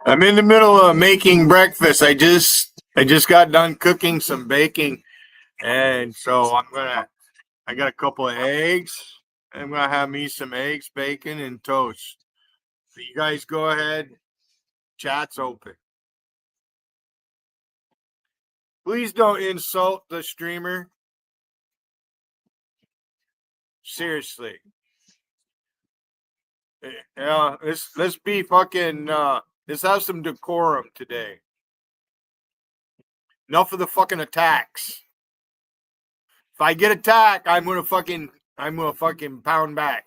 I'm in the middle of making breakfast. I just got done cooking some baking, and so I got a couple of eggs. I'm gonna have me some eggs, bacon, and toast. So you guys go ahead. Chat's open. Please don't insult the streamer. Seriously. Yeah, let's be fucking let's have some decorum today. Enough of the fucking attacks. If I get attacked, I'm gonna fucking pound back.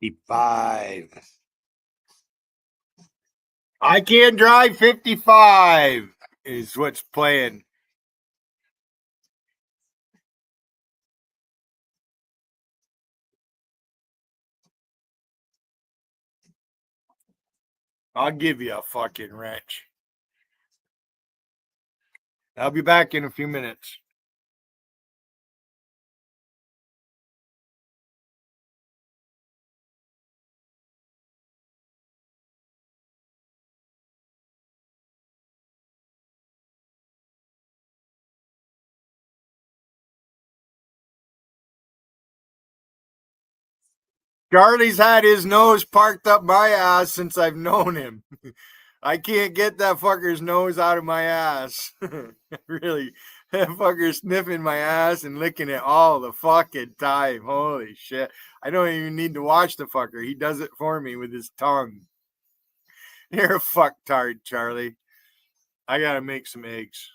$55. I can't drive 55 is what's playing. I'll give you a fucking wrench. I'll be back in a few minutes. Charlie's had his nose parked up my ass since I've known him. I can't get that fucker's nose out of my ass. Really, that fucker's sniffing my ass and licking it all the fucking time. Holy shit. I don't even need to watch the fucker. He does it for me with his tongue. You're a fucktard, Charlie. I gotta make some eggs.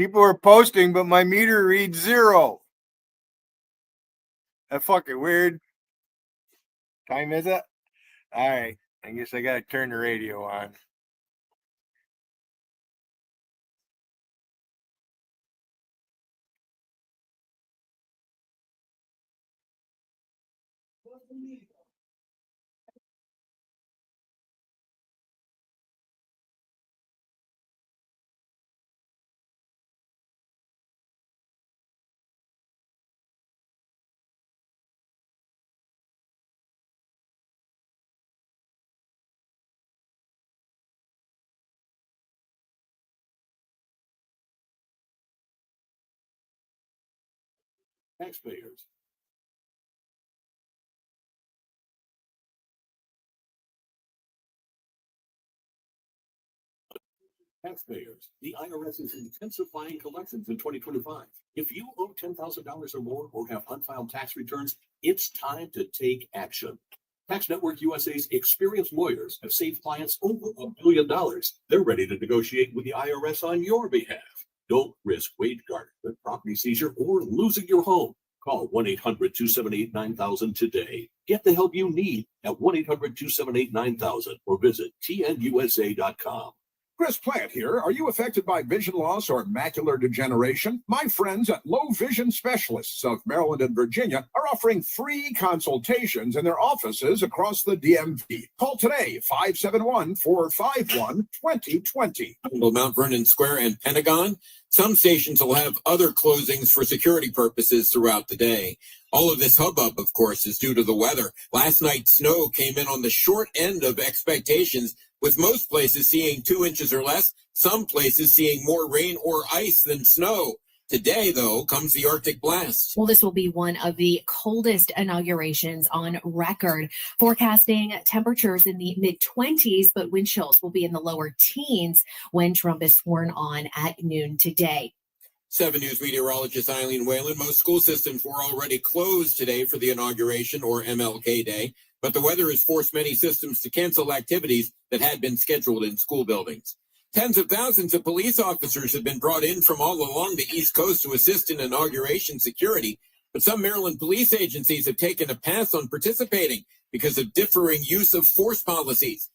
People are posting, but my meter reads 0. That fucking weird. Time is it? All right. I guess I gotta turn the radio on. Taxpayers. Taxpayers. The IRS is intensifying collections in 2025. If you owe $10,000 or more or have unfiled tax returns, it's time to take action. Tax Network USA's experienced lawyers have saved clients over $1 billion. They're ready to negotiate with the IRS on your behalf. Don't risk wage garnishment, property seizure, or losing your home. Call 1-800-278-9000 today. Get the help you need at 1-800-278-9000 or visit tnusa.com. Chris Plant here. Are you affected by vision loss or macular degeneration? My friends at Low Vision Specialists of Maryland and Virginia are offering free consultations in their offices across the DMV. Call today, 571-451-2020. Mount Vernon Square and Pentagon. Some stations will have other closings for security purposes throughout the day. All of this hubbub, of course, is due to the weather. Last night, snow came in on the short end of expectations, with most places seeing 2 inches or less, some places seeing more rain or ice than snow. Today, though, comes the Arctic blast. Well, this will be one of the coldest inaugurations on record, forecasting temperatures in the mid-20s, but wind chills will be in the lower teens when Trump is sworn on at noon today. 7 News meteorologist Eileen Whalen. Most school systems were already closed today for the inauguration, or MLK Day, but the weather has forced many systems to cancel activities that had been scheduled in school buildings. Tens of thousands of police officers have been brought in from all along the East Coast to assist in inauguration security, but some Maryland police agencies have taken a pass on participating because of differing use of force policies.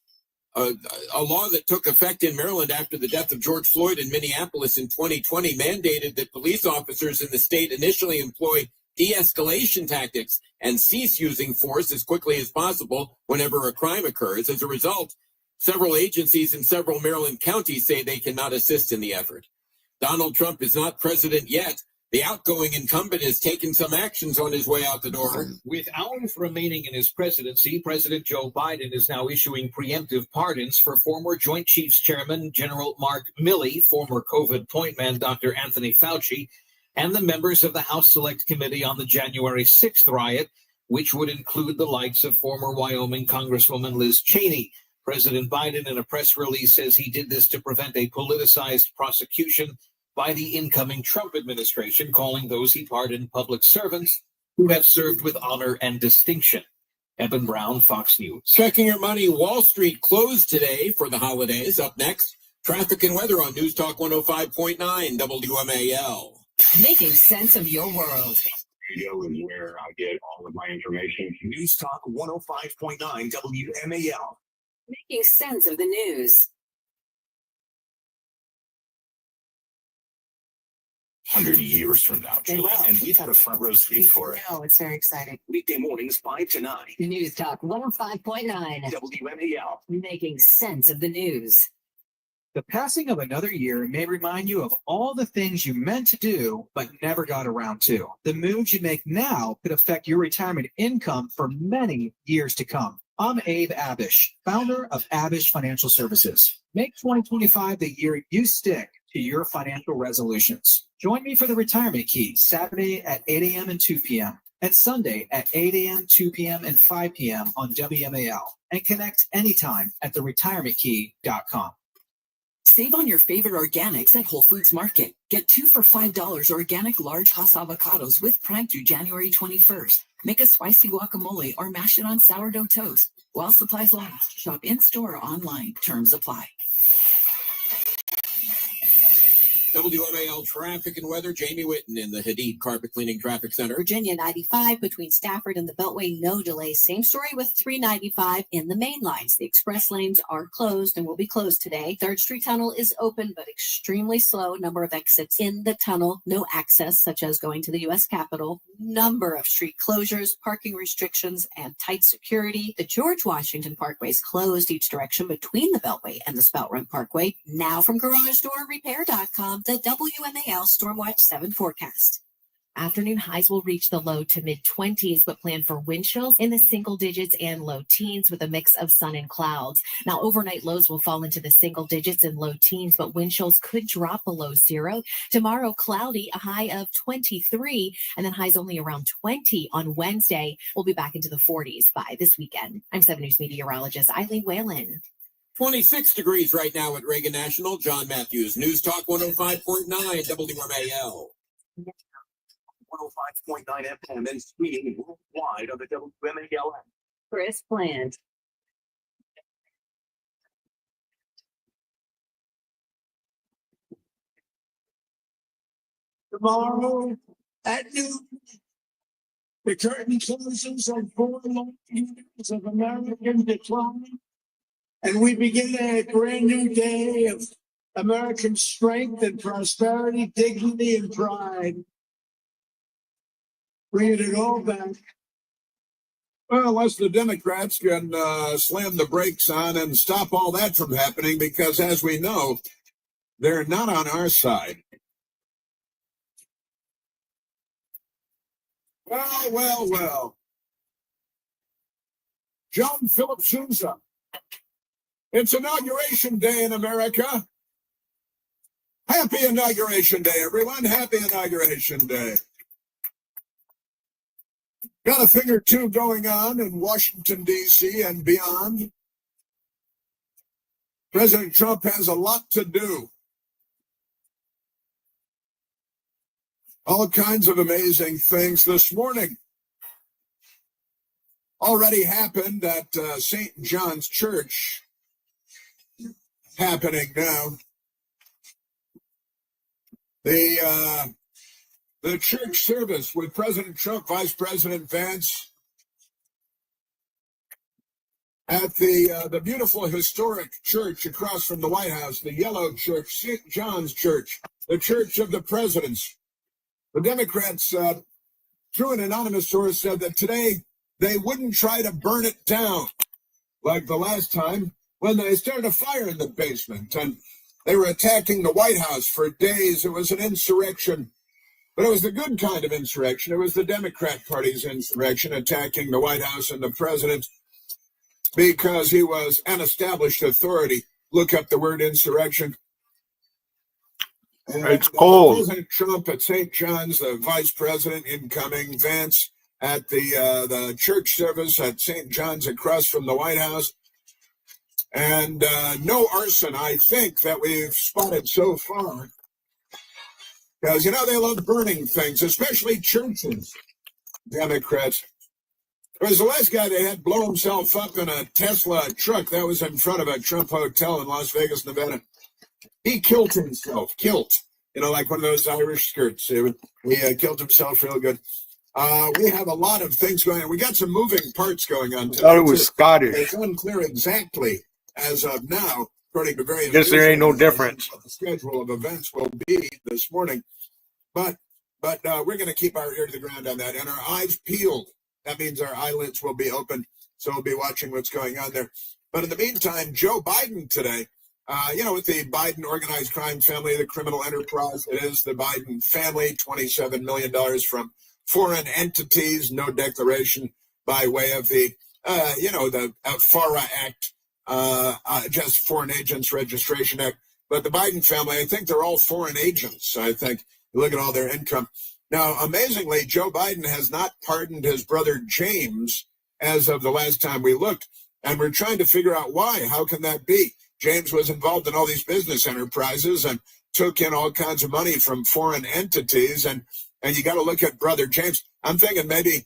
A law that took effect in Maryland after the death of George Floyd in Minneapolis in 2020 mandated that police officers in the state initially employ de-escalation tactics and cease using force as quickly as possible whenever a crime occurs. As a result, several agencies in several Maryland counties say they cannot assist in the effort. Donald Trump is not president yet. The outgoing incumbent has taken some actions on his way out the door. With hours remaining in his presidency, President Joe Biden is now issuing preemptive pardons for former Joint Chiefs Chairman General Mark Milley, former COVID point man Dr. Anthony Fauci, and the members of the House Select Committee on the January 6th riot, which would include the likes of former Wyoming Congresswoman Liz Cheney. President Biden, in a press release, says he did this to prevent a politicized prosecution by the incoming Trump administration, calling those he pardoned public servants who have served with honor and distinction. Eben Brown, Fox News. Checking your money, Wall Street closed today for the holidays. Up next, traffic and weather on News Talk 105.9 WMAL. Making sense of your world. Radio is where I get all of my information. News Talk 105.9 WMAL. Making sense of the news. 100 years from now, Julie, and we've had a front row seat for it. No, it's very exciting. Weekday mornings, 5 to 9. News Talk 105.9. WMAL. Making sense of the news. The passing of another year may remind you of all the things you meant to do but never got around to. The moves you make now could affect your retirement income for many years to come. I'm Abe Abish, founder of Abish Financial Services. Make 2025 the year you stick to your financial resolutions. Join me for the Retirement Key, Saturday at 8 a.m. and 2 p.m. and Sunday at 8 a.m., 2 p.m., and 5 p.m. on WMAL. And connect anytime at theretirementkey.com. Save on your favorite organics at Whole Foods Market. Get 2 for $5 organic large Hass avocados with Prime through January 21st. Make a spicy guacamole or mash it on sourdough toast. While supplies last, shop in-store or online. Terms apply. WMAL traffic and weather, Jamie Whitten in the Hadid Carpet Cleaning Traffic Center. Virginia 95 between Stafford and the Beltway, no delays. Same story with 395 in the main lines. The express lanes are closed and will be closed today. 3rd Street Tunnel is open but extremely slow. Number of exits in the tunnel. No access, such as going to the U.S. Capitol. Number of street closures, parking restrictions, and tight security. The George Washington Parkway is closed each direction between the Beltway and the Spout Run Parkway. Now from GarageDoorRepair.com, the WMAL Stormwatch 7 forecast. Afternoon highs will reach the low to mid-20s, but plan for wind chills in the single digits and low teens with a mix of sun and clouds. Now, overnight lows will fall into the single digits and low teens, but wind chills could drop below 0. Tomorrow, cloudy, a high of 23, and then highs only around 20 on Wednesday. We'll be back into the 40s by this weekend. I'm 7 News meteorologist Eileen Whalen. 26 degrees right now at Reagan National. John Matthews, News Talk 105.9 WMAL. 105.9 FM and streaming worldwide on the WMAL app. Chris Plant. Tomorrow at noon, the curtain closes on 4 long years of American decline, and we begin a brand new day of American strength and prosperity, dignity and pride. Bringing it all back. Well, unless the Democrats can slam the brakes on and stop all that from happening, because as we know, they're not on our side. Well. John Philip Sousa. It's Inauguration Day in America. Happy Inauguration Day, everyone. Happy Inauguration Day. Got a thing or two going on in Washington, D.C. and beyond. President Trump has a lot to do. All kinds of amazing things this morning. Already happened at St. John's Church. Happening now. The church service with President Trump, Vice President Vance, at the beautiful historic church across from the White House, the yellow church, St. John's Church, the church of the presidents. The Democrats, through an anonymous source, said that today they wouldn't try to burn it down like the last time when they started a fire in the basement and they were attacking the White House for days. It was an insurrection. But it was the good kind of insurrection. It was the Democrat Party's insurrection, attacking the White House and the president because he was an established authority. Look up the word insurrection. And, it's cold. President Trump at St. John's, the vice president incoming, Vance at the church service at St. John's across from the White House. And no arson, I think, that we've spotted so far. Because, you know, they love burning things, especially churches, Democrats. There was the last guy they had blow himself up in a Tesla truck that was in front of a Trump hotel in Las Vegas, Nevada. He killed himself, you know, like one of those Irish skirts. He killed himself real good. We have a lot of things going on. We got some moving parts going on today. I thought it was Scottish. It's unclear exactly as of now, according to various. Guess there ain't no difference. What the schedule of events will be this morning, but we're going to keep our ear to the ground on that and our eyes peeled. That means our eyelids will be open, so we'll be watching what's going on there. But in the meantime, Joe Biden today, with the Biden organized crime family, the criminal enterprise, it is the Biden family, $27 million from foreign entities, no declaration by way of the FARA Act, just Foreign Agents Registration Act. But the Biden family, I think they're all foreign agents, I think. You look at all their income. Now, amazingly, Joe Biden has not pardoned his brother James as of the last time we looked. And we're trying to figure out why. How can that be? James was involved in all these business enterprises and took in all kinds of money from foreign entities. And you got to look at brother James. I'm thinking maybe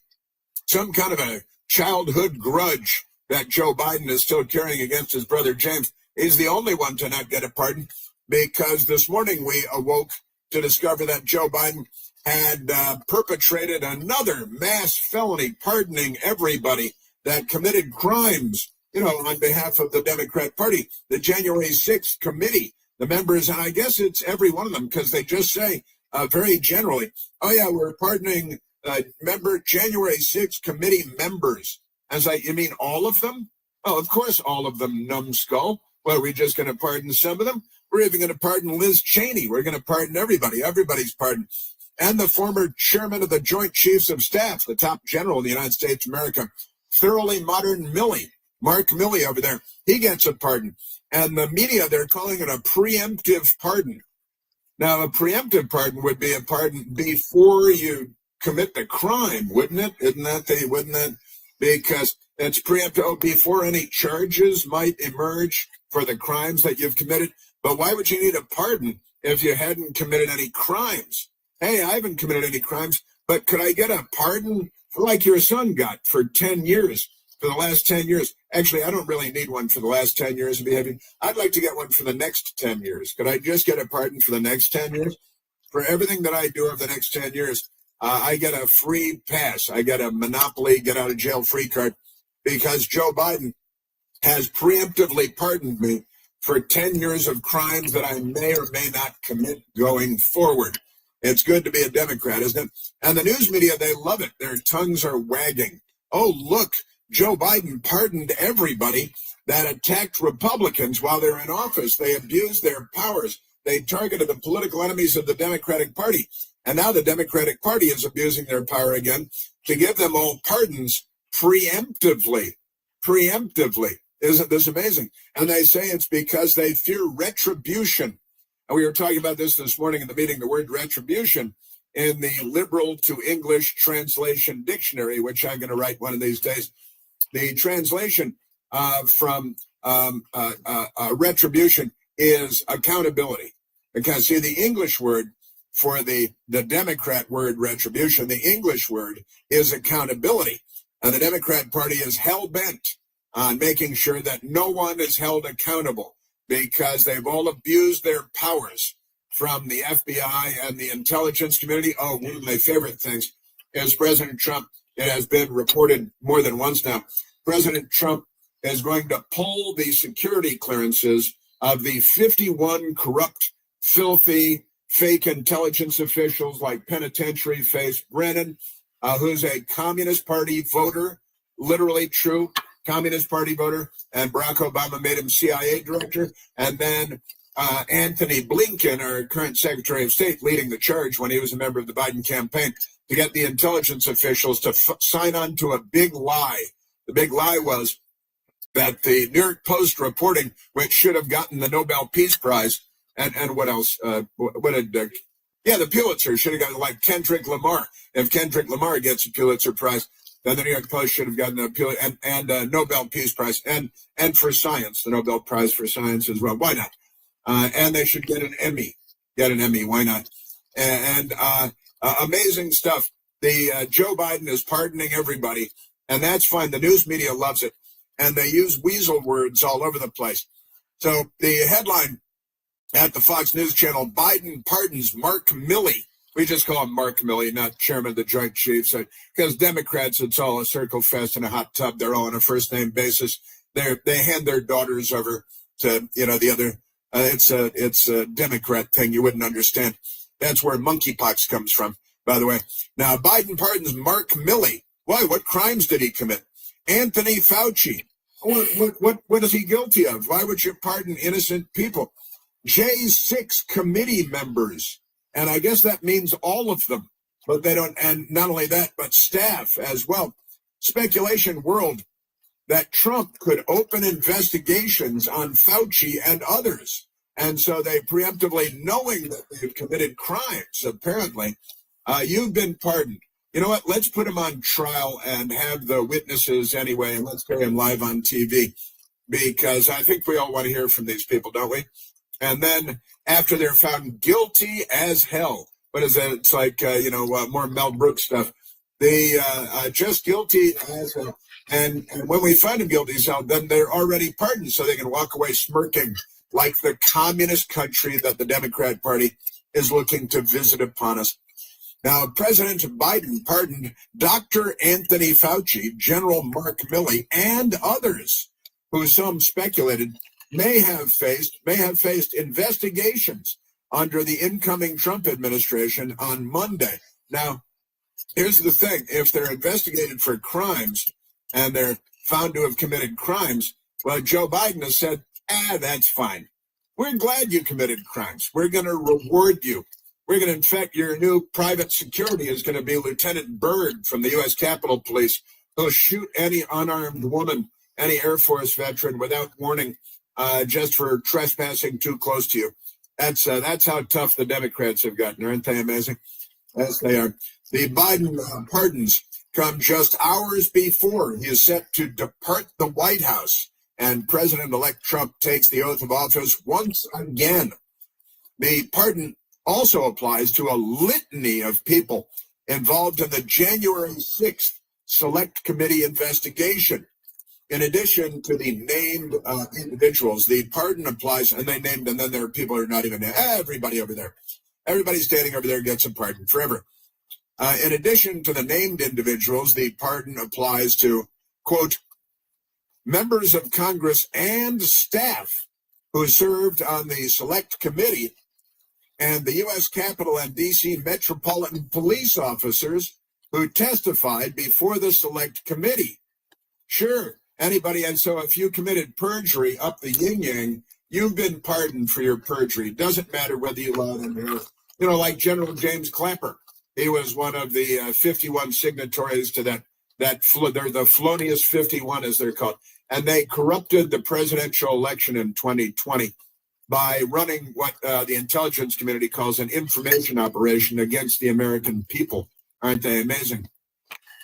some kind of a childhood grudge that Joe Biden is still carrying against his brother James. He's the only one to not get a pardon, because this morning we awoke to discover that Joe Biden had perpetrated another mass felony, pardoning everybody that committed crimes, on behalf of the Democrat Party. The January 6th committee, the members, and I guess it's every one of them, because they just say very generally, oh yeah, we're pardoning member January 6th committee members. I was like, you mean all of them? Oh, of course, all of them, numbskull. Well, are we just going to pardon some of them? We're even going to pardon Liz Cheney. We're going to pardon everybody. Everybody's pardoned. And the former chairman of the Joint Chiefs of Staff, the top general in the United States of America, thoroughly modern Milley, Mark Milley over there, he gets a pardon. And the media, they're calling it a preemptive pardon. Now, a preemptive pardon would be a pardon before you commit the crime, wouldn't it? Wouldn't that? Because it's preemptive before any charges might emerge for the crimes that you've committed. But why would you need a pardon if you hadn't committed any crimes? Hey, I haven't committed any crimes, but could I get a pardon like your son got for 10 years, for the last 10 years? Actually, I don't really need one for the last 10 years of behavior. I'd like to get one for the next 10 years. Could I just get a pardon for the next 10 years? For everything that I do over the next 10 years, I get a free pass. I get a Monopoly get out of jail free card because Joe Biden has preemptively pardoned me for 10 years of crimes that I may or may not commit going forward. It's good to be a Democrat, isn't it? And the news media, they love it. Their tongues are wagging. Oh, look, Joe Biden pardoned everybody that attacked Republicans while they were in office. They abused their powers. They targeted the political enemies of the Democratic Party. And now the Democratic Party is abusing their power again to give them all pardons preemptively. Preemptively. Isn't this amazing? And they say it's because they fear retribution. And we were talking about this morning in the meeting, the word retribution in the liberal to English translation dictionary, which I'm going to write one of these days. The translation from retribution is accountability. Because, see, the English word for the Democrat word retribution, the English word is accountability. And the Democrat Party is hell-bent on making sure that no one is held accountable because they've all abused their powers from the FBI and the intelligence community. Oh, one of my favorite things is President Trump. It has been reported more than once now. President Trump is going to pull the security clearances of the 51 corrupt, filthy, fake intelligence officials like penitentiary face Brennan, who's a Communist Party voter, literally true Communist Party voter, and Barack Obama made him CIA director, and then Anthony Blinken, our current Secretary of State, leading the charge when he was a member of the Biden campaign to get the intelligence officials to sign on to a big lie. The big lie was that the New York Post reporting, which should have gotten the Nobel Peace Prize, and what else? The Pulitzer should have gotten, like Kendrick Lamar. If Kendrick Lamar gets a Pulitzer Prize, then the New York Post should have gotten a Pulitzer and Nobel Peace Prize, and for science, the Nobel Prize for science as well. Why not? And they should get an Emmy. Why not? And amazing stuff. The Joe Biden is pardoning everybody, and that's fine. The news media loves it, and they use weasel words all over the place. So the headline at the Fox News Channel: Biden pardons Mark Milley. We just call him Mark Milley, not chairman of the Joint Chiefs, because Democrats, it's all a circle fest in a hot tub. They're all on a first name basis. They hand their daughters over to the other. It's a Democrat thing you wouldn't understand. That's where monkeypox comes from, by the way. Now, Biden pardons Mark Milley. Why? What crimes did he commit? Anthony Fauci. What is he guilty of? Why would you pardon innocent people? J6 committee members. And I guess that means all of them. But they don't. And not only that, but staff as well. Speculation world that Trump could open investigations on Fauci and others. And so they preemptively, knowing that they've committed crimes, apparently, you've been pardoned. You know what? Let's put him on trial and have the witnesses anyway, and let's put him live on TV, because I think we all want to hear from these people, don't we? And then after they're found guilty as hell, what is that? It's like, more Mel Brooks stuff. They just guilty as hell. And when we find them guilty as hell, then they're already pardoned, so they can walk away smirking like the communist country that the Democrat Party is looking to visit upon us. Now, President Biden pardoned Dr. Anthony Fauci, General Mark Milley, and others who some speculated may have faced investigations under the incoming Trump administration on Monday. Now, here's the thing. If they're investigated for crimes and they're found to have committed crimes, well, Joe Biden has said, that's fine. We're glad you committed crimes. We're going to reward you. We're going to, in fact, your new private security is going to be Lieutenant Byrd from the U.S. Capitol Police, who'll shoot any unarmed woman, any Air Force veteran without warning, just for trespassing too close to you. That's how tough the Democrats have gotten. Aren't they amazing? Yes, they are. The Biden pardons come just hours before he is set to depart the White House, and President-elect Trump takes the oath of office once again. The pardon also applies to a litany of people involved in the January 6th Select Committee investigation. In addition to the named individuals, the pardon applies, and they named, and then there are people who are not even there. Everybody over there. Everybody standing over there gets a pardon forever. In addition to the named individuals, the pardon applies to, quote, members of Congress and staff who served on the Select Committee and the U.S. Capitol and D.C. Metropolitan Police officers who testified before the Select Committee. Sure, anybody, and so if you committed perjury up the yin-yang, you've been pardoned for your perjury. Doesn't matter whether you lied under oath. You know, like General James Clapper. He was one of the 51 signatories to they're the Felonious 51, as they're called. And they corrupted the presidential election in 2020 by running what the intelligence community calls an information operation against the American people. Aren't they amazing?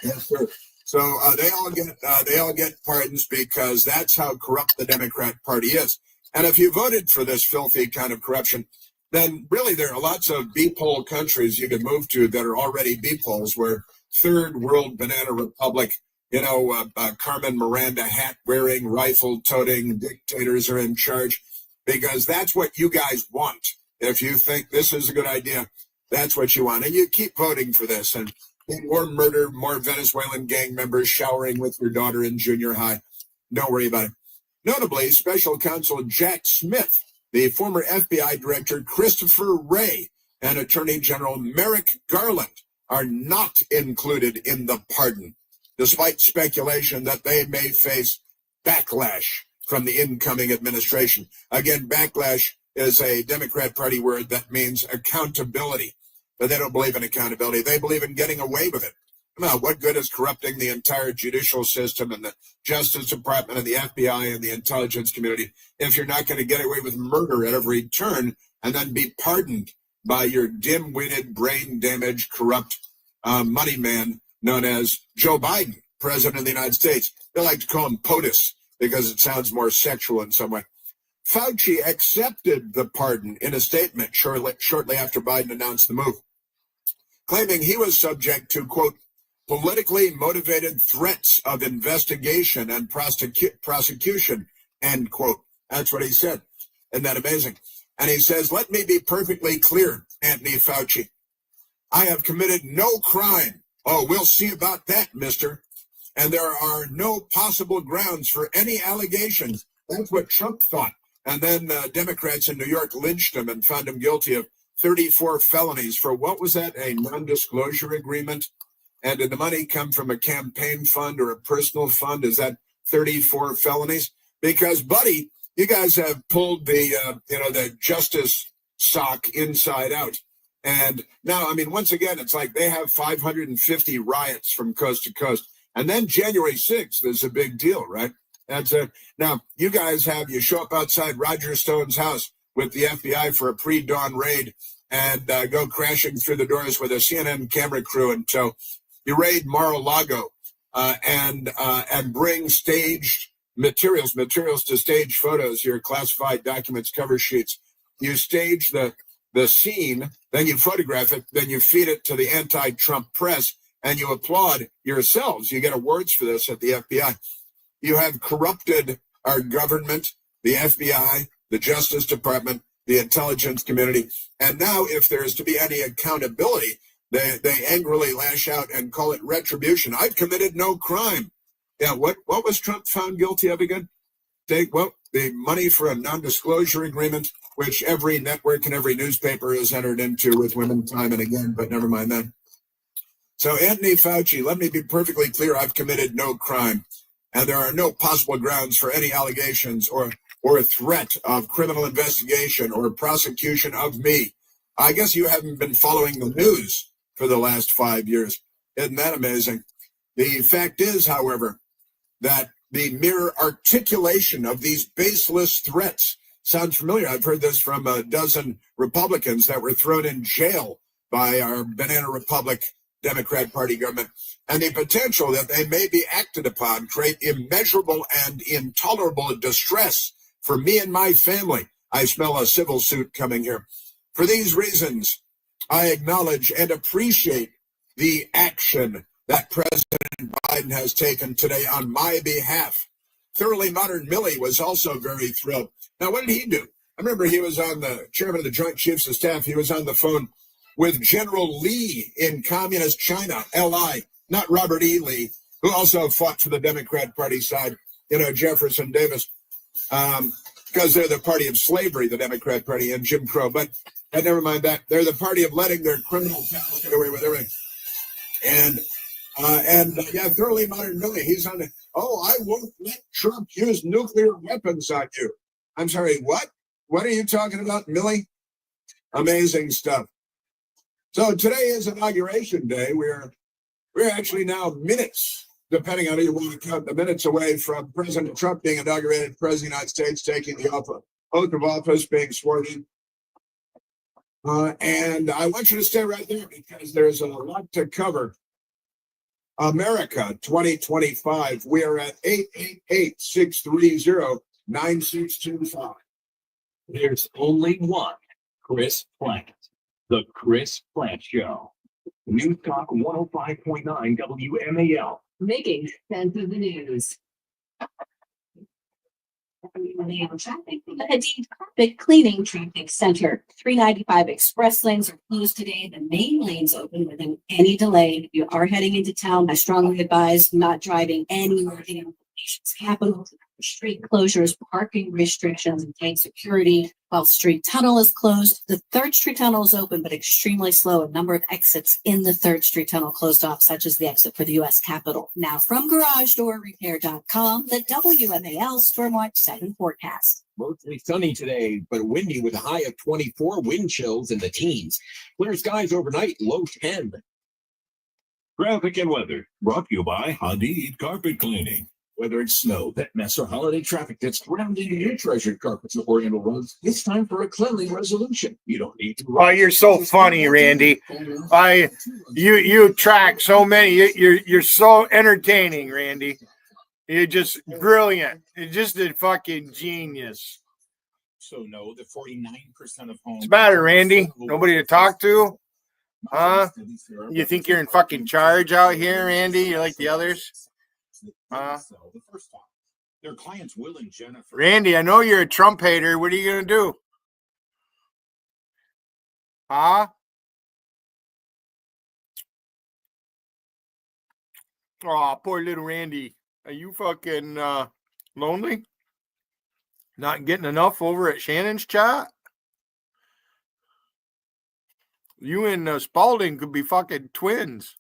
Yes, sir. So they all get pardons because that's how corrupt the Democrat Party is. And if you voted for this filthy kind of corruption, then really there are lots of B-pole countries you could move to that are already B-poles, where third world banana republic, Carmen Miranda hat-wearing, rifle-toting dictators are in charge, because that's what you guys want. If you think this is a good idea, that's what you want. And you keep voting for this. And more murder, more Venezuelan gang members showering with your daughter in junior high. Don't worry about it. Notably, Special Counsel Jack Smith, the former FBI Director Christopher Wray, and Attorney General Merrick Garland are not included in the pardon, despite speculation that they may face backlash from the incoming administration. Again, backlash is a Democrat Party word that means accountability, but they don't believe in accountability. They believe in getting away with it. Now, what good is corrupting the entire judicial system and the Justice Department and the FBI and the intelligence community if you're not going to get away with murder at every turn and then be pardoned by your dim-witted, brain-damaged, corrupt money man known as Joe Biden, President of the United States? They like to call him POTUS because it sounds more sexual in some way. Fauci accepted the pardon in a statement shortly after Biden announced the move, claiming he was subject to, quote, politically motivated threats of investigation and prosecution, end quote. That's what he said. Isn't that amazing? And he says, let me be perfectly clear, Anthony Fauci. I have committed no crime. Oh, we'll see about that, mister. And there are no possible grounds for any allegations. That's what Trump thought. And then Democrats in New York lynched him and found him guilty of 34 felonies for, what was that, a non-disclosure agreement? And did the money come from a campaign fund or a personal fund? Is that 34 felonies? Because, buddy, you guys have pulled the justice sock inside out. And now, I mean, once again, it's like they have 550 riots from coast to coast. And then January 6th is a big deal, right? Now, you guys you show up outside Roger Stone's house with the FBI for a pre-dawn raid and go crashing through the doors with a CNN camera crew in tow. You raid Mar-a-Lago and bring staged materials to stage photos, your classified documents, cover sheets. You stage the scene, then you photograph it, then you feed it to the anti-Trump press, and you applaud yourselves. You get awards for this at the FBI. You have corrupted our government, the FBI, the Justice Department, the intelligence community. And now if there is to be any accountability, they angrily lash out and call it retribution. I've committed no crime. Yeah, what was Trump found guilty of again? The money for a non-disclosure agreement, which every network and every newspaper has entered into with women time and again, but never mind that. So Anthony Fauci, let me be perfectly clear, I've committed no crime, and there are no possible grounds for any allegations or a threat of criminal investigation or prosecution of me. I guess you haven't been following the news for the last 5 years. Isn't that amazing? The fact is, however, that the mere articulation of these baseless threats sounds familiar. I've heard this from a dozen Republicans that were thrown in jail by our Banana Republic Democrat Party government, and the potential that they may be acted upon create immeasurable and intolerable distress for me and my family. I smell a civil suit coming here. For these reasons, I acknowledge and appreciate the action that President Biden has taken today on my behalf. Thoroughly Modern Millie was also very thrilled. Now, what did he do? I remember he was on the chairman of the Joint Chiefs of Staff. He was on the phone with General Lee in communist China, LI, not Robert E. Lee, who also fought for the Democrat Party side, Jefferson Davis, because they're the party of slavery, the Democrat Party, and Jim Crow. But never mind that. They're the party of letting their criminal pals get away with everything. And Thoroughly Modern Millie, he's on it. Oh, I won't let Trump use nuclear weapons on you. I'm sorry, what? What are you talking about, Millie? Amazing stuff. So today is Inauguration Day. We're actually now minutes, depending on how you want to count the minutes, away from President Trump being inaugurated President of the United States, taking the oath of office, being sworn in. And I want you to stay right there because there's a lot to cover. America 2025. We are at 888-630-9625. There's only one Chris Plant. The Chris Plant Show. News Talk 105.9 WMAL. Making sense of the news. The Carpet Cleaning Traffic Center. 395 express lanes are closed today. The main lanes open without any delay. If you are heading into town, I strongly advise not driving anywhere in the nation's capital. Street closures, parking restrictions, and tight security. While Street Tunnel is closed, the 3rd Street Tunnel is open but extremely slow. A number of exits in the 3rd Street Tunnel closed off, such as the exit for the U.S. Capitol. Now from GarageDoorRepair.com, the WMAL Stormwatch 7 forecast. Mostly sunny today, but windy with a high of 24, wind chills in the teens. Clear skies overnight, low 10. Traffic and weather brought to you by Hadid Carpet Cleaning. Whether it's snow, wet mess, or holiday traffic that's grounding your treasured carpets or Oriental roads, it's time for a cleanly resolution. You don't need to. Oh, you're so funny, Randy. You track so many. You're so entertaining, Randy. You're just brilliant. You're just a fucking genius. So no, the 49% of homes. What's the matter, Randy? Nobody to talk to? Huh? You think you're in fucking charge out here, Randy? You're like the others? The first time. Their clients Will and Jennifer. Randy, I know you're a Trump hater. What are you gonna do? Huh? Oh, poor little Randy. Are you fucking lonely? Not getting enough over at Shannon's chat? You and Spalding could be fucking twins.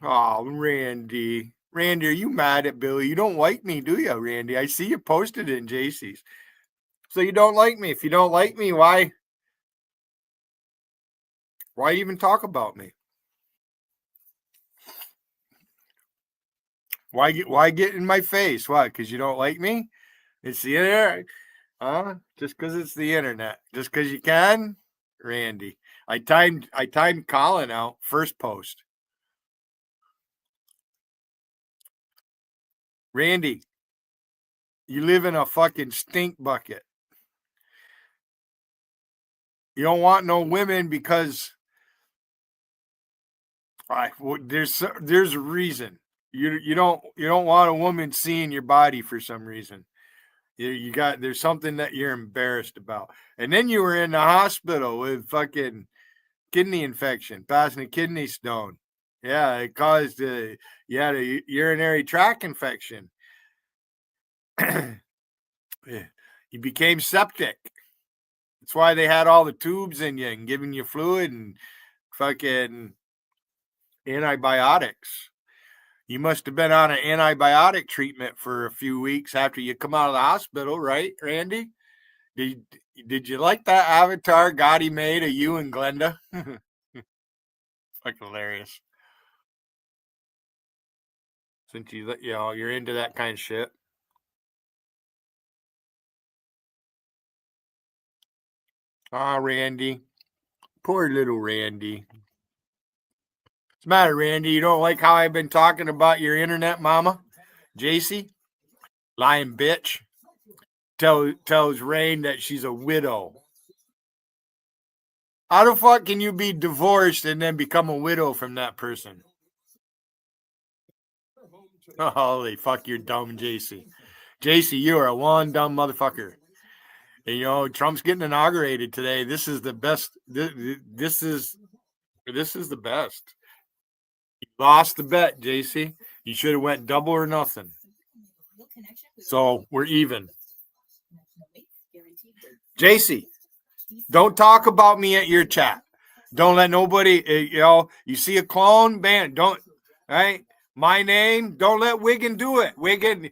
Oh, Randy. Randy, are you mad at Billy? You don't like me, do you, Randy? I see you posted it in JC's. So you don't like me. If you don't like me, why even talk about me? Why get in my face? Why? Because you don't like me? It's the internet. Just because it's the internet. Just because you can? Randy. I timed Colin out first post. Randy, you live in a fucking stink bucket. You don't want no women because there's a reason. you don't want a woman seeing your body for some reason. There's something that you're embarrassed about. And then you were in the hospital with fucking kidney infection, passing a kidney stone. Yeah, it caused a urinary tract infection. You became septic. That's why they had all the tubes in you and giving you fluid and fucking antibiotics. You must have been on an antibiotic treatment for a few weeks after you come out of the hospital, right, Randy? Did you like that avatar Gotti made of you and Glenda? Fucking hilarious. Since you're into that kind of shit. Ah, Randy. Poor little Randy. What's the matter, Randy? You don't like how I've been talking about your internet mama? JC? Lying bitch. Tells Rain that she's a widow. How the fuck can you be divorced and then become a widow from that person? Oh, holy fuck, you're dumb, JC. JC, you are a one dumb motherfucker. And, Trump's getting inaugurated today. This is the best. This is the best. You lost the bet, JC. You should have went double or nothing. So we're even. JC, don't talk about me at your chat. Don't let nobody, you see a clone, man, don't, right? My name, don't let Wiggin do it. Wiggin,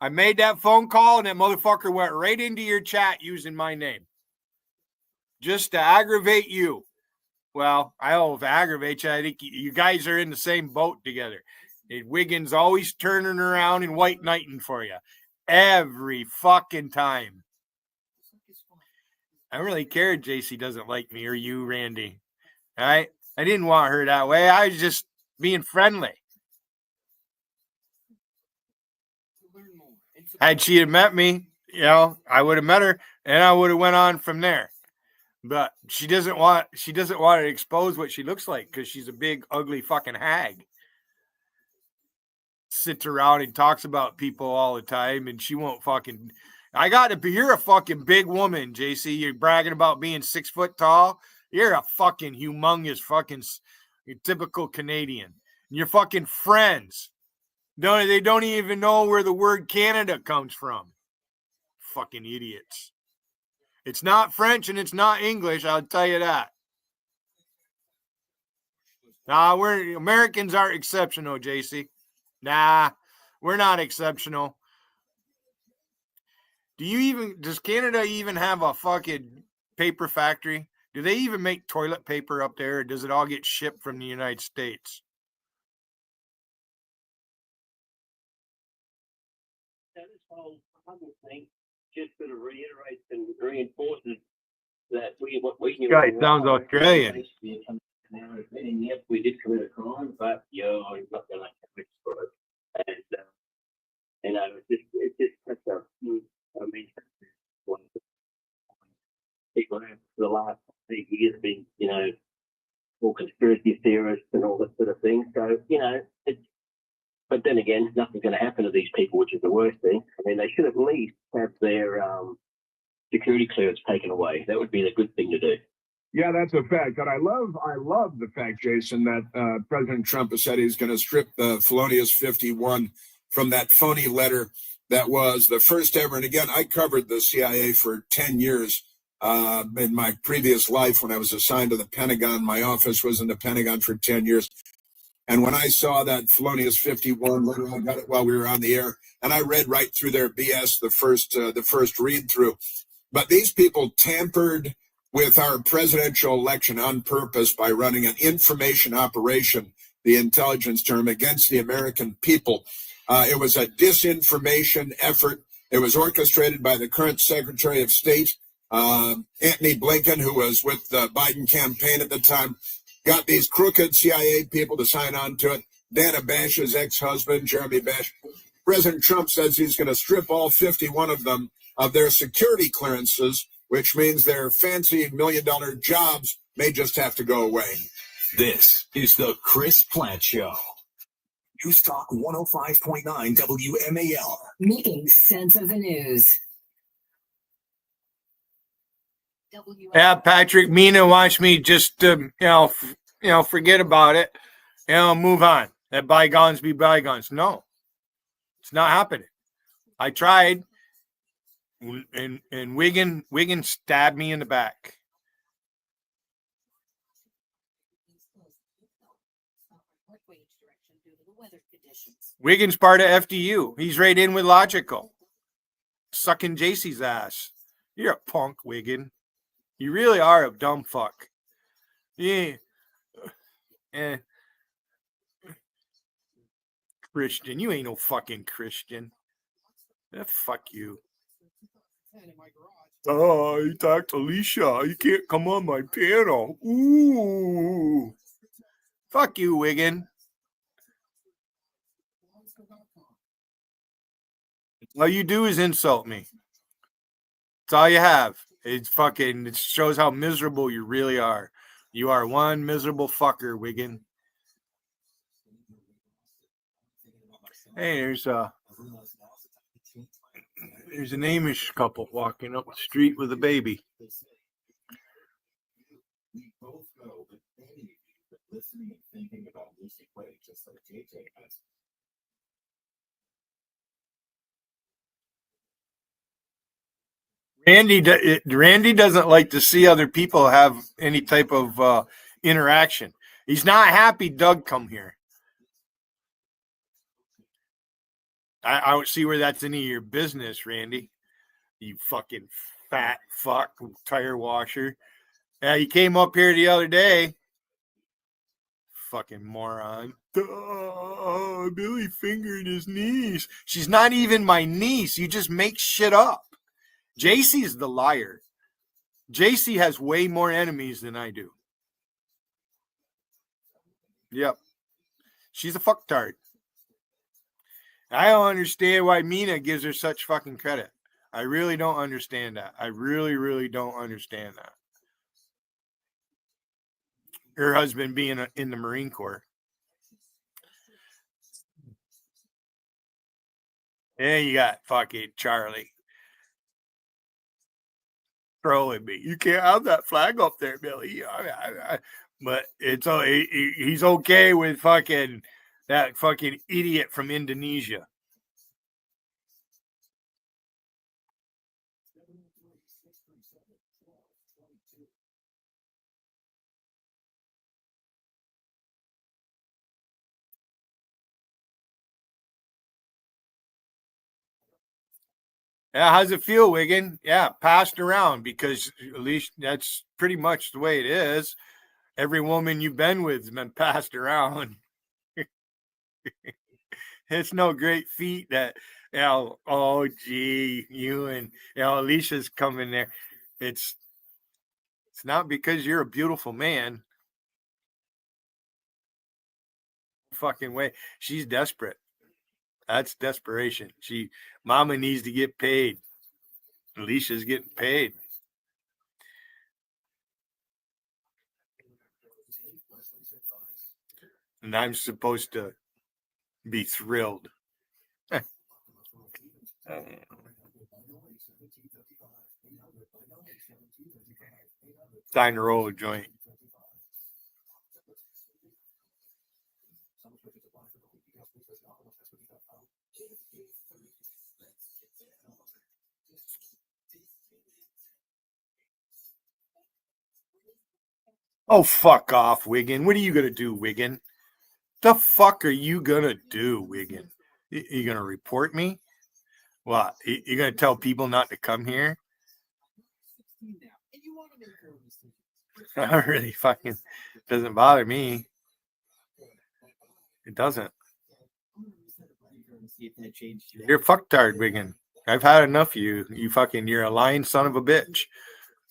I made that phone call and that motherfucker went right into your chat using my name. Just to aggravate you. Well, I don't know if it aggravates you. I think you guys are in the same boat together. Wiggins always turning around and white knighting for you. Every fucking time. I don't really care if JC doesn't like me or you, Randy. All right? I didn't want her that way. I was just being friendly. Had she had met me, I would have met her and I would have went on from there. But she doesn't want to expose what she looks like because she's a big, ugly fucking hag. Sits around and talks about people all the time, and she won't fucking. You're a fucking big woman, JC. You're bragging about being 6 foot tall. You're a fucking humongous fucking typical Canadian. And you're fucking friends. They don't even know where the word Canada comes from. Fucking idiots. It's not French and it's not English, I'll tell you that. Americans aren't exceptional, JC. Nah, we're not exceptional. Does Canada even have a fucking paper factory? Do they even make toilet paper up there, or does it all get shipped from the United States? This whole thing just sort of reiterates and reinforces that what we knew. Guy sounds Australian. Yep, we did commit a crime, but he's not going to commit for it. And it's just such a. I mean, people have for the last 8 years been, all conspiracy theorists and all that sort of thing. So, but then again, nothing's going to happen to these people, which is the worst thing. I mean, they should at least have their security clearance taken away. That would be the good thing to do. Yeah, that's a fact. And I love the fact, Jason, that President Trump has said he's going to strip the Felonious 51 from that phony letter that was the first ever. And again, I covered the CIA for 10 years in my previous life when I was assigned to the Pentagon. My office was in the Pentagon for 10 years. And when I saw that Felonious 51 letter, I got it while we were on the air, and I read right through their BS the first read through. But these people tampered with our presidential election on purpose by running an information operation, the intelligence term, against the American people. It was a disinformation effort. It was orchestrated by the current Secretary of State, Antony Blinken, who was with the Biden campaign at the time, got these crooked CIA people to sign on to it. Dana Bash's ex-husband, Jeremy Bash. President Trump says he's going to strip all 51 of them of their security clearances, which means their fancy $1 million jobs may just have to go away. This is the Chris Plant Show. News Talk 105.9 WMAL. Making sense of the news. Yeah, Patrick, Mina wants me just to, forget about it. Move on. Let bygones be bygones. No, it's not happening. I tried, and Wiggin stabbed me in the back. Wiggins part of FDU. He's right in with Logical. Sucking JC's ass. You're a punk, Wiggin. You really are a dumb fuck. Yeah. Christian. You ain't no fucking Christian. Fuck you. Oh, you talked to Alicia. You can't come on my panel. Ooh. Fuck you, Wiggin. All you do is insult me. That's all you have. It shows how miserable you really are. You are one miserable fucker, Wiggin. Hey, there's an Amish couple walking up the street with a baby. We both know that any of you listening and thinking about losing weight, just like JJ has. Randy doesn't like to see other people have any type of interaction. He's not happy Doug come here. I don't see where that's any of your business, Randy. You fucking fat fuck tire washer. Yeah, you came up here the other day. Fucking moron. Billy fingered his niece. She's not even my niece. You just make shit up. JC's the liar. JC has way more enemies than I do. Yep. She's a fucktard. I don't understand why Mina gives her such fucking credit. I really don't understand that. I really, really don't understand that. Her husband being in the Marine Corps. Yeah, you got fucking Charlie trolling me. You can't have that flag up there, Billy. But he's okay with fucking that fucking idiot from Indonesia. Yeah, how's it feel, Wiggin? Yeah, passed around, because at least that's pretty much the way it is. Every woman you've been with has been passed around. It's no great feat that, oh gee, you and Alicia's coming there. It's not because you're a beautiful man. Fucking way. She's desperate. That's desperation. Mama needs to get paid. Alicia's getting paid. And I'm supposed to be thrilled. Time to roll a joint. Oh, fuck off, Wiggin. What are you going to do, Wiggin? The fuck are you going to do, Wiggin? You going to report me? What? You going to tell people not to come here? That really fucking doesn't bother me. It doesn't. You're fucktard, Wiggin. I've had enough of you. You're a lying son of a bitch.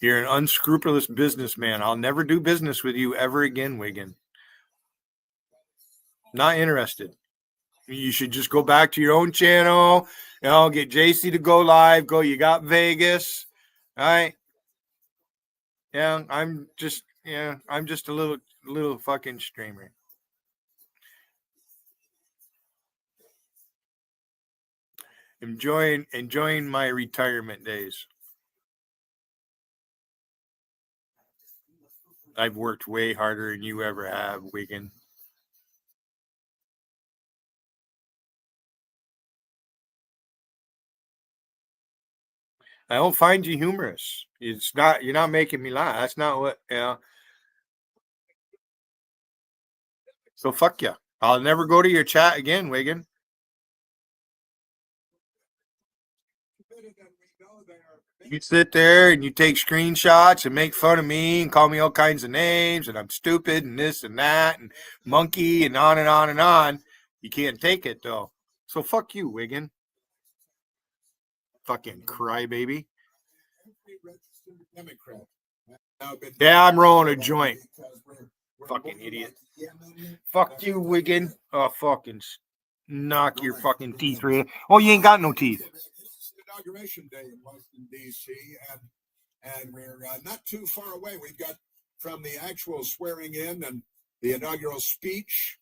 You're an unscrupulous businessman. I'll never do business with you ever again, Wiggin. Not interested. You should just go back to your own channel. Get JC to go live. You got Vegas. All right. Yeah, I'm just a little fucking streamer. Enjoying my retirement days. I've worked way harder than you ever have, Wigan. I don't find you humorous. It's not. You're not making me laugh. That's not what. Yeah. So fuck you. I'll never go to your chat again, Wigan. You sit there and you take screenshots and make fun of me and call me all kinds of names and I'm stupid and this and that and monkey and on and on and on. You can't take it though. So fuck you, Wigan. Fucking crybaby. Yeah, I'm rolling a joint. Fucking idiot. Fuck you, Wigan. Oh, fucking knock your fucking teeth right. Oh, you ain't got no teeth. Inauguration day in Washington, D.C., and we're not too far away. We've got from the actual swearing in and the inaugural speech.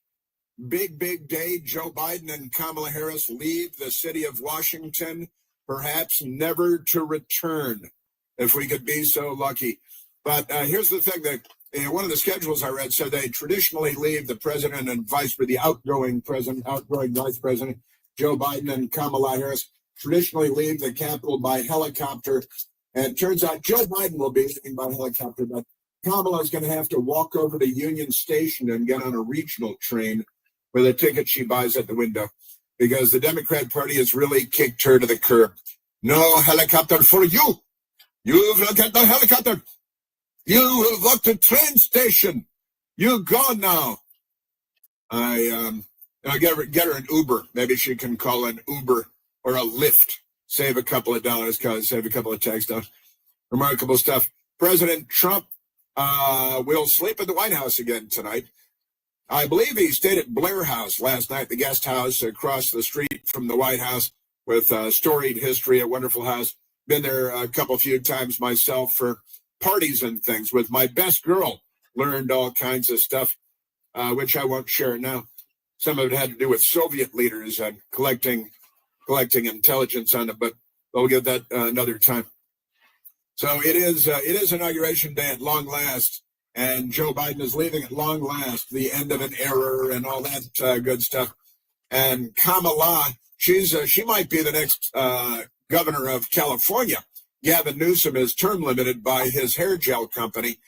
Big day. Joe Biden and Kamala Harris leave the city of Washington, perhaps never to return, if we could be so lucky. But here's the thing that one of the schedules I read said they traditionally leave the president and the outgoing vice president, Joe Biden and Kamala Harris, traditionally leave the Capitol by helicopter. And it turns out Joe Biden will be leaving by helicopter, but Kamala is going to have to walk over to Union Station and get on a regional train with a ticket she buys at the window because the Democrat Party has really kicked her to the curb. No helicopter for you. You will get no helicopter. You will walk to train station. You gone now. I get her an Uber. Maybe she can call an Uber or a Lyft. Save a couple of dollars, save a couple of tax dollars. Remarkable stuff. President Trump will sleep at the White House again tonight. I believe he stayed at Blair House last night, the guest house across the street from the White House with storied history, a wonderful house. Been there a few times myself for parties and things with my best girl. Learned all kinds of stuff, which I won't share now. Some of it had to do with Soviet leaders and collecting intelligence on them, but we'll get that another time. So it is Inauguration Day at long last. And Joe Biden is leaving at long last, the end of an era and all that good stuff. And Kamala, she might be the next governor of California. Gavin Newsom is term limited by his hair gel company,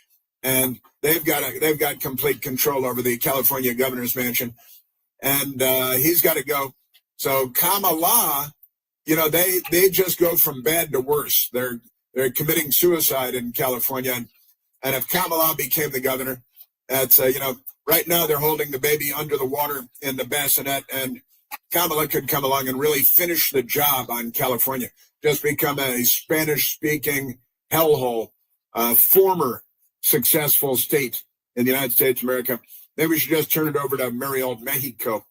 and they've got complete control over the California governor's mansion, and he's got to go. So Kamala, they just go from bad to worse. They're committing suicide in California. And if Kamala became the governor, that's, right now they're holding the baby under the water in the bassinet, and Kamala could come along and really finish the job on California, just become a Spanish-speaking hellhole, former successful state in the United States of America. Maybe we should just turn it over to merry old Mexico.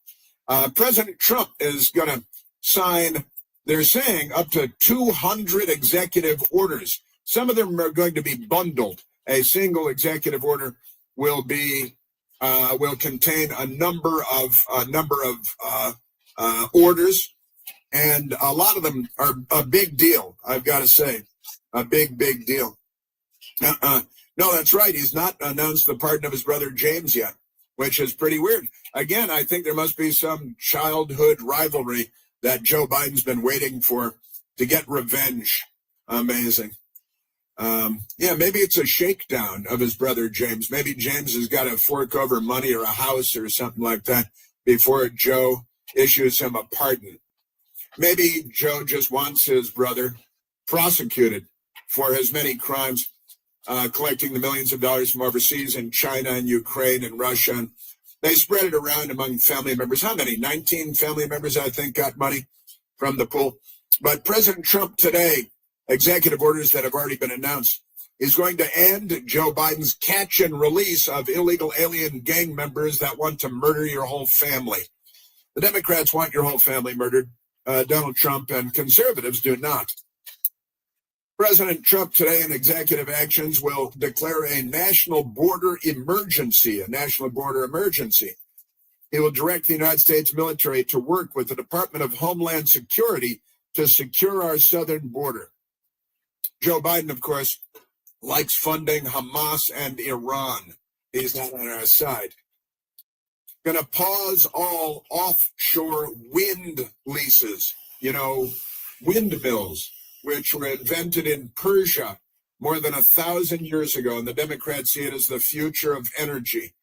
President Trump is going to sign, they're saying, up to 200 executive orders. Some of them are going to be bundled. A single executive order will contain a number of orders, and a lot of them are a big deal. I've got to say, a big deal. No, that's right. He's not announced the pardon of his brother James yet, which is pretty weird. Again, I think there must be some childhood rivalry that Joe Biden's been waiting for to get revenge. Amazing. Maybe it's a shakedown of his brother James. Maybe James has got to fork over money or a house or something like that before Joe issues him a pardon. Maybe Joe just wants his brother prosecuted for his many crimes, collecting the millions of dollars from overseas in China and Ukraine and Russia. And they spread it around among family members. How many? 19 family members, I think, got money from the pool. But President Trump today, executive orders that have already been announced, is going to end Joe Biden's catch and release of illegal alien gang members that want to murder your whole family. The Democrats want your whole family murdered. Donald Trump and conservatives do not. President Trump today in executive actions will declare a national border emergency. He will direct the United States military to work with the Department of Homeland Security to secure our southern border. Joe Biden, of course, likes funding Hamas and Iran. He's not on our side. Going to pause all offshore wind leases, windmills, which were invented in Persia more than 1,000 years ago. And the Democrats see it as the future of energy,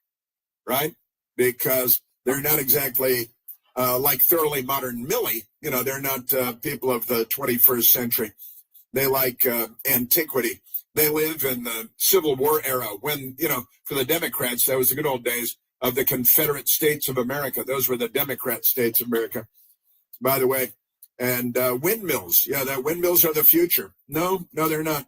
right? Because they're not exactly like thoroughly modern Millie. They're not people of the 21st century. They like antiquity. They live in the Civil War era when, for the Democrats, that was the good old days of the Confederate States of America. Those were the Democrat states of America, by the way. And windmills. Yeah, that windmills are the future. No, they're not.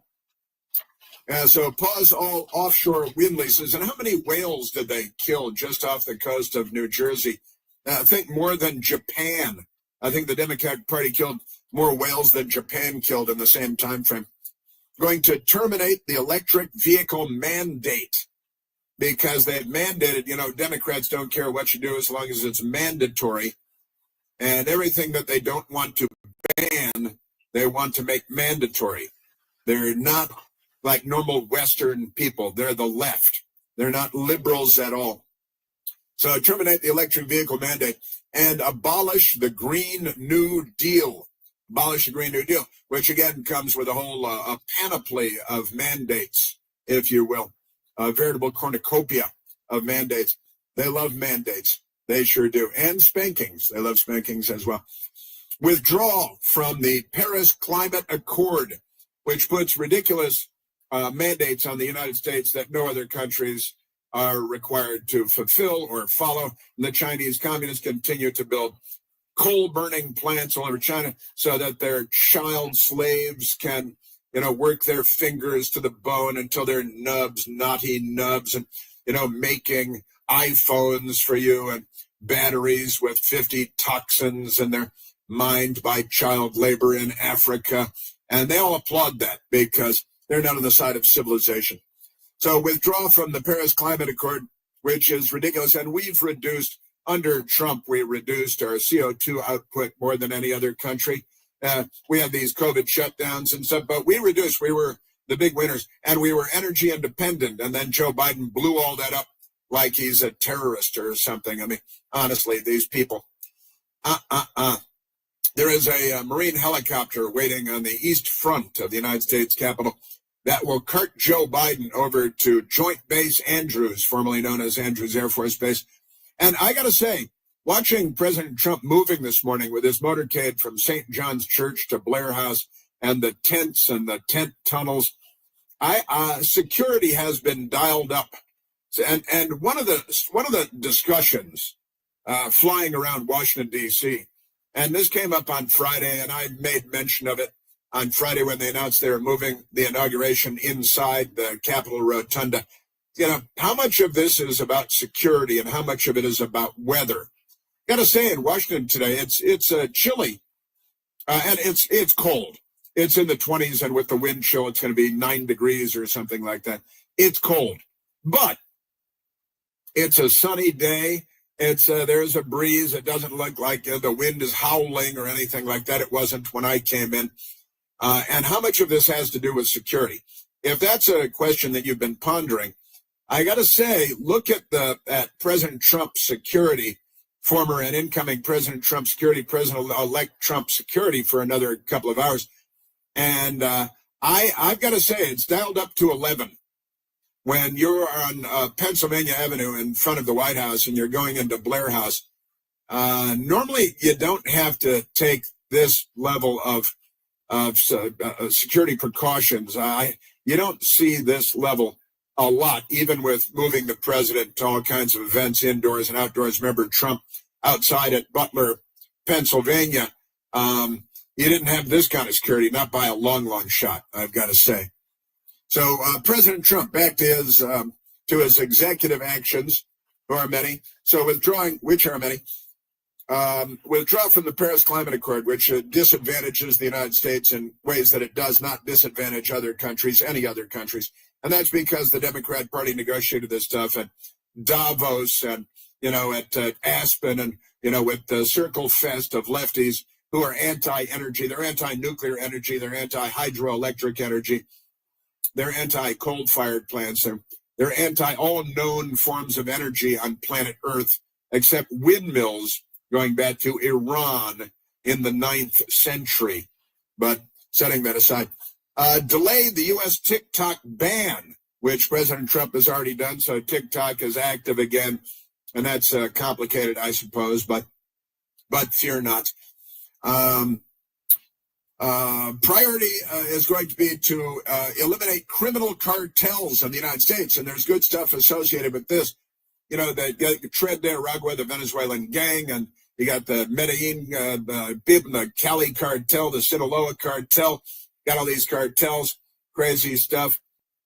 So pause all offshore wind leases. And how many whales did they kill just off the coast of New Jersey? I think more than Japan. I think the Democratic Party killed more whales than Japan killed in the same time frame. Going to terminate the electric vehicle mandate because they've mandated, Democrats don't care what you do as long as it's mandatory. And everything that they don't want to ban, they want to make mandatory. They're not like normal Western people. They're the left. They're not liberals at all. So terminate the electric vehicle mandate and abolish the Green New Deal. Abolish the Green New Deal, which again comes with a whole a panoply of mandates, if you will, a veritable cornucopia of mandates. They love mandates. They sure do. And spankings. They love spankings as well. Withdraw from the Paris Climate Accord, which puts ridiculous mandates on the United States that no other countries are required to fulfill or follow. And the Chinese communists continue to build coal-burning plants all over China so that their child slaves can, work their fingers to the bone until they're naughty nubs, and, making iPhones for you and batteries with 50 toxins, and they're mined by child labor in Africa. And they all applaud that because they're not on the side of civilization. So withdraw from the Paris Climate Accord, which is ridiculous. And we've reduced, under Trump, we reduced our CO2 output more than any other country. We had these COVID shutdowns and stuff, but we reduced. We were the big winners, and we were energy independent. And then Joe Biden blew all that up like he's a terrorist or something. I mean, honestly, these people. There is a Marine helicopter waiting on the east front of the United States Capitol that will cart Joe Biden over to Joint Base Andrews, formerly known as Andrews Air Force Base. And I got to say, watching President Trump moving this morning with his motorcade from St. John's Church to Blair House and the tents and the tent tunnels, security has been dialed up. And one of the discussions flying around Washington, D.C., and this came up on Friday, and I made mention of it on Friday when they announced they were moving the inauguration inside the Capitol Rotunda. How much of this is about security and how much of it is about weather? Got to say, in Washington today, it's chilly, and it's cold. It's in the 20s, and with the wind chill, it's going to be 9 degrees or something like that. It's cold, but it's a sunny day. There's a breeze. It doesn't look like the wind is howling or anything like that. It wasn't when I came in. And how much of this has to do with security? If that's a question that you've been pondering, I got to say, look at President Trump's security, former and incoming President Trump security, President-elect Trump security for another couple of hours. And I've got to say, it's dialed up to 11. When you're on Pennsylvania Avenue in front of the White House and you're going into Blair House, normally you don't have to take this level of security precautions. You don't see this level a lot, even with moving the president to all kinds of events indoors and outdoors. Remember Trump outside at Butler, Pennsylvania. You didn't have this kind of security, not by a long, long shot, I've got to say. So President Trump, back to his executive actions, who are many. So withdrawing, which are many. Withdraw from the Paris Climate Accord, which disadvantages the United States in ways that it does not disadvantage other countries, any other countries. And that's because the Democrat Party negotiated this stuff at Davos and, at Aspen and, with the Circle Fest of lefties who are anti-energy. They're anti-nuclear energy. They're anti-hydroelectric energy. They're anti-coal-fired plants. They're anti all known forms of energy on planet Earth, except windmills going back to Iran in the 9th century. But setting that aside, delayed the U.S. TikTok ban, which President Trump has already done. So TikTok is active again, and that's complicated, I suppose, but fear not. Priority is going to be to eliminate criminal cartels in the United States, and there's good stuff associated with this. You know, the Tren de Aragua, the Venezuelan gang, and you got the Medellin, the Bib and the Cali cartel, the Sinaloa cartel, got all these cartels, crazy stuff.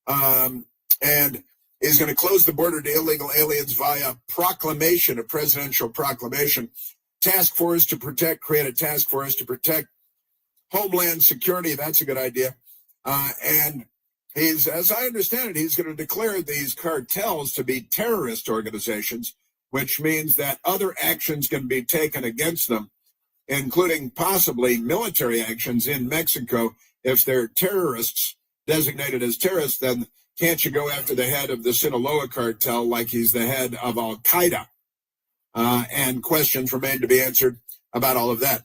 And is going to close the border to illegal aliens via proclamation, a presidential proclamation. Task force to protect, create a task force to protect Homeland Security. That's a good idea. And he's, as I understand it, he's going to declare these cartels to be terrorist organizations, which means that other actions can be taken against them, including possibly military actions in Mexico. If they're terrorists, designated as terrorists, then can't you go after the head of the Sinaloa cartel like he's the head of Al-Qaeda? And questions remain to be answered about all of that.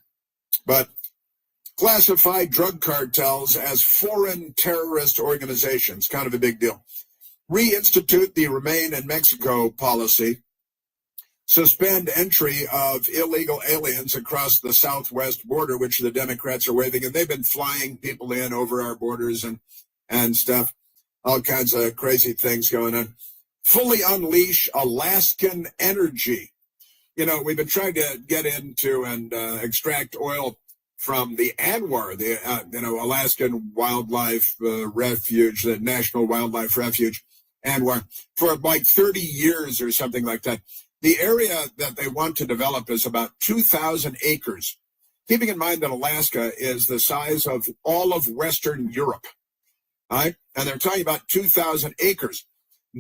But classified drug cartels as foreign terrorist organizations, kind of a big deal. Reinstitute the Remain in Mexico policy. Suspend entry of illegal aliens across the southwest border, which the Democrats are waving, and they've been flying people in over our borders and stuff. All kinds of crazy things going on. Fully unleash Alaskan energy. You know, we've been trying to get into and extract oil from the ANWR, the Alaskan Wildlife Refuge, the National Wildlife Refuge, ANWR, for like 30 years or something like that. The area that they want to develop is about 2,000 acres, keeping in mind that Alaska is the size of all of Western Europe. All right? And they're talking about 2,000 acres.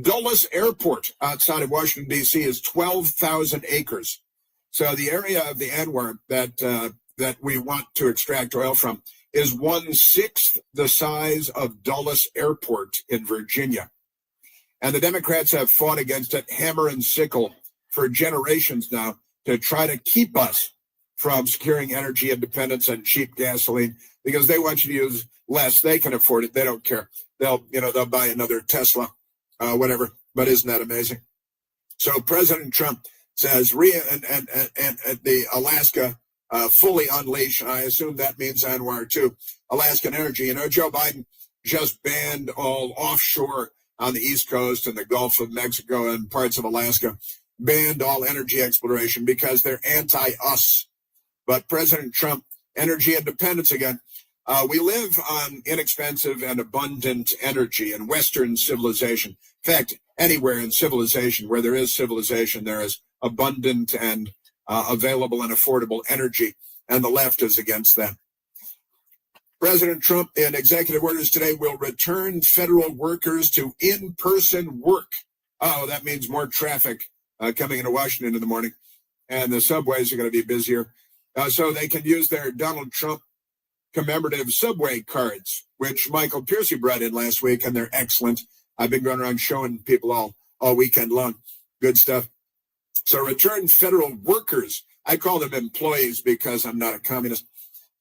Dulles Airport outside of Washington, D.C. is 12,000 acres. So the area of the ANWR that we want to extract oil from is 1/6 the size of Dulles Airport in Virginia. And the Democrats have fought against it hammer and sickle for generations now to try to keep us from securing energy independence and cheap gasoline because they want you to use less. They can afford it. They don't care. They'll buy another Tesla, whatever. But isn't that amazing? So President Trump says the Alaska fully unleash. I assume that means ANWR too. Alaskan energy. You know, Joe Biden just banned all offshore on the East Coast and the Gulf of Mexico and parts of Alaska, banned all energy exploration because they're anti-us. But President Trump, energy independence again. We live on inexpensive and abundant energy in Western civilization. In fact, anywhere in civilization where there is civilization, there is abundant and available and affordable energy, and the left is against that. President Trump, in executive orders today, will return federal workers to in-person work. Oh, that means more traffic coming into Washington in the morning, and the subways are going to be busier. So they can use their Donald Trump commemorative subway cards, which Michael Piercy brought in last week, and they're excellent. I've been going around showing people all weekend long. Good stuff. So return federal workers, I call them employees because I'm not a communist,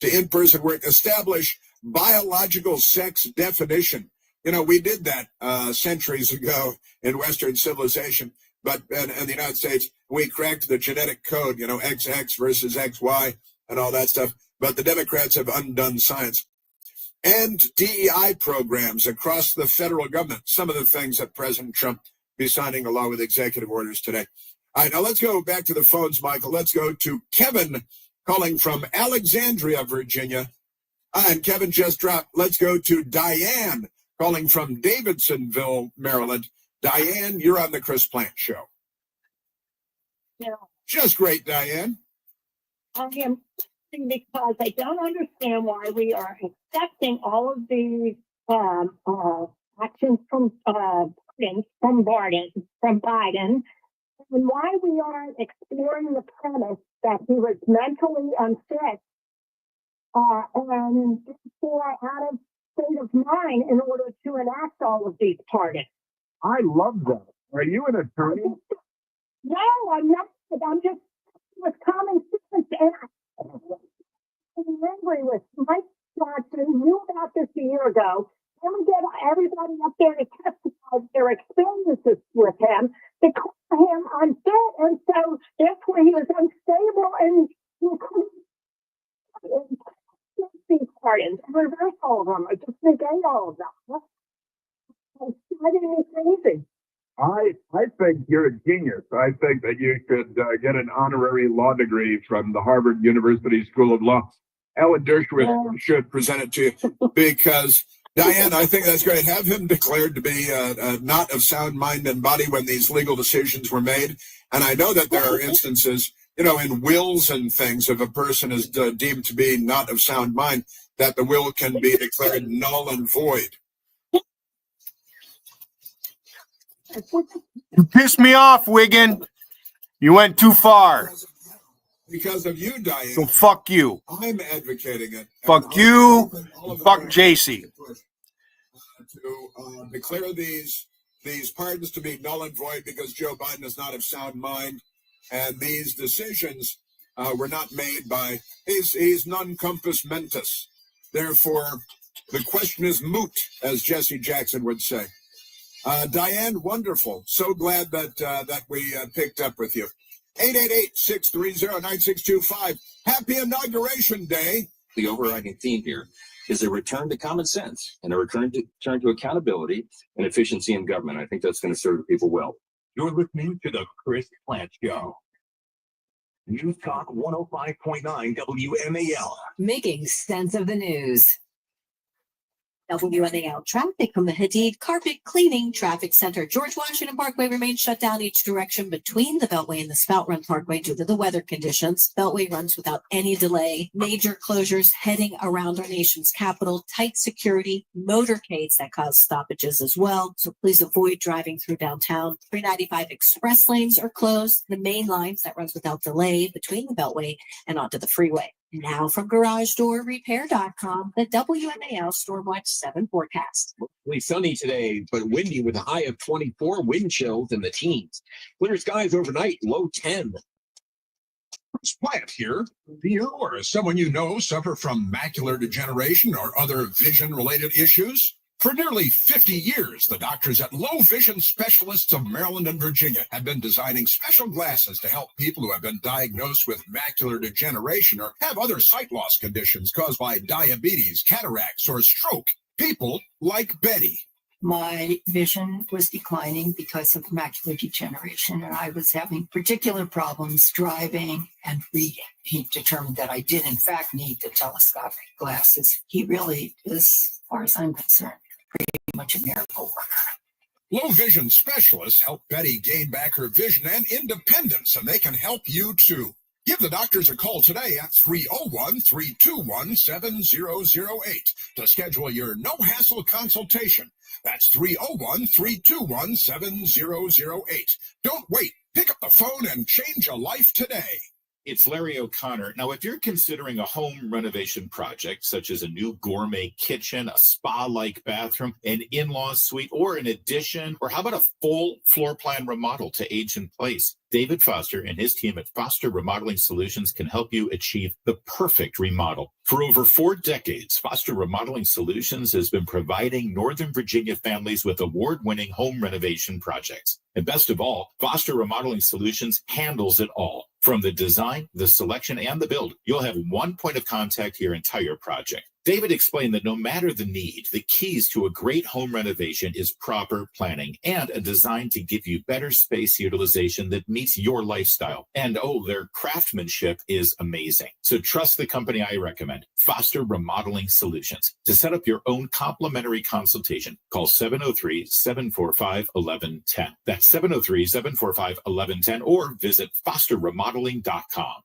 to in-person work. Establish biological sex definition. You know, we did that centuries ago in Western civilization, but in the United States, we cracked the genetic code, XX versus XY and all that stuff. But the Democrats have undone science. And DEI programs across the federal government, some of the things that President Trump be signing along with executive orders today. All right, now let's go back to the phones, Michael. Let's go to Kevin calling from Alexandria, Virginia. And Kevin just dropped. Let's go to Diane calling from Davidsonville, Maryland. Diane, you're on the Chris Plant Show. Yeah. Just great, Diane. I am because I don't understand why we are accepting all of these actions from Biden, and why we aren't exploring the premise that he was mentally unfit and therefore out of state of mind in order to enact all of these pardons. I love that. Are you an attorney? No, I'm not. I'm just with common sense, and I'm angry with Mike Johnson. Knew about this a year ago. Then we get everybody up there to testify their experiences with him. They call him unfit, and so therefore he was unstable, and he couldn't get these pardons and reverse all of them, or just negate all of them. It's driving me crazy. I think you're a genius. I think that you could get an honorary law degree from the Harvard University School of Law. Alan Dershowitz should present it to you because, Diane, I think that's great. Have him declared to be not of sound mind and body when these legal decisions were made. And I know that there are instances, in wills and things, if a person is deemed to be not of sound mind, that the will can be declared null and void. You pissed me off, Wiggin. You went too far. Because of you, Diane. So fuck you. I'm advocating it. Fuck you. Fuck JC. To declare these pardons to be null and void because Joe Biden is not of sound mind, and these decisions were not made by he's non compos mentis. Therefore, the question is moot, as Jesse Jackson would say. Diane, wonderful. So glad that we picked up with you. 888-630-9625. Happy Inauguration Day. The overriding theme here is a return to common sense and a return to accountability and efficiency in government. I think that's going to serve the people well. You're listening to the Chris Plant Show. News Talk 105.9 WMAL. Making sense of the news. WMAL traffic from the Hadid Carpet Cleaning Traffic Center. George Washington Parkway remains shut down each direction between the Beltway and the Spout Run Parkway due to the weather conditions. Beltway runs without any delay. Major closures heading around our nation's capital. Tight security, motorcades that cause stoppages as well. So please avoid driving through downtown. 395 express lanes are closed. The main lines that runs without delay between the Beltway and onto the freeway. Now from GarageDoorRepair.com, the WMAL Stormwatch 7 forecast. Mostly sunny today, but windy with a high of 24, wind chills in the teens. Clear skies overnight, low 10. Chris Plant here. Do you or someone you know suffer from macular degeneration or other vision-related issues? For nearly 50 years, the doctors at Low Vision Specialists of Maryland and Virginia have been designing special glasses to help people who have been diagnosed with macular degeneration or have other sight loss conditions caused by diabetes, cataracts, or stroke. People like Betty. My vision was declining because of macular degeneration, and I was having particular problems driving and reading. He determined that I did, in fact, need the telescopic glasses. He really is, as far as I'm concerned, pretty much a miracle worker. Low Vision Specialists help Betty gain back her vision and independence, and they can help you too. Give the doctors a call today at 301-321-7008 to schedule your no-hassle consultation. That's 301-321-7008. Don't wait. Pick up the phone and change a life today. It's Larry O'Connor. Now, if you're considering a home renovation project, such as a new gourmet kitchen, a spa-like bathroom, an in-law suite, or an addition, or how about a full floor plan remodel to age in place? David Foster and his team at Foster Remodeling Solutions can help you achieve the perfect remodel. For over 4 decades, Foster Remodeling Solutions has been providing Northern Virginia families with award-winning home renovation projects. And best of all, Foster Remodeling Solutions handles it all. From the design, the selection, and the build, you'll have one point of contact for your entire project. David explained that no matter the need, the keys to a great home renovation is proper planning and a design to give you better space utilization that meets your lifestyle. And their craftsmanship is amazing. So trust the company I recommend, Foster Remodeling Solutions. To set up your own complimentary consultation, call 703-745-1110. That's 703-745-1110 or visit fosterremodeling.com.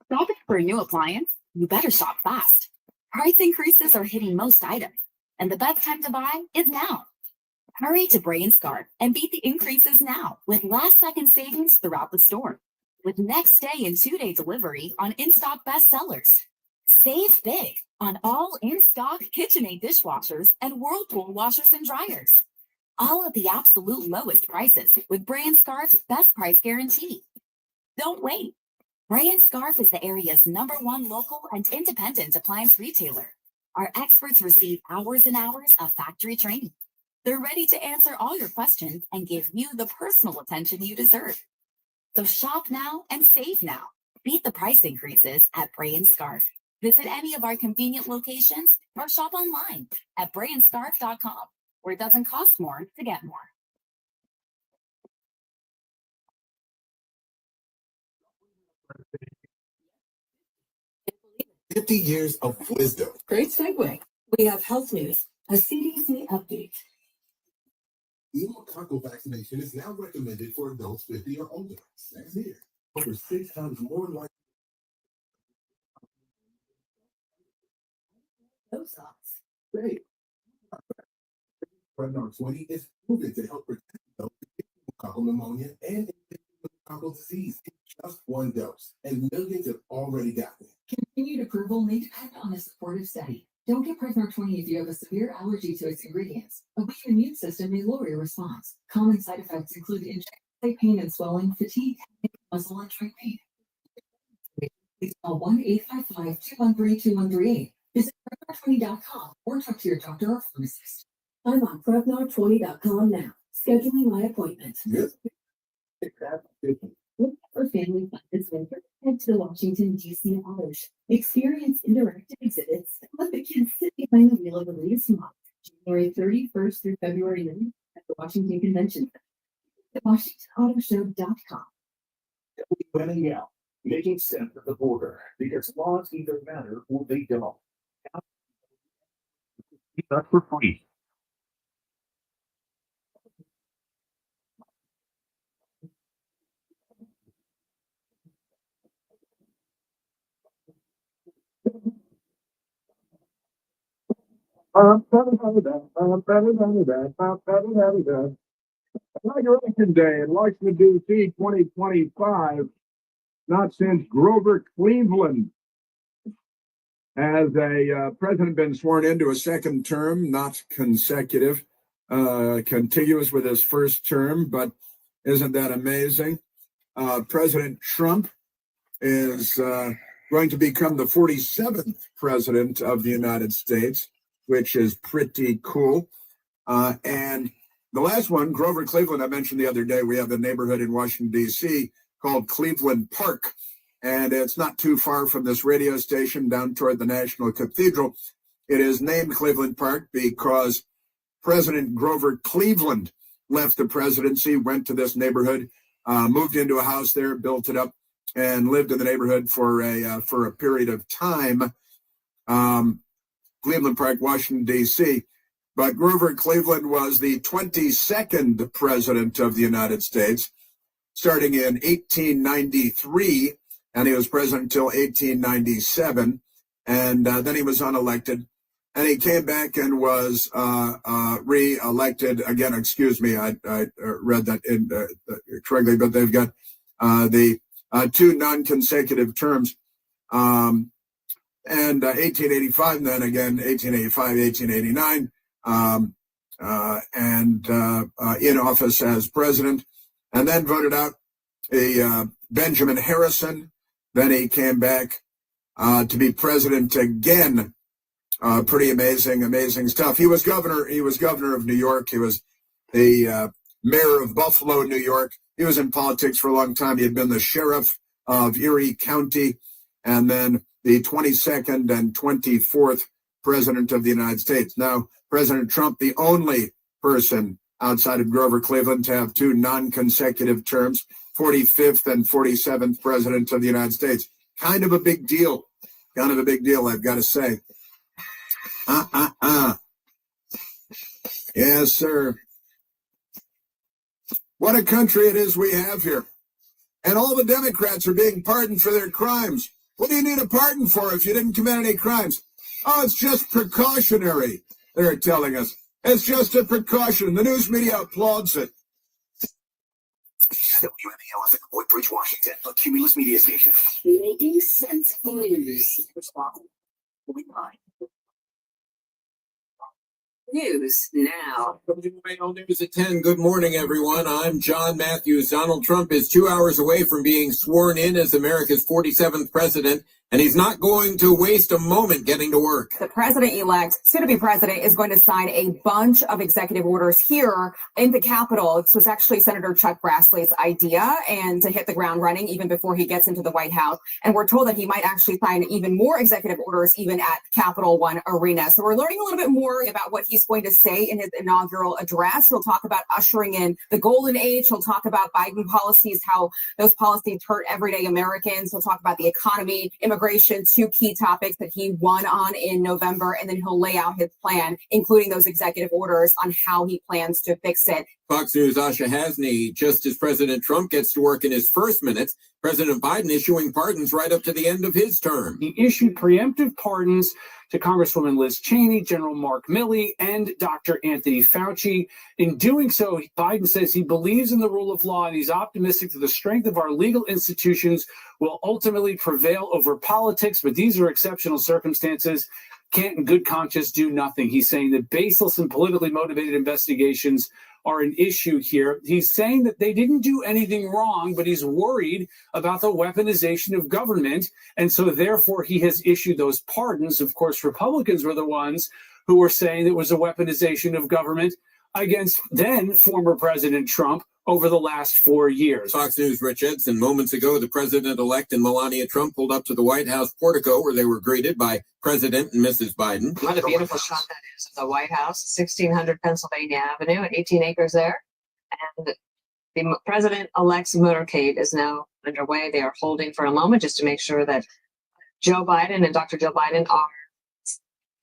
Shopping for a new appliance? You better shop fast. Price increases are hitting most items, and the best time to buy is now. Hurry to Bray & Scarf and beat the increases now with last-second savings throughout the store. with next day and 2-day delivery on in-stock bestsellers. Save big on all in-stock KitchenAid dishwashers and Whirlpool washers and dryers. All at the absolute lowest prices with Bray & Scarf's best price guarantee. Don't wait. Bray & Scarf is the area's #1 local and independent appliance retailer. Our experts receive hours and hours of factory training. They're ready to answer all your questions and give you the personal attention you deserve. So shop now and save now. Beat the price increases at Bray & Scarf. Visit any of our convenient locations or shop online at brayandscarf.com, where it doesn't cost more to get more. "50 years of wisdom." Great segue. We have health news, a CDC update. Pneumococcal vaccination is now recommended for adults 50 or older. That's here. Over 6 times more likely. Those thoughts. Great. Prevnar 20 is proven to help protect adults against pneumococcal pneumonia and pneumococcal disease in just one dose, and millions have already gotten it. Continued approval may depend on a supportive study. Don't get Prevnar 20 if you have a severe allergy to its ingredients. A weak immune system may lower your response. Common side effects include injection site pain and swelling, fatigue, headache, muscle and joint pain. Please call 1-855-213-2138. Visit Prevnar20.com or talk to your doctor or pharmacist. I'm on Prevnar20.com now, scheduling my appointment. Yes. For family fun this winter, head to the Washington, D.C. Auto Show. Experience interactive exhibits and let the kids sit behind the wheel of the latest model. January 31st through February 9th at the Washington Convention Center. At WashingtonAutoShow.com. WNAL, making sense of the border, because laws either matter or they don't. Not for free. Inauguration Day in Washington, D.C., 2025. Not since Grover Cleveland has a president been sworn into a second term, not consecutive, contiguous with his first term, but isn't that amazing? President Trump is going to become the 47th president of the United States, which is pretty cool. And the last one, Grover Cleveland, I mentioned the other day, we have a neighborhood in Washington, D.C. called Cleveland Park. And it's not too far from this radio station down toward the National Cathedral. It is named Cleveland Park because President Grover Cleveland left the presidency, went to this neighborhood, moved into a house there, built it up, and lived in the neighborhood for a period of time. Cleveland Park, Washington, D.C. But Grover Cleveland was the 22nd president of the United States, starting in 1893, and he was president until 1897, and then he was unelected, and he came back and was re-elected again. Excuse me, I read that correctly, but they've got the two non-consecutive terms, and 1885, and then again 1885, 1889. In office as president, and then voted out Benjamin Harrison. Then he came back to be president again. Pretty amazing stuff. He was governor of New York. He was the mayor of Buffalo, New York. He was in politics for a long time. He had been the sheriff of Erie County, and then the 22nd and 24th president of the United States. Now, President Trump, the only person outside of Grover Cleveland to have two non-consecutive terms, 45th and 47th president of the United States. Kind of a big deal, I've got to say. Yes, sir. What a country it is we have here. And all the Democrats are being pardoned for their crimes. What do you need a pardon for if you didn't commit any crimes? Oh, it's just precautionary, they're telling us. It's just a precaution. The news media applauds it. WMAL FM, Woodbridge, Washington, a Cumulus media station. Making sense of the news. News now. WMAL News at 10. Good morning, everyone. I'm John Matthews. Donald Trump is 2 hours away from being sworn in as America's 47th president, and he's not going to waste a moment getting to work. The president-elect, soon-to-be president, is going to sign a bunch of executive orders here in the Capitol. This was actually Senator Chuck Grassley's idea, and to hit the ground running even before he gets into the White House. And we're told that he might actually sign even more executive orders even at Capital One Arena. So we're learning a little bit more about what he's going to say in his inaugural address. He'll talk about ushering in the golden age. He'll talk about Biden policies, how those policies hurt everyday Americans. He'll talk about the economy, immigration, two key topics that he won on in November, and then he'll lay out his plan, including those executive orders on how he plans to fix it. Fox News' Asha Hasney. Just as President Trump gets to work in his first minutes, President Biden issuing pardons right up to the end of his term. He issued preemptive pardons to Congresswoman Liz Cheney, General Mark Milley, and Dr. Anthony Fauci. In doing so, Biden says he believes in the rule of law and he's optimistic that the strength of our legal institutions will ultimately prevail over politics, but these are exceptional circumstances. Can't in good conscience do nothing. He's saying that baseless and politically motivated investigations are an issue here. He's saying that they didn't do anything wrong, but he's worried about the weaponization of government. And so therefore he has issued those pardons. Of course, Republicans were the ones who were saying it was a weaponization of government against then former President Trump over the last 4 years. Fox News' Rich Edson. Moments ago, the president-elect and Melania Trump pulled up to the White House portico where they were greeted by President and Mrs. Biden. What a beautiful shot that is of the White House, 1600 Pennsylvania Avenue, 18 acres there. And the president-elect's motorcade is now underway. They are holding for a moment just to make sure that Joe Biden and Dr. Joe Biden are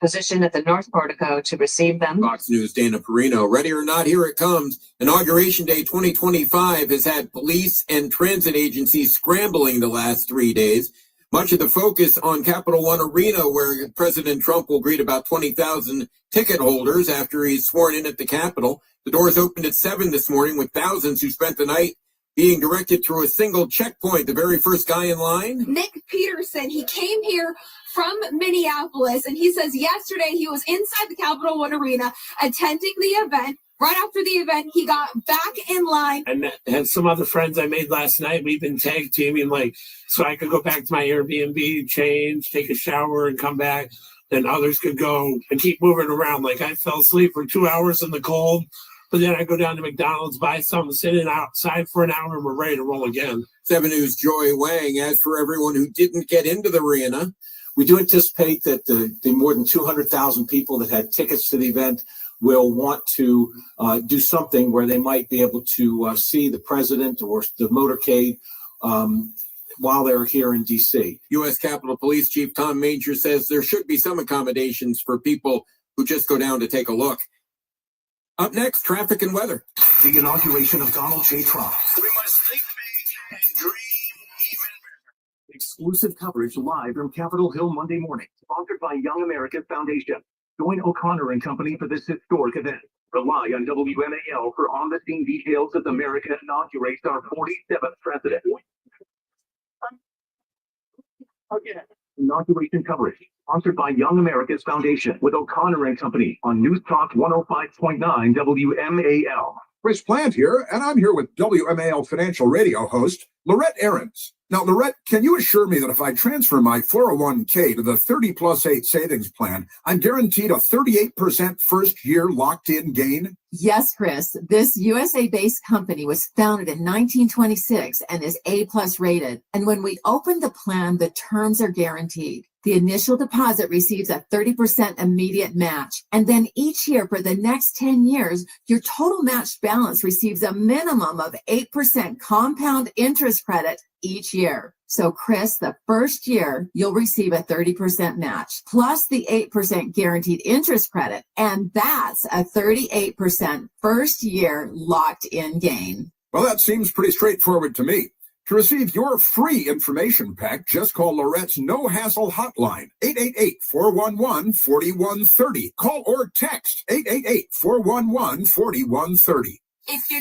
positioned at the North Portico to receive them. Fox News' Dana Perino. Ready or not, here it comes. Inauguration Day 2025 has had police and transit agencies scrambling the last 3 days. Much of the focus on Capital One Arena, where President Trump will greet about 20,000 ticket holders after he's sworn in at the Capitol. The doors opened at 7 this morning with thousands who spent the night being directed through a single checkpoint. The very first guy in line? Nick Peterson. He came here from Minneapolis, and he says yesterday he was inside the Capital One Arena attending the event. Right after the event, he got back in line. I had some other friends I made last night. We've been tag teaming, so I could go back to my Airbnb, change, take a shower, and come back. Then others could go and keep moving around. I fell asleep for 2 hours in the cold, but then I go down to McDonald's, buy something, sit in outside for an hour, and we're ready to roll again. 7 News' Joy Wang. As for everyone who didn't get into the arena, we do anticipate that the more than 200,000 people that had tickets to the event will want to do something where they might be able to see the president or the motorcade while they're here in D.C. U.S. Capitol Police Chief Tom Major says there should be some accommodations for people who just go down to take a look. Up next, traffic and weather. The inauguration of Donald J. Trump. We must think big and dream even bigger. Exclusive coverage live from Capitol Hill Monday morning, sponsored by Young America Foundation. Join O'Connor and Company for this historic event. Rely on WMAL for on-the-scene details as America inaugurates our 47th president. Inauguration coverage, sponsored by Young America's Foundation with O'Connor and Company on News Talk 105.9 WMAL. Chris Plant here, and I'm here with WMAL Financial Radio host Lorette Ahrens. Now, Lorette, can you assure me that if I transfer my 401k to the 30+8 savings plan, I'm guaranteed a 38% first-year locked-in gain? Yes, Chris. This USA-based company was founded in 1926 and is A+ rated. And when we open the plan, the terms are guaranteed. The initial deposit receives a 30% immediate match. And then each year for the next 10 years, your total matched balance receives a minimum of 8% compound interest credit each year. So, Chris, the first year, you'll receive a 30% match, plus the 8% guaranteed interest credit. And that's a 38% first year locked in gain. Well, that seems pretty straightforward to me. To receive your free information pack, just call Lorette's no-hassle hotline, 888-411-4130. Call or text 888-411-4130. If you're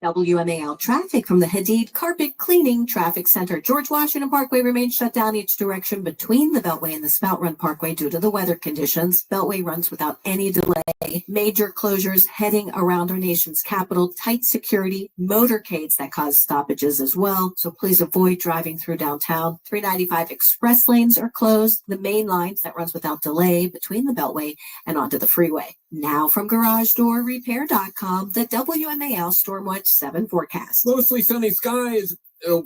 WMAL traffic from the Hadid Carpet Cleaning Traffic Center. George Washington Parkway remains shut down each direction between the Beltway and the Spout Run Parkway due to the weather conditions. Beltway runs without any delay. Major closures heading around our nation's capital. Tight security, motorcades that cause stoppages as well. So please avoid driving through downtown. 395 express lanes are closed. The main lines that runs without delay between the Beltway and onto the freeway. Now from GarageDoorRepair.com, the WMAL Stormwatch 7 forecast. Mostly sunny skies,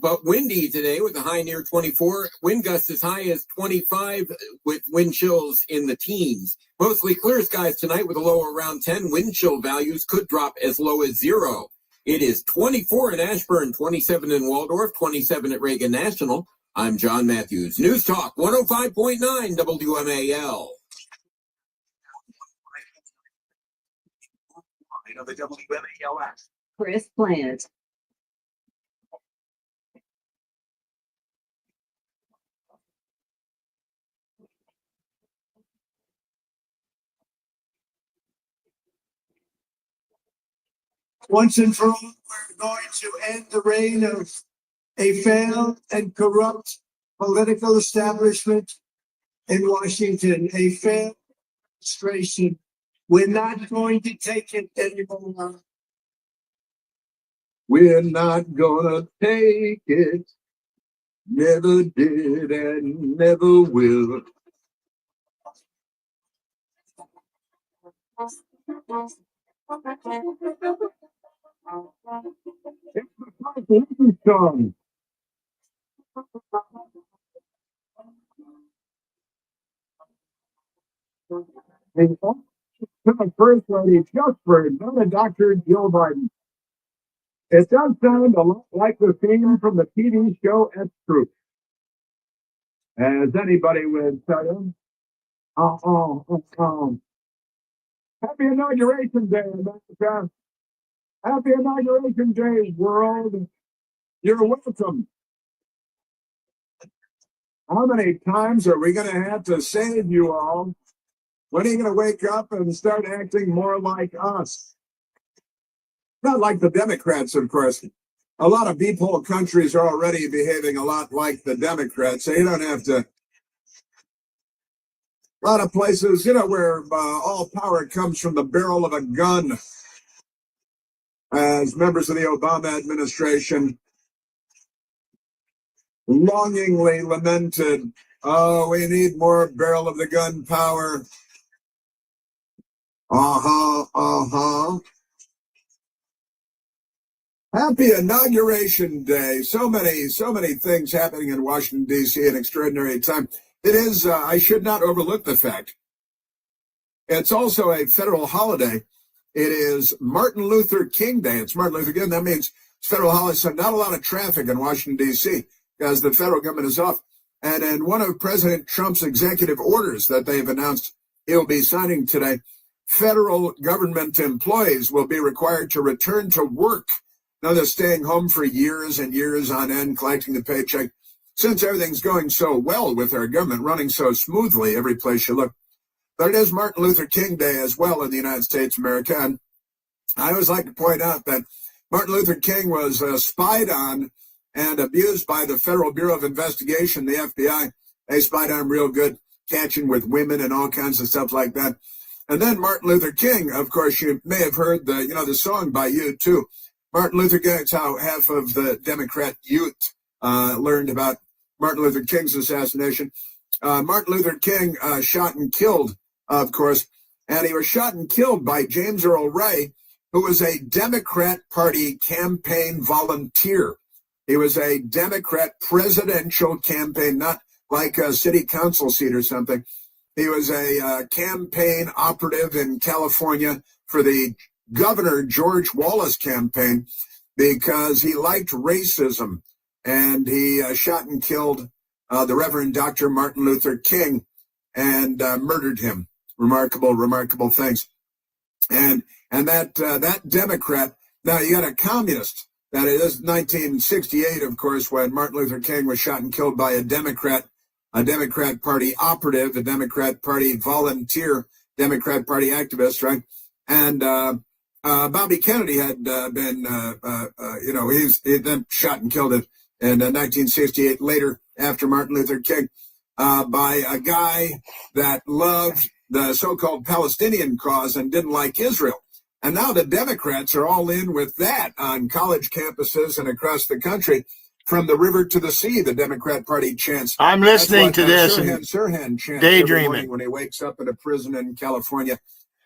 but windy today with a high near 24. Wind gusts as high as 25 with wind chills in the teens. Mostly clear skies tonight with a low around 10. Wind chill values could drop as low as 0. It is 24 in Ashburn, 27 in Waldorf, 27 at Reagan National. I'm John Matthews. News Talk 105.9 WMAL. Of the WMAL app. Chris Plant. Once and for all, we're going to end the reign of a failed and corrupt political establishment in Washington, a failed administration. We're not going to take it anymore. We're not gonna take it. Never did and never will. It's the Consolation song. To the First Lady, just for another Dr. Joe Biden. It does sound a lot like the theme from the TV show X Troop. As anybody would tell you. Happy Inauguration Day, America. Happy Inauguration Day, world. You're welcome. How many times are we going to have to save you all? When are you going to wake up and start acting more like us? Not like the Democrats, of course. A lot of B-poll countries are already behaving a lot like the Democrats, so you don't have to. A lot of places, where all power comes from the barrel of a gun. As members of the Obama administration longingly lamented, oh, we need more barrel of the gun power. Happy Inauguration Day. So many things happening in Washington, D.C. an extraordinary time. It is, I should not overlook the fact. It's also a federal holiday. It is Martin Luther King Day. It's Martin Luther King. That means it's federal holiday, so not a lot of traffic in Washington, D.C. because the federal government is off. And in one of President Trump's executive orders that they've announced he'll be signing today, federal government employees will be required to return to work. Now they're staying home for years and years on end, collecting the paycheck. Since everything's going so well with our government, running so smoothly every place you look. But it is Martin Luther King Day as well in the United States of America. And I always like to point out that Martin Luther King was spied on and abused by the Federal Bureau of Investigation, the FBI. They spied on him real good, catching with women and all kinds of stuff like that. And then Martin Luther King, of course, you may have heard the song by U2. Martin Luther King, it's how half of the Democrat youth learned about Martin Luther King's assassination. Martin Luther King shot and killed, of course, and he was shot and killed by James Earl Ray, who was a Democrat Party campaign volunteer. He was a Democrat presidential campaign, not like a city council seat or something. He was a campaign operative in California for the Governor George Wallace campaign because he liked racism, and he shot and killed the Reverend Dr. Martin Luther King and murdered him. Remarkable things. And that Democrat, now you got a communist. That is 1968, of course, when Martin Luther King was shot and killed by a Democrat Party operative, a Democrat Party volunteer, Democrat Party activist, right? And Bobby Kennedy had been, he then shot and killed in 1968, later after Martin Luther King, by a guy that loved the so-called Palestinian cause and didn't like Israel. And now the Democrats are all in with that on college campuses and across the country. From the river to the sea, the Democrat Party chants. I'm listening to this Sirhan chants daydreaming every morning when he wakes up in a prison in California.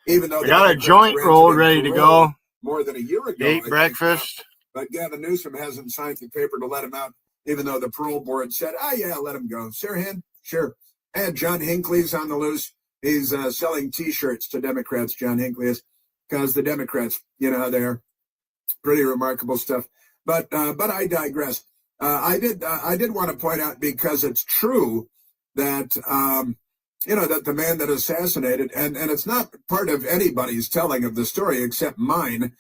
Even though we got a joint rolled ready to go. More than a year ago. Ate breakfast. But Gavin Newsom hasn't signed the paper to let him out, even though the parole board said, let him go. Sirhan, sure. And John Hinckley's on the loose. He's selling T-shirts to Democrats, John Hinckley is, because the Democrats, you know how they are. Pretty remarkable stuff. But I digress. I did want to point out, because it's true that, that the man that assassinated, and it's not part of anybody's telling of the story except mine,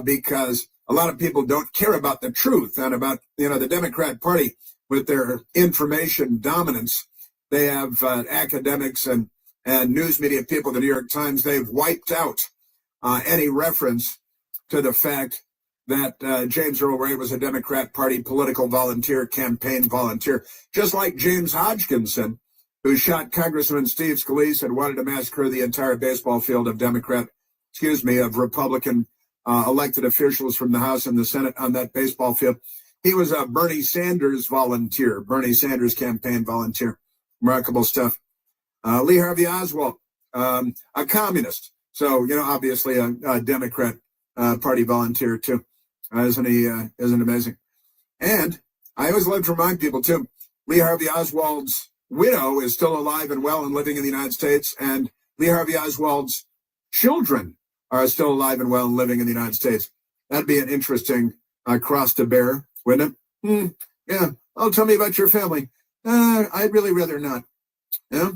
because a lot of people don't care about the truth and about, the Democrat Party with their information dominance. They have academics and news media people, the New York Times, they've wiped out any reference to the fact that James Earl Ray was a Democrat Party political volunteer, campaign volunteer, just like James Hodgkinson, who shot Congressman Steve Scalise and wanted to massacre the entire baseball field of of Republican elected officials from the House and the Senate on that baseball field. He was a Bernie Sanders volunteer, Bernie Sanders campaign volunteer. Remarkable stuff. Lee Harvey Oswald, a communist. So, obviously a Democrat Party volunteer too. Isn't amazing? And I always love to remind people too, Lee Harvey Oswald's widow is still alive and well and living in the United States, and Lee Harvey Oswald's children are still alive and well and living in the United States. That'd be an interesting cross to bear, wouldn't it? Yeah. Oh, tell me about your family. I'd really rather not. Yeah.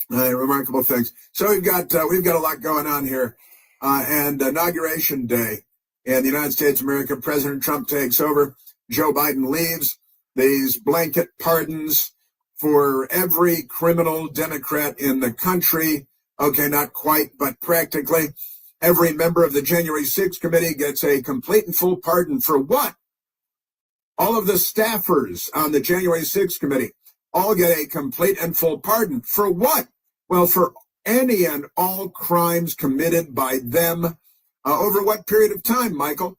Remarkable things. So we've got a lot going on here, and Inauguration Day in the United States of America. President Trump takes over. Joe Biden leaves. These blanket pardons for every criminal Democrat in the country. Okay, not quite, but practically. Every member of the January 6th committee gets a complete and full pardon for what? All of the staffers on the January 6th committee all get a complete and full pardon. For what? Well, for any and all crimes committed by them. Over what period of time, Michael?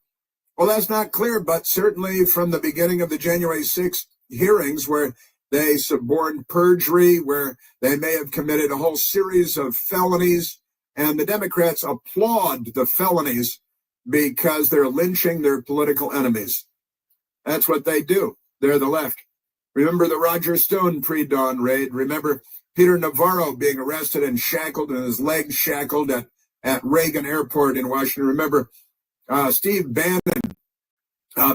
Well, that's not clear, but certainly from the beginning of the January 6th hearings, where they suborned perjury, where they may have committed a whole series of felonies, and the Democrats applaud the felonies because they're lynching their political enemies. That's what they do. They're the left. Remember the Roger Stone pre-dawn raid? Remember Peter Navarro being arrested and shackled and his legs shackled at Reagan Airport in Washington? Remember Steve Bannon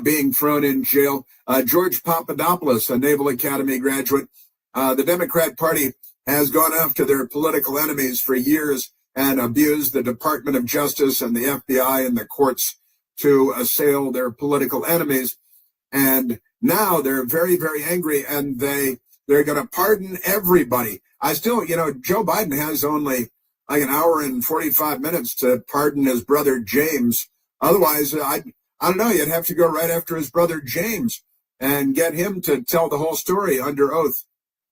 being thrown in jail? George Papadopoulos, a Naval Academy graduate. The Democrat Party has gone after their political enemies for years and abused the Department of Justice and the FBI and the courts to assail their political enemies. And now they're very, very angry, and they're going to pardon everybody. I still, Joe Biden has only like an hour and 45 minutes to pardon his brother James. Otherwise, I don't know, you'd have to go right after his brother James and get him to tell the whole story under oath.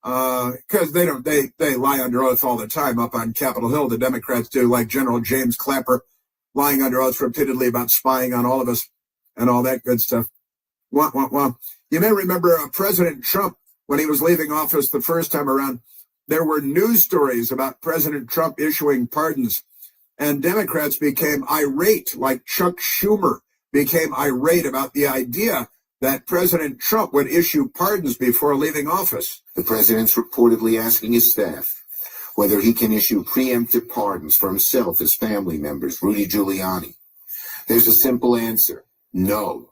Because they lie under oath all the time up on Capitol Hill. The Democrats do, like General James Clapper lying under oath repeatedly about spying on all of us and all that good stuff. Well, you may remember President Trump, when he was leaving office the first time around, there were news stories about President Trump issuing pardons, and Democrats became irate, like Chuck Schumer became irate about the idea that President Trump would issue pardons before leaving office. The president's reportedly asking his staff whether he can issue preemptive pardons for himself, his family members, Rudy Giuliani. There's a simple answer: no.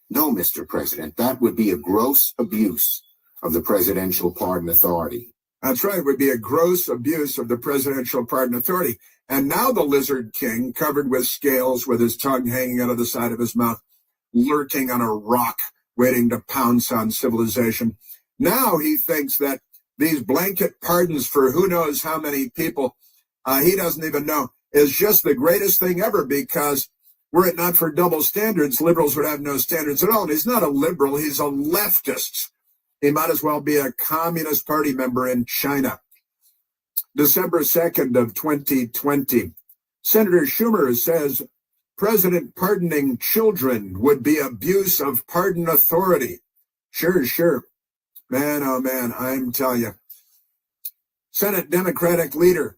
No, Mr. President, that would be a gross abuse of the presidential pardon authority. That's right. It would be a gross abuse of the presidential pardon authority. And now the Lizard King, covered with scales, with his tongue hanging out of the side of his mouth, lurking on a rock, waiting to pounce on civilization. Now he thinks that these blanket pardons for who knows how many people, he doesn't even know. is just the greatest thing ever, because were it not for double standards, liberals would have no standards at all. And he's not a liberal, he's a leftist. He might as well be a Communist Party member in China. December 2nd of 2020, Senator Schumer says President pardoning children would be abuse of pardon authority. Sure. Man, oh man, I'm telling you. Senate Democratic leader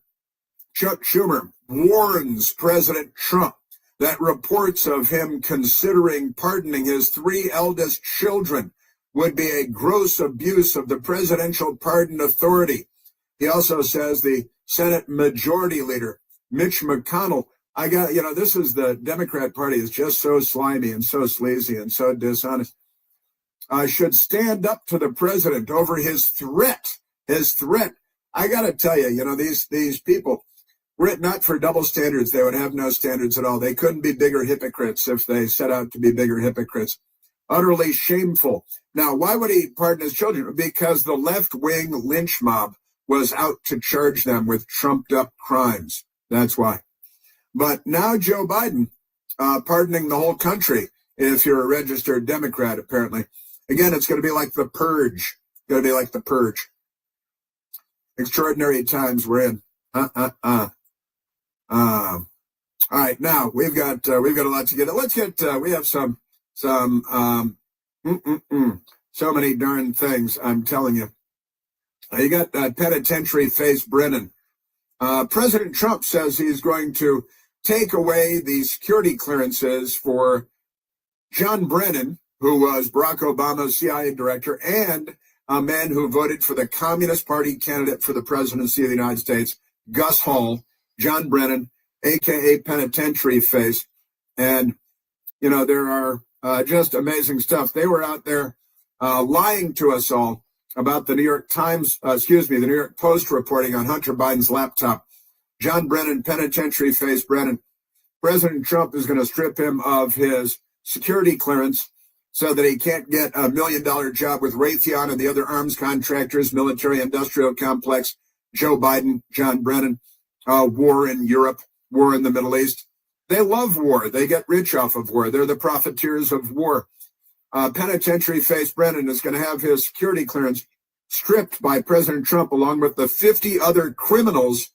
Chuck Schumer warns President Trump that reports of him considering pardoning his 3 eldest children would be a gross abuse of the presidential pardon authority. He also says the Senate Majority Leader, Mitch McConnell, this is the Democrat Party is just so slimy and so sleazy and so dishonest, should stand up to the president over his threat. I got to tell you, these people, were it not for double standards, they would have no standards at all. They couldn't be bigger hypocrites if they set out to be bigger hypocrites. Utterly shameful. Now, why would he pardon his children? Because the left-wing lynch mob was out to charge them with trumped-up crimes. That's why. But now Joe Biden pardoning the whole country, if you're a registered Democrat, apparently. Again, it's going to be like the purge. Extraordinary times we're in. All right, now we've got a lot to get. Let's get. We have some. So many darn things. I'm telling you. You got penitentiary face Brennan. President Trump says he's going to take away the security clearances for John Brennan, who was Barack Obama's CIA director and a man who voted for the Communist Party candidate for the presidency of the United States, Gus Hall. John Brennan, a.k.a. penitentiary face. And, there are just amazing stuff. They were out there lying to us all about the New York Post reporting on Hunter Biden's laptop. John Brennan, penitentiary face Brennan. President Trump is going to strip him of his security clearance so that he can't get a $1 million job with Raytheon and the other arms contractors, military industrial complex. Joe Biden, John Brennan. War in Europe, war in the Middle East. They love war. They get rich off of war. They're the profiteers of war. Penitentiary face Brennan is going to have his security clearance stripped by President Trump, along with the 50 other criminals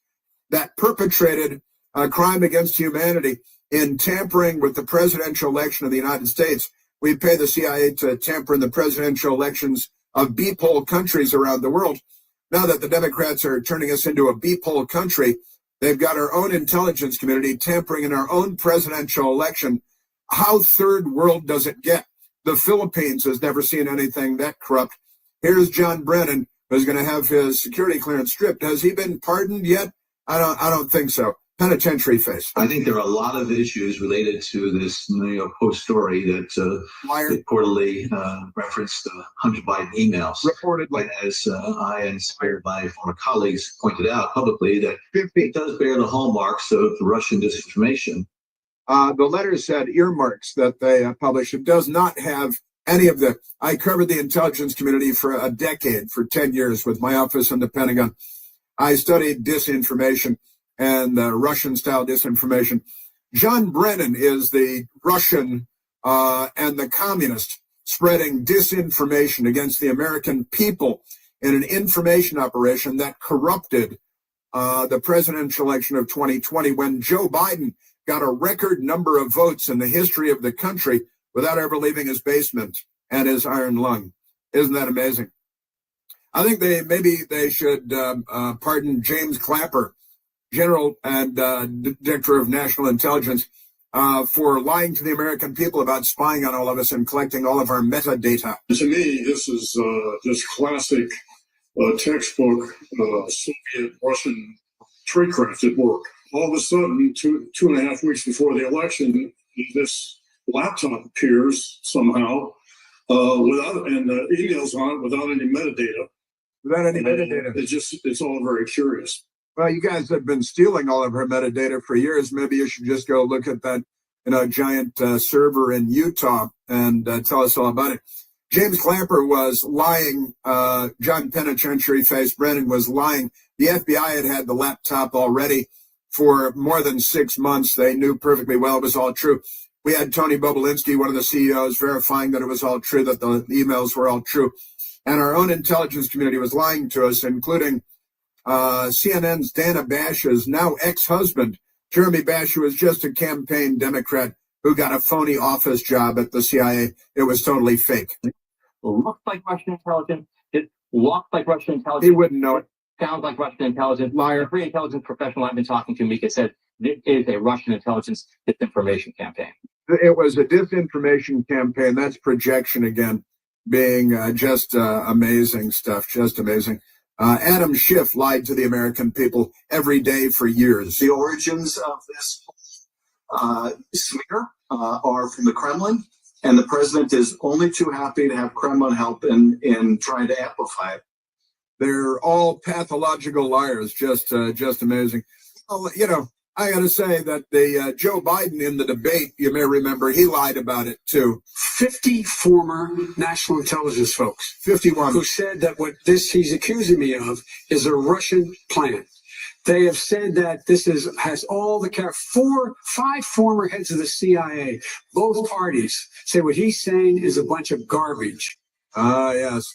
that perpetrated a crime against humanity in tampering with the presidential election of the United States. We pay the CIA to tamper in the presidential elections of beephole countries around the world. Now that the Democrats are turning us into a beephole country, they've got our own intelligence community tampering in our own presidential election. How third world does it get? The Philippines has never seen anything that corrupt. Here's John Brennan, who's going to have his security clearance stripped. Has he been pardoned yet? I don't think so. Penitentiary face. I think there are a lot of issues related to this New York Post story that reportedly referenced Hunter Biden emails. Reportedly. As I, inspired by former colleagues, pointed out publicly, that it does bear the hallmarks of Russian disinformation. The letter said earmarks that they published. It does not have any of the. I covered the intelligence community for a decade, for 10 years with my office in the Pentagon. I studied disinformation and Russian-style disinformation. John Brennan is the Russian and the communist spreading disinformation against the American people in an information operation that corrupted the presidential election of 2020, when Joe Biden got a record number of votes in the history of the country without ever leaving his basement and his iron lung. Isn't that amazing? I think they should pardon James Clapper, General and Director of National Intelligence, for lying to the American people about spying on all of us and collecting all of our metadata. To me, this is just classic textbook Soviet Russian tradecraft at work. All of a sudden, two and a half weeks before the election, this laptop appears somehow without emails on it without any metadata. Without any metadata. It's all very curious. Well, you guys have been stealing all of our metadata for years. Maybe you should just go look at that, giant server in Utah and tell us all about it. James Clapper was lying. John Penitentiary Face Brennan was lying. The FBI had the laptop already for more than 6 months. They knew perfectly well it was all true. We had Tony Bobulinski, one of the CEOs, verifying that it was all true, that the emails were all true. And our own intelligence community was lying to us, including CNN's Dana Bash's now ex-husband, Jeremy Bash, who was just a campaign Democrat who got a phony office job at the CIA. It was totally fake. It looks like Russian intelligence. It walks like Russian intelligence. He wouldn't know it. Sounds like Russian intelligence. Liar. Every intelligence professional I've been talking to, Mika, said this is a Russian intelligence disinformation campaign. It was a disinformation campaign. That's projection again, being just amazing stuff, just amazing. Adam Schiff lied to the American people every day for years. The origins of this smear are from the Kremlin, and the president is only too happy to have Kremlin help in trying to amplify it. They're all pathological liars, just amazing. Oh, you know, I got to say that the Joe Biden in the debate, you may remember, he lied about it too. 50 former national intelligence folks, 51, who said that what he's accusing me of is a Russian plan. They have said that this has all the 5 former heads of the CIA, both parties say what he's saying is a bunch of garbage. Yes.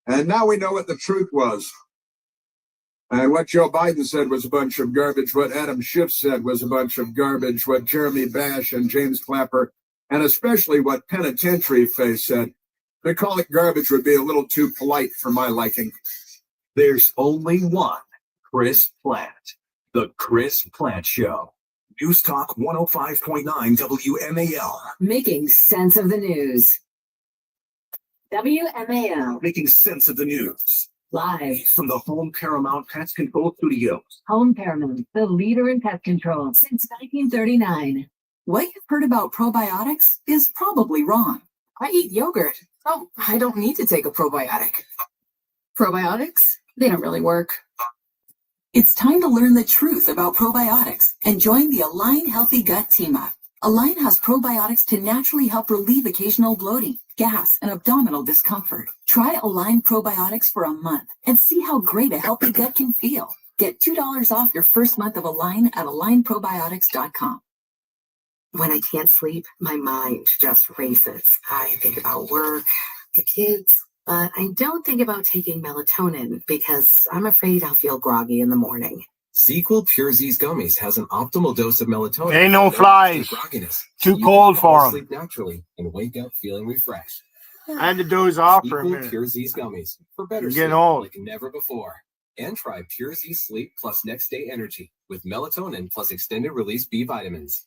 And now we know what the truth was. And what Joe Biden said was a bunch of garbage. What Adam Schiff said was a bunch of garbage. What Jeremy Bash and James Clapper, and especially what Penitentiary Face said. To call it garbage would be a little too polite for my liking. There's only one Chris Platt. The Chris Platt Show. News Talk 105.9 WMAL. Making sense of the news. WMAL. Making sense of the news. Live from the Home Paramount Pest Control Studios. Home Paramount, the leader in pest control since 1939. What you've heard about probiotics is probably wrong. I eat yogurt, so I don't need to take a probiotic. Probiotics? They don't really work. It's time to learn the truth about probiotics and join the Align Healthy Gut Team Up. Align has probiotics to naturally help relieve occasional bloating, gas, and abdominal discomfort. Try Align probiotics for a month and see how great a healthy gut can feel. Get $2 off your first month of Align at alignprobiotics.com. When I can't sleep, my mind just races. I think about work, the kids, but I don't think about taking melatonin because I'm afraid I'll feel groggy in the morning. ZQL Pure Z's Gummies has an optimal dose of melatonin. Ain't no flies. Too cold for them. Sleep naturally and wake up feeling refreshed. I had to doze off for a minute. Pure Z's Gummies for better Getting sleep old. like never before. And try Pure Z Sleep plus Next Day Energy with melatonin plus extended release B vitamins.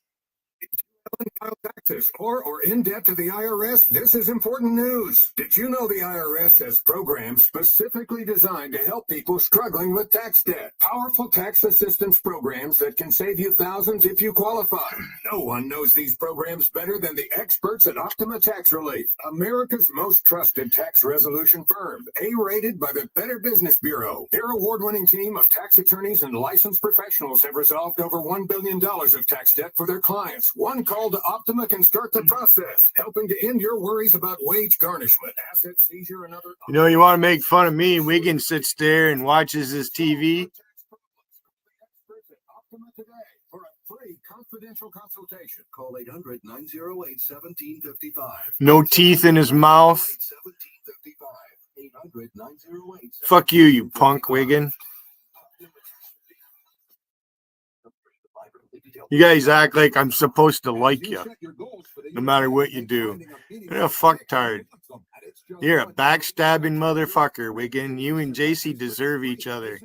File taxes or in debt to the IRS, this is important news. Did you know the IRS has programs specifically designed to help people struggling with tax debt? Powerful tax assistance programs that can save you thousands if you qualify. No one knows these programs better than the experts at Optima Tax Relief, America's most trusted tax resolution firm, A-rated by the Better Business Bureau. Their award-winning team of tax attorneys and licensed professionals have resolved over $1 billion of tax debt for their clients. One call to Optima can start the process, helping to end your worries about wage garnishment, asset seizure, and other. You know, you want to make fun of me. Wiggins sits there and watches his TV. For a free confidential consultation, call 800-908-1755. No teeth in his mouth. 800-908. Fuck you, you punk, Wiggin. You guys act like I'm supposed to like you, no matter what you do. You're a fucktard. You're a backstabbing motherfucker, Wiggin. You and JC deserve each other.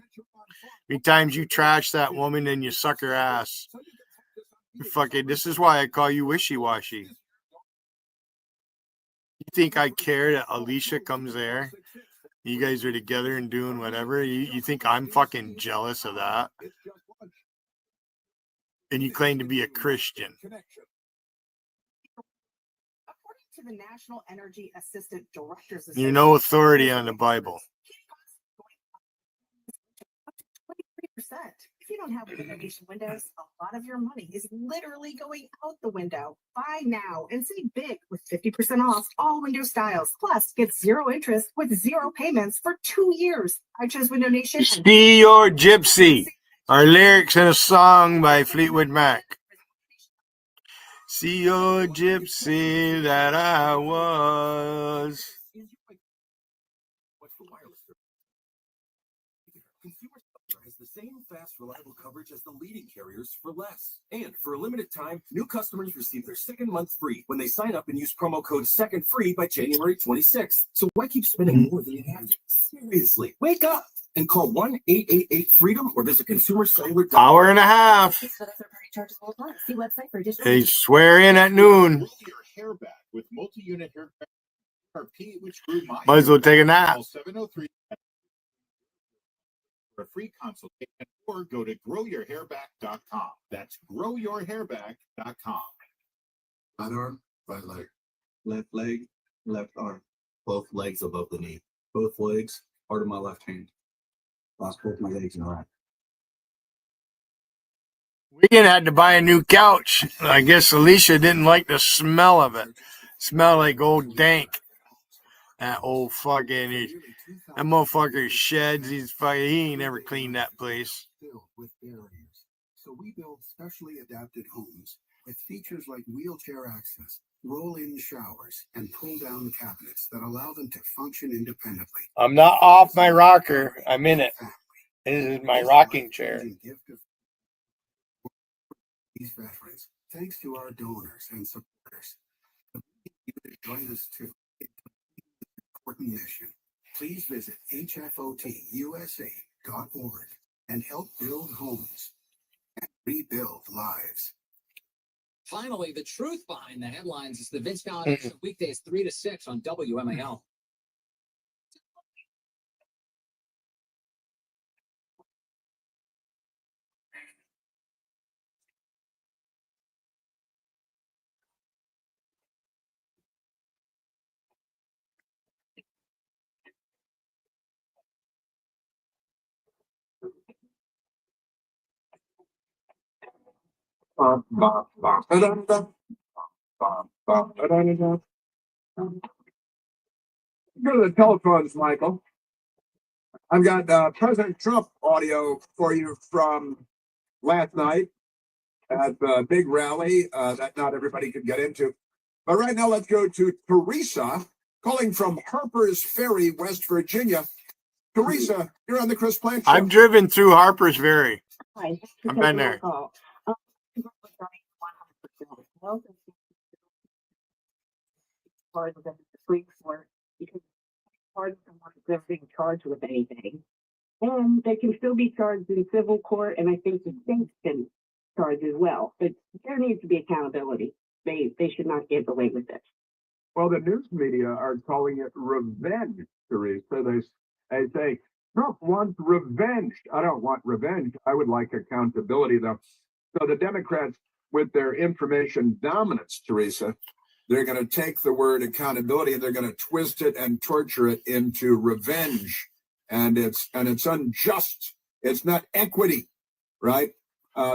Many times you trash that woman and you suck her ass. Fucking, this is why I call you wishy-washy. You think I care that Alicia comes there? You guys are together and doing whatever? You think I'm fucking jealous of that? And you claim to be a Christian. According to the National Energy Assistant Directors Association, You're no authority on the Bible. 23%. If you don't have renovation windows, a lot of your money is literally going out the window. Buy now and save big with 50% off all window styles. Plus, get 0 interest with 0 payments for 2 years. I chose Window Nation. See your gypsy. Our lyrics in a song by Fleetwood Mac. See your gypsy that I was. Has the same fast, reliable coverage as the leading carriers for less. And for a limited time, new customers receive their second month free when they sign up and use promo code SECONDFREE by January 26th. So why keep spending more than you have to? Seriously, wake up and call 1-888-FREEDOM or visit consumercellular.com. Hour and a half. See website for additional. They swear in at noon. Hair back with multi-unit hair RP, which grew my Might as well take a nap. 703 for a free consultation, or go to growyourhairback.com. That's growyourhairback.com. Right arm, right leg. Left leg, left arm. Both legs above the knee. Both legs, part of my left hand. Lost both my legs in the right. Weekend had to buy a new couch. I guess Alicia didn't like the smell of it. Smell like old dank. That old fucking, that motherfucker sheds. He ain't never cleaned that place. Filled with barriers. So we build specially adapted homes with features like wheelchair access, roll-in showers, and pull-down cabinets that allow them to function independently. I'm not off my rocker. I'm in it. This is my rocking chair. These veterans, thanks to our donors and supporters, you can join us too. Important mission. Please visit hfotusa.org and help build homes and rebuild lives. Finally, the truth behind the headlines is the Vince Vaughn Show, weekdays 3 to 6 on WMAL. Go to the telephones, Michael. I've got President Trump audio for you from last night at the big rally that not everybody could get into. But right now, let's go to Teresa, calling from Harper's Ferry, West Virginia. Teresa, you're on the Chris Plant Show. I've driven through Harper's Ferry. Hi. I've been there. Part of the Supreme Court because part of someone is never being charged with anything, and they can still be charged in civil court, and I think the states can charge as well. But there needs to be accountability. They should not get away with it. Well, the news media are calling it revenge, Teresa. They say Trump wants revenge. I don't want revenge. I would like accountability, though. So the Democrats, with their information dominance, Teresa, they're going to take the word accountability and they're going to twist it and torture it into revenge. And it's unjust. It's not equity, right?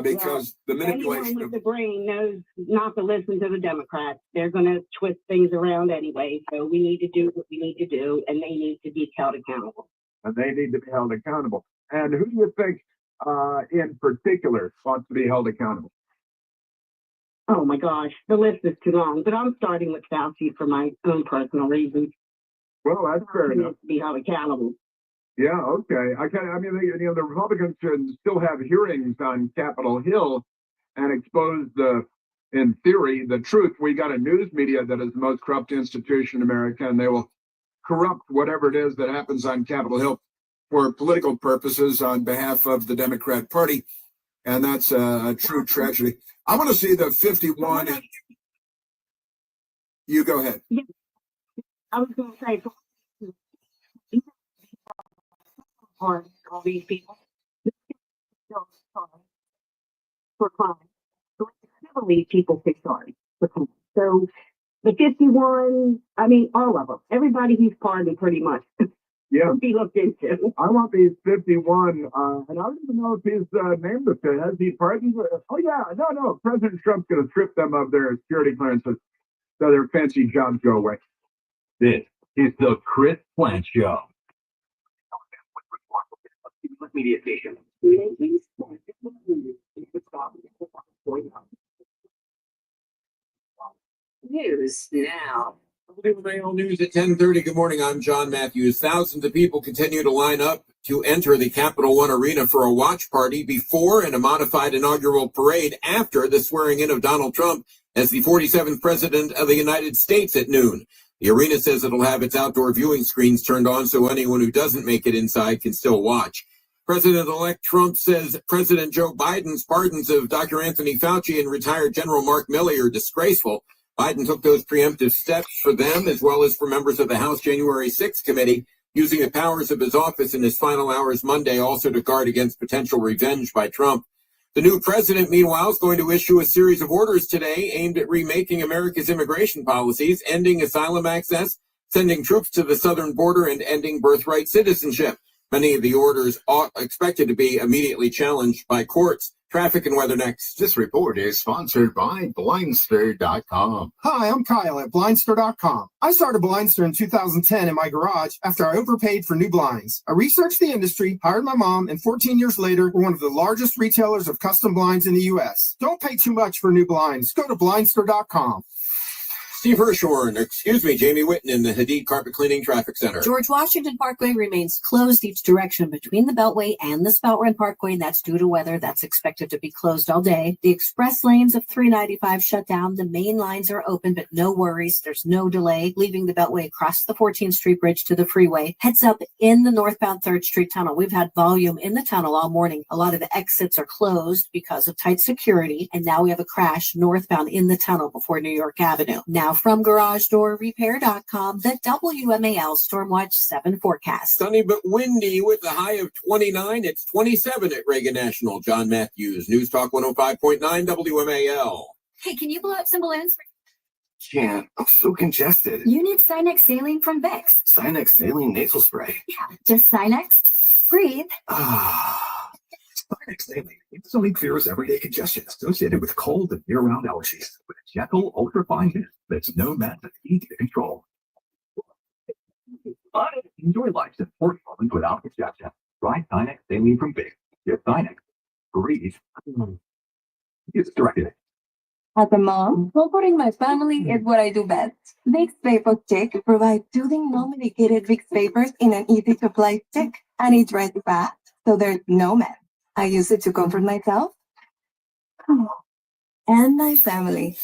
Because the manipulation anyone with the brain knows not to listen to the Democrats. They're going to twist things around anyway. So we need to do what we need to do, and they need to be held accountable. And they need to be held accountable. And who do you think in particular wants to be held accountable? Oh my gosh, the list is too long, but I'm starting with Fauci for my own personal reasons. Well, that's fair enough. To be held accountable. Yeah, okay. The Republicans should still have hearings on Capitol Hill and expose in theory, the truth. We got a news media that is the most corrupt institution in America, and they will corrupt whatever it is that happens on Capitol Hill for political purposes on behalf of the Democrat Party. And that's a true tragedy. I want to see the 51. You go ahead. Yeah. I was going to say, for all these people for crime. So civilly, people pick sorry for crime. So the 51, I mean, all of them, everybody he's pardoned pretty much. Yeah. Be looked into. I want these 51, and I don't even know if he's named it. Has he pardoned? Oh, yeah. No. President Trump's going to strip them of their security clearances so their fancy jobs go away. This is the Chris Plant Show. Media station. making sense of news is the topic of going on. News now. WMAL News at 10:30. Good morning. I'm John Matthews. Thousands of people continue to line up to enter the Capital One Arena for a watch party before and a modified inaugural parade after the swearing in of Donald Trump as the 47th President of the United States at noon. The arena says it'll have its outdoor viewing screens turned on so anyone who doesn't make it inside can still watch. President-elect Trump says President Joe Biden's pardons of Dr. Anthony Fauci and retired General Mark Milley are disgraceful. Biden took those preemptive steps for them as well as for members of the House January 6th committee, using the powers of his office in his final hours Monday also to guard against potential revenge by Trump. The new president, meanwhile, is going to issue a series of orders today aimed at remaking America's immigration policies, ending asylum access, sending troops to the southern border, and ending birthright citizenship. Many of the orders are expected to be immediately challenged by courts. Traffic and weather next. This report is sponsored by Blindster.com. Hi, I'm Kyle at Blindster.com. I started Blindster in 2010 in my garage after I overpaid for new blinds. I researched the industry, hired my mom, and 14 years later, we're one of the largest retailers of custom blinds in the U.S. Don't pay too much for new blinds. Go to Blindster.com. Steve Hirshhorn, Jamie Whitten in the Hadid Carpet Cleaning Traffic Center. George Washington Parkway remains closed each direction between the Beltway and the Spout Run Parkway. That's due to weather. That's expected to be closed all day. The express lanes of 395 shut down. The main lines are open, but no worries. There's no delay. Leaving the Beltway across the 14th Street Bridge to the freeway. Heads up in the northbound 3rd Street Tunnel. We've had volume in the tunnel all morning. A lot of the exits are closed because of tight security. And now we have a crash northbound in the tunnel before New York Avenue. Now from GarageDoorRepair.com, the WMAL Stormwatch 7 forecast. Sunny but windy with a high of 29. It's 27 at Reagan National. John Matthews, News Talk 105.9 WMAL. Hey, can you blow up some balloons? Can't. I'm so congested. You need Sinex Saline from Vicks. Sinex Saline nasal spray. Yeah, just Sinex. Breathe. Sinex Saline. It's to relieve fears everyday congestion associated with cold and year-round allergies with a gentle, ultra-fine mist that's known meant to easy to control. Enjoy life's important moments without congestion. Try Sinex Saline from Vicks. Get Sinex. Breathe. It's directed. As a mom, comforting my family is what I do best. Vicks Vapor Stick provides soothing, non-medicated Vicks vapors in an easy-to-apply stick, and it dries fast, so there's no mess. I use it to comfort myself and my family.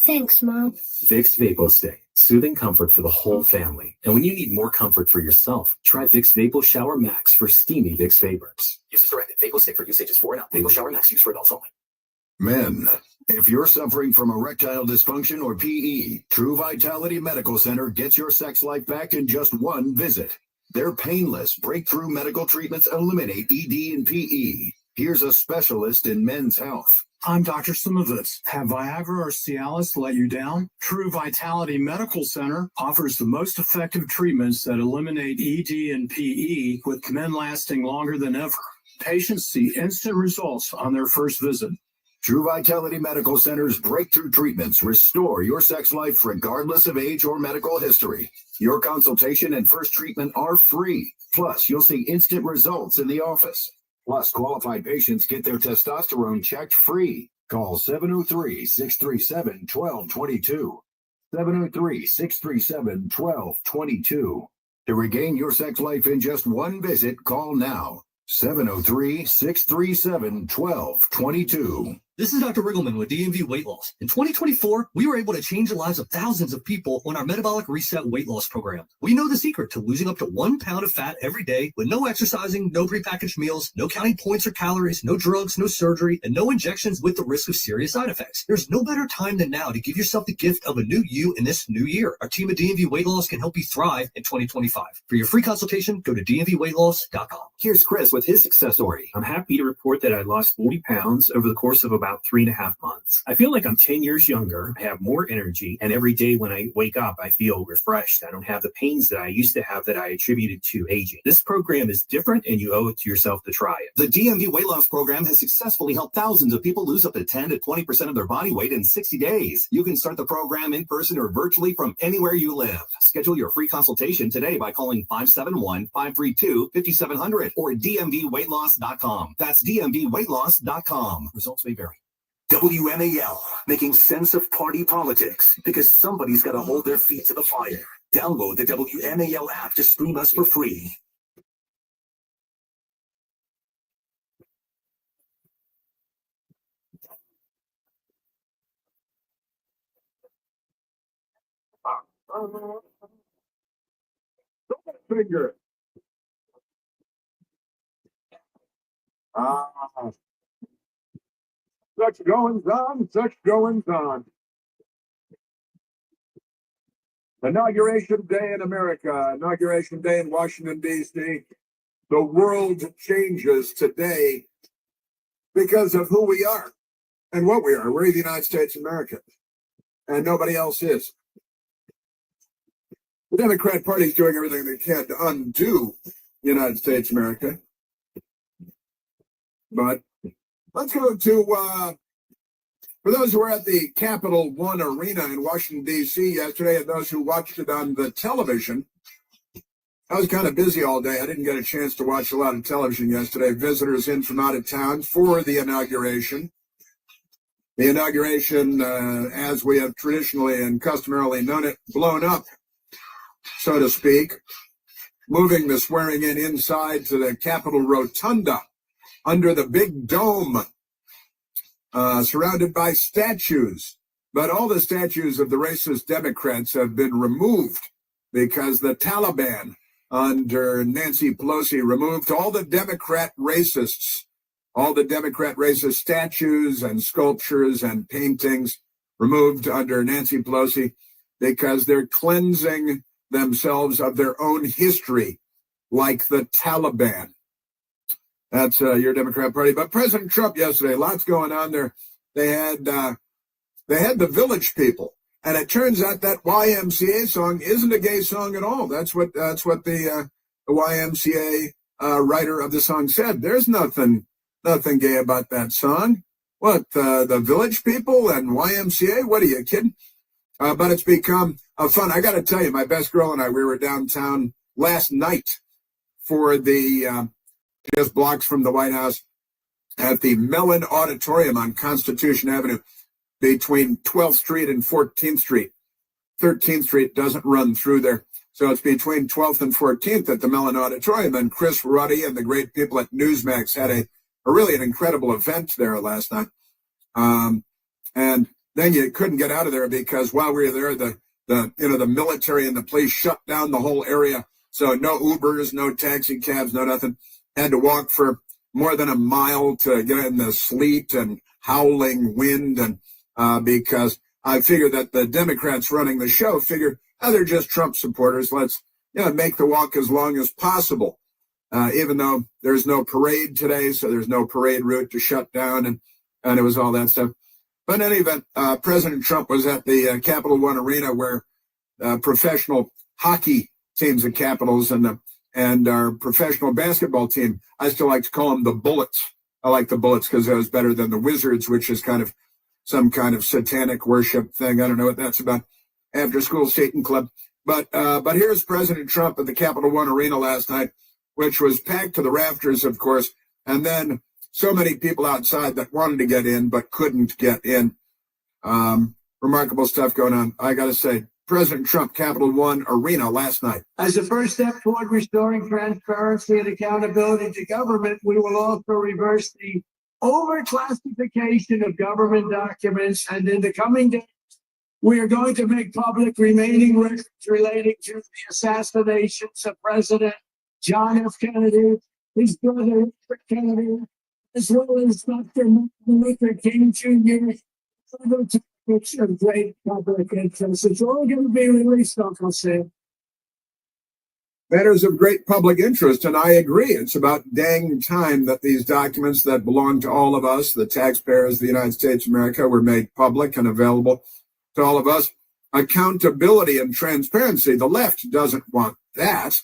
Thanks, Mom. Vicks Vapo Stick. Soothing comfort for the whole family. And when you need more comfort for yourself, try Vicks Vapo Shower Max for steamy Vicks vapors. Use as directed. Vapo Stick for usage is 4 and up. Vapo Shower Max used for adults only. Men, if you're suffering from erectile dysfunction or PE, True Vitality Medical Center gets your sex life back in just one visit. Their painless breakthrough medical treatments eliminate ED and PE. Here's a specialist in men's health. I'm Dr. Simovitz. Have Viagra or Cialis let you down? True Vitality Medical Center offers the most effective treatments that eliminate ED and PE, with men lasting longer than ever. Patients see instant results on their first visit. True Vitality Medical Center's breakthrough treatments restore your sex life regardless of age or medical history. Your consultation and first treatment are free. Plus, you'll see instant results in the office. Plus, qualified patients get their testosterone checked free. Call 703-637-1222. 703-637-1222. To regain your sex life in just one visit, call now. 703-637-1222. This is Dr. Riggleman with DMV Weight Loss. In 2024, we were able to change the lives of thousands of people on our Metabolic Reset weight loss program. We know the secret to losing up to 1 pound of fat every day with no exercising, no prepackaged meals, no counting points or calories, no drugs, no surgery, and no injections with the risk of serious side effects. There's no better time than now to give yourself the gift of a new you in this new year. Our team at DMV Weight Loss can help you thrive in 2025. For your free consultation, go to dmvweightloss.com. Here's Chris with his success story. I'm happy to report that I lost 40 pounds over the course of about about 3.5 months. I feel like I'm 10 years younger. I have more energy, and every day when I wake up, I feel refreshed. I don't have the pains that I used to have that I attributed to aging. This program is different, and you owe it to yourself to try it. The DMV weight loss program has successfully helped thousands of people lose up to 10 to 20% of their body weight in 60 days. You can start the program in person or virtually from anywhere you live. Schedule your free consultation today by calling 571-532-5700 or dmvweightloss.com. That's dmvweightloss.com. Results may vary. WMAL, making sense of party politics because somebody's got to hold their feet to the fire. Download the WMAL app to stream us for free. Finger. Such goings on, such goings on. Inauguration Day in America, Inauguration Day in Washington, D.C. The world changes today because of who we are and what we are. We're the United States of America, and nobody else is. The Democrat Party is doing everything they can to undo the United States of America. But let's go to, for those who were at the Capital One Arena in Washington, D.C. yesterday, and those who watched it on the television, I was kind of busy all day. I didn't get a chance to watch a lot of television yesterday. Visitors in from out of town for the inauguration. The inauguration, as we have traditionally and customarily known it, blown up, so to speak, moving the swearing in inside to the Capitol Rotunda under the big dome, surrounded by statues. But all the statues of the racist Democrats have been removed because the Taliban under Nancy Pelosi removed all the Democrat racists, all the Democrat racist statues and sculptures and paintings removed under Nancy Pelosi because they're cleansing themselves of their own history, like the Taliban. That's your Democrat Party. But President Trump yesterday, lots going on there. They had the Village People, and it turns out that YMCA song isn't a gay song at all. That's what the YMCA writer of the song said. There's nothing gay about that song. What, the Village People and YMCA? What are you kidding? But it's become fun. I got to tell you, my best girl and I, we were downtown last night for the just blocks from the White House at the Mellon Auditorium on Constitution Avenue between 12th Street and 14th Street. 13th Street doesn't run through there. So it's between 12th and 14th at the Mellon Auditorium. And Chris Ruddy and the great people at Newsmax had a really an incredible event there last night. And then you couldn't get out of there because while we were there, the military and the police shut down the whole area. So no Ubers, no taxi cabs, no nothing. Had to walk for more than a mile to get in the sleet and howling wind. And because I figured that the Democrats running the show figured, they're just Trump supporters. Let's make the walk as long as possible. Even though there's no parade today, so there's no parade route to shut down, and it was all that stuff. But in any event, President Trump was at the Capital One Arena where professional hockey teams of Capitals and our professional basketball team, I still like to call them the Bullets. I like the Bullets because it was better than the Wizards, which is kind of some kind of satanic worship thing. I don't know what that's about. After school Satan club. But here's President Trump at the Capital One Arena last night, which was packed to the rafters, of course. And then so many people outside that wanted to get in but couldn't get in. Remarkable stuff going on. I got to say, President Trump, Capital One Arena last night. As a first step toward restoring transparency and accountability to government, we will also reverse the overclassification of government documents. And in the coming days, we are going to make public remaining records relating to the assassinations of President John F. Kennedy, his brother Richard Kennedy, as well as Dr. Martin Luther King Jr., other topics of great public interest. It's all going to be released, Uncle Sam. Matters of great public interest, and I agree. It's about dang time that these documents that belong to all of us, the taxpayers of the United States of America, were made public and available to all of us. Accountability and transparency. The left doesn't want that.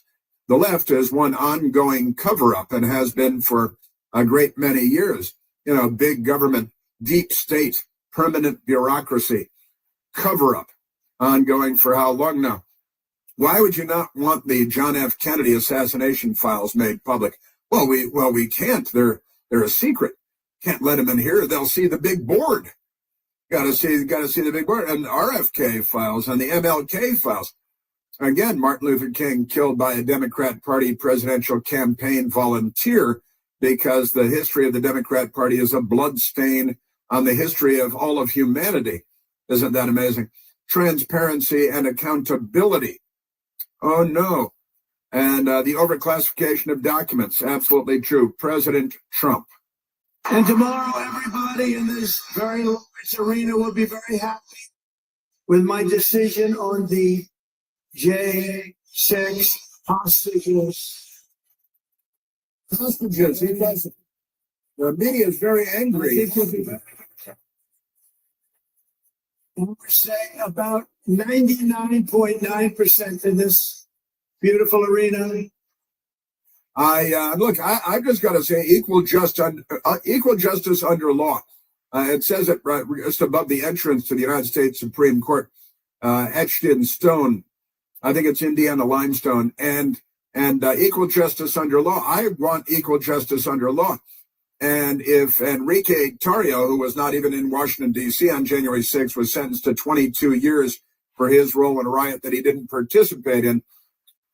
The left is one ongoing cover-up and has been for a great many years. You know, big government, deep state, permanent bureaucracy, cover-up, ongoing for how long now? Why would you not want the John F. Kennedy assassination files made public? Well, we can't. They're a secret. Can't let them in here. They'll see the big board. Got to see the big board. And RFK files and the MLK files. Again, Martin Luther King killed by a Democrat Party presidential campaign volunteer, because the history of the Democrat Party is a blood stain on the history of all of humanity. Isn't that amazing? Transparency and accountability. Oh, no. And the overclassification of documents. Absolutely true. President Trump. And tomorrow, everybody in this very large arena will be very happy with my decision on the J6 hostages. Hostages, he doesn't. The media is very angry. We're saying about 99.9% in this beautiful arena. I've just got to say equal justice under law. It says it right just above the entrance to the United States Supreme Court, etched in stone. I think it's Indiana limestone, and equal justice under law. I want equal justice under law. And if Enrique Tarrio, who was not even in Washington, D.C. on January 6th, was sentenced to 22 years for his role in a riot that he didn't participate in,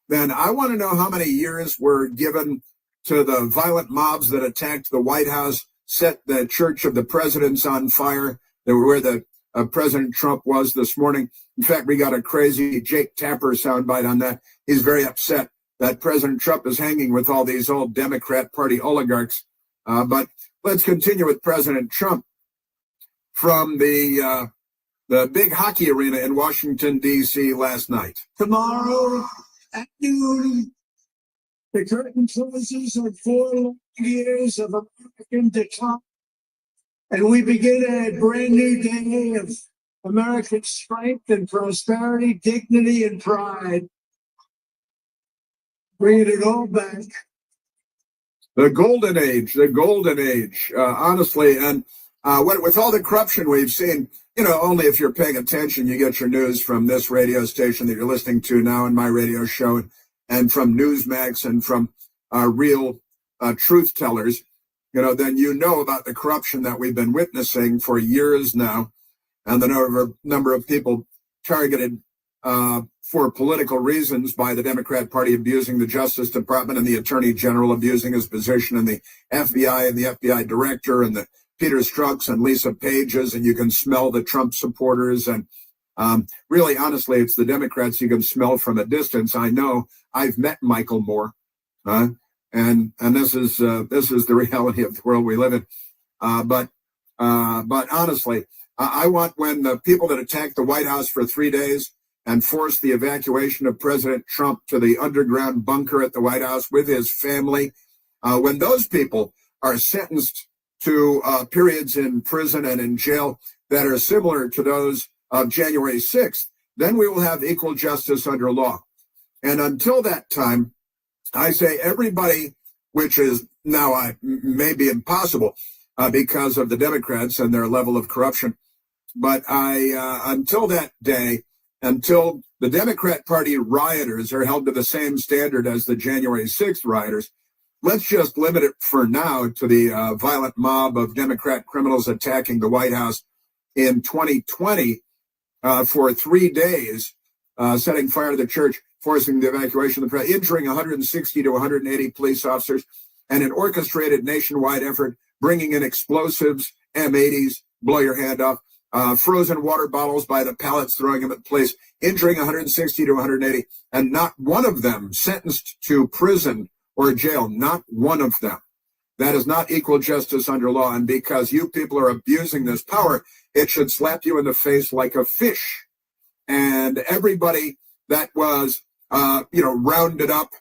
then I want to know how many years were given to the violent mobs that attacked the White House, set the Church of the Presidents on fire, where the President Trump was this morning. In fact, we got a crazy Jake Tapper soundbite on that. He's very upset that President Trump is hanging with all these old Democrat Party oligarchs. But let's continue with President Trump. From the big hockey arena in Washington, D.C. last night. Tomorrow at noon, the curtain closes on 4 long years of American decline, and we begin a brand new day of American strength and prosperity, dignity and pride, bringing it all back. The golden age, honestly. And with all the corruption we've seen, only if you're paying attention, you get your news from this radio station that you're listening to now and my radio show, and from Newsmax and from real truth tellers, then you know about the corruption that we've been witnessing for years now, and the number of people targeted for political reasons by the Democrat Party abusing the Justice Department, and the Attorney General abusing his position, and the FBI and the FBI director, and the Peter Strzok's and Lisa Page's, and you can smell the Trump supporters. And really, honestly, it's the Democrats you can smell from a distance. I know. I've met Michael Moore, and this is the reality of the world we live in. But honestly, I want, when the people that attacked the White House for 3 days and forced the evacuation of President Trump to the underground bunker at the White House with his family, when those people are sentenced to periods in prison and in jail that are similar to those of January 6th, then we will have equal justice under law. And until that time, I say everybody, which is now may be impossible because of the Democrats and their level of corruption, but until that day, until the Democrat Party rioters are held to the same standard as the January 6th rioters, let's just limit it for now to the violent mob of Democrat criminals attacking the White House in 2020 for 3 days, setting fire to the church, forcing the evacuation of the president, injuring 160 to 180 police officers, and an orchestrated nationwide effort bringing in explosives, M80s, blow your hand off, frozen water bottles by the pallets, throwing them at police, injuring 160 to 180, and not one of them sentenced to prison or jail, not one of them. That is not equal justice under law. And because you people are abusing this power, it should slap you in the face like a fish. And everybody that was, rounded up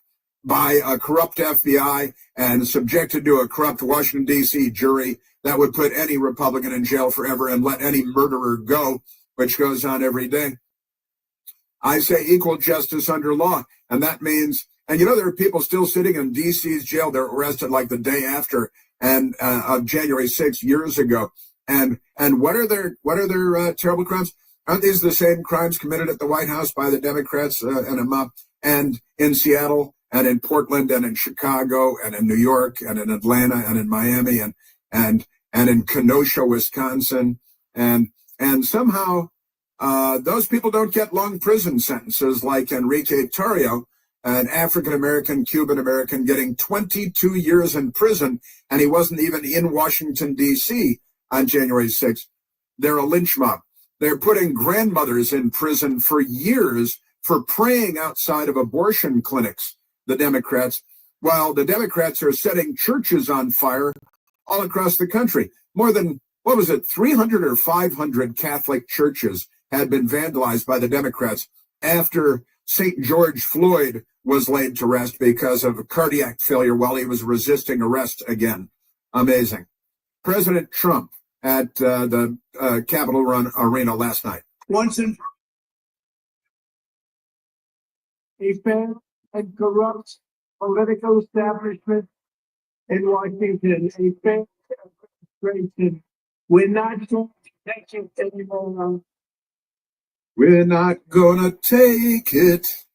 by a corrupt FBI and subjected to a corrupt Washington, D.C. jury that would put any Republican in jail forever and let any murderer go, which goes on every day. I say equal justice under law. And that means, and you know, there are people still sitting in D.C.'s jail. They're arrested like the day after and of January 6 years ago. And what are their terrible crimes? Aren't these the same crimes committed at the White House by the Democrats and in Seattle and in Portland and in Chicago and in New York and in Atlanta and in Miami and in Kenosha, Wisconsin, and somehow those people don't get long prison sentences like Enrique Tarrio, an African-American, Cuban-American, getting 22 years in prison, and he wasn't even in Washington, D.C. on January 6th. They're a lynch mob. They're putting grandmothers in prison for years for praying outside of abortion clinics, the Democrats, while the Democrats are setting churches on fire all across the country. More than, 300 or 500 Catholic churches had been vandalized by the Democrats after St. George Floyd was laid to rest because of a cardiac failure while he was resisting arrest again. Amazing. President Trump at the Capitol Arena last night. Once in a fair and corrupt political establishment in Washington, a fair administration. We're not going to take it anymore. We're not gonna take it.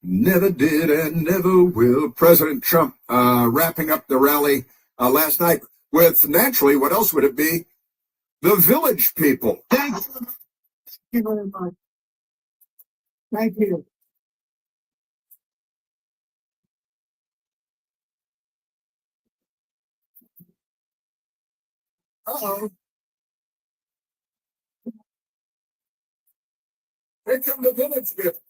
Never did and never will. President Trump wrapping up the rally last night with, naturally, what else would it be? The Village People. Thank you very much. Thank you. Uh-oh. Here come the Village People.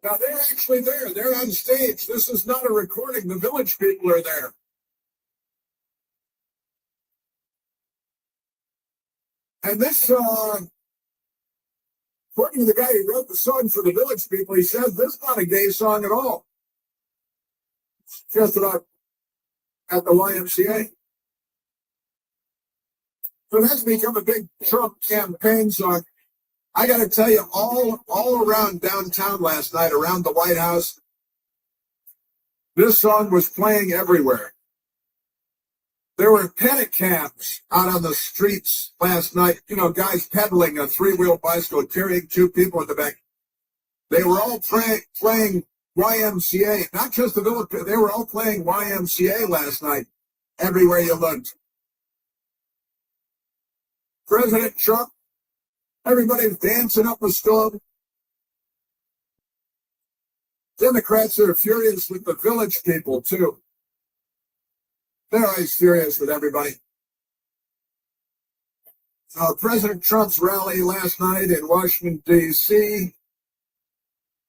Now, they're actually there. They're on stage. This is not a recording. The Village People are there. And this, according to the guy who wrote the song for the Village People, he says this is not a gay song at all. It's just about at the YMCA. So that's become a big Trump campaign song. I got to tell you, all around downtown last night, around the White House, this song was playing everywhere. There were pedicabs out on the streets last night, you know, guys pedaling a three-wheel bicycle, carrying two people in the back. They were all playing YMCA, not just the Village, they were all playing YMCA last night, everywhere you looked. President Trump, everybody's dancing up a storm. Democrats are furious with the Village People, too. They're always furious with everybody. President Trump's rally last night in Washington, D.C.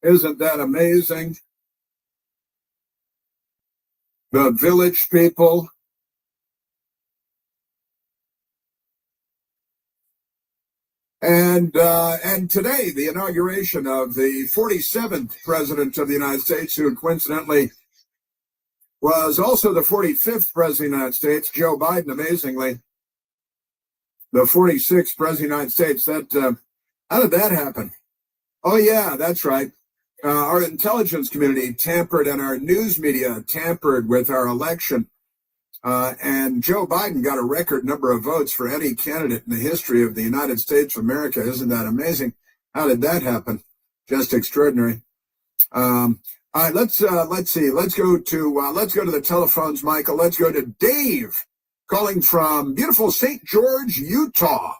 Isn't that amazing? The Village People. And today, the inauguration of the 47th President of the United States, who coincidentally was also the 45th President of the United States, Joe Biden, amazingly. The 46th President of the United States. How did that happen? Oh, yeah, that's right. Our intelligence community tampered and our news media tampered with our election. And Joe Biden got a record number of votes for any candidate in the history of the United States of America. Isn't that amazing? How did that happen? Just extraordinary. All right, let's see. Let's go to the telephones, Michael. Let's go to Dave, calling from beautiful St. George, Utah.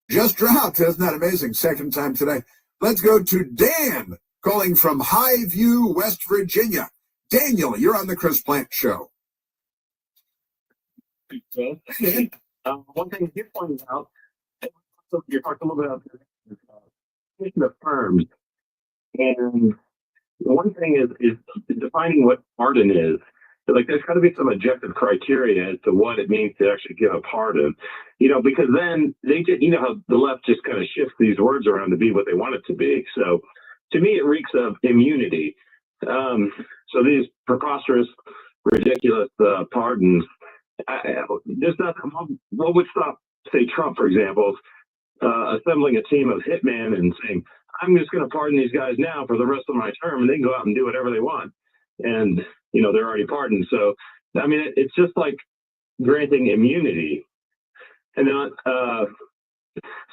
Just dropped. Isn't that amazing? Second time today. Let's go to Dan, calling from Highview, West Virginia. Daniel, you're on the Chris Plant Show. One thing you pointed out, so you talked a little bit about the firms, and one thing is defining what pardon is. like there's got to be some objective criteria as to what it means to actually give a pardon, because then they get, how the left just kind of shifts these words around to be what they want it to be. So to me, it reeks of immunity. So these preposterous, ridiculous pardons, there's nothing. What would stop, say, Trump, for example, assembling a team of hitmen and saying, I'm just going to pardon these guys now for the rest of my term, and they can go out and do whatever they want. And, they're already pardoned. So, I mean, it's just like granting immunity. And then,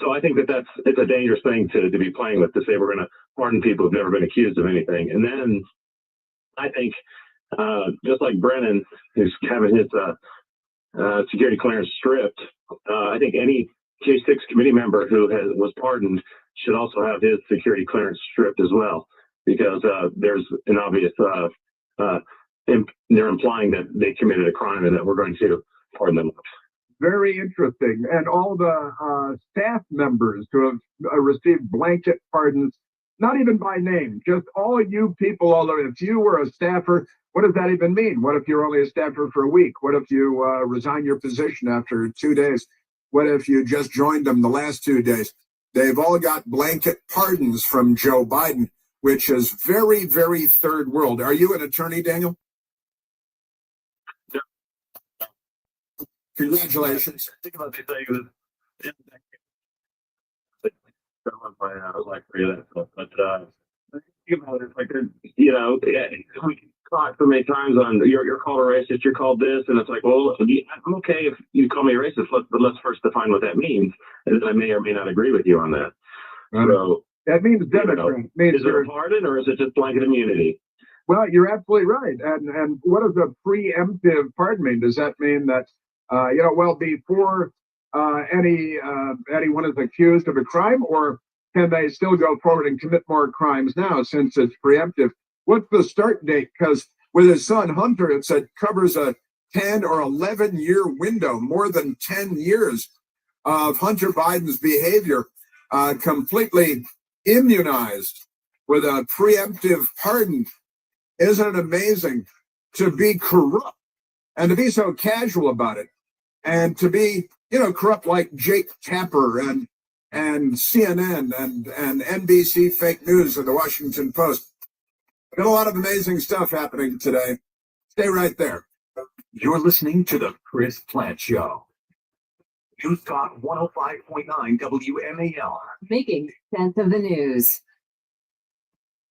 so I think it's a dangerous thing to be playing with, to say we're going to pardon people who've never been accused of anything. And then I think, just like Brennan, who's having his security clearance stripped, I think any K6 committee member who was pardoned should also have his security clearance stripped as well, because there's an obvious, they're implying that they committed a crime and that we're going to pardon them. Very interesting. And all the staff members who have received blanket pardons, not even by name, just all you people, although if you were a staffer, what does that even mean? What if you're only a staffer for a week? What if you resign your position after 2 days? What if you just joined them the last 2 days? They've all got blanket pardons from Joe Biden, which is very, very third world. Are you an attorney, Daniel? Congratulations. Think about these things. Think about it, like, we caught so many times on you're called a racist, you're called this, and it's like, well, I'm okay if you call me a racist, but let's first define what that means, and then I may or may not agree with you on that. So that means Democrat. Is it a pardon or is it just blanket immunity? Well, you're absolutely right. And what does a preemptive pardon mean? Does that mean that before anyone is accused of a crime, or can they still go forward and commit more crimes now since it's preemptive? What's the start date? Because with his son Hunter, it said covers a 10 or 11-year window, more than 10 years of Hunter Biden's behavior, completely immunized with a preemptive pardon. Isn't it amazing to be corrupt and to be so casual about it, and to be, corrupt like Jake Tapper and CNN and NBC fake news and the Washington Post? Got a lot of amazing stuff happening today. Stay right there. You're listening to The Chris Plant Show. News Talk 105.9 WMAL. Making sense of the news.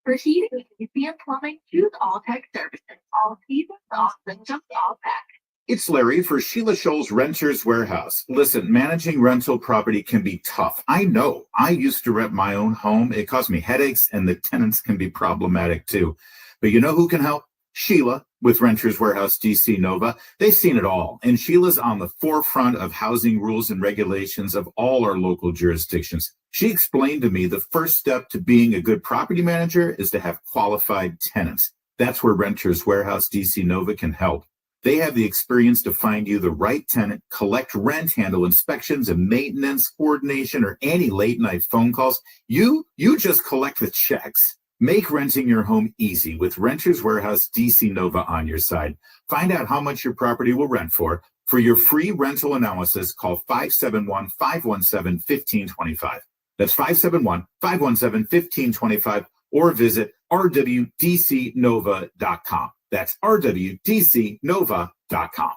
For heating, easy and plumbing, choose All Tech Services. All seasons, all systems, all tech. It's Larry for Sheila Scholl's Renters Warehouse. Listen, managing rental property can be tough. I know. I used to rent my own home. It caused me headaches, and the tenants can be problematic too. But you know who can help? Sheila with Renters Warehouse DC Nova. They've seen it all, and Sheila's on the forefront of housing rules and regulations of all our local jurisdictions. She explained to me the first step to being a good property manager is to have qualified tenants. That's where Renters Warehouse DC Nova can help. They have the experience to find you the right tenant, collect rent, handle inspections and maintenance, coordination, or any late night phone calls. You just collect the checks. Make renting your home easy with Renters Warehouse DC Nova on your side. Find out how much your property will rent for. For your free rental analysis, call 571-517-1525. That's 571-517-1525, or visit rwdcnova.com. That's rwdcnova.com.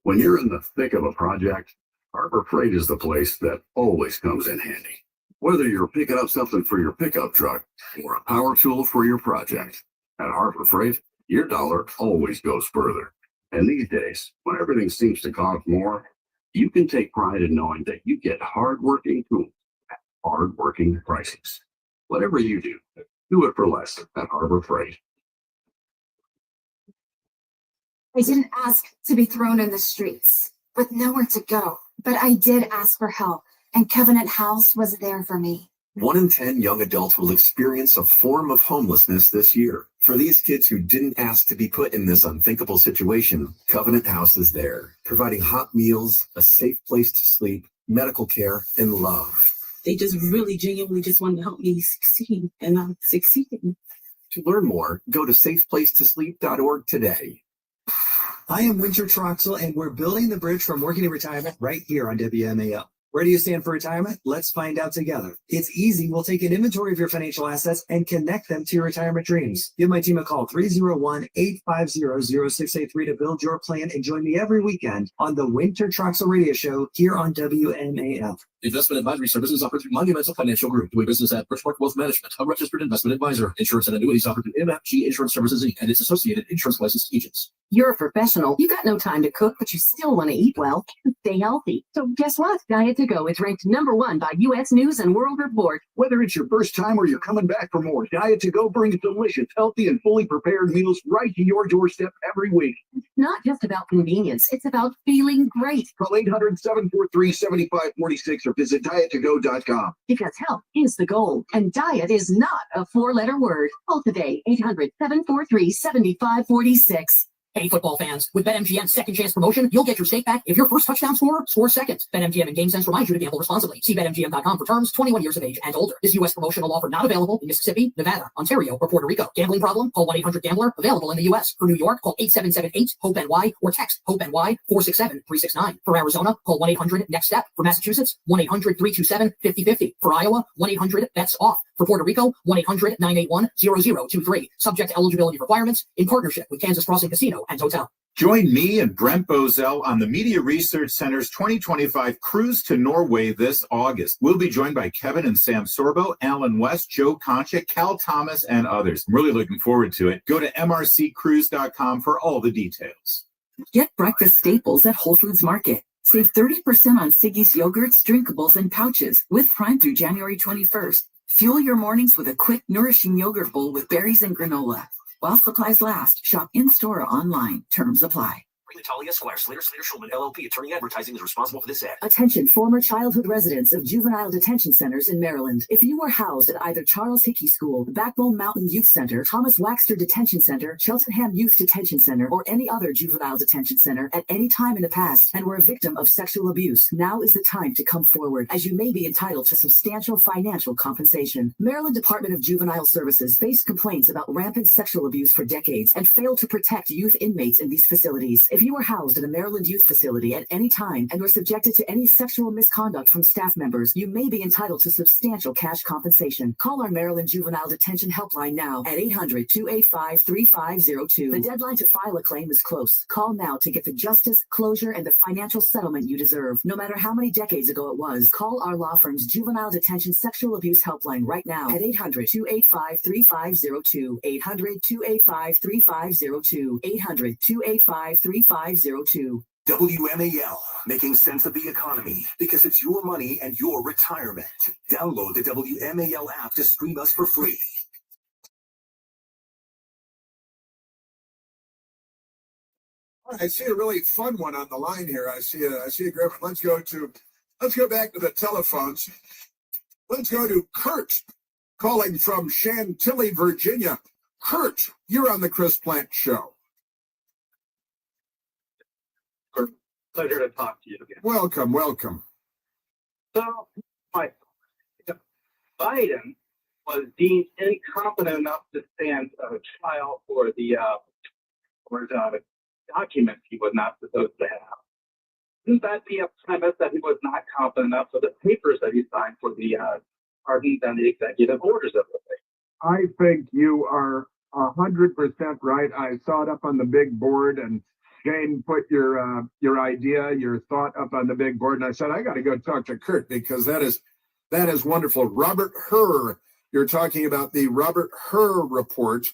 When you're in the thick of a project, Harbor Freight is the place that always comes in handy. Whether you're picking up something for your pickup truck or a power tool for your project, at Harbor Freight, your dollar always goes further. And these days, when everything seems to cost more, you can take pride in knowing that you get hardworking tools at hardworking prices. Whatever you do it for less at Harbor Freight. I didn't ask to be thrown in the streets with nowhere to go, but I did ask for help, and Covenant House was there for me. 1 in 10 young adults will experience a form of homelessness this year. For these kids who didn't ask to be put in this unthinkable situation, Covenant House is there, providing hot meals, a safe place to sleep, medical care, and love. They just really genuinely just wanted to help me succeed, and I'm succeeding. To learn more, go to safeplacetosleep.org today. I am Winter Troxel, and we're building the bridge from working to retirement right here on WMAL. Where do you stand for retirement? Let's find out together. It's easy. We'll take an inventory of your financial assets and connect them to your retirement dreams. Give my team a call, 301-850-0683 to build your plan, and join me every weekend on the Winter Troxel Radio Show here on WMAL. Investment advisory services offered through Monumental Financial Group, doing business at Bridgemark Wealth Management, a registered investment advisor. Insurance and annuities offered through MFG Insurance Services Inc. and its associated insurance licensed agents. You're a professional. You got no time to cook, but you still want to eat well and stay healthy. So guess what? Diet to Go is ranked #1 by U.S. News and World Report. Whether it's your first time or you're coming back for more, Diet to Go brings delicious, healthy, and fully prepared meals right to your doorstep every week. It's not just about convenience. It's about feeling great. Call 800-743-7546 or visit diettogo.com. Because health is the goal, and diet is not a 4-letter word. Call today, 800-743-7546. Hey, football fans, with BetMGM's Second Chance promotion, you'll get your stake back if your first touchdown scorer scores second. BetMGM and GameSense remind you to gamble responsibly. See BetMGM.com for terms, 21 years of age and older. This U.S. promotional offer not available in Mississippi, Nevada, Ontario, or Puerto Rico. Gambling problem? Call 1-800-GAMBLER. Available in the U.S. For New York, call 8778-HOPE-NY or text HOPE-NY 467-369. For Arizona, call 1-800-NEXT-STEP. For Massachusetts, 1-800-327-5050. For Iowa, 1-800-BETS-OFF. For Puerto Rico, 1-800-981-0023. Subject to eligibility requirements in partnership with Kansas Crossing Casino and Hotel. Join me and Brent Bozell on the Media Research Center's 2025 cruise to Norway this August. We'll be joined by Kevin and Sam Sorbo, Alan West, Joe Concha, Cal Thomas, and others. I'm really looking forward to it. Go to mrccruise.com for all the details. Get breakfast staples at Whole Foods Market. Save 30% on Siggy's yogurts, drinkables, and pouches with Prime through January 21st. Fuel your mornings with a quick, nourishing yogurt bowl with berries and granola. While supplies last, shop in-store or online. Terms apply. Talia Esquire, Slater Schulman, LLP, attorney advertising is responsible for this ad. Attention former childhood residents of juvenile detention centers in Maryland. If you were housed at either Charles Hickey School, Backbone Mountain Youth Center, Thomas Waxter Detention Center, Cheltenham Youth Detention Center, or any other juvenile detention center at any time in the past and were a victim of sexual abuse, now is the time to come forward, as you may be entitled to substantial financial compensation. Maryland Department of Juvenile Services faced complaints about rampant sexual abuse for decades and failed to protect youth inmates in these facilities. If you were housed in a Maryland youth facility at any time and were subjected to any sexual misconduct from staff members, you may be entitled to substantial cash compensation. Call our Maryland Juvenile Detention Helpline now at 800-285-3502. The deadline to file a claim is close. Call now to get the justice, closure, and the financial settlement you deserve. No matter how many decades ago it was, call our law firm's Juvenile Detention Sexual Abuse Helpline right now at 800-285-3502. 800-285-3502. 800-285-3502. WMAL, making sense of the economy because it's your money and your retirement. Download the WMAL app to stream us for free. I see a really fun one on the line here. I see a great one. Let's go back to the telephones. Let's go to Kurt calling from Chantilly, Virginia. Kurt, you're on the Chris Plant Show. Pleasure to talk to you again. Welcome. So, if Biden was deemed incompetent enough to stand trial for the documents he was not supposed to have, wouldn't that be a premise that he was not competent enough for the papers that he signed for the pardons and the executive orders of the thing? I think you are 100% right. I saw it up on the big board, and Jane put your idea, your thought up on the big board, and I said, I got to go talk to Kurt because that is wonderful. Robert Hur, you're talking about the Robert Hur report,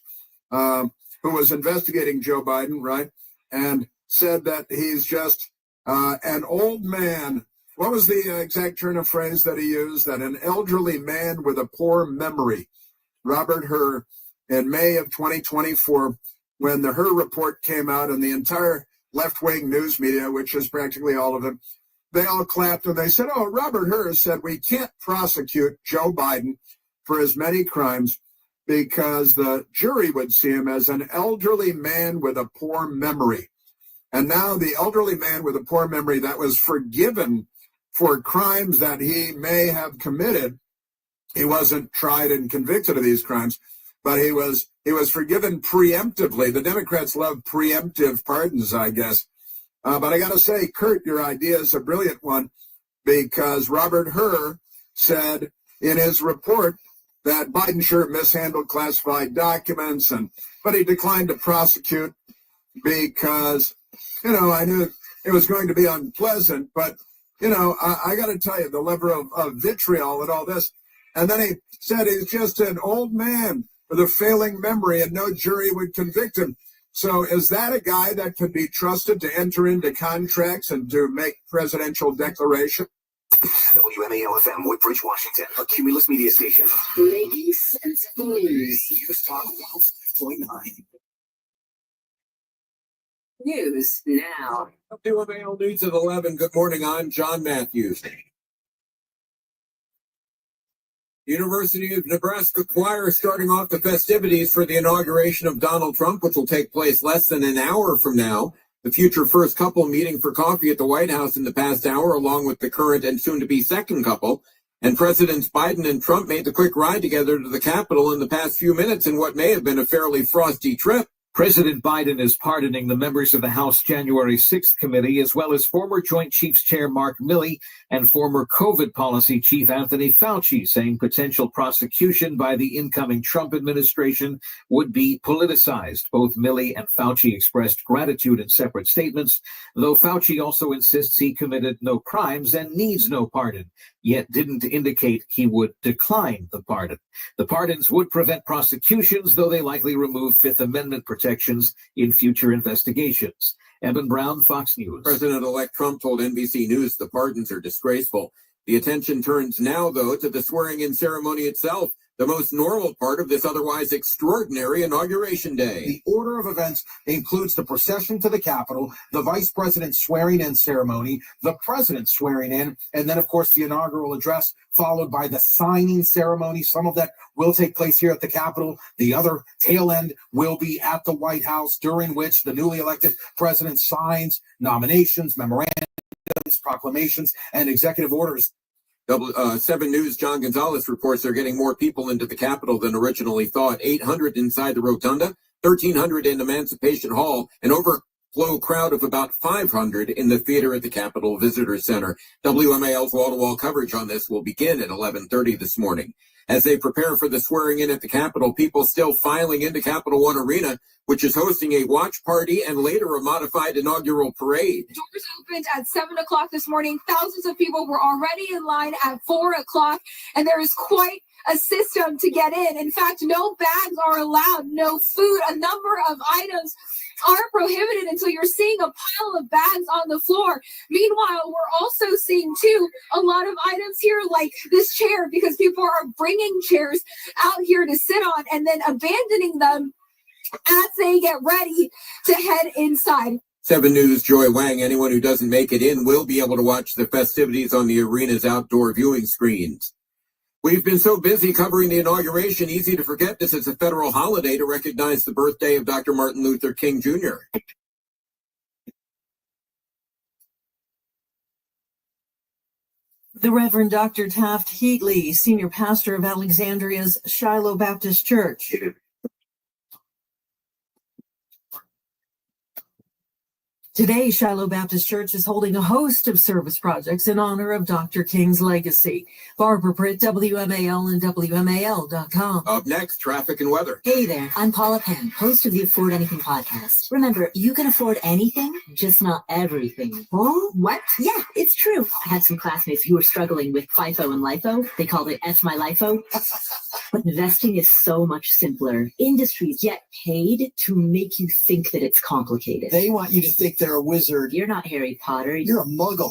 who was investigating Joe Biden, right? And said that he's just an old man. What was the exact turn of phrase that he used? That an elderly man with a poor memory. Robert Hur, in May of 2024, when the Hur report came out and the entire left-wing news media, which is practically all of them, they all clapped and they said, oh, Robert Hur said we can't prosecute Joe Biden for his many crimes because the jury would see him as an elderly man with a poor memory. And now the elderly man with a poor memory that was forgiven for crimes that he may have committed, he wasn't tried and convicted of these crimes, but he was He was forgiven preemptively. The Democrats love preemptive pardons, I guess. But I got to say, Kurt, your idea is a brilliant one, because Robert Hur said in his report that Biden sure mishandled classified documents, but he declined to prosecute because, I knew it was going to be unpleasant. But, I got to tell you, the level of vitriol and all this. And then he said he's just an old man with a failing memory and no jury would convict him. So is that a guy that can be trusted to enter into contracts and to make presidential declaration? WMAL-FM, Woodbridge, Washington, a Cumulus media station. Ladies and news. News Talk 105.9. News now. WMAL News at 11. Good morning. I'm John Matthews. University of Nebraska Choir starting off the festivities for the inauguration of Donald Trump, which will take place less than an hour from now. The future first couple meeting for coffee at the White House in the past hour, along with the current and soon-to-be second couple. And Presidents Biden and Trump made the quick ride together to the Capitol in the past few minutes in what may have been a fairly frosty trip. President Biden is pardoning the members of the House January 6th committee, as well as former Joint Chiefs Chair Mark Milley and former COVID policy chief Anthony Fauci, saying potential prosecution by the incoming Trump administration would be politicized. Both Milley and Fauci expressed gratitude in separate statements, though Fauci also insists he committed no crimes and needs no pardon, yet didn't indicate he would decline the pardon. The pardons would prevent prosecutions, though they likely remove Fifth Amendment protections in future investigations. Eben Brown, Fox News. President-elect Trump told NBC News the pardons are disgraceful. The attention turns now, though, to the swearing-in ceremony itself, the most normal part of this otherwise extraordinary inauguration day. The order of events includes the procession to the Capitol, the vice president's swearing-in ceremony, the president swearing in, and then, of course, the inaugural address, followed by the signing ceremony. Some of that will take place here at the Capitol. The other tail end will be at the White House, during which the newly elected president signs nominations, memorandums, proclamations, and executive orders. 7 News' John Gonzalez reports they're getting more people into the Capitol than originally thought. 800 inside the Rotunda, 1,300 in Emancipation Hall, an overflow crowd of about 500 in the theater at the Capitol Visitor Center. WMAL's wall-to-wall coverage on this will begin at 11:30 this morning. As they prepare for the swearing-in at the Capitol, people still filing into Capital One Arena, which is hosting a watch party and later a modified inaugural parade. Doors opened at 7 o'clock this morning. Thousands of people were already in line at 4 o'clock, and there is quite a system to get in. In fact, no bags are allowed, no food. A number of items are prohibited until you're seeing a pile of bags on the floor. Meanwhile, we're also seeing, too, a lot of items here like this chair, because people are bringing chairs out here to sit on and then abandoning them as they get ready to head inside. 7 News' Joy Wang. Anyone who doesn't make it in will be able to watch the festivities on the arena's outdoor viewing screens. We've been so busy covering the inauguration, easy to forget this is a federal holiday to recognize the birthday of Dr. Martin Luther King Jr. The Reverend Dr. Taft Heatley, senior pastor of Alexandria's Shiloh Baptist Church. Today, Shiloh Baptist Church is holding a host of service projects in honor of Dr. King's legacy. Barbara Britt, WMAL and WMAL.com. Up next, traffic and weather. Hey there, I'm Paula Penn, host of the Afford Anything podcast. Remember, you can afford anything, just not everything. Oh, what? Yeah, it's true. I had some classmates who were struggling with FIFO and LIFO. They called it F my LIFO. But investing is so much simpler. Industries get paid to make you think that it's complicated. They want you to think they're a wizard. You're not Harry Potter. You're a muggle.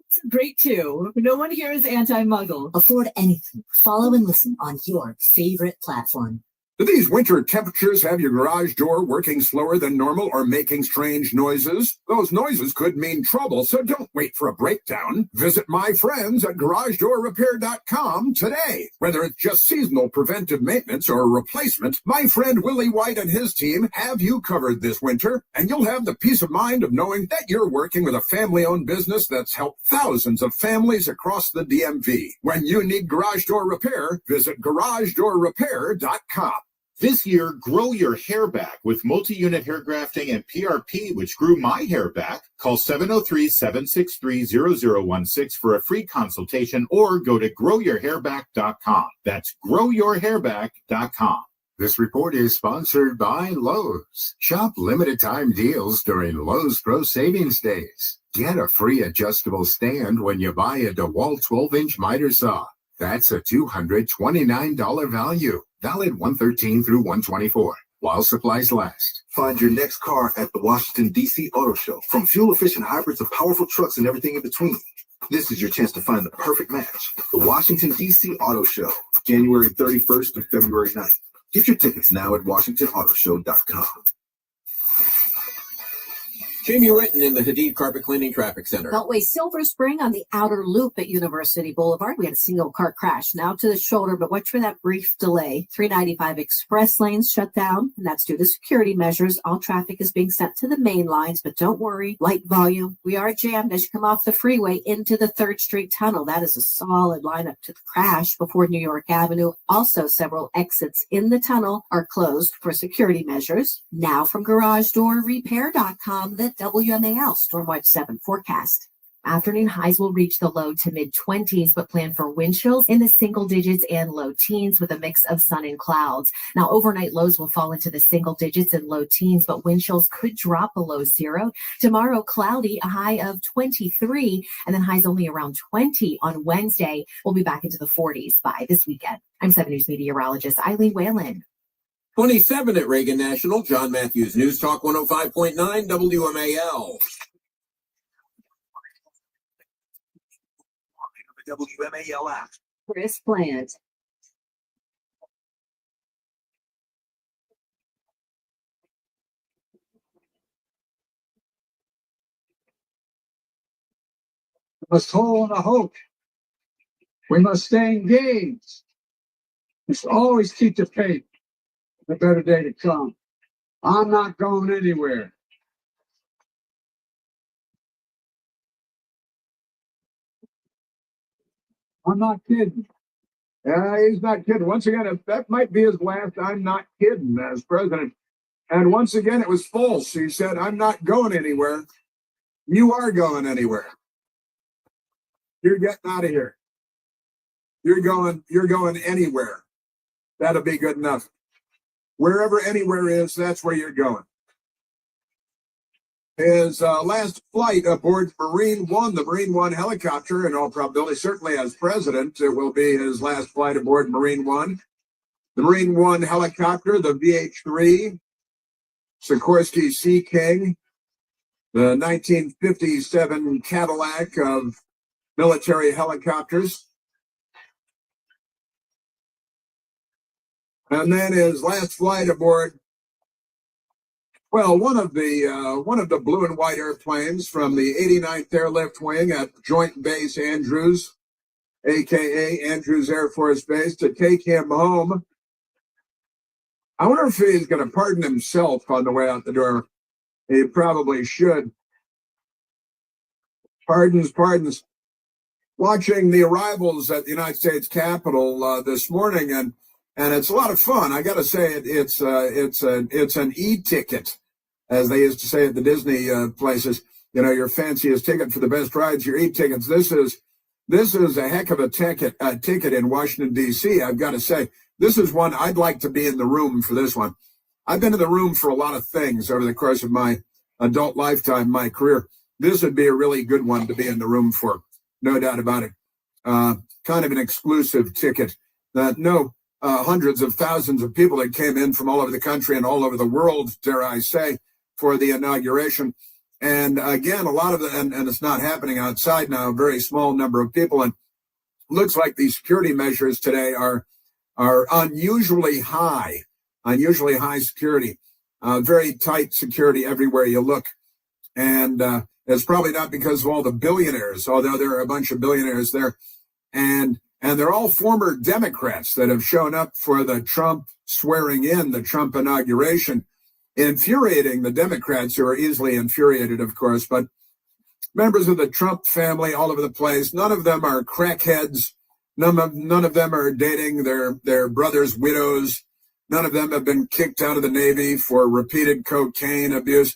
It's great too. No one here is anti-muggle. Afford anything. Follow and listen on your favorite platform. Do these winter temperatures have your garage door working slower than normal or making strange noises? Those noises could mean trouble, so don't wait for a breakdown. Visit my friends at GarageDoorRepair.com today. Whether it's just seasonal preventive maintenance or a replacement, my friend Willie White and his team have you covered this winter, and you'll have the peace of mind of knowing that you're working with a family-owned business that's helped thousands of families across the DMV. When you need garage door repair, visit GarageDoorRepair.com. This year, grow your hair back with multi-unit hair grafting and PRP, which grew my hair back. Call 703-763-0016 for a free consultation or go to growyourhairback.com. That's growyourhairback.com. This report is sponsored by Lowe's. Shop limited time deals during Lowe's Pro Savings Days. Get a free adjustable stand when you buy a DeWalt 12-inch miter saw. That's a $229 value. Valid 1/13 through 1/24 while supplies last. Find your next car at the Washington, D.C. Auto Show. From fuel-efficient hybrids to powerful trucks and everything in between. This is your chance to find the perfect match. The Washington, D.C. Auto Show, January 31st to February 9th. Get your tickets now at WashingtonAutoShow.com. Jamie Witten in the Hadid Carpet Cleaning Traffic Center. Beltway Silver Spring on the outer loop at University Boulevard. We had a single car crash now to the shoulder, but watch for that brief delay. 395 express lanes shut down, and that's due to security measures. All traffic is being sent to the main lines, but don't worry, light volume. We are jammed as you come off the freeway into the 3rd Street Tunnel. That is a solid lineup to the crash before New York Avenue. Also, several exits in the tunnel are closed for security measures. Now from GarageDoorRepair.com, the WMAL Stormwatch 7 forecast. Afternoon highs will reach the low to mid-20s, but plan for wind chills in the single digits and low teens with a mix of sun and clouds. Now, overnight lows will fall into the single digits and low teens, but wind chills could drop below 0. Tomorrow, cloudy, a high of 23, and then highs only around 20 on Wednesday. We'll be back into the 40s by this weekend. I'm 7 News meteorologist Eileen Whalen. 27 at Reagan National. John Matthews, News Talk 105.9 WMAL. The WMAL app. Chris Plant. We must hold a hope. We must stay engaged. We must always keep the faith. A better day to come. I'm not going anywhere. I'm not kidding. He's not kidding. Once again, if that might be his last I'm not kidding as president. And once again, it was false. He said, I'm not going anywhere. You are going anywhere. You're getting out of here. You're going anywhere. That'll be good enough. Wherever anywhere is, that's where you're going. His last flight aboard Marine One, the Marine One helicopter, in all probability, certainly as president, it will be his last flight aboard Marine One. The Marine One helicopter, the VH-3, Sikorsky Sea King, the 1957 Cadillac of military helicopters. And then his last flight aboard, well, one of the blue and white airplanes from the 89th Airlift Wing at Joint Base Andrews, aka Andrews Air Force Base, to take him home. I wonder if he's going to pardon himself on the way out the door. He probably should. Pardons. Watching the arrivals at the United States Capitol this morning, and it's a lot of fun. I got to say, it's an e-ticket, as they used to say at the Disney places. You know, your fanciest ticket for the best rides, your e-tickets. This is a heck of a ticket in Washington, D.C. I've got to say, this is one I'd like to be in the room for. This one. I've been in the room for a lot of things over the course of my adult lifetime, my career. This would be a really good one to be in the room for, no doubt about it. Kind of an exclusive ticket that hundreds of thousands of people that came in from all over the country and all over the world, dare I say, for the inauguration. And again, a lot of and it's not happening outside now, a very small number of people. And looks like the security measures today are unusually high security, very tight security everywhere you look. And it's probably not because of all the billionaires, although there are a bunch of billionaires there. And they're all former Democrats that have shown up for the Trump swearing in, the Trump inauguration, infuriating the Democrats, who are easily infuriated, of course, but members of the Trump family all over the place. None of them are crackheads. None of them are dating their brothers' widows. None of them have been kicked out of the Navy for repeated cocaine abuse.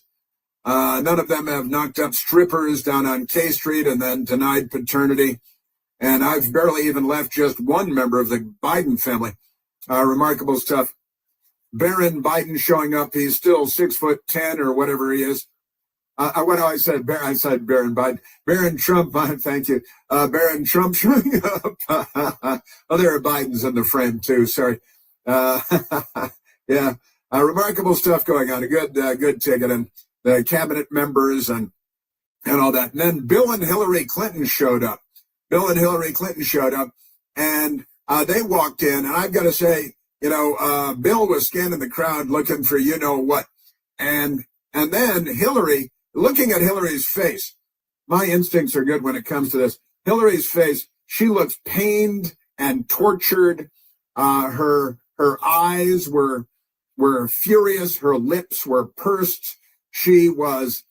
None of them have knocked up strippers down on K Street and then denied paternity. And I've barely even left just one member of the Biden family. Remarkable stuff. Barron Biden showing up. He's still 6'10" or whatever he is. I said Barron Biden. Barron Trump, thank you. Barron Trump showing up. Oh, there are Bidens in the frame too. Sorry. Yeah. Remarkable stuff going on. A good ticket, and the cabinet members and all that. And then Bill and Hillary Clinton showed up. And they walked in, and I've got to say, Bill was scanning the crowd looking for what. And then Hillary, looking at Hillary's face, my instincts are good when it comes to this. Hillary's face, she looks pained and tortured. Her eyes were furious. Her lips were pursed. She was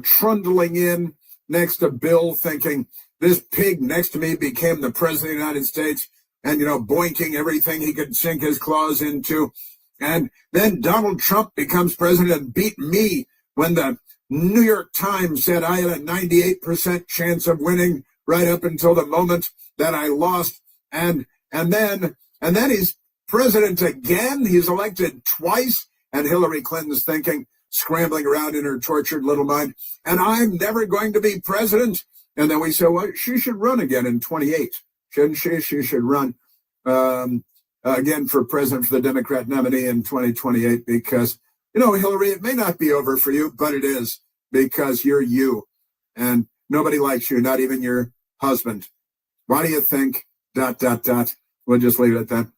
trundling in next to Bill, thinking, this pig next to me became the president of the United States, and, boinking everything he could sink his claws into. And then Donald Trump becomes president and beat me when the New York Times said I had a 98% chance of winning right up until the moment that I lost. And then he's president again. He's elected twice. And Hillary Clinton's thinking, scrambling around in her tortured little mind, and I'm never going to be president. And then we say, well, she should run again in 28. Shouldn't she? She should run again for president for the Democrat nominee in 2028 because, Hillary, it may not be over for you, but it is because you're you. And nobody likes you, not even your husband. Why do you think? ... We'll just leave it at that.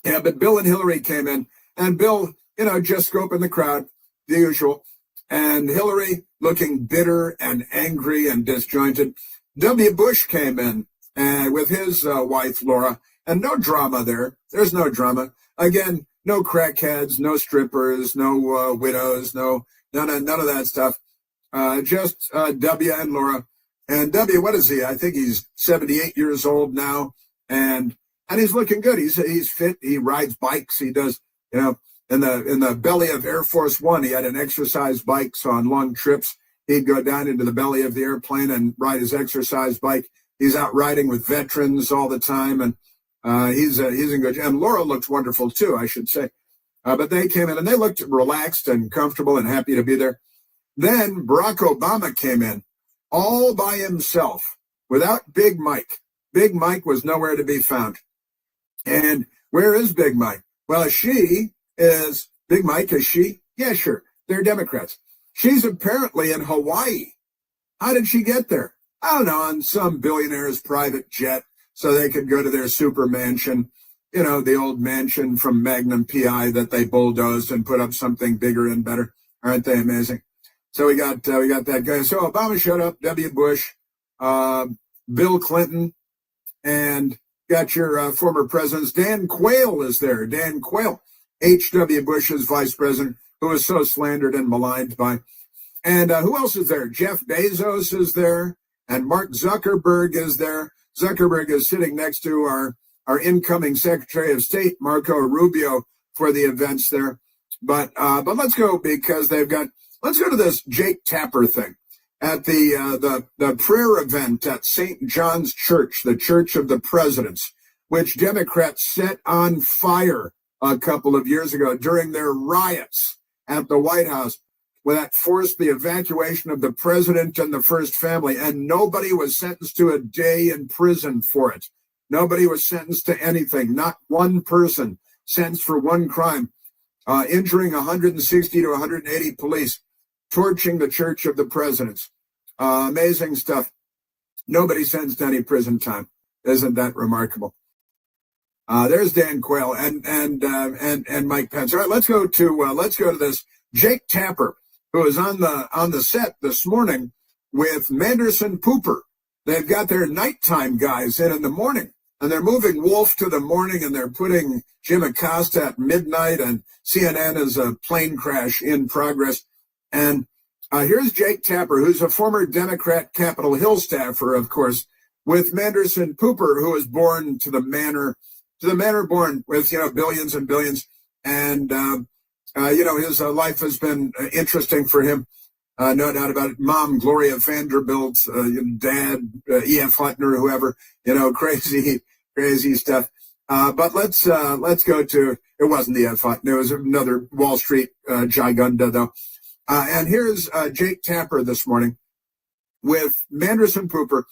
Yeah, but Bill and Hillary came in, and Bill, just scoping the crowd, the usual. And Hillary looking bitter and angry and disjointed. W. Bush came in with his wife, Laura, and no drama there. There's no drama. Again, no crackheads, no strippers, no widows, none of that stuff. Just W and Laura. And W, what is he? I think he's 78 years old now, and he's looking good. He's fit. He rides bikes. He does, in the belly of Air Force One, he had an exercise bike. So on long trips, he'd go down into the belly of the airplane and ride his exercise bike. He's out riding with veterans all the time, and he's in good. And Laura looked wonderful too, I should say. But they came in and they looked relaxed and comfortable and happy to be there. Then Barack Obama came in all by himself without Big Mike. Big Mike was nowhere to be found. And where is Big Mike? Well, Big Mike, is she? Yeah, sure. They're Democrats. She's apparently in Hawaii. How did she get there? I don't know, on some billionaire's private jet so they could go to their super mansion, the old mansion from Magnum PI that they bulldozed and put up something bigger and better. Aren't they amazing? So we got that guy. So Obama showed up, W. Bush, Bill Clinton, and got your former presidents. Dan Quayle is there. Dan Quayle, H.W. Bush's vice president, who was so slandered and maligned by. And who else is there? Jeff Bezos is there, and Mark Zuckerberg is there. Zuckerberg is sitting next to our incoming Secretary of State, Marco Rubio, for the events there. But let's go because let's go to this Jake Tapper thing at the prayer event at St. John's Church, the Church of the Presidents, which Democrats set on fire a couple of years ago during their riots at the White House, where that forced the evacuation of the president and the first family, and nobody was sentenced to a day in prison for it. Nobody was sentenced to anything, not one person sentenced for one crime, injuring 160 to 180 police, torching the Church of the Presidents. Amazing stuff. Nobody sentenced to any prison time. Isn't that remarkable? There's Dan Quayle and Mike Pence. All right, let's go to this Jake Tapper, who is on the set this morning with Manderson Pooper. They've got their nighttime guys in the morning, and they're moving Wolf to the morning, and they're putting Jim Acosta at midnight, and CNN is a plane crash in progress. And here's Jake Tapper, who's a former Democrat Capitol Hill staffer, of course, with Manderson Pooper, who was born to the manor born with, billions and billions. And, his life has been interesting for him. No doubt about it. Mom, Gloria Vanderbilt, dad, E.F. Huttner, whoever, crazy stuff. But let's go to, it wasn't E.F. Huttner, it was another Wall Street gigunda, though. And here's Jake Tapper this morning with Manderson Pooper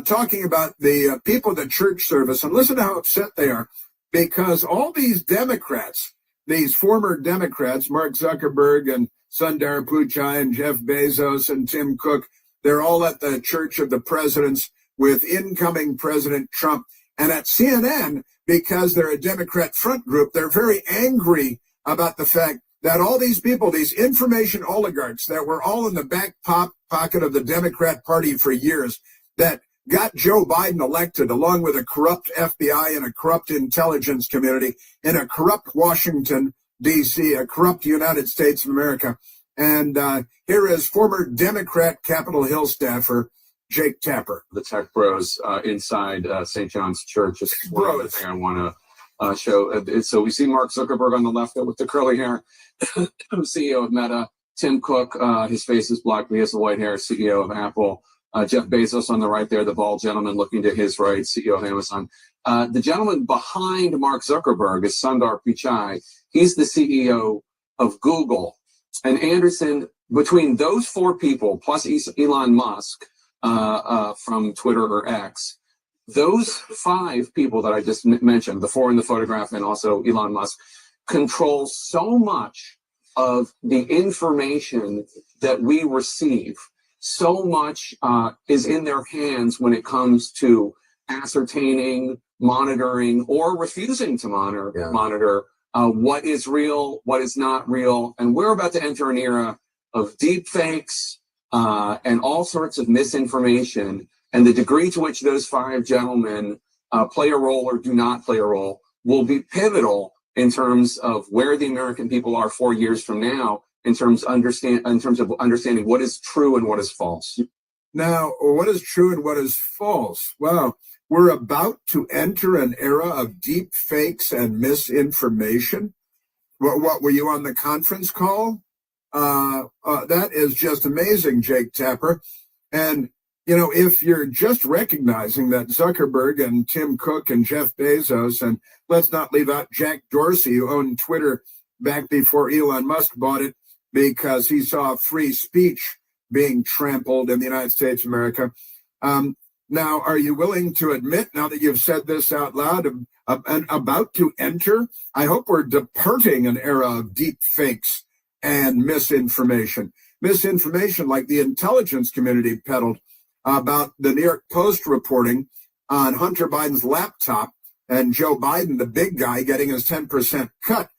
talking about the people at the church service. And listen to how upset they are, because all these Democrats, these former Democrats, Mark Zuckerberg and Sundar Pichai and Jeff Bezos and Tim Cook, they're all at the Church of the Presidents with incoming President Trump. And at CNN, because they're a Democrat front group, they're very angry about the fact that all these people, these information oligarchs that were all in the back pocket of the Democrat Party for years, that got Joe Biden elected along with a corrupt FBI and a corrupt intelligence community in a corrupt Washington, D.C., a corrupt United States of America. And here is former Democrat Capitol Hill staffer Jake Tapper. The tech bros inside St. John's Church is one other thing I want to show. So we see Mark Zuckerberg on the left with the curly hair, CEO of Meta. Tim Cook, his face is black, but he has the white hair, CEO of Apple. Jeff Bezos on the right there, the bald gentleman looking to his right, CEO of Amazon. The gentleman behind Mark Zuckerberg is Sundar Pichai. He's the CEO of Google. And Anderson, between those four people, plus Elon Musk from Twitter or X, those five people that I just mentioned, the four in the photograph and also Elon Musk, control so much of the information that we receive. So much is in their hands when it comes to ascertaining, monitoring, or refusing to monitor what is real, what is not real. And we're about to enter an era of deep fakes and all sorts of misinformation. And the degree to which those five gentlemen play a role or do not play a role will be pivotal in terms of where the American people are 4 years from now, in terms of understanding what is true and what is false. Now, what is true and what is false? Well, we're about to enter an era of deep fakes and misinformation. What were you on the conference call? That is just amazing, Jake Tapper. And, if you're just recognizing that Zuckerberg and Tim Cook and Jeff Bezos, and let's not leave out Jack Dorsey, who owned Twitter back before Elon Musk bought it, because he saw free speech being trampled in the United States of America. Now, are you willing to admit, now that you've said this out loud, and about to enter, I hope we're departing an era of deep fakes and misinformation. Misinformation like the intelligence community peddled about the New York Post reporting on Hunter Biden's laptop and Joe Biden, the big guy, getting his 10% cut.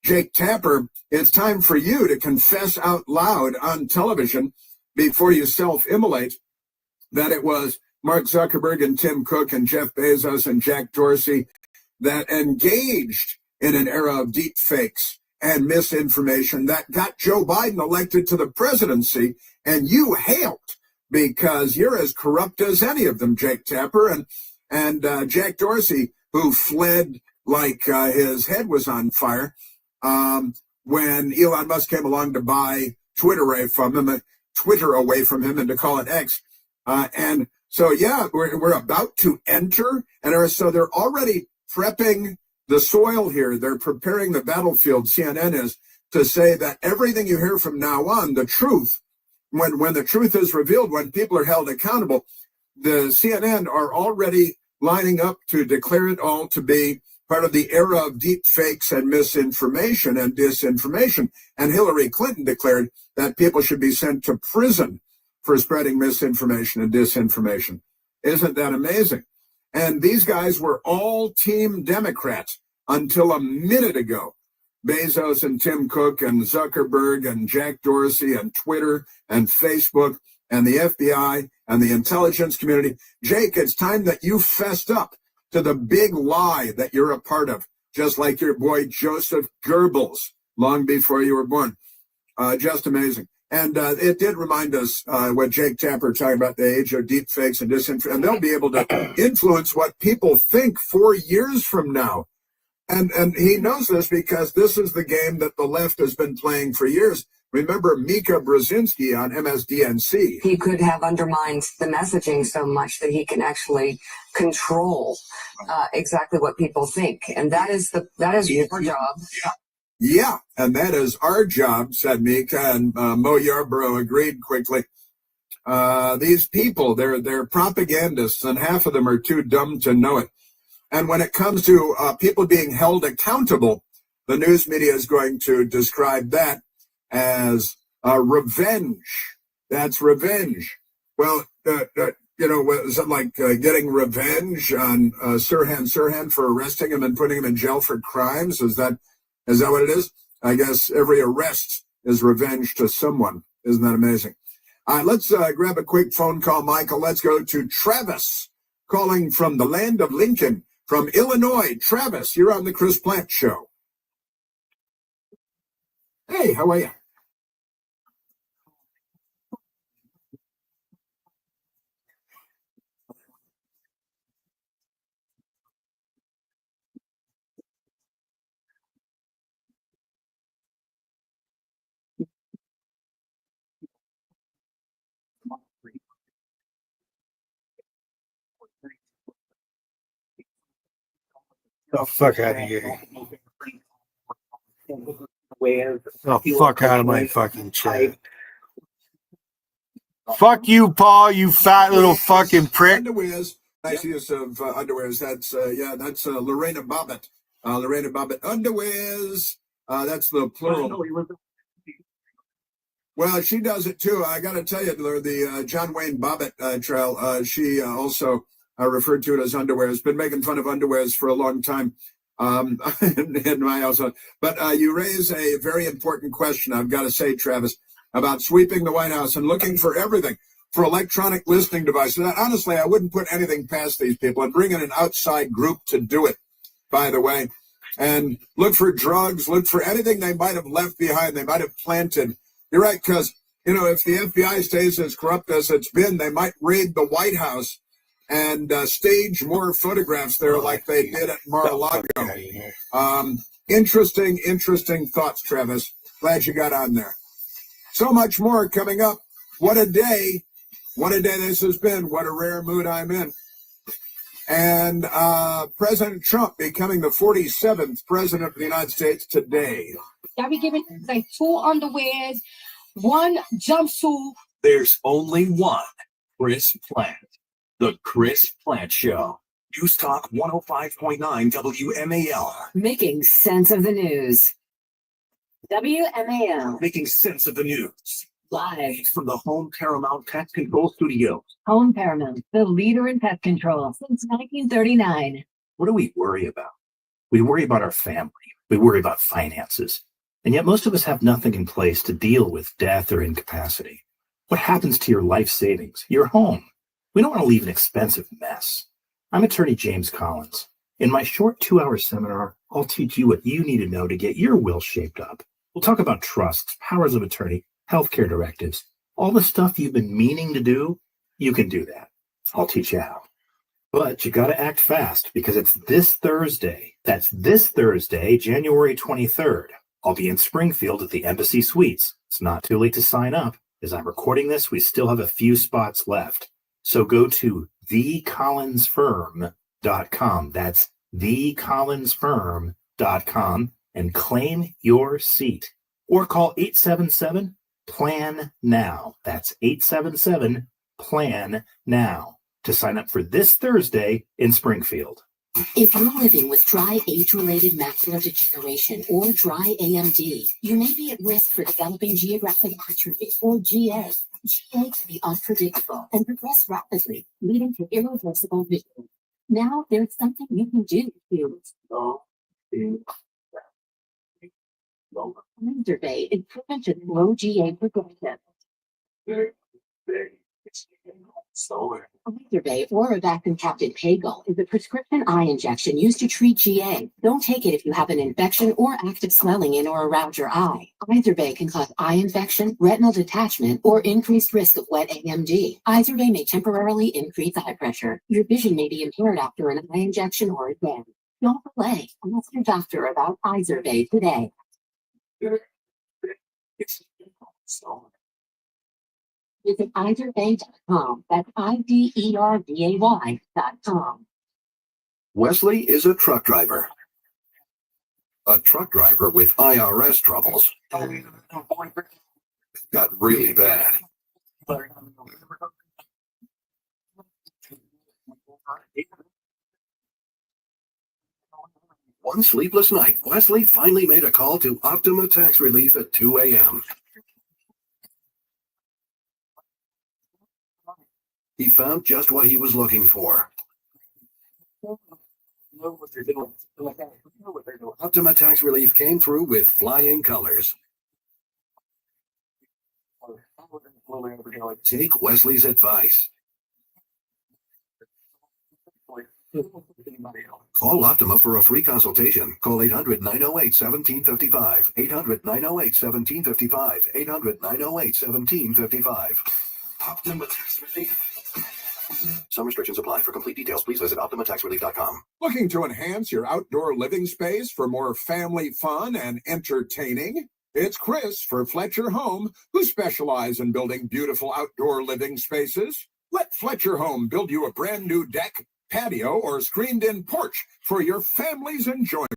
Jake Tapper, it's time for you to confess out loud on television before you self-immolate that it was Mark Zuckerberg and Tim Cook and Jeff Bezos and Jack Dorsey that engaged in an era of deep fakes and misinformation that got Joe Biden elected to the presidency, and you helped because you're as corrupt as any of them, Jake Tapper. And Jack Dorsey, who fled like his head was on fire, when Elon Musk came along to buy Twitter away from him and to call it X. And so, yeah, we're about to enter. And so they're already prepping the soil here. They're preparing the battlefield, CNN is, to say that everything you hear from now on, the truth, when the truth is revealed, when people are held accountable, the CNN are already lining up to declare it all to be part of the era of deep fakes and misinformation and disinformation. And Hillary Clinton declared that people should be sent to prison for spreading misinformation and disinformation. Isn't that amazing? And these guys were all team Democrats until a minute ago. Bezos and Tim Cook and Zuckerberg and Jack Dorsey and Twitter and Facebook and the FBI and the intelligence community. Jake, it's time that you fessed up to the big lie that you're a part of, just like your boy Joseph Goebbels long before you were born. Just amazing. And it did remind us what Jake Tapper talking about, the age of deep fakes and disinformation. And they'll be able to influence what people think 4 years from now. And he knows this because this is the game that the left has been playing for years. Remember Mika Brzezinski on MSDNC. He could have undermined the messaging so much that he can actually control exactly what people think, and that is your job. Yeah, and that is our job, said Mika, and Mo Yarborough agreed quickly. These people, they're propagandists, and half of them are too dumb to know it. And when it comes to people being held accountable, the news media is going to describe that as revenge. That's revenge. Well, is it like getting revenge on Sirhan for arresting him and putting him in jail for crimes? Is that what it is? I guess every arrest is revenge to someone. Isn't that amazing? All right, let's grab a quick phone call, Michael. Let's go to Travis, calling from the land of Lincoln, from Illinois. Travis, you're on the Chris Plant Show. Hey, how are you? Oh, fuck out of here. Oh, fuck out of my fucking chat. Fuck you, Paul, you fat little fucking prick. Underwears. Nice use of underwears. That's Lorena Bobbitt. Lorena Bobbitt underwears. That's the plural. Well, she does it too. I got to tell you, the John Wayne Bobbitt trail. She also referred to it as underwears. Been making fun of underwears for a long time in my house. But you raise a very important question. I've got to say, Travis, about sweeping the White House and looking for everything, for electronic listening devices. And honestly, I wouldn't put anything past these people. I'd bring in an outside group to do it, by the way, and look for drugs, look for anything they might have left behind, they might have planted. You're right, because, if the FBI stays as corrupt as it's been, they might raid the White House and stage more photographs there like they did at Mar-a-Lago. Interesting thoughts, Travis. Glad you got on there. So much more coming up. What a day. What a day this has been. What a rare mood I'm in. And President Trump becoming the 47th president of the United States today. I'll be giving like 2 underwears, 1 jumpsuit. There's only one Chris Plant. The Chris Plant Show. News Talk 105.9 WMAL. Making sense of the news. WMAL. Making sense of the news. Live from the Home Paramount Pest Control Studios. Home Paramount, the leader in pest control since 1939. What do we worry about? We worry about our family. We worry about finances. And yet most of us have nothing in place to deal with death or incapacity. What happens to your life savings, your home? We don't want to leave an expensive mess. I'm attorney James Collins. In my short 2-hour seminar, I'll teach you what you need to know to get your will shaped up. We'll talk about trusts, powers of attorney, healthcare directives, all the stuff you've been meaning to do. You can do that. I'll teach you how. But you got to act fast because it's this Thursday. That's this Thursday, January 23rd. I'll be in Springfield at the Embassy Suites. It's not too late to sign up. As I'm recording this, we still have a few spots left. So go to thecollinsfirm.com. That's thecollinsfirm.com and claim your seat. Or call 877-PLAN-NOW. That's 877-PLAN-NOW to sign up for this Thursday in Springfield. If you're living with dry age-related macular degeneration or dry AMD, you may be at risk for developing geographic atrophy or GA. GA can be unpredictable and progress rapidly, leading to irreversible vision. Now there's something you can do to Survey improvement to slow GA progression. Survey or a vacuum-capted Pagel is a prescription eye injection used to treat GA. Don't take it if you have an infection or active swelling in or around your eye. Izervay can cause eye infection, retinal detachment, or increased risk of wet AMD. Izervay may temporarily increase eye pressure. Your vision may be impaired after an eye injection or exam. Don't delay. Ask your doctor about Izervay today. Visit Izervay.com. That's IDERVAY.com. Wesley is a truck driver. A truck driver with IRS troubles. Got really bad. One sleepless night, Wesley finally made a call to Optima Tax Relief at 2 a.m. He found just what he was looking for. Optima Tax Relief came through with flying colors. Take Wesley's advice. Call Optima for a free consultation. Call 800-908-1755. 800-908-1755. 800-908-1755. Optima Tax Relief. Some restrictions apply. For complete details, please visit OptimaTaxRelief.com. Looking to enhance your outdoor living space for more family fun and entertaining? It's Chris for Fletcher Home, who specialize in building beautiful outdoor living spaces. Let Fletcher Home build you a brand new deck, patio, or screened-in porch for your family's enjoyment.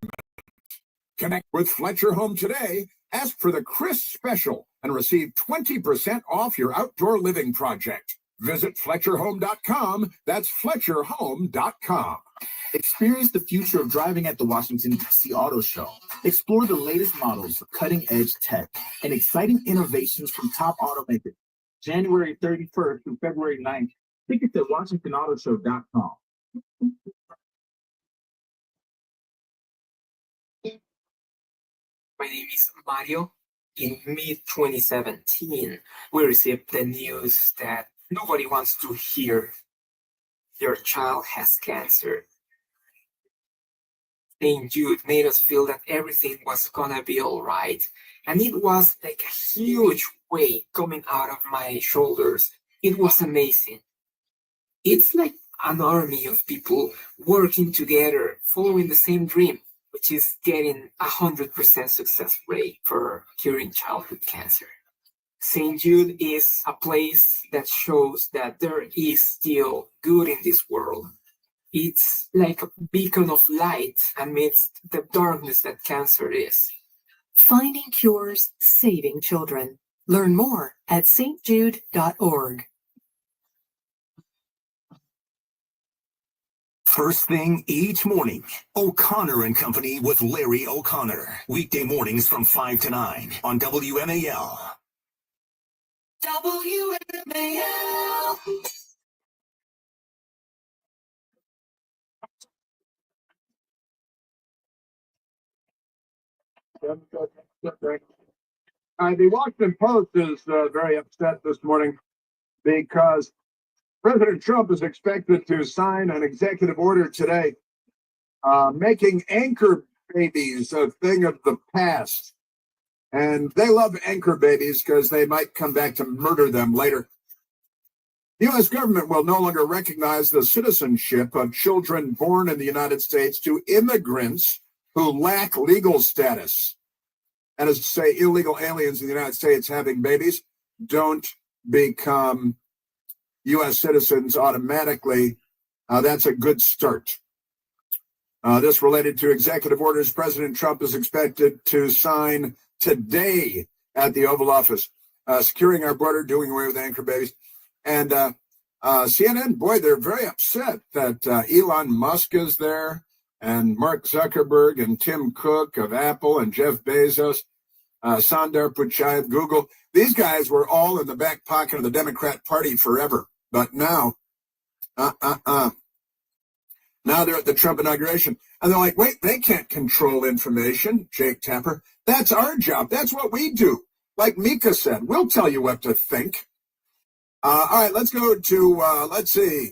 Connect with Fletcher Home today. Ask for the Chris Special and receive 20% off your outdoor living project. Visit FletcherHome.com. That's FletcherHome.com. Experience the future of driving at the Washington, D.C. Auto Show. Explore the latest models, cutting-edge tech, and exciting innovations from top automakers. January 31st through February 9th. Tickets at WashingtonAutoShow.com. My name is Mario. In mid-2017, we received the news that nobody wants to hear your child has cancer. St. Jude made us feel that everything was gonna be all right. And it was like a huge weight coming out of my shoulders. It was amazing. It's like an army of people working together, following the same dream, which is getting 100% success rate for curing childhood cancer. St. Jude is a place that shows that there is still good in this world. It's like a beacon of light amidst the darkness that cancer is. Finding cures, saving children. Learn more at stjude.org. First thing each morning, O'Connor and Company with Larry O'Connor. Weekday mornings from 5 to 9 on WMAL. WMAL. The Washington Post is very upset this morning because President Trump is expected to sign an executive order today making anchor babies a thing of the past. And they love anchor babies because they might come back to murder them later. The U.S. government will no longer recognize the citizenship of children born in the United States to immigrants who lack legal status. And as to say, illegal aliens in the United States having babies don't become U.S. citizens automatically. That's a good start. This related to executive orders President Trump is expected to sign today at the Oval Office, securing our border, doing away with anchor babies. And CNN, boy, they're very upset that Elon Musk is there, and Mark Zuckerberg and Tim Cook of Apple and Jeff Bezos, Sundar Pichai of Google. These guys were all in the back pocket of the Democrat Party forever. But now, now they're at the Trump inauguration. And they're like, wait, they can't control information, Jake Tapper. That's our job. That's what we do. Like Mika said, we'll tell you what to think. All right, let's go to, let's see.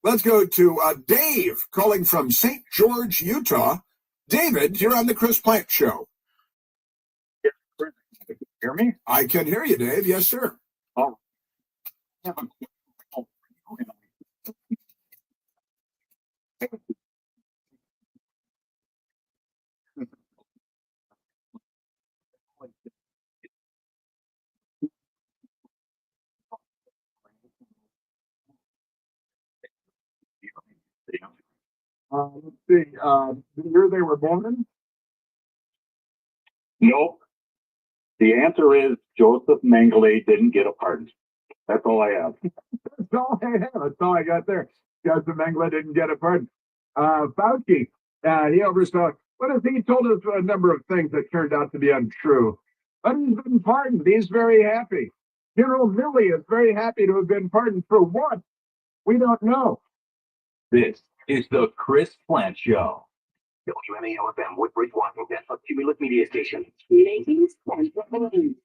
Let's go to Dave calling from St. George, Utah. David, you're on the Chris Plant Show. Hear me? I can hear you, Dave. Yes, sir. Oh. Let's see. The year they were born? Nope. The answer is Joseph Mengele didn't get a pardon. That's all I have. That's all I have. That's all I got there. Joseph Mengele didn't get a pardon. Fauci, he oversaw. What if he told us a number of things that turned out to be untrue? But he's been pardoned. He's very happy. General Milley is very happy to have been pardoned for what? We don't know. This is the Chris Plant Show. WMAL FM, Woodbridge, Washington, a Cumulus Media Station. Ladies and gentlemen,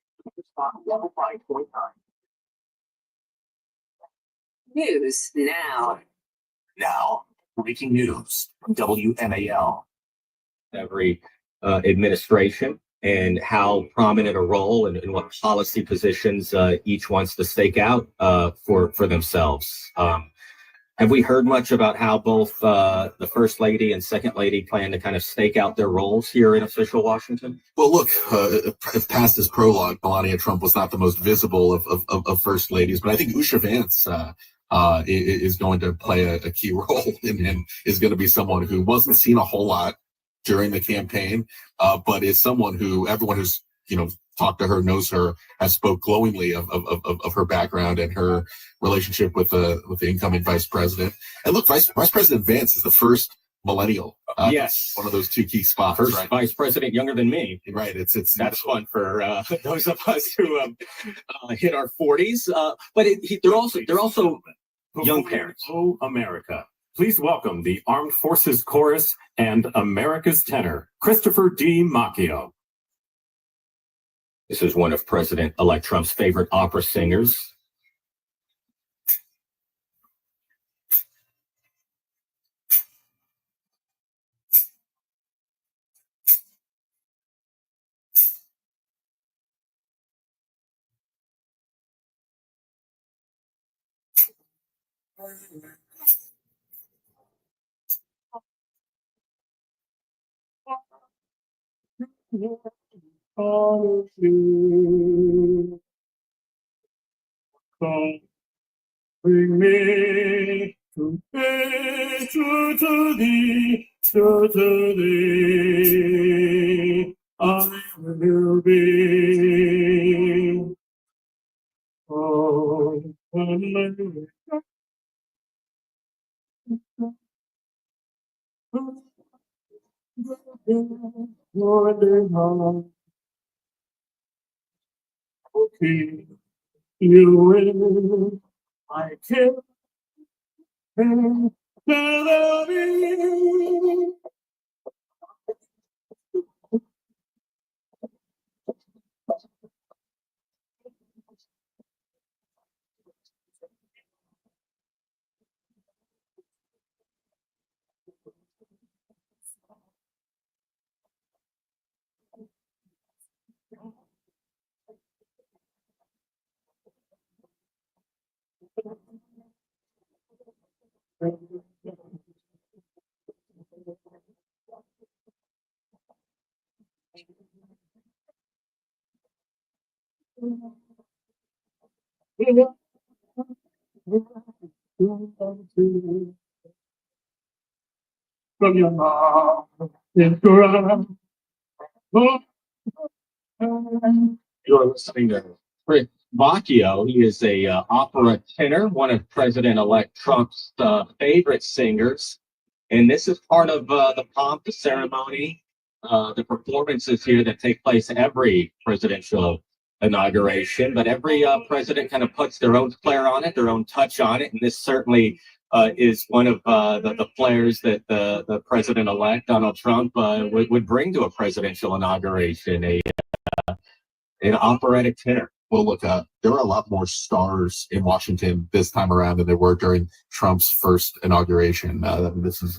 spot 105.9. News now. Now, breaking news from WMAL. Every administration and how prominent a role and what policy positions each wants to stake out for themselves. Have we heard much about how both the First Lady and Second Lady plan to kind of stake out their roles here in official Washington? Well, look, past this prologue, Melania Trump was not the most visible of First Ladies, but I think Usha Vance is going to play a key role and is going to be someone who wasn't seen a whole lot during the campaign, but is someone who everyone who's, talked to her, knows her, has spoke glowingly of her background and her relationship with the incoming vice president. And look, Vice President Vance is the first millennial. Yes, one of those two key spots. First right? vice president younger than me. Right. That's fun for those of us who hit our 40s. But they're also young parents. Oh, America. Please welcome the Armed Forces Chorus and America's tenor, Christopher D. Macchio. This is one of President-elect Trump's favorite opera singers. Bring me to thee, to thee, to thee, I will be. Oh, America. Okay, you will. I can't from your mouth is ground. You're listening to Chris Macchio. He is a opera tenor, one of President-elect Trump's favorite singers. And this is part of the pomp, the ceremony, the performances here that take place every presidential inauguration. But every president kind of puts their own flair on it, their own touch on it. And this certainly is one of the flares that the president-elect Donald Trump would bring to a presidential inauguration, an operatic tenor. Well, look, there are a lot more stars in Washington this time around than there were during Trump's first inauguration. This is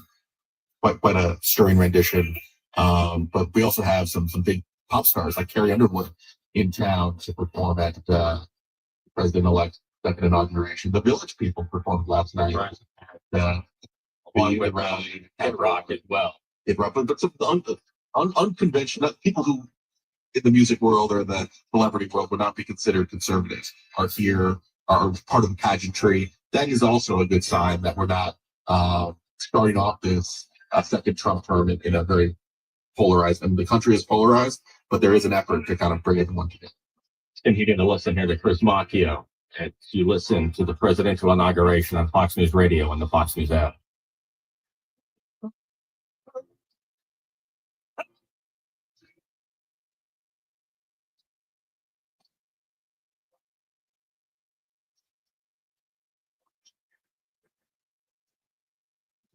quite a stirring rendition. But we also have some big pop stars like Carrie Underwood in town to perform at President-elect second inauguration. The Village People performed last night. Right. Along with Kid Rock as well. Kid Rock, but some unconventional people who in the music world or the celebrity world would not be considered conservatives are here, are part of the pageantry. That is also a good sign that we're not starting off this second Trump term in a very polarized, and the country is polarized, but there is an effort to kind of bring everyone together. Continue to listen here to Chris Macchio as you listen to the presidential inauguration on Fox News Radio and the Fox News app.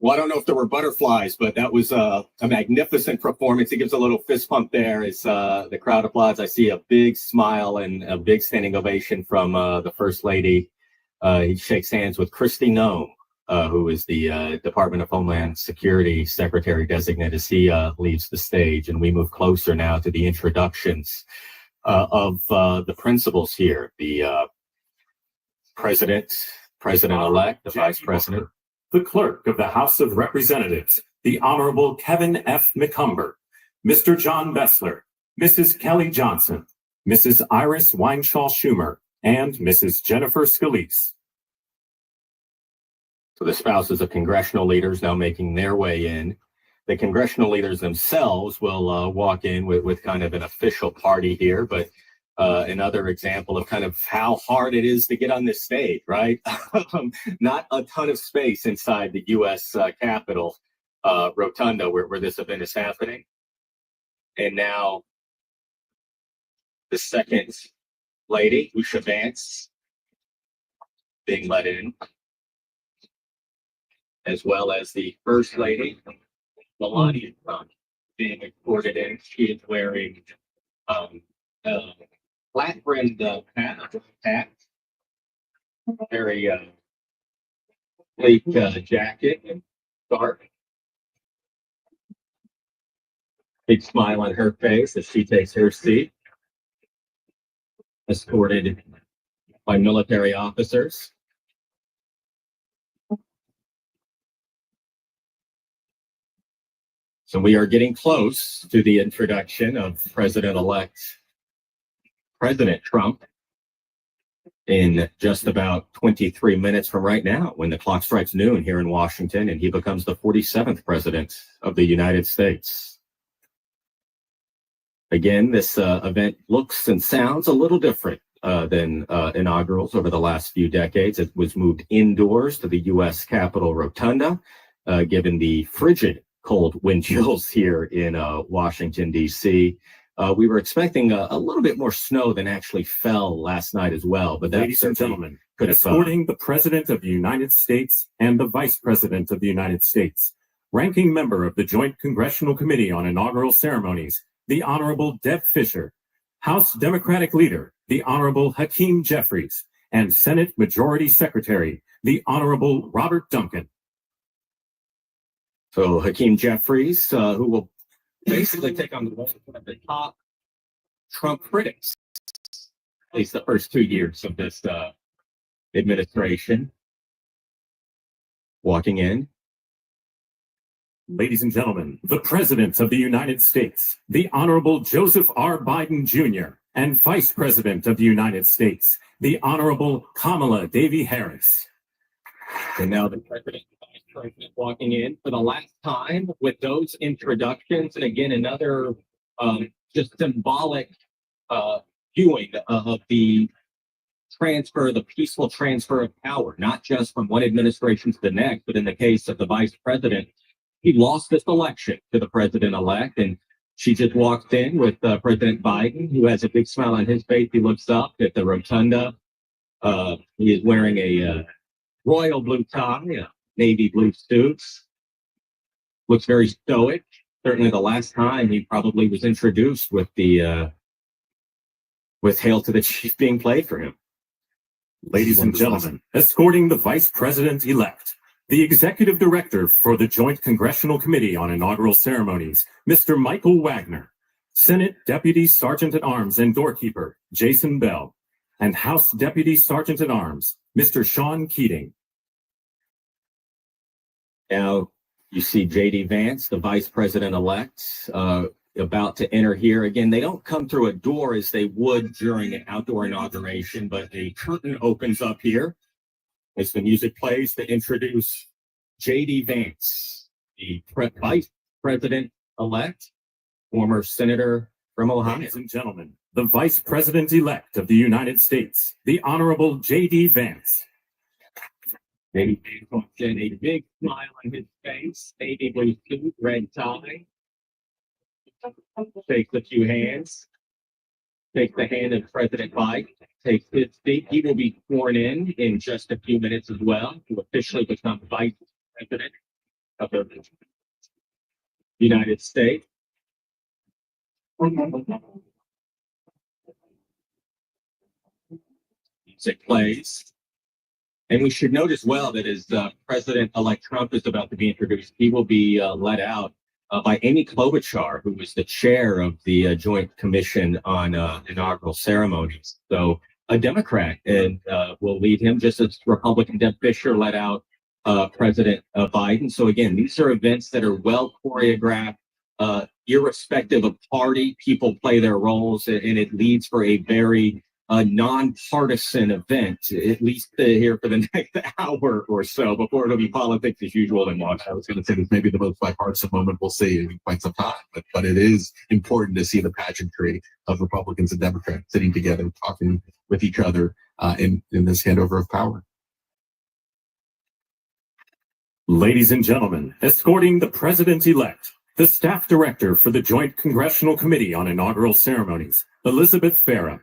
Well, I don't know if there were butterflies, but that was a magnificent performance. He gives a little fist pump there as the crowd applauds. I see a big smile and a big standing ovation from the First Lady. He shakes hands with Kristi Noem, who is the Department of Homeland Security Secretary designate, as he leaves the stage. And we move closer now to the introductions of the principals here. The President-elect, the Vice President. The Clerk of the House of Representatives, the Honorable Kevin F. McCumber, Mr. John Bessler, Mrs. Kelly Johnson, Mrs. Iris Weinschall Schumer, and Mrs. Jennifer Scalise. So the spouses of congressional leaders now making their way in. The congressional leaders themselves will walk in with kind of an official party here, but another example of kind of how hard it is to get on this stage, right? Not a ton of space inside the U.S. Capitol Rotunda where this event is happening. And now the second lady, Usha Vance, being let in, as well as the first lady, Melania Trump, being escorted in. She is wearing flat brimmed hat, very sleek jacket and scarf. Big smile on her face as she takes her seat, escorted by military officers. So we are getting close to the introduction of President-elect President Trump in just about 23 minutes from right now, when the clock strikes noon here in Washington, and he becomes the 47th president of the United States. Again, this event looks and sounds a little different than inaugurals over the last few decades. It was moved indoors to the U.S. Capitol Rotunda, given the frigid cold wind chills here in Washington, D.C. We were expecting a little bit more snow than actually fell last night as well. But that, ladies and gentlemen, escorting the President of the United States and the Vice President of the United States, ranking member of the Joint Congressional Committee on Inaugural Ceremonies, the Honorable Deb Fischer, House Democratic Leader, the Honorable Hakeem Jeffries, and Senate Majority Secretary, the Honorable Robert Duncan. So Hakeem Jeffries, who will basically take on the role of the top Trump critics, at least the first 2 years of this administration. Walking in. Ladies and gentlemen, the President of the United States, the Honorable Joseph R. Biden Jr., and Vice President of the United States, the Honorable Kamala Devi Harris. And now the President and Vice President walking in for the last time with those introductions. And again, another just symbolic viewing of the transfer, the peaceful transfer of power, not just from one administration to the next, but in the case of the Vice President, he lost this election to the president-elect, and she just walked in with President Biden, who has a big smile on his face. He looks up at the rotunda. He is wearing a royal blue tie, a navy blue suit. Looks very stoic. Certainly the last time he probably was introduced with the with Hail to the Chief being played for him. Ladies and gentlemen, escorting the Vice President-elect, the Executive Director for the Joint Congressional Committee on Inaugural Ceremonies, Mr. Michael Wagner, Senate Deputy Sergeant-at-Arms and Doorkeeper, Jason Bell, and House Deputy Sergeant-at-Arms, Mr. Sean Keating. Now, you see J.D. Vance, the Vice President-elect, about to enter here. Again, they don't come through a door as they would during an outdoor inauguration, but a curtain opens up here as the music plays to introduce J.D. Vance, the Vice President-elect, former Senator from Ohio. Ladies and gentlemen, the Vice President-elect of the United States, the Honorable J.D. Vance. J.D. Vance walks in, a big smile on his face, navy blue suit, red tie. Shakes a few hands. Takes the hand of President Biden. Takes his seat. He will be sworn in just a few minutes as well to officially become Vice President of the United States. Music plays. And we should note as well that as President-elect Trump is about to be introduced, he will be led out by Amy Klobuchar, who is the chair of the Joint Commission on Inaugural Ceremonies. So a Democrat and will lead him, just as Republican Deb Fischer led out President Biden. So again, these are events that are well choreographed, irrespective of party. People play their roles, and it leads for a very nonpartisan event, at least here for the next hour or so, before it'll be politics as usual in Washington. I was going to say this may be the most bipartisan moment we'll see in quite some time, but it is important to see the pageantry of Republicans and Democrats sitting together, talking with each other in this handover of power. Ladies and gentlemen, escorting the President-elect, the Staff Director for the Joint Congressional Committee on Inaugural Ceremonies, Elizabeth Farah.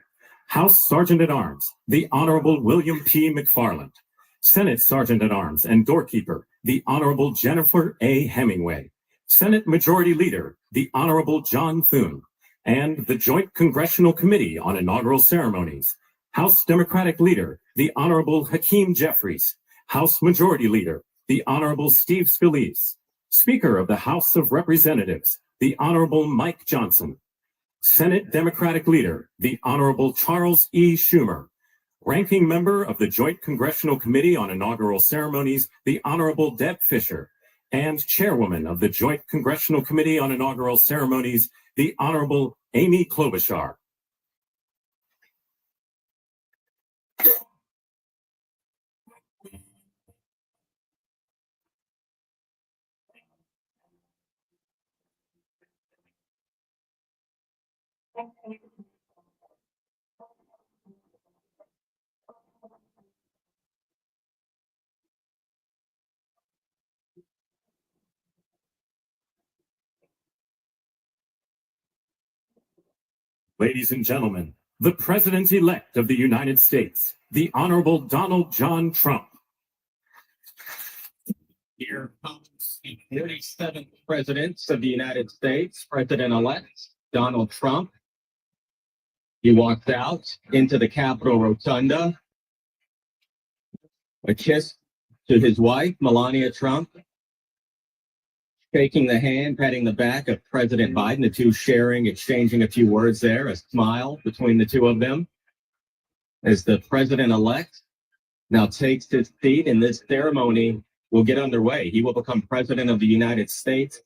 House Sergeant-at-Arms, the Honorable William P. McFarland. Senate Sergeant-at-Arms and Doorkeeper, the Honorable Jennifer A. Hemingway. Senate Majority Leader, the Honorable John Thune. And the Joint Congressional Committee on Inaugural Ceremonies, House Democratic Leader, the Honorable Hakeem Jeffries. House Majority Leader, the Honorable Steve Scalise. Speaker of the House of Representatives, the Honorable Mike Johnson. Senate Democratic Leader, the Honorable Charles E. Schumer. Ranking Member of the Joint Congressional Committee on Inaugural Ceremonies, the Honorable Deb Fischer. And Chairwoman of the Joint Congressional Committee on Inaugural Ceremonies, the Honorable Amy Klobuchar. Ladies and gentlemen, the President-elect of the United States, the Honorable Donald John Trump. Here comes the 47th President of the United States, President-elect Donald Trump. He walks out into the Capitol Rotunda. A kiss to his wife, Melania Trump. Shaking the hand, patting the back of President Biden, the two exchanging a few words there, a smile between the two of them. As the President-elect now takes his seat, and this ceremony will get underway. He will become President of the United States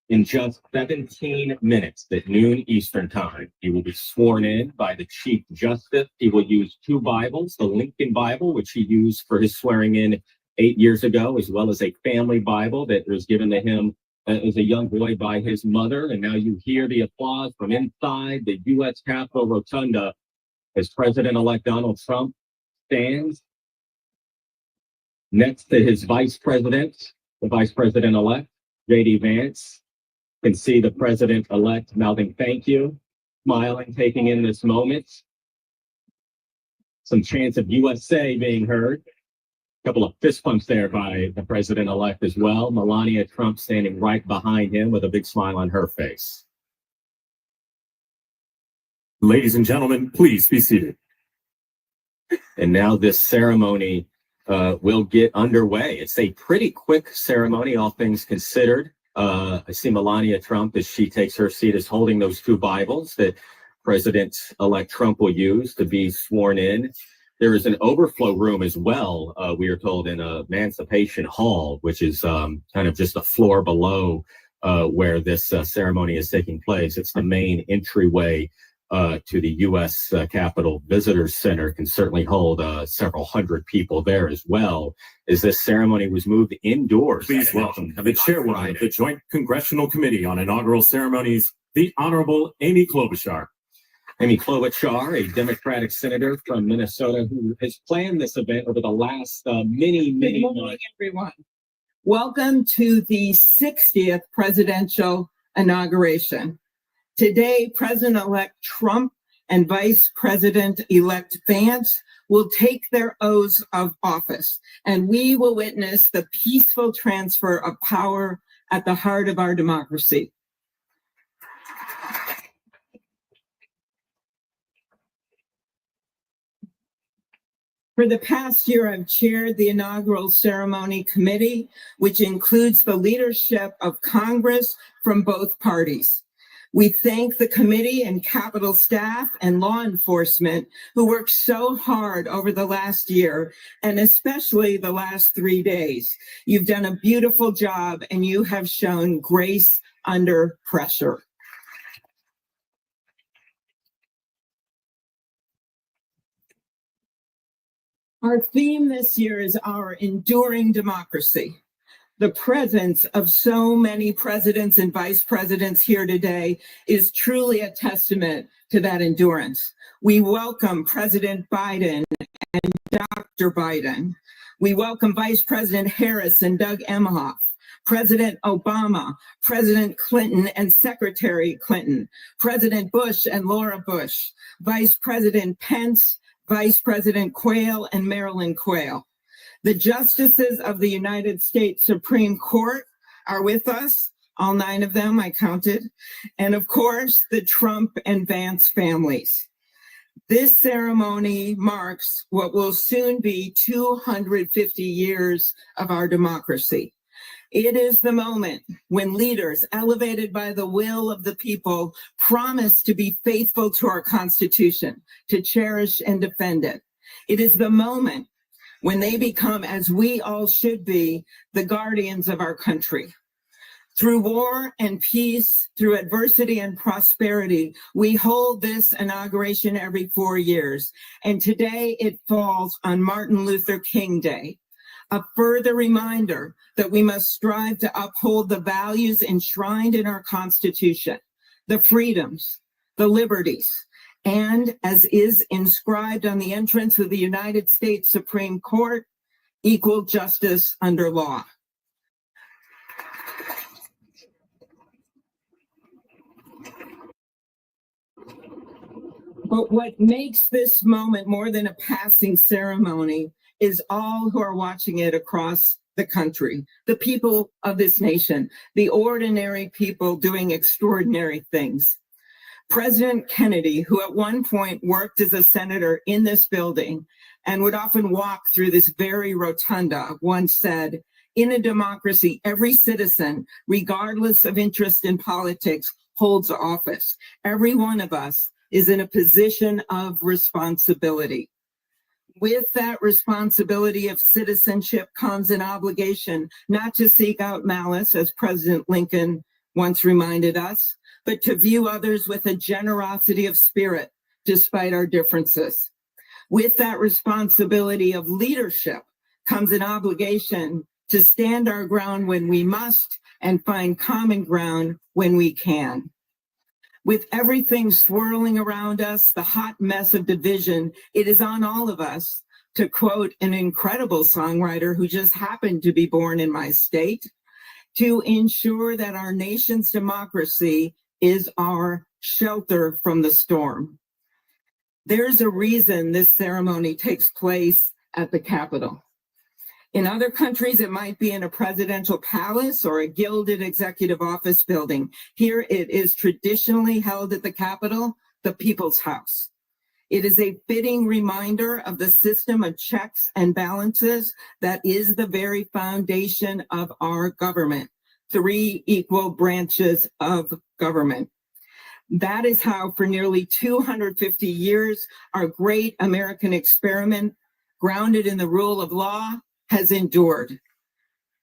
in just 17 minutes at noon Eastern Time. He will be sworn in by the Chief Justice. He will use two Bibles, the Lincoln Bible, which he used for his swearing in 8 years ago, as well as a family Bible that was given to him as a young boy by his mother. And now you hear the applause from inside the U.S. Capitol Rotunda as President-elect Donald Trump stands next to his vice president, the vice president-elect, J.D. Vance. You can see the president-elect mouthing thank you, smiling, taking in this moment. Some chants of USA being heard. A couple of fist bumps there by the president-elect as well. Melania Trump standing right behind him with a big smile on her face. Ladies and gentlemen, please be seated. And now this ceremony will get underway. It's a pretty quick ceremony, all things considered. I see Melania Trump, as she takes her seat, is holding those two Bibles that President-elect Trump will use to be sworn in. There is an overflow room as well, we are told, in Emancipation Hall, which is kind of just a floor below where this ceremony is taking place. It's the main entryway to the U.S. Capitol Visitor Center can certainly hold several hundred people there as well, as this ceremony was moved indoors. Please welcome the chairwoman of the Joint Congressional Committee on Inaugural Ceremonies, the Honorable Amy Klobuchar. Amy Klobuchar, a Democratic senator from Minnesota who has planned this event over the last many Good morning, months. everyone. Welcome to the 60th presidential inauguration. Today, President-elect Trump and Vice President-elect Vance will take their oaths of office, and we will witness the peaceful transfer of power at the heart of our democracy. For the past year, I've chaired the inaugural ceremony committee, which includes the leadership of Congress from both parties. We thank the committee and Capitol staff and law enforcement who worked so hard over the last year, and especially the last 3 days. You've done a beautiful job, and you have shown grace under pressure. Our theme this year is our enduring democracy. The presence of so many presidents and vice presidents here today is truly a testament to that endurance. We welcome President Biden and Dr. Biden. We welcome Vice President Harris and Doug Emhoff, President Obama, President Clinton and Secretary Clinton, President Bush and Laura Bush, Vice President Pence, Vice President Quayle and Marilyn Quayle. The justices of the United States Supreme Court are with us, all 9 of them, I counted, and of course, the Trump and Vance families. This ceremony marks what will soon be 250 years of our democracy. It is the moment when leaders elevated by the will of the people promise to be faithful to our Constitution, to cherish and defend it. It is the moment when they become, as we all should be, the guardians of our country. Through war and peace, through adversity and prosperity, we hold this inauguration every 4 years. And today it falls on Martin Luther King Day. A further reminder that we must strive to uphold the values enshrined in our Constitution, the freedoms, the liberties, and as is inscribed on the entrance of the United States Supreme Court, equal justice under law. But what makes this moment more than a passing ceremony is all who are watching it across the country, the people of this nation, the ordinary people doing extraordinary things. President Kennedy, who at one point worked as a senator in this building and would often walk through this very rotunda, once said, "In a democracy, every citizen, regardless of interest in politics, holds office. Every one of us is in a position of responsibility." With that responsibility of citizenship comes an obligation not to seek out malice, as President Lincoln once reminded us, but to view others with a generosity of spirit, despite our differences. With that responsibility of leadership comes an obligation to stand our ground when we must and find common ground when we can. With everything swirling around us, the hot mess of division, it is on all of us, to quote an incredible songwriter who just happened to be born in my state, to ensure that our nation's democracy is our shelter from the storm. There's a reason this ceremony takes place at the Capitol. In other countries, it might be in a presidential palace or a gilded executive office building. Here it is traditionally held at the Capitol, the People's House. It is a fitting reminder of the system of checks and balances that is the very foundation of our government, 3 equal branches of government. That is how, for nearly 250 years, our great American experiment, grounded in the rule of law, has endured.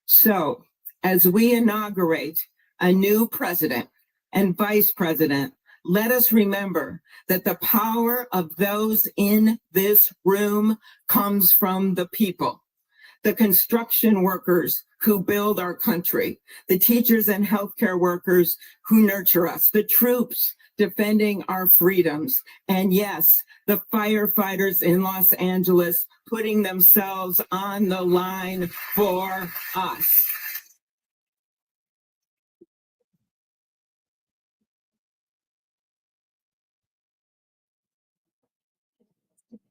So, as we inaugurate a new president and vice president, let us remember that the power of those in this room comes from the people. The construction workers who build our country, the teachers and healthcare workers who nurture us, the troops defending our freedoms, and yes, the firefighters in Los Angeles putting themselves on the line for us.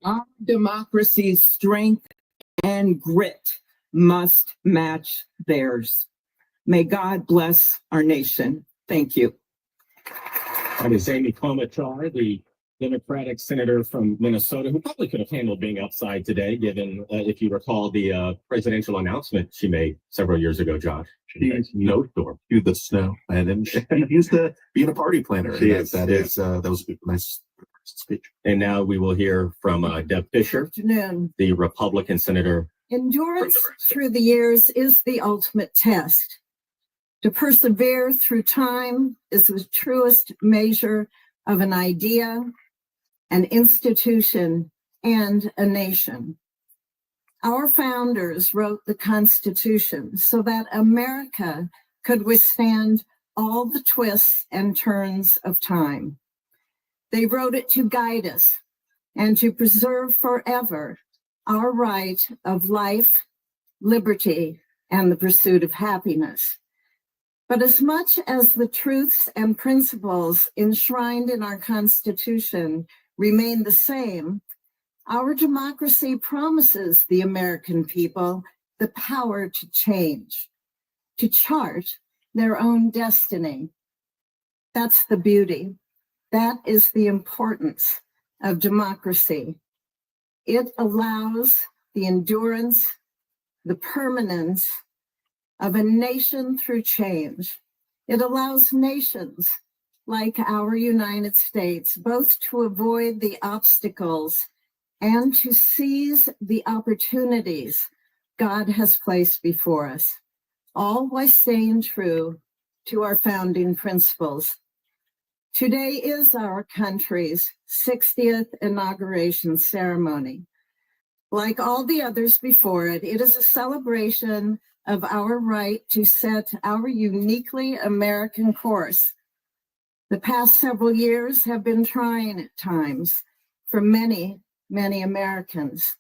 Our democracy's strength and grit must match theirs. May God bless our nation. Thank you. That is Amy Klobuchar, the Democratic senator from Minnesota, who probably could have handled being outside today, given, if you recall, the presidential announcement she made several years ago, Josh. No storm. To the snow, and then she used to being a party planner. She and is, that yeah. is that was a nice speech. And now we will hear from Deb Fischer, Afternoon. the Republican senator. Endurance through the years is the ultimate test. To persevere through time is the truest measure of an idea, an institution, and a nation. Our founders wrote the Constitution so that America could withstand all the twists and turns of time. They wrote it to guide us and to preserve forever our right of life, liberty, and the pursuit of happiness. But as much as the truths and principles enshrined in our Constitution remain the same, our democracy promises the American people the power to change, to chart their own destiny. That's the beauty. That is the importance of democracy. It allows the endurance, the permanence of a nation through change. It allows nations like our United States both to avoid the obstacles and to seize the opportunities God has placed before us, all while staying true to our founding principles. Today is our country's 60th inauguration ceremony. Like all the others before it, it is a celebration of our right to set our uniquely American course. The past several years have been trying at times for many, many Americans,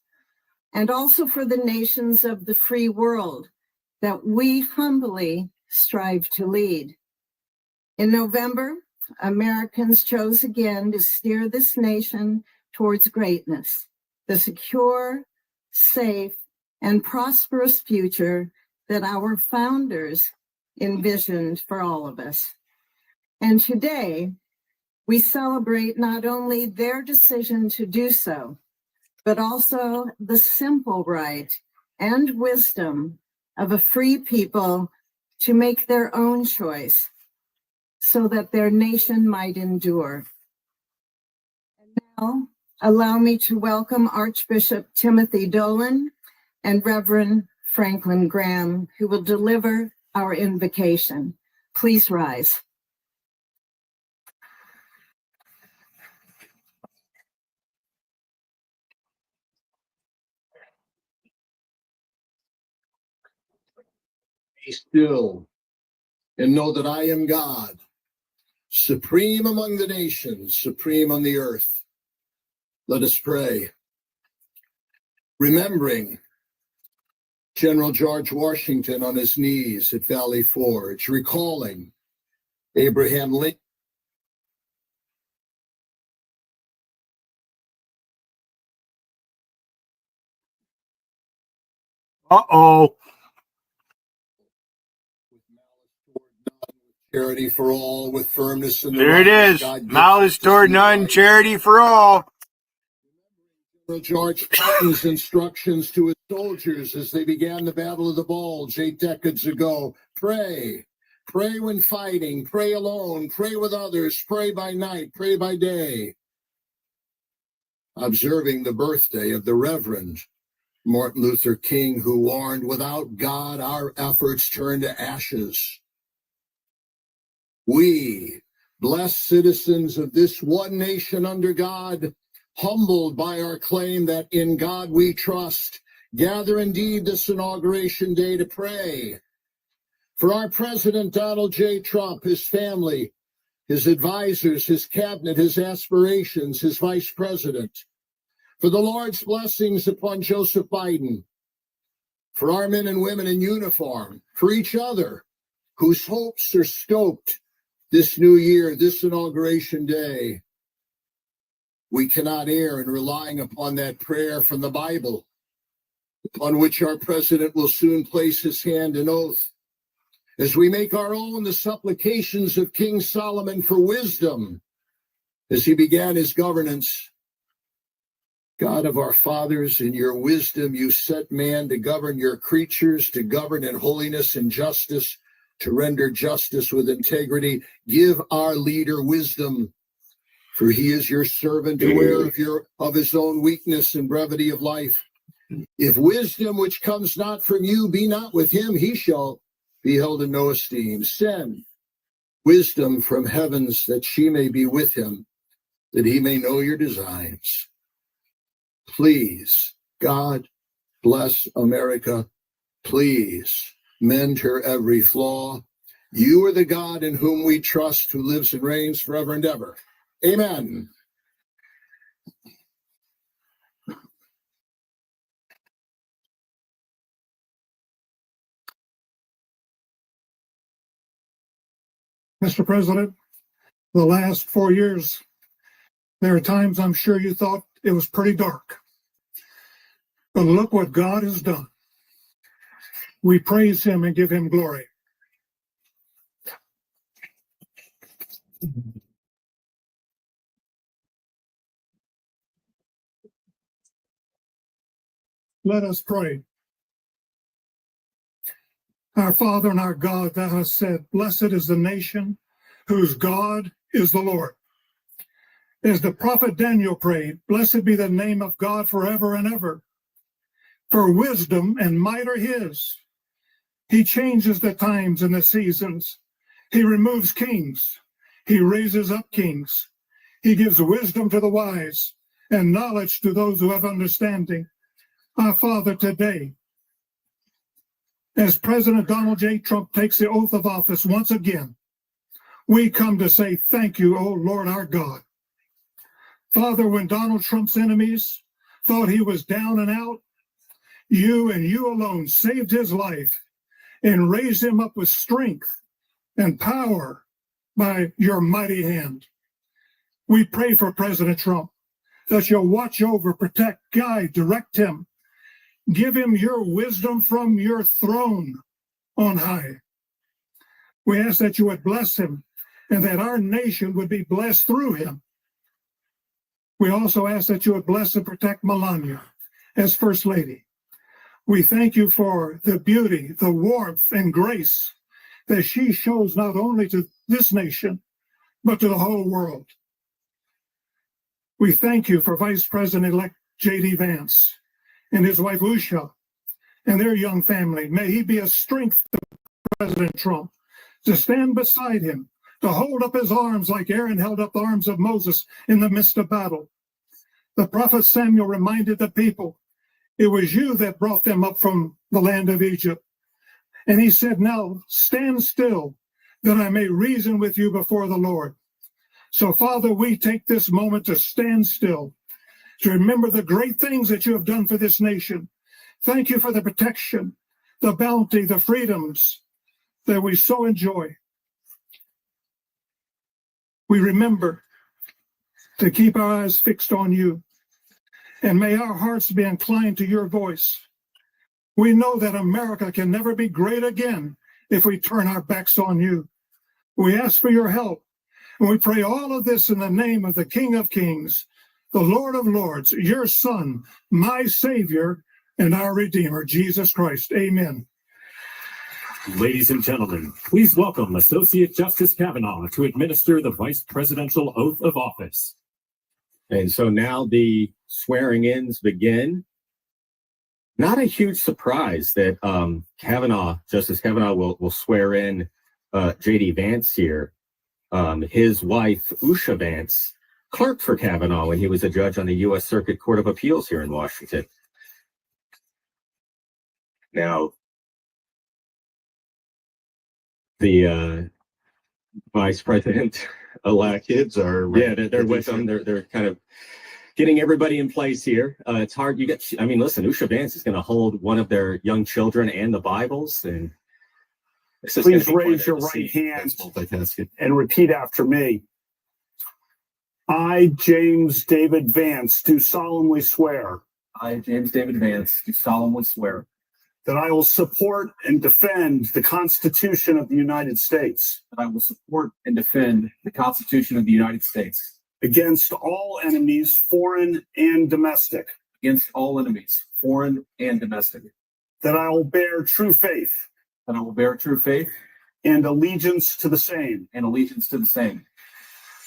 and also for the nations of the free world that we humbly strive to lead. In November, Americans chose again to steer this nation towards greatness, the secure, safe, and prosperous future that our founders envisioned for all of us. And today, we celebrate not only their decision to do so, but also the simple right and wisdom of a free people to make their own choice so that their nation might endure. And now, allow me to welcome Archbishop Timothy Dolan and Reverend Franklin Graham, who will deliver our invocation. Please rise. Be still and know that I am God, supreme among the nations, supreme on the earth. Let us pray. Remembering General George Washington on his knees at Valley Forge, recalling Abraham Lincoln. Uh-oh. Charity for all, with firmness in the There it right is. God gives Malice us to toward see none, right. charity for all. General George Patton's instructions to his soldiers as they began the Battle of the Bulge 8 decades ago. Pray. Pray when fighting. Pray alone. Pray with others. Pray by night. Pray by day. Observing the birthday of the Reverend Martin Luther King, who warned, without God, our efforts turn to ashes. We Blessed citizens of this one nation under God, humbled by our claim that in God we trust, gather indeed this inauguration day to pray for our President Donald J. Trump, his family, his advisors, his cabinet, his aspirations, his vice president, for the Lord's blessings upon Joseph Biden, for our men and women in uniform, for each other whose hopes are stoked this new year, this inauguration day. We cannot err in relying upon that prayer from the Bible, upon which our president will soon place his hand in oath, as we make our own the supplications of King Solomon for wisdom as he began his governance. God of our fathers, in your wisdom you set man to govern your creatures, to govern in holiness and justice, to render justice with integrity. Give our leader wisdom, for he is your servant, aware of his own weakness and brevity of life. If wisdom which comes not from you be not with him, he shall be held in no esteem. Send wisdom from heavens that she may be with him, that he may know your designs. Please, God, bless America. Please mend her every flaw. You are the God in whom we trust, who lives and reigns forever and ever. Amen. Mr. President, the last 4 years, there are times I'm sure you thought it was pretty dark. But look what God has done. We praise him and give him glory. Let us pray. Our Father and our God, thou hast said, blessed is the nation whose God is the Lord. As the prophet Daniel prayed, blessed be the name of God forever and ever. For wisdom and might are his. He changes the times and the seasons. He removes kings. He raises up kings. He gives wisdom to the wise and knowledge to those who have understanding. Our Father, today, as President Donald J. Trump takes the oath of office once again, we come to say thank you, O Lord our God. Father, when Donald Trump's enemies thought he was down and out, you and you alone saved his life and raised him up with strength and power by your mighty hand. We pray for President Trump that you'll watch over, protect, guide, direct him. Give him your wisdom from your throne on high. We ask that you would bless him and that our nation would be blessed through him. We also ask that you would bless and protect Melania as First Lady. We thank you for the beauty, the warmth, and grace that she shows not only to this nation, but to the whole world. We thank you for Vice President-elect J.D. Vance and his wife Usha and their young family. May he be a strength to President Trump, to stand beside him, to hold up his arms like Aaron held up the arms of Moses in the midst of battle. The prophet Samuel reminded the people, it was you that brought them up from the land of Egypt. And he said, now stand still, that I may reason with you before the Lord. So, Father, we take this moment to stand still, to remember the great things that you have done for this nation. Thank you for the protection, the bounty, the freedoms that we so enjoy. We remember to keep our eyes fixed on you, and may our hearts be inclined to your voice. We know that America can never be great again if we turn our backs on you. We ask for your help, and we pray all of this in the name of the King of Kings, the Lord of Lords, your Son, my Savior, and our Redeemer, Jesus Christ. Amen. Ladies and gentlemen, please welcome Associate Justice Kavanaugh to administer the Vice Presidential Oath of Office. And so now the swearing-ins begin. Not a huge surprise that Justice Kavanaugh will swear in J.D. Vance here. His wife, Usha Vance, clerked for Kavanaugh when he was a judge on the U.S. Circuit Court of Appeals here in Washington. Now, the vice president-elect Kids are they're with them. They're kind of getting everybody in place here. It's hard. Listen, Usha Vance is going to hold one of their young children and the Bibles, and please raise your right hand and repeat after me. I, James David Vance, do solemnly swear. I, James David Vance, do solemnly swear that I will support and defend the Constitution of the United States. that I will support and defend the Constitution of the United States Against all enemies, foreign and domestic. against all enemies, foreign and domestic. That I will bear true faith. That I will bear true faith and allegiance to the same. And allegiance to the same.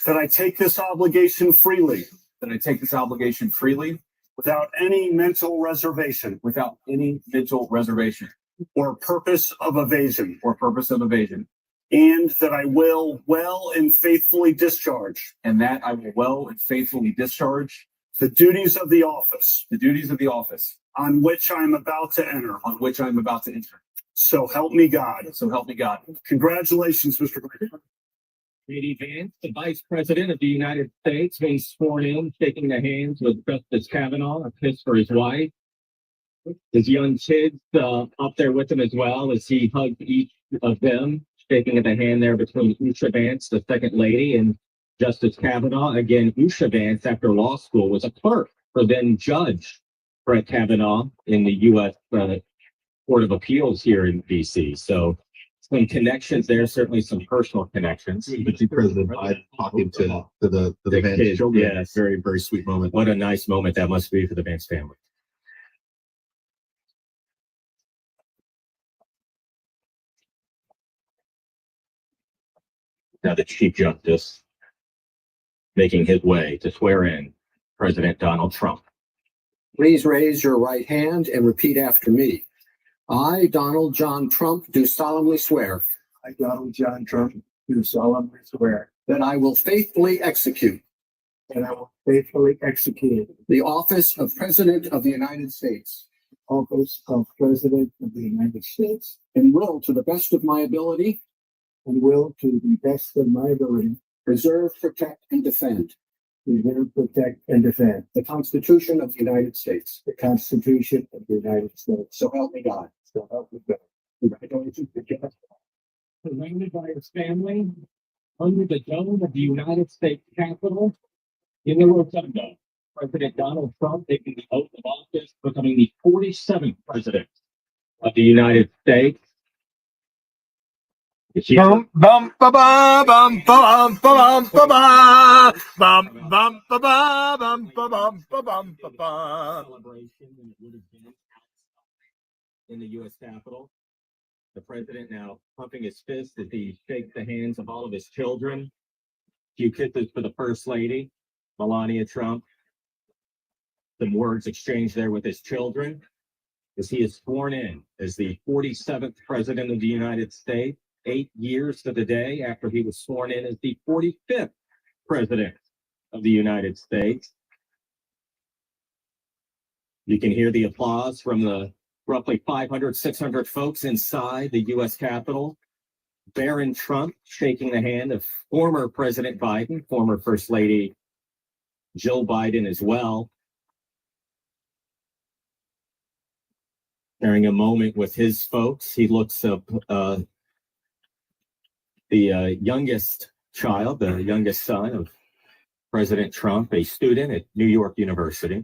That I take this obligation freely. That I take this obligation freely. Without any mental reservation. Without any mental reservation. Or purpose of evasion. Or purpose of evasion. And that I will well and faithfully discharge. And that I will well and faithfully discharge. The duties of the office. The duties of the office. On which I am about to enter. On which I am about to enter. So help me God. So help me God. Congratulations, Mr. Green. J.D. Vance, the Vice President of the United States, being sworn in, shaking the hands with Justice Kavanaugh, a kiss for his wife. His young kids up there with him as well as he hugged each of them, shaking the hand there between Usha Vance, the second lady, and Justice Kavanaugh. Again, Usha Vance, after law school, was a clerk for then Judge Brett Kavanaugh in the U.S. Court of Appeals here in D.C. So some connections there, certainly some personal connections. You could see President Biden talking to the Vance kids. children. Yeah, it's Very, very sweet moment. what a nice moment that must be for the Vance family. Now the Chief Justice making his way to swear in President Donald Trump. Please raise your right hand and repeat after me. I, Donald John Trump, do solemnly swear. I, Donald John Trump, do solemnly swear that I will faithfully execute that I will faithfully execute the office of President of the United States the office of President of the United States and will, to the best of my ability, and will, to the best of my ability, preserve, protect, and defend preserve, protect, and defend the Constitution of the United States. the Constitution of the United States. So help me God. So help me God. Congratulations to Jeff. Surrounded by his family under the dome of the United States Capitol in the Rotunda. President Donald Trump taking the oath of office, becoming the 47th president of the United States. Bum bum ba ba bum ba bum ba ba bum bum ba ba bum ba bum ba bum ba ba. Celebration than it would have been in the U.S. Capitol. The president now pumping his fist as he shakes the hands of all of his children. A few kisses for the First Lady, Melania Trump. Some words exchanged there with his children as he is sworn in as the 47th president of the United States, 8 years to the day after he was sworn in as the 45th president of the United States. You can hear the applause from the roughly 500, 600 folks inside the U.S. Capitol. Barron Trump shaking the hand of former President Biden, former First Lady Jill Biden as well. Sharing a moment with his folks. He looks up the youngest child, the youngest son of President Trump, a student at New York University.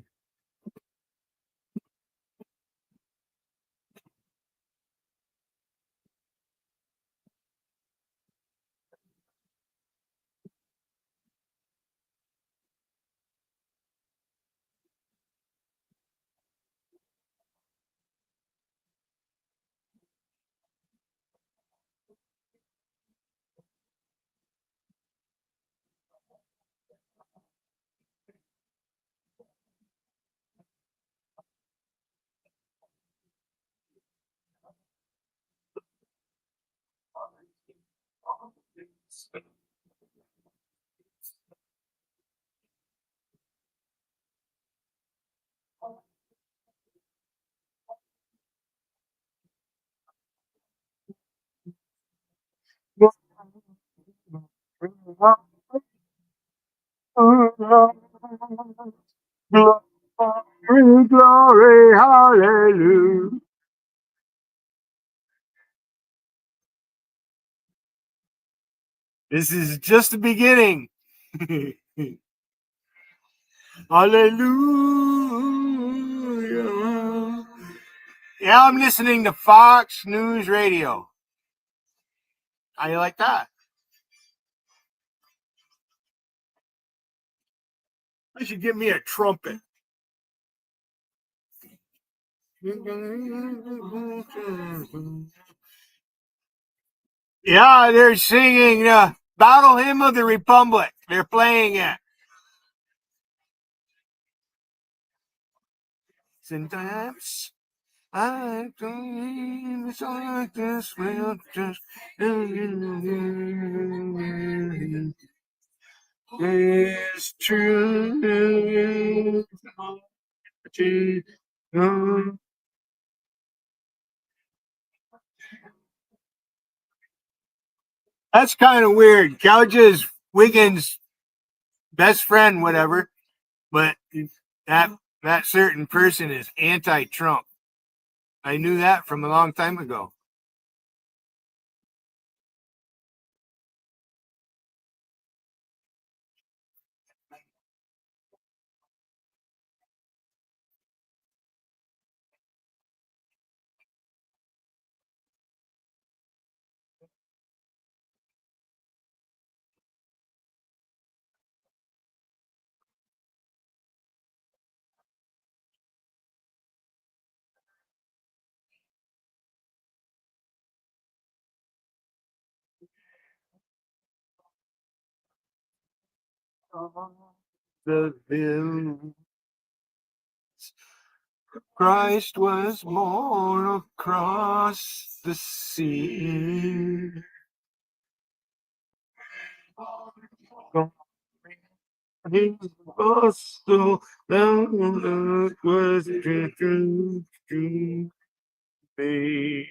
Glory, glory, hallelujah. This is just the beginning. Hallelujah. Yeah, I'm listening to Fox News Radio. How you like that? I should get me a trumpet. Yeah, they're singing the Battle Hymn of the Republic. They're playing it. Sometimes I dream like this will just it's true. That's kind of weird. Gouge's Wiggins' best friend, whatever, but that certain person is anti-Trump. I knew that from a long time ago. The bill. Christ was born across the sea. His gospel that was true to be.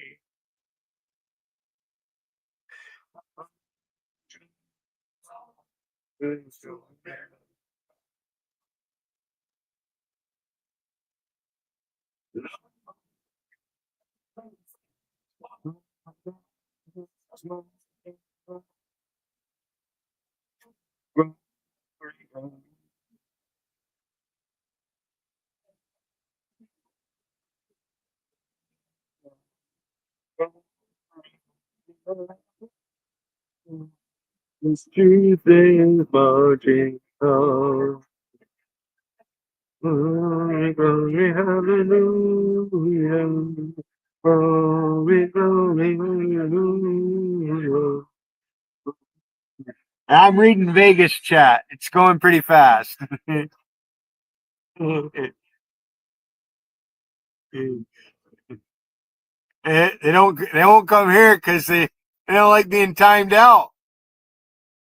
It's Tuesday marching on. Glory, glory, hallelujah. Glory, glory, hallelujah. I'm reading Vegas chat. It's going pretty fast. They won't come here because they don't like being timed out.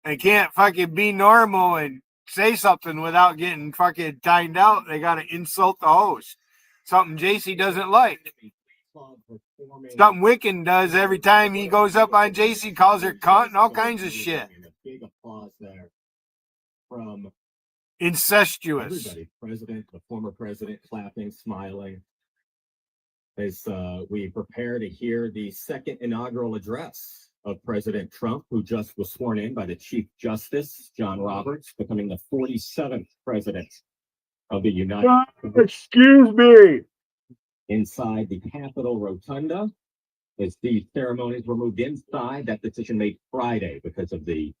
They can't fucking be normal and say something without getting fucking timed out. They got to insult the host. Something JC doesn't like. Something Wiccan does every time he goes up on JC, calls her cunt and all kinds of shit. Big applause there from Incestuous. everybody. President, the former president, clapping, smiling, as we prepare to hear the second inaugural address of President Trump, who just was sworn in by the Chief Justice, John Roberts, becoming the 47th president of the United States. Excuse me. Inside the Capitol Rotunda, as the ceremonies were moved inside, that decision made Friday because of the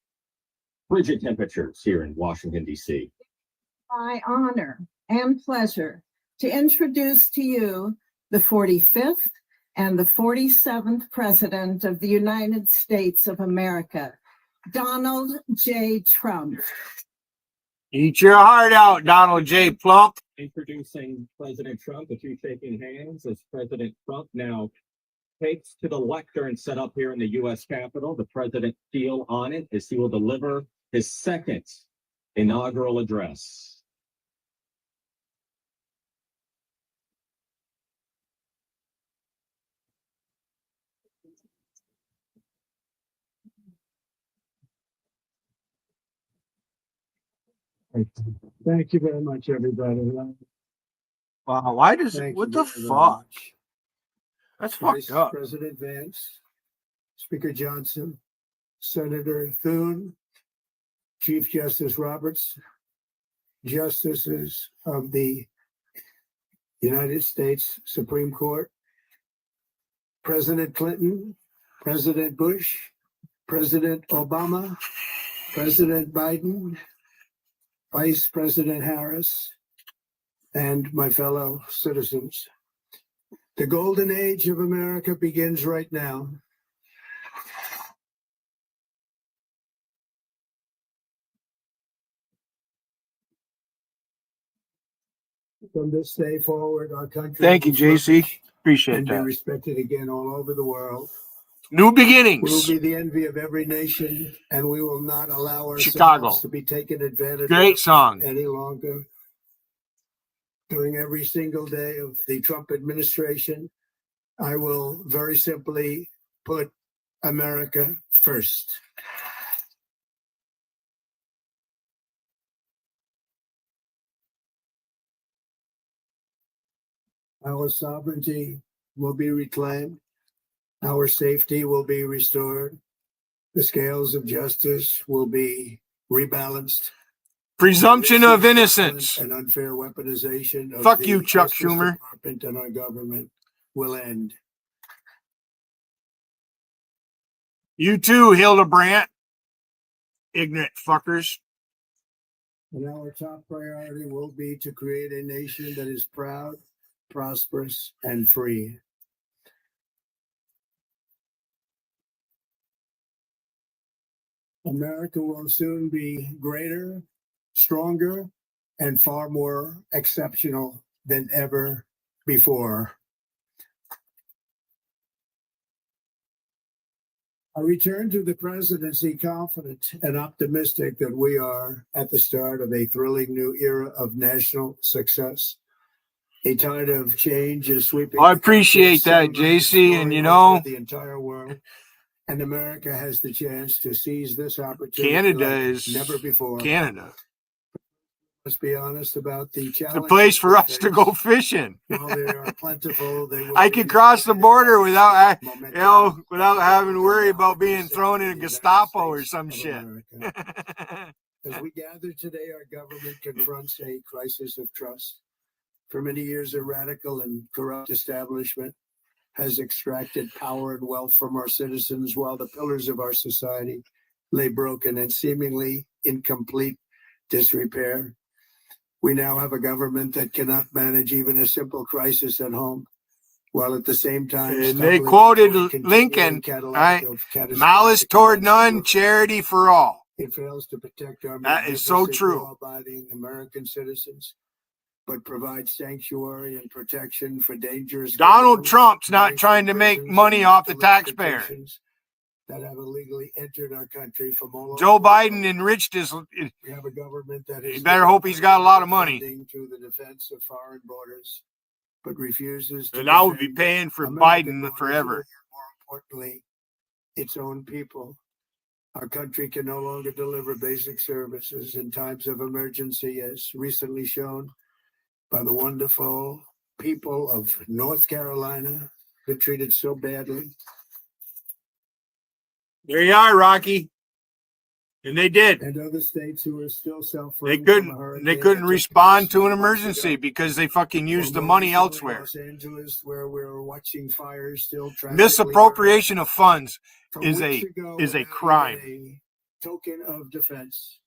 frigid temperatures here in Washington, D.C. My honor and pleasure to introduce to you the 45th and the 47th President of the United States of America, Donald J. Trump. Eat your heart out, Donald J. Plump. Introducing President Trump, the two shaking hands as President Trump now takes to the lectern set up here in the U.S. Capitol. The president's seal on it as he will deliver his second inaugural address. Thank you very much, everybody. Wow, why does Thank what you the very fuck? much. That's Vice fucked up. President Vance, Speaker Johnson, Senator Thune, Chief Justice Roberts, Justices of the United States Supreme Court, President Clinton, President Bush, President Obama, President Biden, Vice President Harris, and my fellow citizens. The golden age of America begins right now. From this day forward, our country Thank you, will JC. flourish Appreciate and be that. respected again all over the world. New We will beginnings. be the envy of every nation, and we will not allow ourselves Chicago. to be taken advantage Great of song. any longer. During every single day of the Trump administration, I will very simply put America first. Our sovereignty will be reclaimed. Our safety will be restored. The scales of justice will be rebalanced. Presumption of innocence. And unfair weaponization of Fuck the you, Chuck Justice Schumer. Department and our government will end. You too, Hildebrandt. Ignorant fuckers. And our top priority will be to create a nation that is proud, prosperous, and free. America will soon be greater, stronger, and far more exceptional than ever before. I return to the presidency confident and optimistic that we are at the start of a thrilling new era of national success. A tide of change is sweeping. I appreciate that, JC, and you know, the entire world, and America has the chance to seize this opportunity. Canada like is never before. Canada. Let's be honest about the challenges. The place for we us to face. go fishing. While they are plentiful, they will I could cross the border without, without having to worry about being thrown in a Gestapo or some shit. As we gather today, our government confronts a crisis of trust. For many years, a radical and corrupt establishment has extracted power and wealth from our citizens while the pillars of our society lay broken and seemingly in complete disrepair. We now have a government that cannot manage even a simple crisis at home, while at the same time, and they quoted Lincoln, right? Malice toward none, charity for all. It fails to protect our that is so true. Law-abiding American citizens, but provides sanctuary and protection for dangerous. Donald Trump's not trying to make money off the taxpayer. That have illegally entered our country from all Joe Biden enriched his. We have a government that is. You better hope he's got a lot of money. To the defense of foreign borders, but refuses to. And I would be paying for Biden forever. More importantly, its own people. Our country can no longer deliver basic services in times of emergency, as recently shown by the wonderful people of North Carolina, been treated so badly. There you are, Rocky. And they did. And other states who are still They couldn't respond to an emergency because they fucking used the money elsewhere. Los Angeles, where we're watching fires still. Misappropriation of funds is a crime. A token of defense.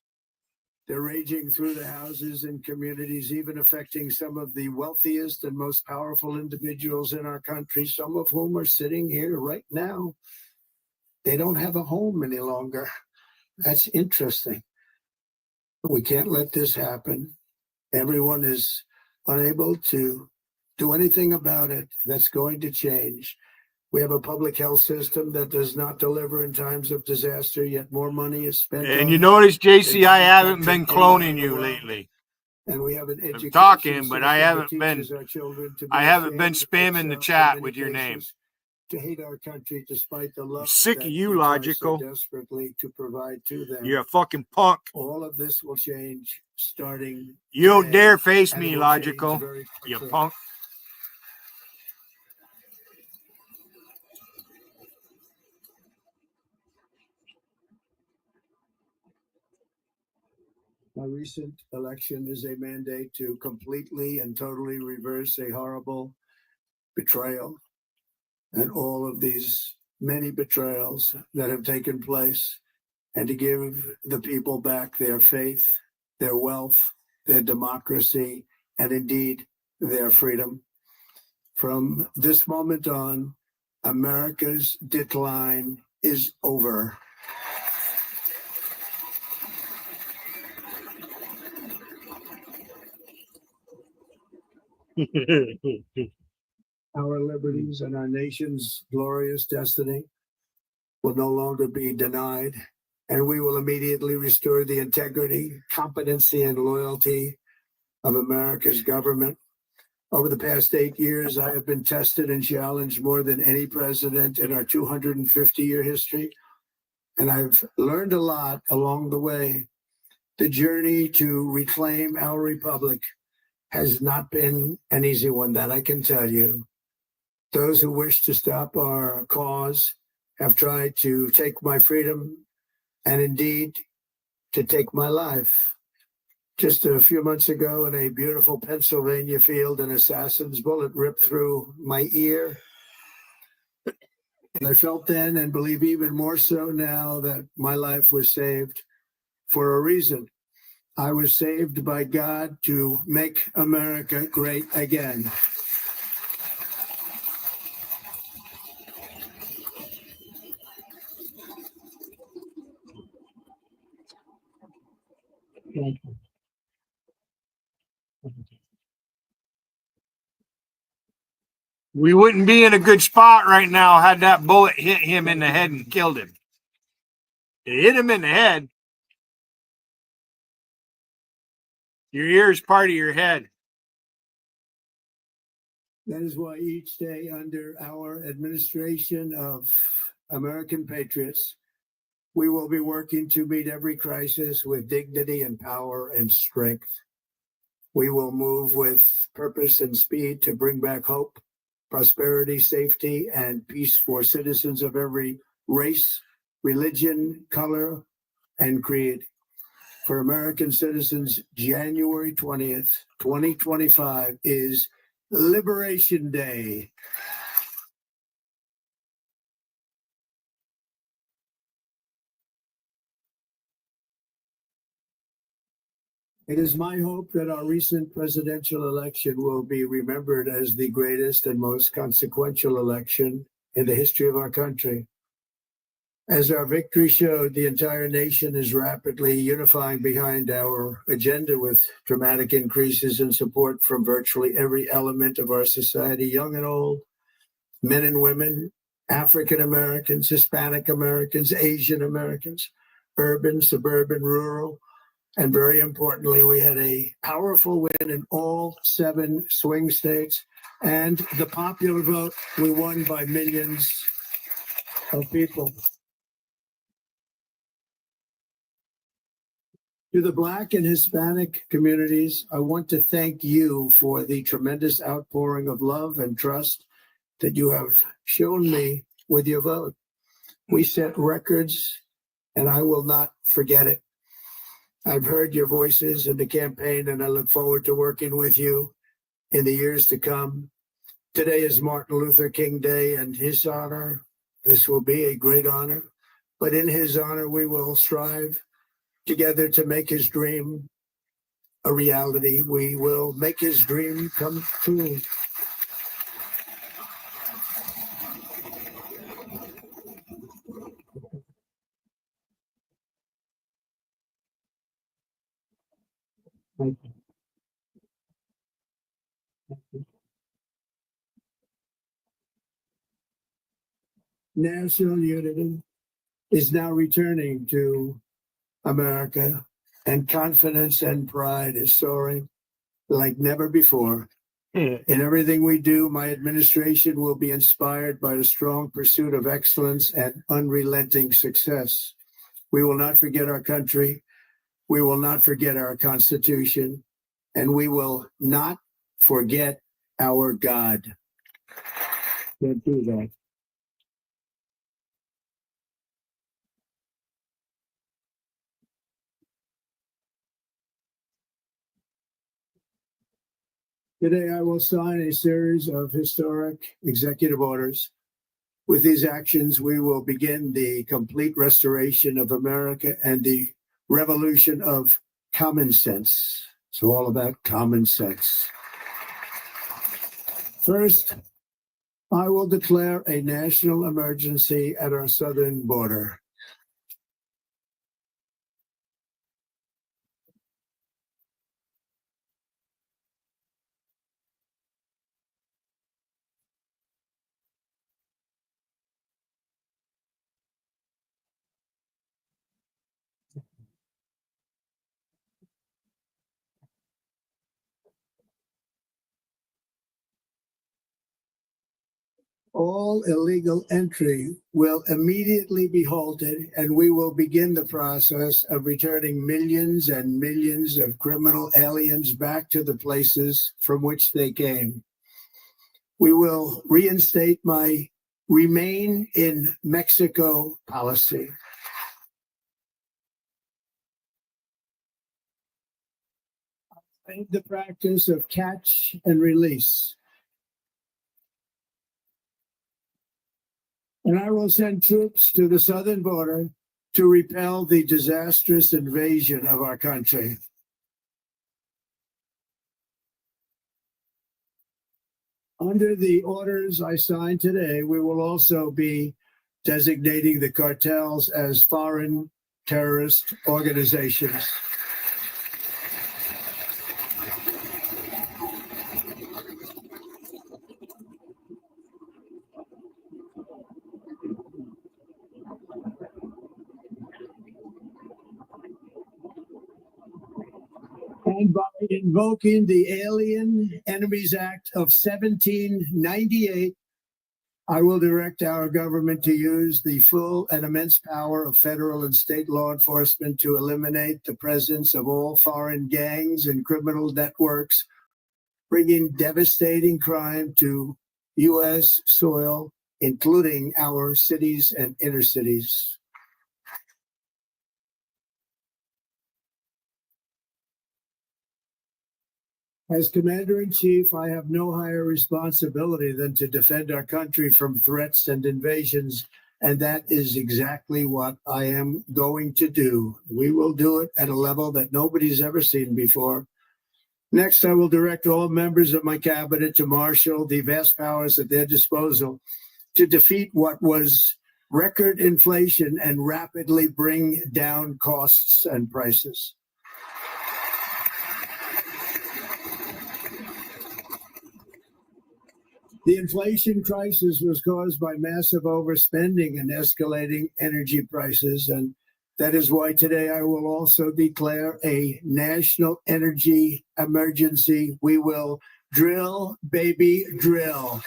They're raging through the houses and communities, even affecting some of the wealthiest and most powerful individuals in our country, some of whom are sitting here right now. They don't have a home any longer. That's interesting. But we can't let this happen. Everyone is unable to do anything about it. That's going to change. We have a public health system that does not deliver in times of disaster, yet more money is spent. And you notice, JC, I haven't been cloning you lately. And we have an I'm talking, but I haven't been spamming the chat with your name. to hate our country despite the love Sick of that you, we try Logical. so desperately to provide to them. You're a fucking punk. All of this will change starting You don't today, dare face and me, it will Logical. change very You quickly. punk. My recent election is a mandate to completely and totally reverse a horrible betrayal and all of these many betrayals that have taken place, and to give the people back their faith, their wealth, their democracy, and indeed their freedom. From this moment on, America's decline is over. Our liberties and our nation's glorious destiny will no longer be denied, and we will immediately restore the integrity, competency, and loyalty of America's government. Over the past 8 years, I have been tested and challenged more than any president in our 250-year history, and I've learned a lot along the way. The journey to reclaim our republic has not been an easy one, that I can tell you. Those who wish to stop our cause have tried to take my freedom and indeed to take my life. Just a few months ago in a beautiful Pennsylvania field, an assassin's bullet ripped through my ear. And I felt then, and believe even more so now, that my life was saved for a reason. I was saved by God to make America great again. Thank you. We wouldn't be in a good spot right now had that bullet hit him in the head and killed him. It hit him in the head. Your ear is part of your head. That is why each day under our administration of American patriots, we will be working to meet every crisis with dignity and power and strength. We will move with purpose and speed to bring back hope, prosperity, safety, and peace for citizens of every race, religion, color, and creed. For American citizens, January 20th, 2025 is Liberation Day. It is my hope that our recent presidential election will be remembered as the greatest and most consequential election in the history of our country. As our victory showed, the entire nation is rapidly unifying behind our agenda with dramatic increases in support from virtually every element of our society, young and old, men and women, African Americans, Hispanic Americans, Asian Americans, urban, suburban, rural. And very importantly, we had a powerful win in all 7 swing states. And the popular vote, we won by millions of people. To the Black and Hispanic communities, I want to thank you for the tremendous outpouring of love and trust that you have shown me with your vote. We set records, and I will not forget it. I've heard your voices in the campaign, and I look forward to working with you in the years to come. Today is Martin Luther King Day, and his honor, this will be a great honor, but in his honor, we will strive together to make his dream a reality. We will make his dream come true. Thank you. National unity is now returning to America, and confidence and pride is soaring like never before. In everything we do, my administration will be inspired by the strong pursuit of excellence and unrelenting success. We will not forget our country. We will not forget our Constitution. And we will not forget our God. Can't do that. Today, I will sign a series of historic executive orders. With these actions, we will begin the complete restoration of America and the revolution of common sense. It's all about common sense. First, I will declare a national emergency at our southern border. All illegal entry will immediately be halted, and we will begin the process of returning millions and millions of criminal aliens back to the places from which they came. We will reinstate my Remain in Mexico policy. The practice of catch and release. And I will send troops to the southern border to repel the disastrous invasion of our country. Under the orders I signed today, we will also be designating the cartels as foreign terrorist organizations. And by invoking the Alien Enemies Act of 1798, I will direct our government to use the full and immense power of federal and state law enforcement to eliminate the presence of all foreign gangs and criminal networks, bringing devastating crime to U.S. soil, including our cities and inner cities. As Commander-in-Chief, I have no higher responsibility than to defend our country from threats and invasions, and that is exactly what I am going to do. We will do it at a level that nobody's ever seen before. Next, I will direct all members of my cabinet to marshal the vast powers at their disposal to defeat what was record inflation and rapidly bring down costs and prices. The inflation crisis was caused by massive overspending and escalating energy prices, and that is why today I will also declare a national energy emergency. We will drill, baby, drill.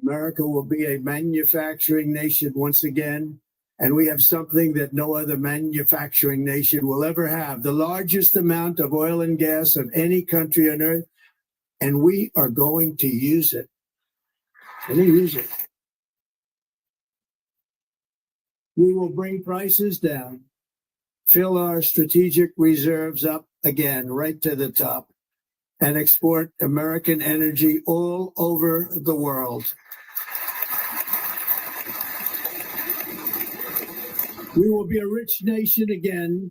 America will be a manufacturing nation once again, and we have something that no other manufacturing nation will ever have, the largest amount of oil and gas of any country on earth, and we are going to use it. We will bring prices down, fill our strategic reserves up again, right to the top, and export American energy all over the world. We will be a rich nation again,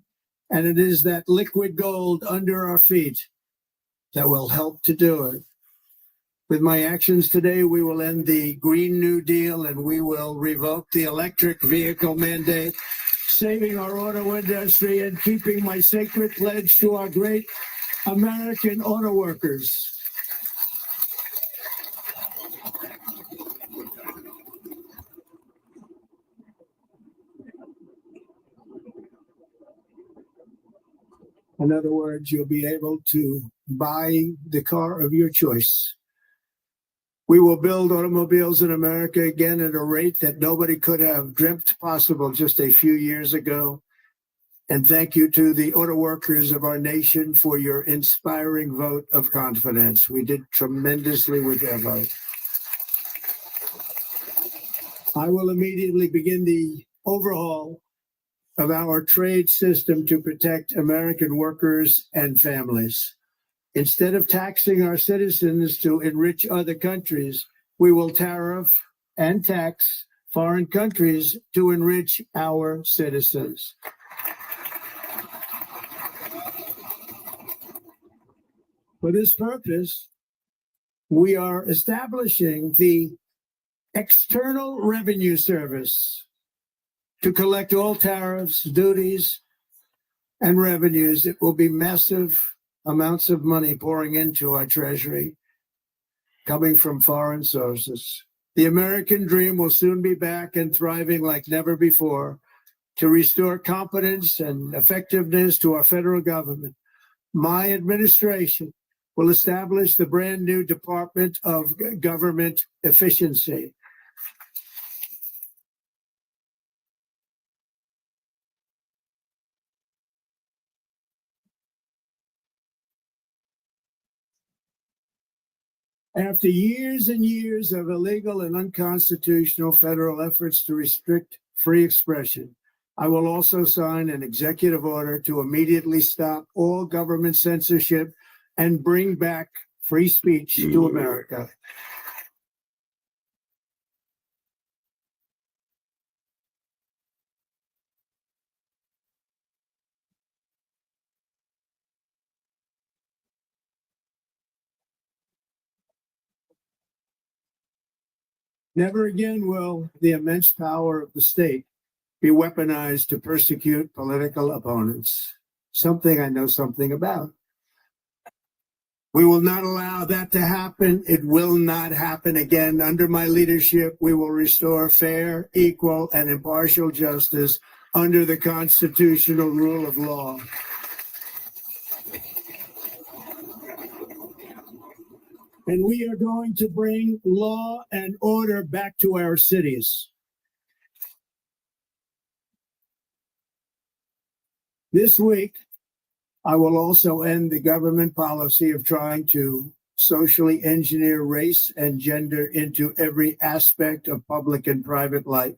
and it is that liquid gold under our feet that will help to do it. With my actions today, we will end the Green New Deal and we will revoke the electric vehicle mandate, saving our auto industry and keeping my sacred pledge to our great American auto workers. In other words, you'll be able to buy the car of your choice. We will build automobiles in America again at a rate that nobody could have dreamt possible just a few years ago. And thank you to the auto workers of our nation for your inspiring vote of confidence. We did tremendously with their vote. I will immediately begin the overhaul of our trade system to protect American workers and families. Instead of taxing our citizens to enrich other countries, we will tariff and tax foreign countries to enrich our citizens. For this purpose, we are establishing the External Revenue Service to collect all tariffs, duties, and revenues. It will be massive amounts of money pouring into our treasury, coming from foreign sources. The American dream will soon be back and thriving like never before. To restore confidence and effectiveness to our federal government, my administration will establish the brand new Department of Government Efficiency. After years and years of illegal and unconstitutional federal efforts to restrict free expression, I will also sign an executive order to immediately stop all government censorship and bring back free speech to America. Never again will the immense power of the state be weaponized to persecute political opponents, something I know something about. We will not allow that to happen. It will not happen again. Under my leadership, we will restore fair, equal, and impartial justice under the constitutional rule of law. And we are going to bring law and order back to our cities. This week, I will also end the government policy of trying to socially engineer race and gender into every aspect of public and private life.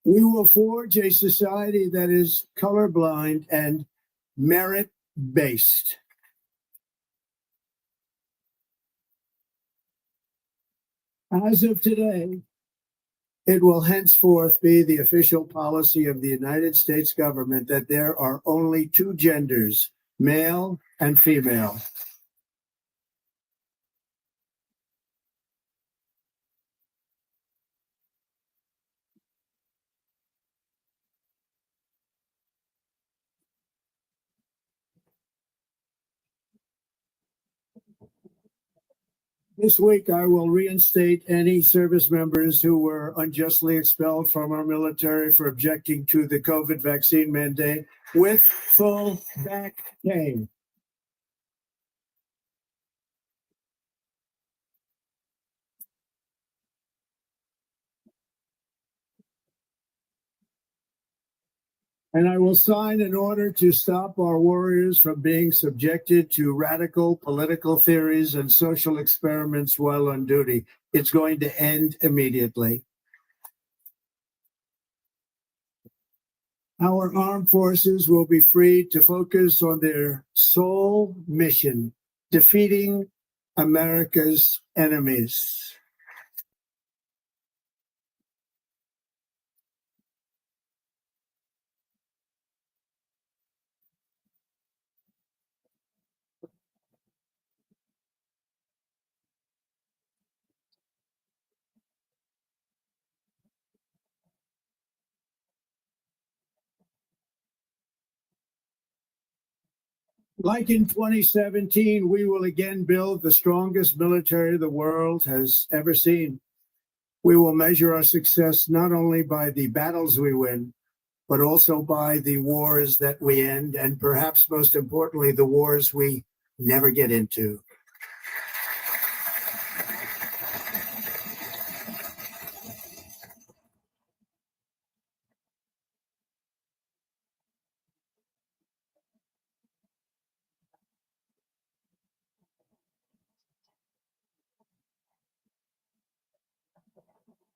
We will forge a society that is colorblind and merit-based. As of today, it will henceforth be the official policy of the United States government that there are only two genders, male and female. This week, I will reinstate any service members who were unjustly expelled from our military for objecting to the COVID vaccine mandate with full back pay. And I will sign an order to stop our warriors from being subjected to radical political theories and social experiments while on duty. It's going to end immediately. Our armed forces will be free to focus on their sole mission, defeating America's enemies. Like in 2017, we will again build the strongest military the world has ever seen. We will measure our success not only by the battles we win, but also by the wars that we end, and perhaps most importantly, the wars we never get into.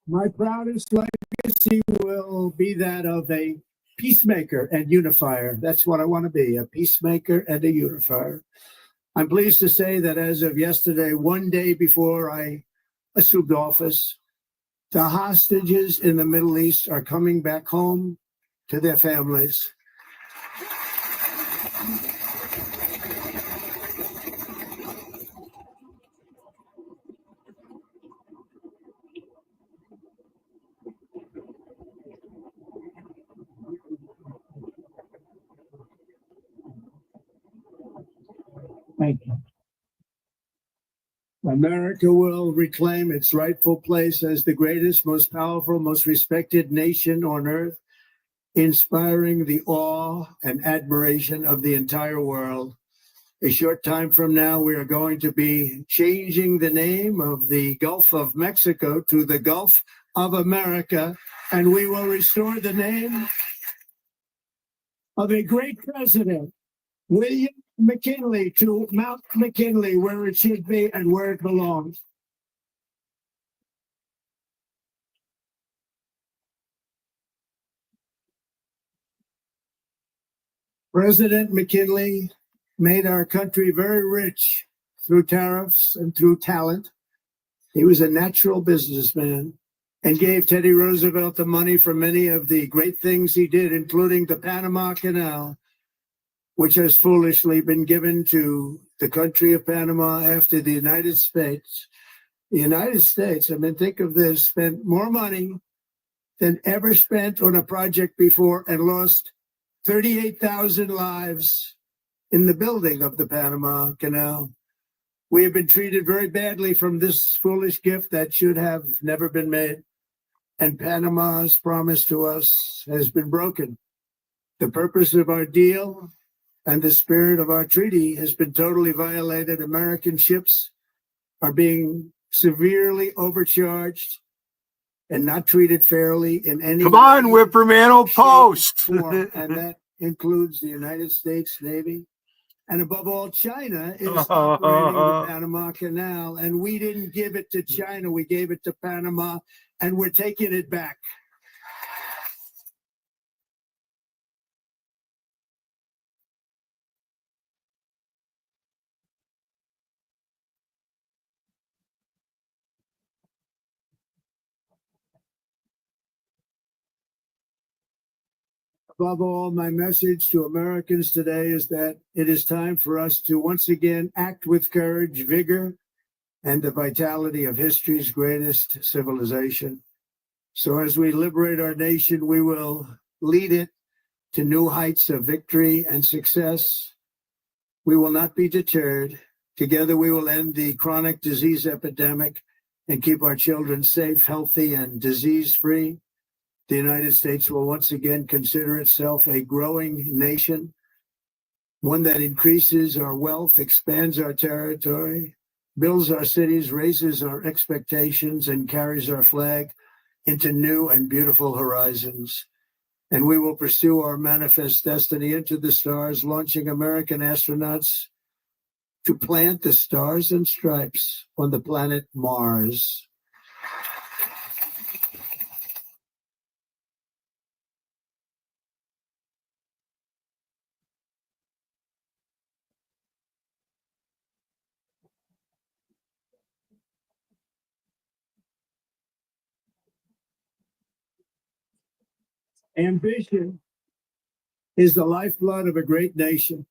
My proudest legacy will be that of a peacemaker and unifier. That's what I want to be, a peacemaker and a unifier. I'm pleased to say that as of yesterday, one day before I assumed office, the hostages in the Middle East are coming back home to their families. Thank you. America will reclaim its rightful place as the greatest, most powerful, most respected nation on earth, inspiring the awe and admiration of the entire world. A short time from now, we are going to be changing the name of the Gulf of Mexico to the Gulf of America, and we will restore the name of a great president, William McKinley, to Mount McKinley, where it should be and where it belongs. President McKinley made our country very rich through tariffs and through talent. He was a natural businessman and gave Teddy Roosevelt the money for many of the great things he did, including the Panama Canal, which has foolishly been given to the country of Panama after the United States. The United States, I mean, think of this, spent more money than ever spent on a project before and lost 38,000 lives in the building of the Panama Canal. We have been treated very badly from this foolish gift that should have never been made. And Panama's promise to us has been broken. The purpose of our deal and the spirit of our treaty has been totally violated. American ships are being severely overcharged and not treated fairly in any Come on, Whipperman, post. form, and that includes the United States Navy. And above all, China is operating the Panama Canal, and we didn't give it to China. We gave it to Panama, and we're taking it back. Above all, my message to Americans today is that it is time for us to once again act with courage, vigor, and the vitality of history's greatest civilization. So as we liberate our nation, we will lead it to new heights of victory and success. We will not be deterred. Together, we will end the chronic disease epidemic and keep our children safe, healthy, and disease-free. The United States will once again consider itself a growing nation, one that increases our wealth, expands our territory, builds our cities, raises our expectations, and carries our flag into new and beautiful horizons. And we will pursue our manifest destiny into the stars, launching American astronauts to plant the stars and stripes on the planet Mars. Ambition is the lifeblood of a great nation.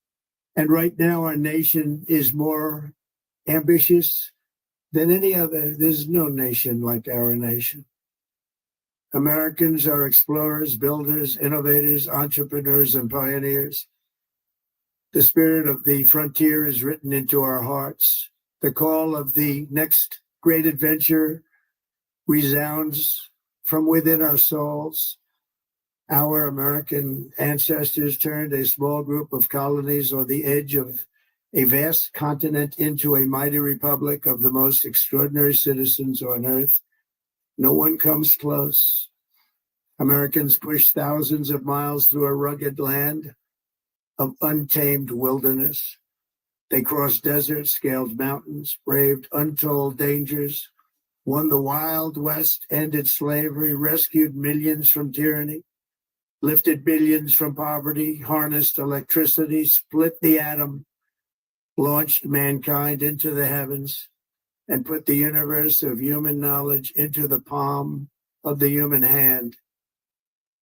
And right now, our nation is more ambitious than any other. There's no nation like our nation. Americans are explorers, builders, innovators, entrepreneurs, and pioneers. The spirit of the frontier is written into our hearts. The call of the next great adventure resounds from within our souls. Our American ancestors turned a small group of colonies on the edge of a vast continent into a mighty republic of the most extraordinary citizens on earth. No one comes close. Americans pushed thousands of miles through a rugged land of untamed wilderness. They crossed deserts, scaled mountains, braved untold dangers, won the Wild West, ended slavery, rescued millions from tyranny, lifted billions from poverty, harnessed electricity, split the atom, launched mankind into the heavens, and put the universe of human knowledge into the palm of the human hand.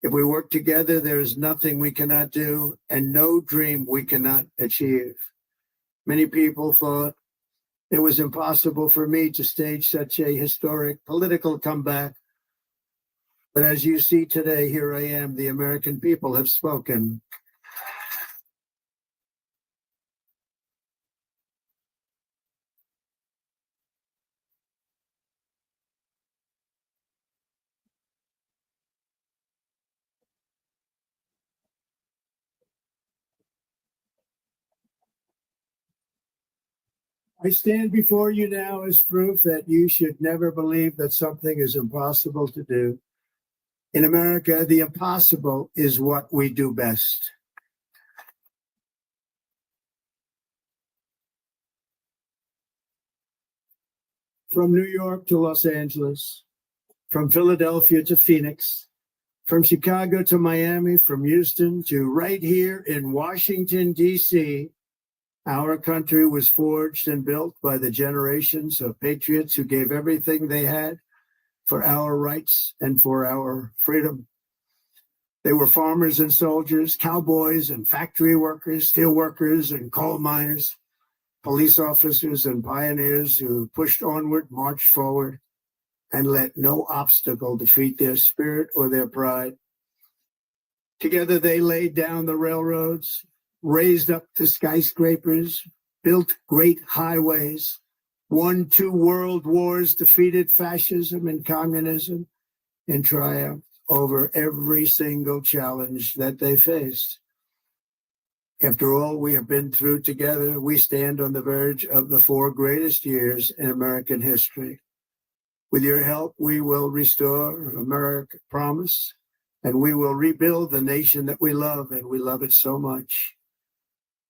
If we work together, there is nothing we cannot do and no dream we cannot achieve. Many people thought it was impossible for me to stage such a historic political comeback. But as you see today, here I am. The American people have spoken. I stand before you now as proof that you should never believe that something is impossible to do. In America, the impossible is what we do best. From New York to Los Angeles, from Philadelphia to Phoenix, from Chicago to Miami, from Houston to right here in Washington, D.C., our country was forged and built by the generations of patriots who gave everything they had for our rights and for our freedom. They were farmers and soldiers, cowboys and factory workers, steel workers and coal miners, police officers and pioneers who pushed onward, marched forward, and let no obstacle defeat their spirit or their pride. Together they laid down the railroads, raised up the skyscrapers, built great highways, won 2 world wars, defeated fascism and communism, and triumphed over every single challenge that they faced. After all we have been through together, we stand on the verge of the 4 greatest years in American history. With your help, we will restore America's promise, and we will rebuild the nation that we love, and we love it so much.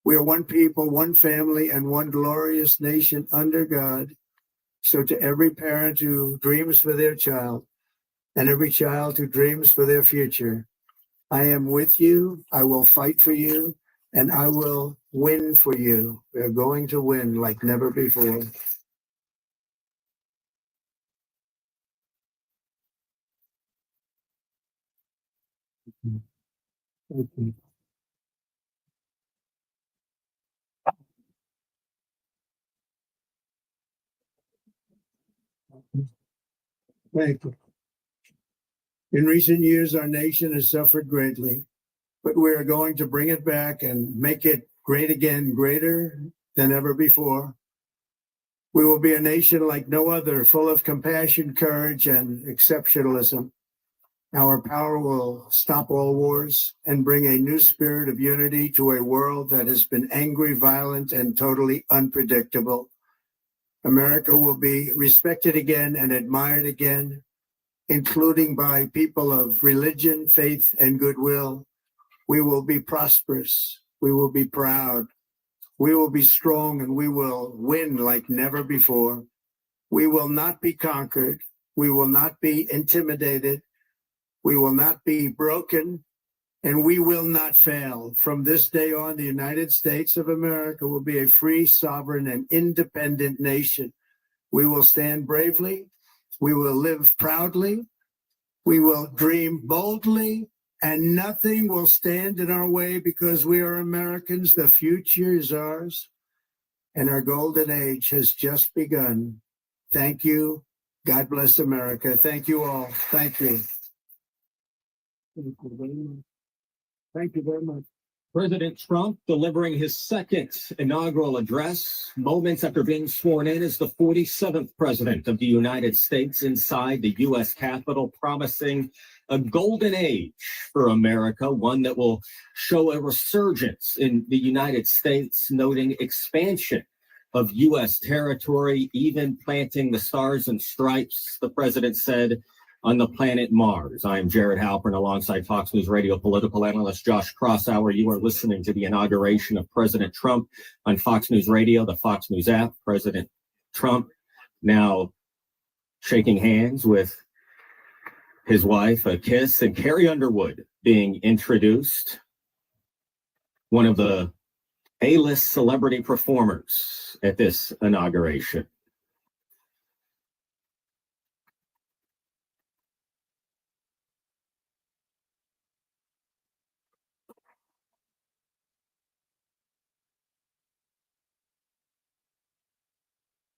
We are one people, one family, and one glorious nation under God. So to every parent who dreams for their child, and every child who dreams for their future, I am with you, I will fight for you, and I will win for you. We're going to win like never before. Thank you. Thank you. In recent years, our nation has suffered greatly, but we are going to bring it back and make it great again, greater than ever before. We will be a nation like no other, full of compassion, courage, and exceptionalism. Our power will stop all wars and bring a new spirit of unity to a world that has been angry, violent, and totally unpredictable. America will be respected again and admired again, including by people of religion, faith, and goodwill. We will be prosperous. We will be proud. We will be strong, and we will win like never before. We will not be conquered. We will not be intimidated. We will not be broken, and we will not fail. From this day on, the United States of America will be a free, sovereign, and independent nation. We will stand bravely. We will live proudly. We will dream boldly, and nothing will stand in our way because we are Americans. The future is ours, and our golden age has just begun. Thank you. God bless America. Thank you all. Thank you. Thank you very much. Thank you very much. President Trump delivering his second inaugural address moments after being sworn in as the 47th president of the United States inside the U.S. Capitol, promising a golden age for America, one that will show a resurgence in the United States, noting expansion of U.S. territory, even planting the stars and stripes, the president said, on the planet Mars. I am Jared Halpern alongside Fox News Radio political analyst Josh Crossour. You are listening to the inauguration of President Trump on Fox News Radio, the Fox News app. President Trump now shaking hands with his wife, a kiss, and Carrie Underwood being introduced, one of the A-list celebrity performers at this inauguration.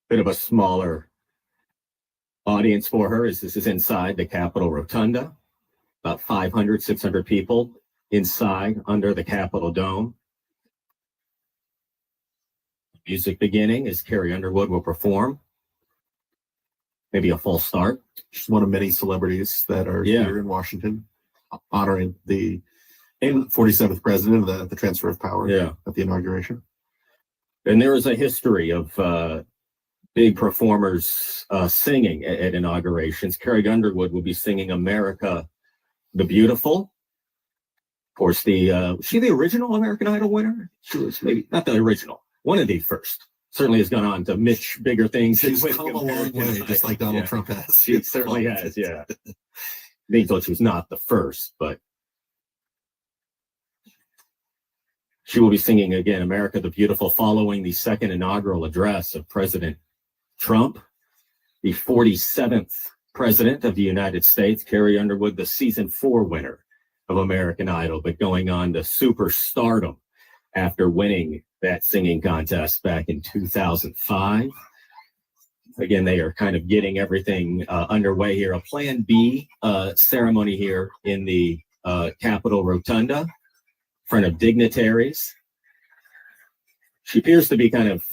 Bit of a smaller audience for her as this is inside the Capitol Rotunda. About 500, 600 people inside under the Capitol Dome. Music beginning as Carrie Underwood will perform. Maybe a false start. She's one of many celebrities that are here in Washington honoring the 47th president of the transfer of power at the inauguration. And there is a history of big performers singing at inaugurations. Carrie Underwood will be singing America the Beautiful. Of course, was she the original American Idol winner? She was maybe not the original, one of the first. Certainly has gone on to much bigger things. She's come a long way, just like Donald Trump has. She certainly has, yeah. They thought she was not the first, but she will be singing again America the Beautiful following the second inaugural address of President Trump, the 47th president of the United States. Carrie Underwood, the season 4 winner of American Idol, but going on to superstardom after winning that singing contest back in 2005. Again, they are kind of getting everything underway here. A Plan B ceremony here in the Capitol Rotunda in front of dignitaries. She appears to be kind of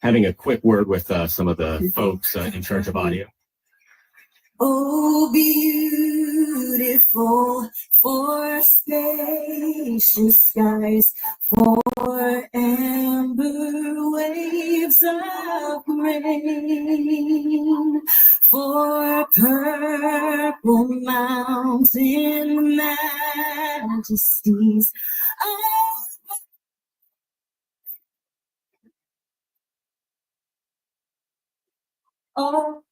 having a quick word with some of the folks in charge of audio. Oh, beautiful for spacious skies, for amber waves of rain, for purple mountain majesties. Oh, oh.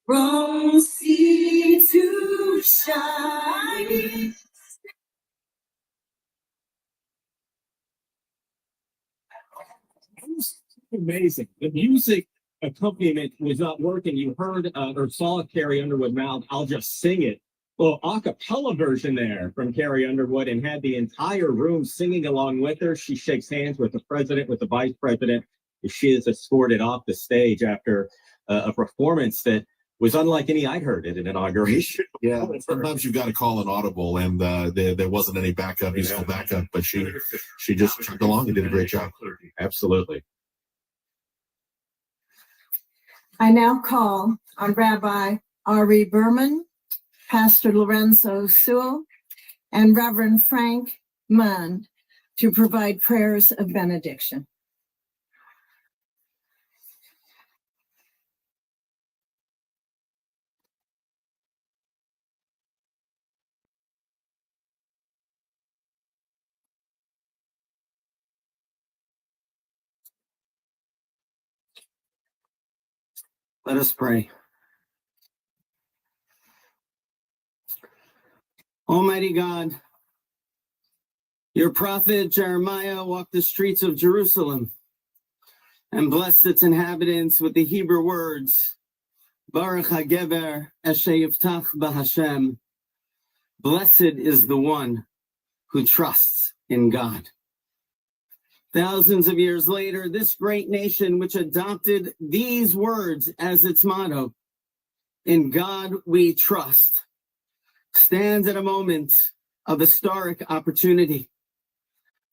From sea to shining. Amazing. The music accompaniment was not working. You heard or saw Carrie Underwood mouth, "I'll just sing it." Well, a cappella version there from Carrie Underwood, and had the entire room singing along with her. She shakes hands with the president, with the vice president, as she is escorted off the stage after a performance that was unlike any I'd heard at an inauguration. Yeah, sometimes you've got to call an audible, and there wasn't any musical backup, but she just chugged along and did a great job. Absolutely. I now call on Rabbi Ari Berman, Pastor Lorenzo Sewell, and Reverend Frank Munn to provide prayers of benediction. Let us pray. Almighty God, your prophet Jeremiah walked the streets of Jerusalem and blessed its inhabitants with the Hebrew words, Baruch HaGever Asher Yiftach B'Hashem, Blessed is the one who trusts in God. Thousands of years later, this great nation, which adopted these words as its motto, "In God we trust," stands at a moment of historic opportunity.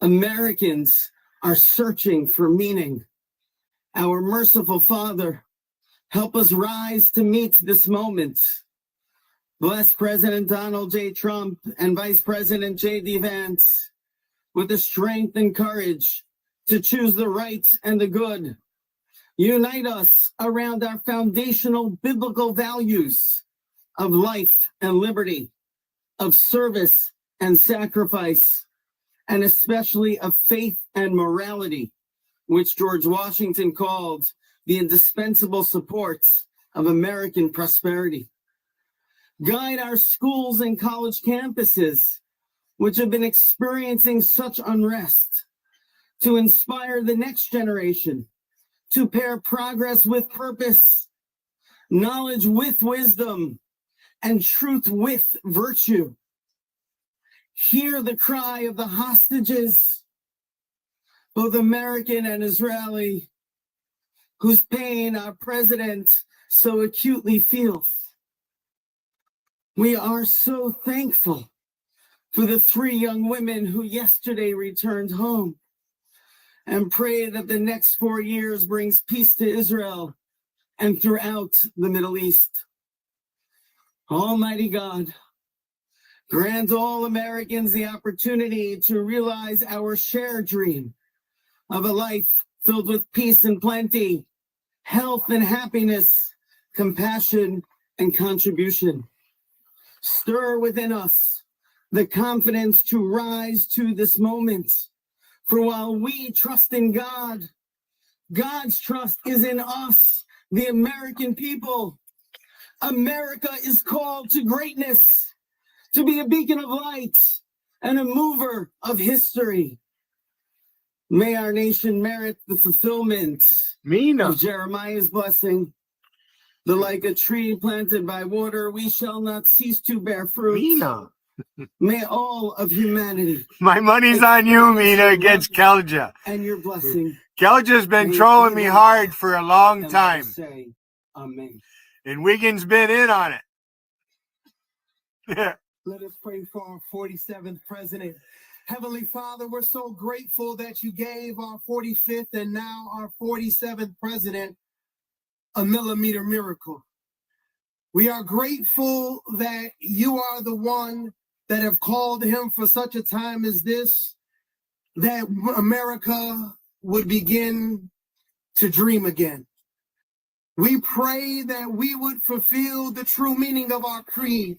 Americans are searching for meaning. Our merciful Father, help us rise to meet this moment. Bless President Donald J. Trump and Vice President J.D. Vance with the strength and courage to choose the right and the good. Unite us around our foundational biblical values of life and liberty, of service and sacrifice, and especially of faith and morality, which George Washington called the indispensable supports of American prosperity. Guide our schools and college campuses, which have been experiencing such unrest, to inspire the next generation, to pair progress with purpose, knowledge with wisdom, and truth with virtue. Hear the cry of the hostages, both American and Israeli, whose pain our president so acutely feels. We are so thankful for the 3 young women who yesterday returned home, and pray that the next 4 years brings peace to Israel and throughout the Middle East. Almighty God, grant all Americans the opportunity to realize our shared dream of a life filled with peace and plenty, health and happiness, compassion and contribution. Stir within us the confidence to rise to this moment. For while we trust in God, God's trust is in us, the American people. America is called to greatness, to be a beacon of light and a mover of history. May our nation merit the fulfillment of Jeremiah's blessing. The like a tree planted by water, we shall not cease to bear fruit. May all of humanity. My money's on you, Mina, against Kelja. And your blessing. Kelja's been trolling me hard for a long time. Say amen. And Wiggins been in on it. Let us pray for our 47th president. Heavenly Father, we're so grateful that you gave our 45th and now our 47th president a millimeter miracle. We are grateful that you are the one that have called him for such a time as this, that America would begin to dream again. We pray that we would fulfill the true meaning of our creed,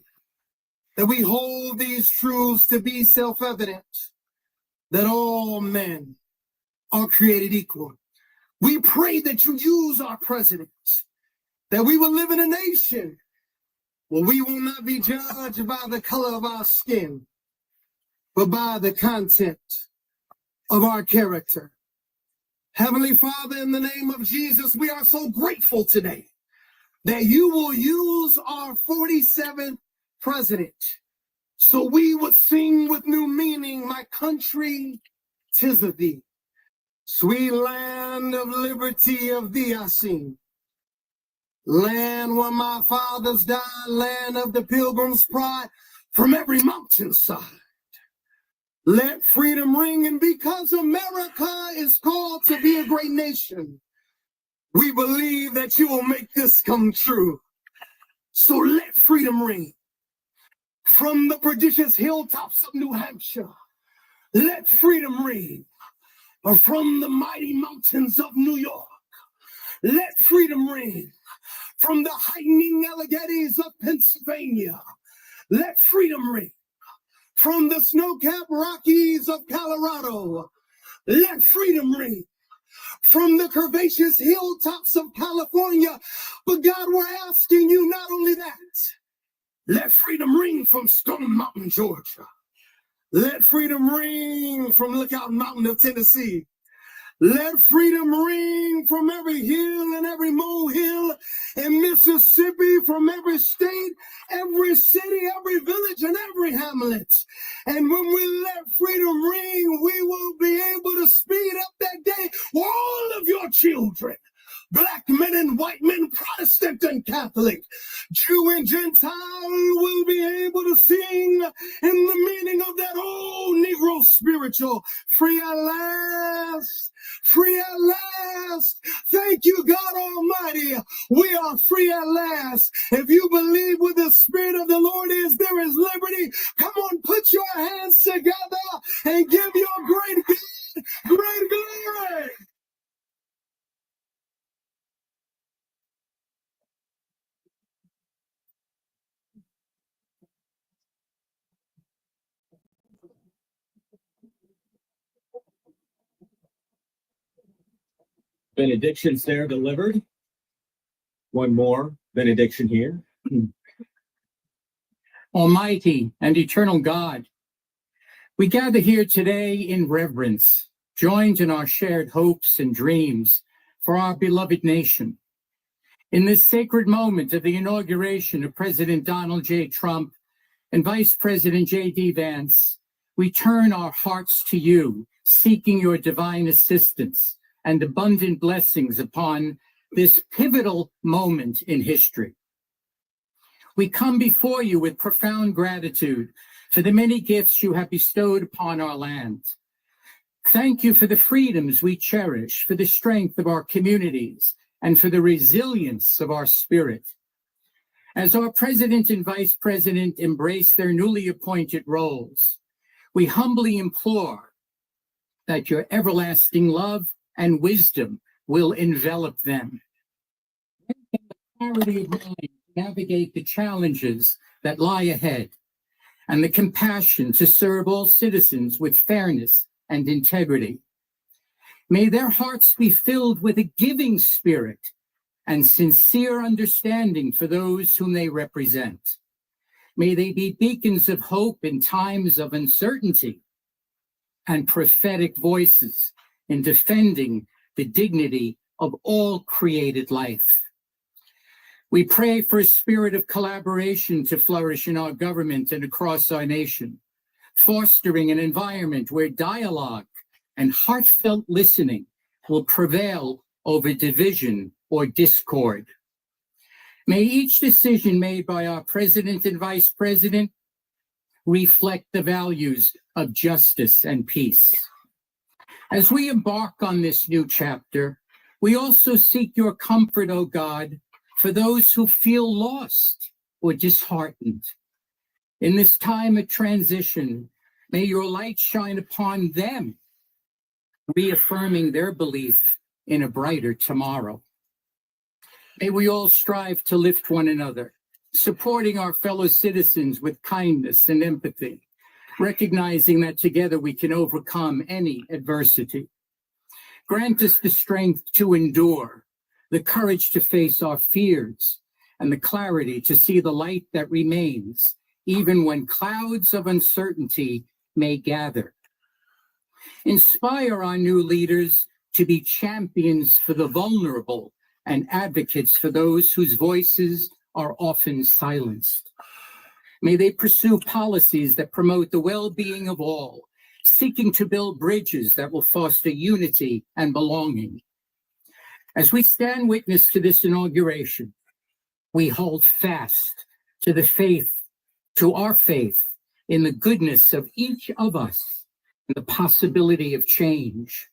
that we hold these truths to be self-evident, that all men are created equal. We pray that you use our president, that we will live in a nation where we will not be judged by the color of our skin, but by the content of our character. Heavenly Father, in the name of Jesus, we are so grateful today that you will use our 47th president so we would sing with new meaning, my country, 'tis of thee. Sweet land of liberty, of thee I sing. Land where my fathers died, land of the pilgrim's pride, from every mountainside. Let freedom ring, and because America is called to be a great nation, we believe that you will make this come true. So let freedom ring. From the prodigious hilltops of New Hampshire, let freedom ring. Or from the mighty mountains of New York, let freedom ring. From the heightening Alleghenies of Pennsylvania, let freedom ring. From the snow-capped Rockies of Colorado, let freedom ring. From the curvaceous hilltops of California, but God, we're asking you not only that, let freedom ring from Stone Mountain, Georgia. Let freedom ring from Lookout Mountain of Tennessee. Let freedom ring from every hill and every molehill in Mississippi, from every state, every city, every village, and every hamlet. And when we let freedom ring, we will be able to speed up that day for all of your children. Black men and white men, Protestant and Catholic, Jew and Gentile will be able to sing in the meaning of that old Negro spiritual. Free at last, free at last. Thank you, God Almighty. We are free at last. If you believe where the Spirit of the Lord is, there is liberty. Come on, put your hands together and give your great God great glory. Benedictions there delivered. One more benediction here. Almighty and eternal God, we gather here today in reverence, joined in our shared hopes and dreams for our beloved nation. In this sacred moment of the inauguration of President Donald J. Trump and Vice President J.D. Vance, we turn our hearts to you, seeking your divine assistance and abundant blessings upon this pivotal moment in history. We come before you with profound gratitude for the many gifts you have bestowed upon our land. Thank you for the freedoms we cherish, for the strength of our communities, and for the resilience of our spirit. As our President and Vice President embrace their newly appointed roles, we humbly implore that your everlasting love and wisdom will envelop them. Clarity of mind to navigate the challenges that lie ahead, and the compassion to serve all citizens with fairness and integrity. May their hearts be filled with a giving spirit and sincere understanding for those whom they represent. May they be beacons of hope in times of uncertainty and prophetic voices in defending the dignity of all created life. We pray for a spirit of collaboration to flourish in our government and across our nation, fostering an environment where dialogue and heartfelt listening will prevail over division or discord. May each decision made by our President and Vice President reflect the values of justice and peace. As we embark on this new chapter, we also seek your comfort, O God, for those who feel lost or disheartened. In this time of transition, may your light shine upon them, reaffirming their belief in a brighter tomorrow. May we all strive to lift one another, supporting our fellow citizens with kindness and empathy, recognizing that together we can overcome any adversity. Grant us the strength to endure, the courage to face our fears, and the clarity to see the light that remains, even when clouds of uncertainty may gather. Inspire our new leaders to be champions for the vulnerable and advocates for those whose voices are often silenced. May they pursue policies that promote the well-being of all, seeking to build bridges that will foster unity and belonging. As we stand witness to this inauguration, we hold fast to our faith in the goodness of each of us and the possibility of change.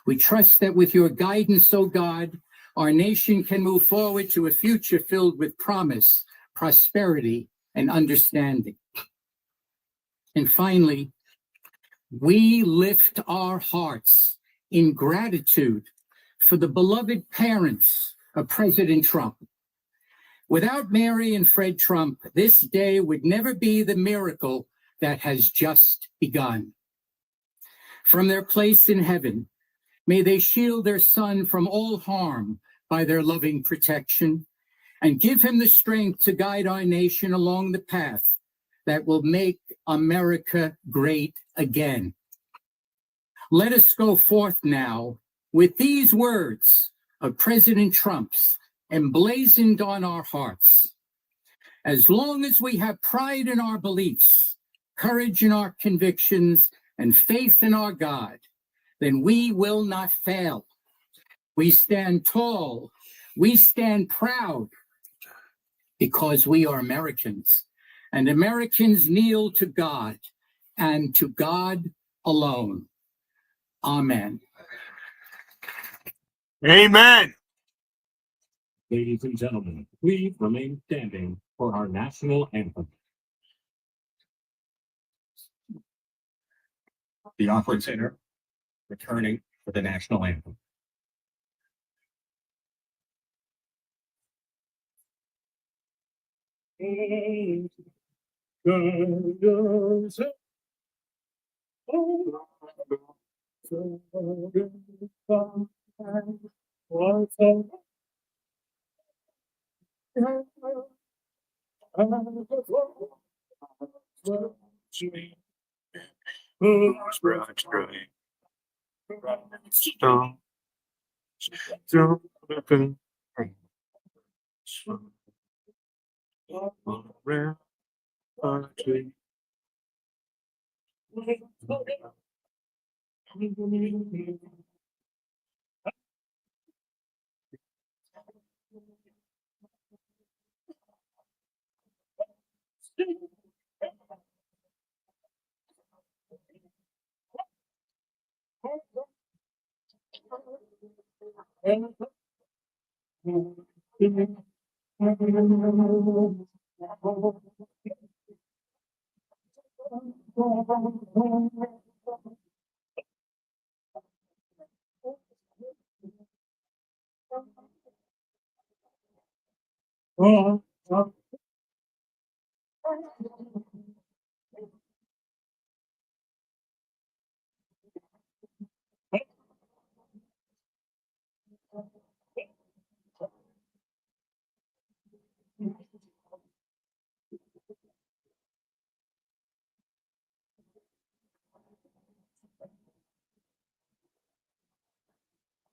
We trust that with your guidance, O God, our nation can move forward to a future filled with promise, prosperity, and understanding. And finally, we lift our hearts in gratitude for the beloved parents of President Trump. Without Mary and Fred Trump, this day would never be the miracle that has just begun. From their place in heaven, may they shield their son from all harm by their loving protection, and give him the strength to guide our nation along the path that will make America great again. Let us go forth now with these words of President Trump's emblazoned on our hearts. As long as we have pride in our beliefs, courage in our convictions, and faith in our God, then we will not fail. We stand tall. We stand proud because we are Americans, and Americans kneel to God and to God alone. Amen. Amen. Ladies and gentlemen, please remain standing for our national anthem. The Opera Center returning for the national anthem.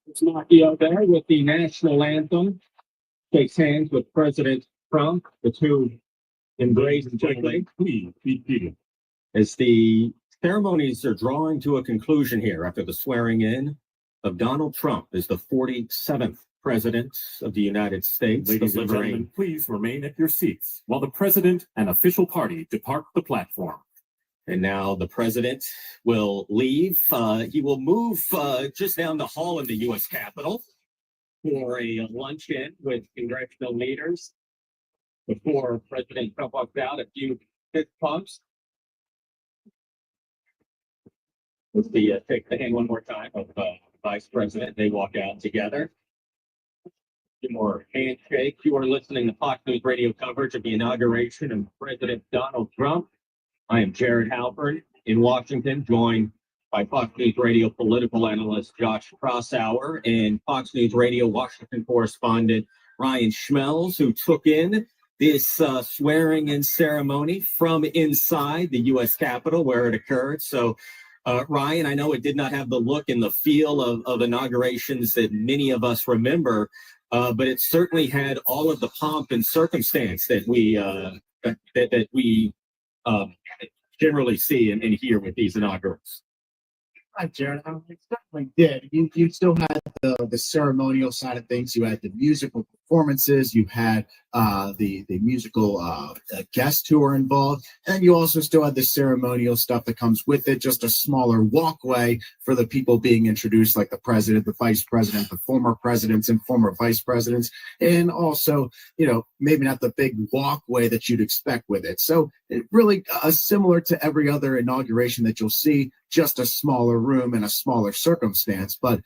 It's Macchio there with the national anthem. Shakes hands with President Trump. The two embrace quickly. Please be seated. As the ceremonies are drawing to a conclusion here after the swearing in of Donald Trump as the 47th president of the United States. Ladies and gentlemen, please remain at your seats while the president and official party depart the platform. And now the president will leave. He will move just down the hall in the U.S. Capitol for a luncheon with congressional leaders. Before President Trump walks out, a few fist pumps. Let's see, take the hand one more time of Vice President. They walk out together. Two more handshakes. You are listening to Fox News radio coverage of the inauguration of President Donald Trump. I am Jared Halpern in Washington, joined by Fox News Radio political analyst Josh Crossauer and Fox News Radio Washington correspondent Ryan Schmelz, who took in this swearing-in ceremony from inside the U.S. Capitol where it occurred. So, Ryan, I know it did not have the look and the feel of inaugurations that many of us remember, but it certainly had all of the pomp and circumstance that we generally see and hear with these inaugurals. Hi, Jared. It certainly did. You still had the ceremonial side of things. You had the musical performances. You had the musical guests who were involved, and you also still had the ceremonial stuff that comes with it. Just a smaller walkway for the people being introduced, like the president, the vice president, the former presidents and former vice presidents, and also, maybe not the big walkway that you'd expect with it. So it really similar to every other inauguration that you'll see, just a smaller room and a smaller circumstance, but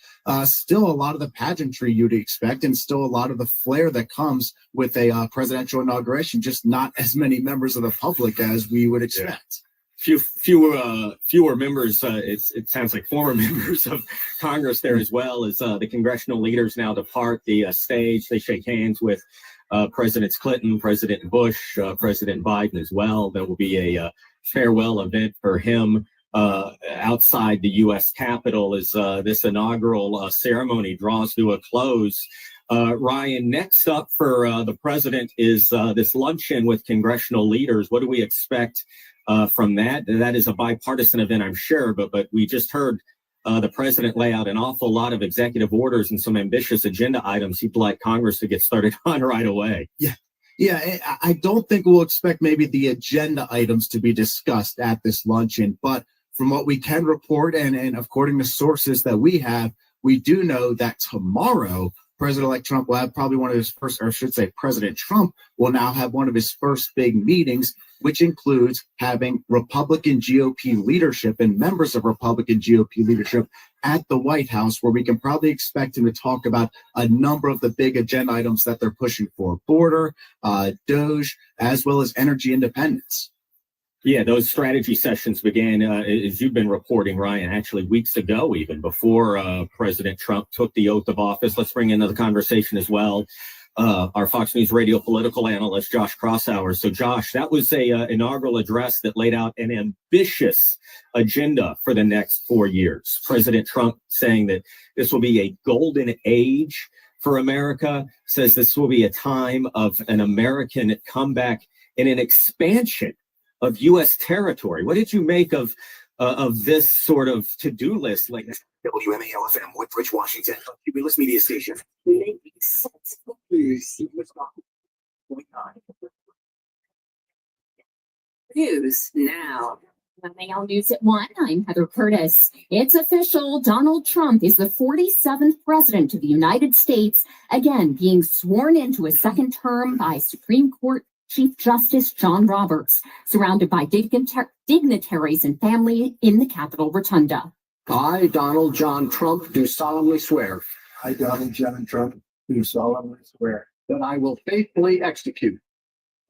still a lot of the pageantry you'd expect, and still a lot of the flair that comes with a presidential inauguration, just not as many members of the public as we would expect. Fewer members, it sounds like former members of Congress there as well, as the congressional leaders now depart the stage. They shake hands with Presidents Clinton, President Bush, President Biden as well. There will be a farewell event for him outside the U.S. Capitol as this inaugural ceremony draws to a close. Ryan, next up for the president is this luncheon with congressional leaders. What do we expect from that? That is a bipartisan event, I'm sure, but we just heard the president lay out an awful lot of executive orders and some ambitious agenda items he'd like Congress to get started on right away. Yeah, I don't think we'll expect maybe the agenda items to be discussed at this luncheon, but from what we can report and according to sources that we have, we do know that tomorrow President-elect Trump will have probably one of his first, or I should say President Trump will now have one of his first big meetings, which includes having Republican GOP leadership and members of Republican GOP leadership at the White House, where we can probably expect him to talk about a number of the big agenda items that they're pushing for: border, DOGE, as well as energy independence. Yeah, those strategy sessions began, as you've been reporting, Ryan, actually weeks ago, even before President Trump took the oath of office. Let's bring into the conversation as well our Fox News radio political analyst, Josh Crosshauer. So, Josh, that was a inaugural address that laid out an ambitious agenda for the next 4 years. President Trump saying that this will be a golden age for America, says this will be a time of an American comeback and an expansion of U.S. territory. What did you make of this sort of to-do list? Like WMAL-FM, Woodbridge, Washington. Cumulus Media Station. News now. WMAL News at 1. I'm Heather Curtis. It's official. Donald Trump is the 47th president of the United States, again being sworn into a second term by Supreme Court Chief Justice John Roberts, surrounded by dignitaries and family in the Capitol Rotunda. I, Donald John Trump, do solemnly swear. I, Donald John Trump, do solemnly swear That I will faithfully execute.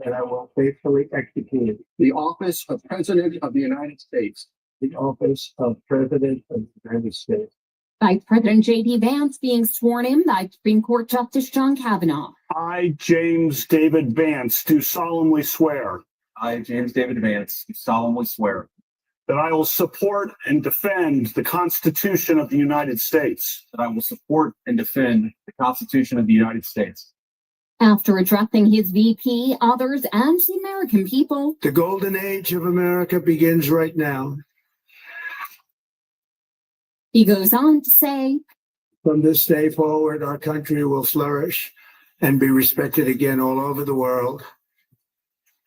that I will faithfully execute The office of President of the United States. the office of President of the United States. Vice President J.D. Vance being sworn in by Supreme Court Justice John Kavanaugh. I, James David Vance, do solemnly swear I, James David Vance, do solemnly swear that I will support and defend the Constitution of the United States. that I will support and defend the Constitution of the United States. After addressing his VP, others, and the American people, The golden age of America begins right now. he goes on to say, From this day forward, our country will flourish and be respected again all over the world.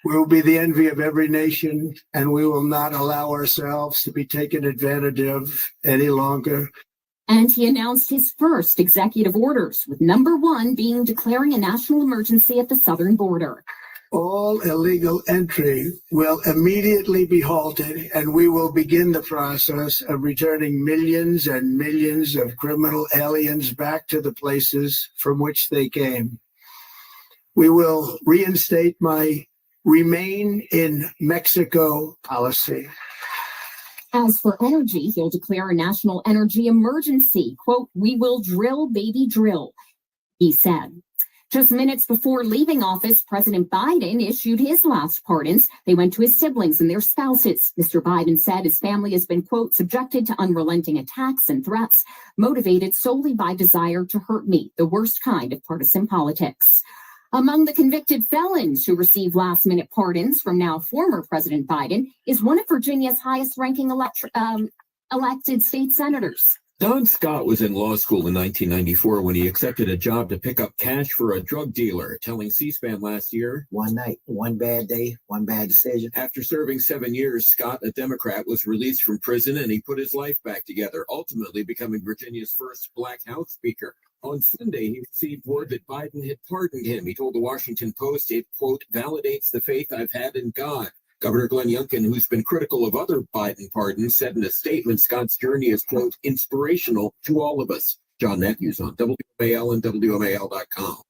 We will be the envy of every nation, and we will not allow ourselves to be taken advantage of any longer. and he announced his first executive orders, with number 1 being declaring a national emergency at the southern border. All illegal entry will immediately be halted, and we will begin the process of returning millions and millions of criminal aliens back to the places from which they came. We will reinstate my Remain in Mexico policy. As for energy, he'll declare a national energy emergency. Quote, "We will drill, baby, drill," he said. Just minutes before leaving office, President Biden issued his last pardons. They went to his siblings and their spouses. Mr. Biden said his family has been, quote, "subjected to unrelenting attacks and threats, motivated solely by desire to hurt me, the worst kind of partisan politics." Among the convicted felons who received last-minute pardons from now former President Biden is one of Virginia's highest-ranking elected state senators. Don Scott was in law school in 1994 when he accepted a job to pick up cash for a drug dealer, telling C-SPAN last year, "One night, one bad day, one bad decision." After serving 7 years, Scott, a Democrat, was released from prison and he put his life back together, ultimately becoming Virginia's first Black House Speaker. On Sunday, he received word that Biden had pardoned him. He told the Washington Post it, quote, "validates the faith I've had in God." Governor Glenn Youngkin, who's been critical of other Biden pardons, said in a statement Scott's journey is, quote, "inspirational to all of us." John Matthews on WMAL and WMAL.com.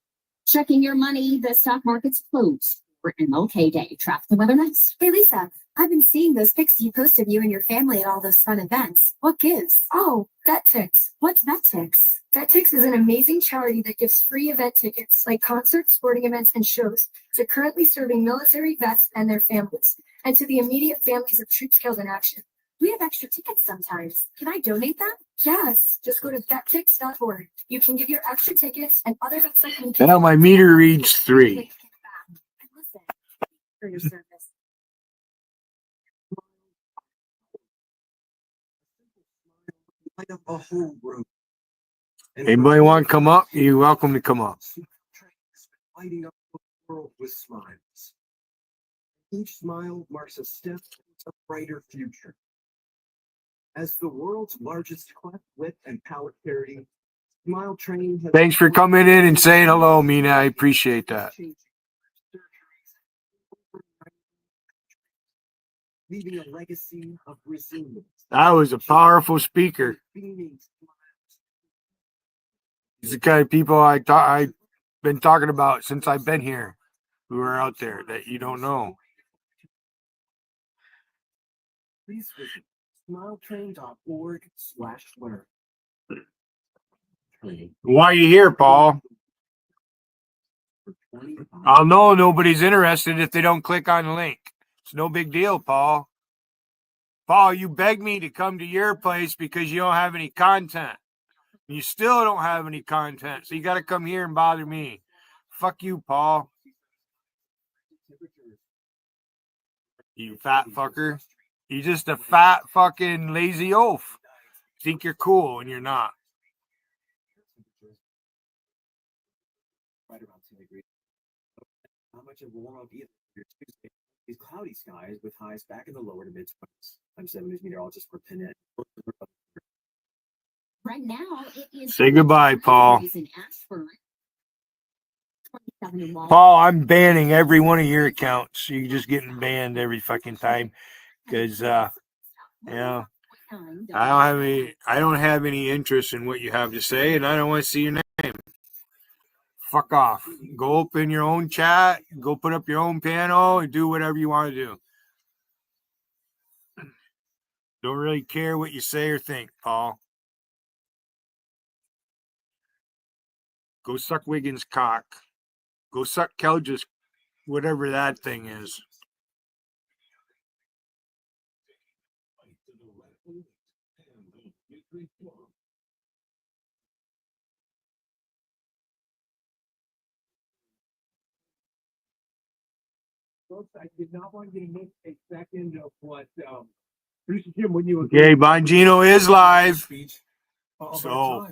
Checking your money, the stock market's closed for MLK Day. Traffic and weather next. Hey, Lisa, I've been seeing those pics you posted of you and your family at all those fun events. What gives? Oh, VetTix. What's VetTix? VetTix is an amazing charity that gives free event tickets, like concerts, sporting events, and shows, to currently serving military vets and their families, and to the immediate families of troops killed in action. We have extra tickets sometimes. Can I donate them? Yes. Just go to vettix.org. You can give your extra tickets and other events like me. Now my meter reads 3. And listen for your service. Light up a whole room. Anybody want to come up? You're welcome to come up. Lighting up the world with smiles. Each smile marks a step to a brighter future. As the world's largest cleft lip and palate charity, Smile Train has... Thanks for coming in and saying hello, Mina. I appreciate that. Leaving a legacy of resilience. That was a powerful speaker. It's the kind of people I've been talking about since I've been here, who are out there that you don't know. Please visit smiletrain.org/learn. Why are you here, Paul? I'll know nobody's interested if they don't click on the link. It's no big deal, Paul. Paul, you begged me to come to your place because you don't have any content. You still don't have any content, so you got to come here and bother me. Fuck you, Paul. You fat fucker. You're just a fat fucking lazy oaf. Think you're cool and you're not. Right around 10 degrees. Not much of a warm up either. Tuesday, these cloudy skies with highs back in the lower to mid 20s. I'm 7 News meteorologist for Pinhead. Right now, it is. Say goodbye, Paul. Paul, I'm banning every one of your accounts. You're just getting banned every fucking time because, you know, I don't have any interest in what you have to say, and I don't want to see your name. Fuck off. Go open your own chat. Go put up your own panel and do whatever you want to do. Don't really care what you say or think, Paul. Go suck Wiggins' cock. Go suck Kelge's, whatever that thing is. Folks, I did not want you to miss a second of what Producer Jim, when you were... Okay, Bongino is live. So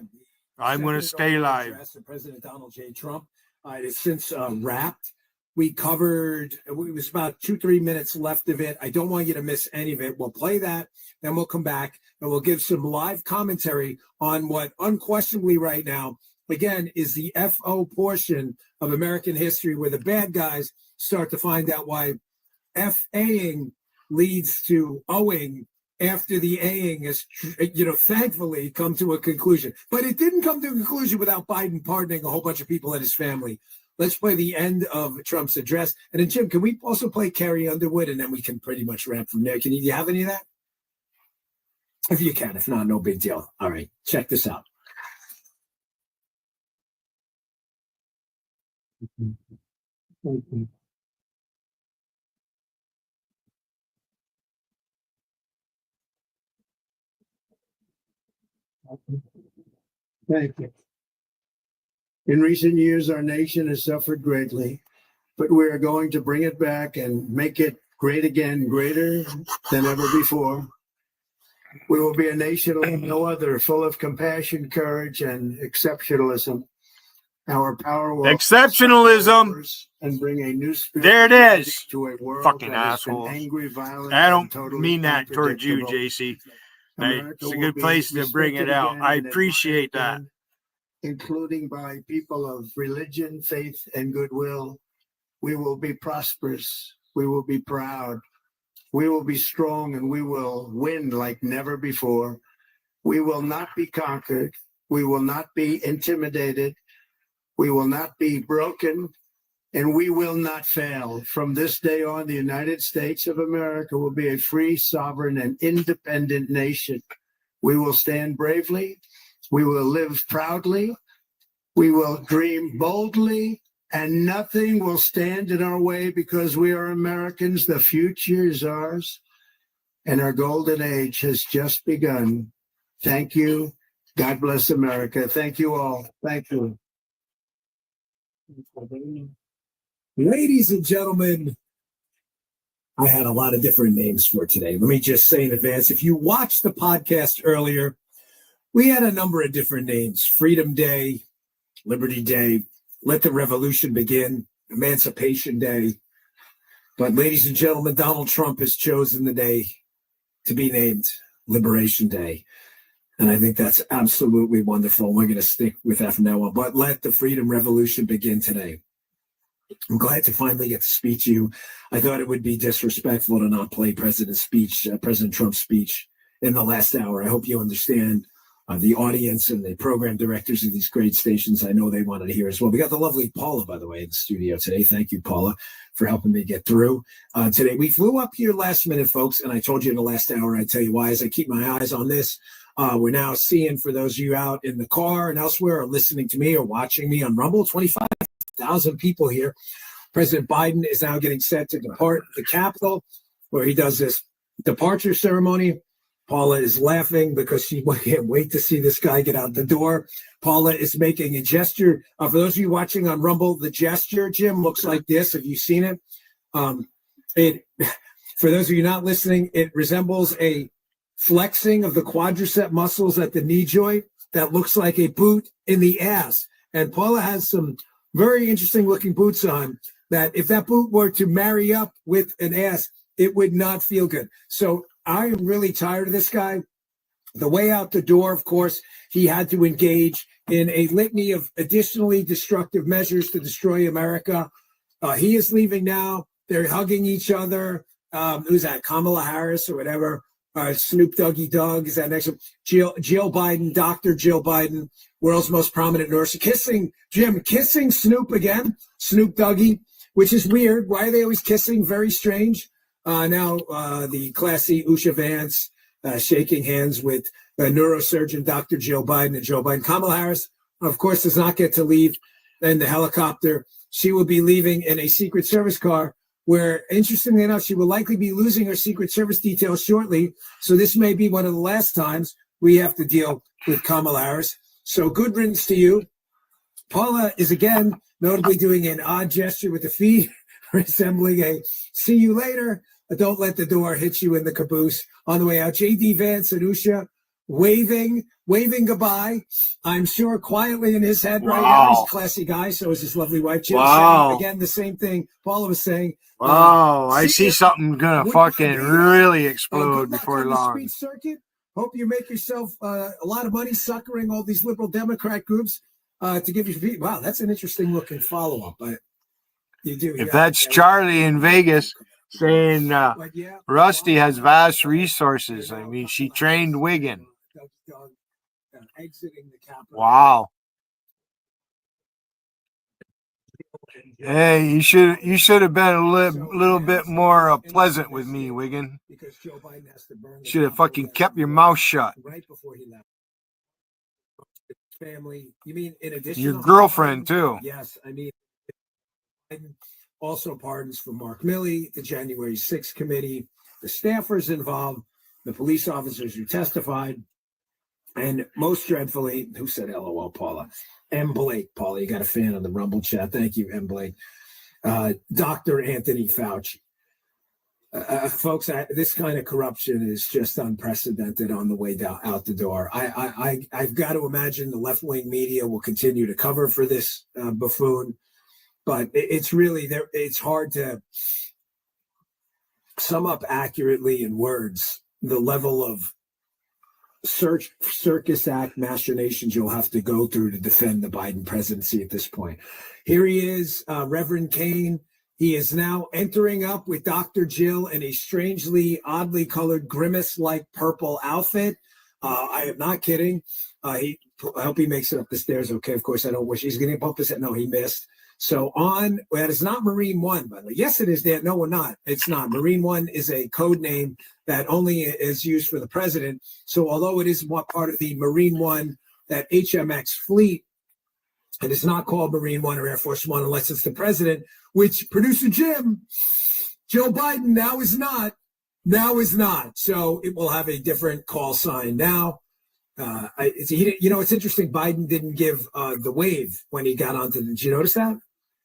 I'm going to stay live. President Donald J. Trump. It is since wrapped. We covered, it was about 2-3 minutes left of it. I don't want you to miss any of it. We'll play that, then we'll come back and we'll give some live commentary on what unquestionably right now, again, is the FO portion of American history where the bad guys start to find out why FAing leads to owing after the A-ing has, thankfully come to a conclusion. But it didn't come to a conclusion without Biden pardoning a whole bunch of people in his family. Let's play the end of Trump's address. And then, Jim, can we also play Carrie Underwood? And then we can pretty much wrap from there. Do you have any of that? If you can. If not, no big deal. All right. Check this out. Thank you. In recent years, our nation has suffered greatly, but we are going to bring it back and make it great again, greater than ever before. We will be a nation like no other, full of compassion, courage, and exceptionalism. Our power will Exceptionalism and bring a new spirit. There it is. To a world fucking that has been assholes. angry, violent, I don't totally mean that towards you, JC. It's a good place to bring it out. I appreciate that. Including by people of religion, faith, and goodwill. We will be prosperous. We will be proud. We will be strong, and we will win like never before. We will not be conquered. We will not be intimidated. We will not be broken, and we will not fail. From this day on, the United States of America will be a free, sovereign, and independent nation. We will stand bravely. We will live proudly. We will dream boldly, and nothing will stand in our way because we are Americans. The future is ours, and our golden age has just begun. Thank you. God bless America. Thank you all. Thank you. Ladies and gentlemen, I had a lot of different names for today. Let me just say in advance, if you watched the podcast earlier, we had a number of different names. Freedom Day, Liberty Day, Let the Revolution Begin, Emancipation Day. But ladies and gentlemen, Donald Trump has chosen the day to be named Liberation Day. And I think that's absolutely wonderful. We're going to stick with that from now on. But let the freedom revolution begin today. I'm glad to finally get to speak to you. I thought it would be disrespectful to not play President Trump's speech in the last hour. I hope you understand the audience and the program directors of these great stations. I know they wanted to hear as well. We got the lovely Paula, by the way, in the studio today. Thank you, Paula, for helping me get through today. We flew up here last minute, folks, and I told you in the last hour, I tell you why, as I keep my eyes on this. We're now seeing, for those of you out in the car and elsewhere or listening to me or watching me on Rumble, 25,000 people here. President Biden is now getting set to depart the Capitol, where he does this departure ceremony. Paula is laughing because she can't wait to see this guy get out the door. Paula is making a gesture. For those of you watching on Rumble, the gesture, Jim, looks like this. Have you seen it? For those of you not listening, it resembles a flexing of the quadricep muscles at the knee joint that looks like a boot in the ass. And Paula has some very interesting looking boots on that if that boot were to marry up with an ass, it would not feel good. So I am really tired of this guy. The way out the door, of course, he had to engage in a litany of additionally destructive measures to destroy America. He is leaving now. They're hugging each other. Who's that? Kamala Harris or whatever. Snoop Doggy Dog is that next one? Jill Biden, Dr. Jill Biden, world's most prominent nurse, kissing Snoop again, Snoop Doggy, which is weird. Why are they always kissing? Very strange. Now the classy Usha Vance shaking hands with neurosurgeon Dr. Jill Biden and Joe Biden. Kamala Harris, of course, does not get to leave in the helicopter. She will be leaving in a Secret Service car where, interestingly enough, she will likely be losing her Secret Service details shortly. So this may be one of the last times we have to deal with Kamala Harris. So good riddance to you. Paula is again notably doing an odd gesture with the feet, resembling a see you later. Don't let the door hit you in the caboose on the way out. J.D. Vance and Usha waving goodbye. I'm sure quietly in his head right now. He's a classy guy. So is his lovely wife Jill. Saying, again, the same thing Paula was saying. I see something gonna fucking really explode before long. Speech circuit. Hope you make yourself a lot of money suckering all these liberal Democrat groups to give you. Wow, that's an interesting looking follow up. But you do. If that's Charlie in Vegas saying Rusty has vast resources, I mean, she trained Wiggin. Exiting the Capitol. Wow. Hey, you should have been a little bit more pleasant with me, Wiggin. Because Joe Biden has to burn. Should have fucking kept your mouth shut. Right before he left. Family. You mean in addition? Your girlfriend too. Yes, I mean. Biden also pardons for Mark Milley, the January 6th committee, the staffers involved, the police officers who testified, and most dreadfully, who said LOL, Paula? M. Blake. Paula, you got a fan on the Rumble chat. Thank you, M. Blake. Dr. Anthony Fauci. Folks, this kind of corruption is just unprecedented on the way out the door. I've got to imagine the left-wing media will continue to cover for this buffoon, but it's really there. It's hard to sum up accurately in words the level of circus act machinations you'll have to go through to defend the Biden presidency at this point. Here he is, Reverend Kane. He is now entering up with Dr. Jill in a strangely, oddly colored, grimace-like purple outfit. I am not kidding. I hope he makes it up the stairs okay. Of course, I don't wish he's going to bump his head. No, he missed. So that is not Marine One, by the way. Yes, it is, Dan. No, we're not. It's not. Marine One is a code name that only is used for the president. So although it is part of the Marine One, that HMX fleet, it is not called Marine One or Air Force One unless it's the president, which producer Jim, Joe Biden now is not. Now is not. So it will have a different call sign now. It's interesting. Biden didn't give the wave when he got onto. Did you notice that?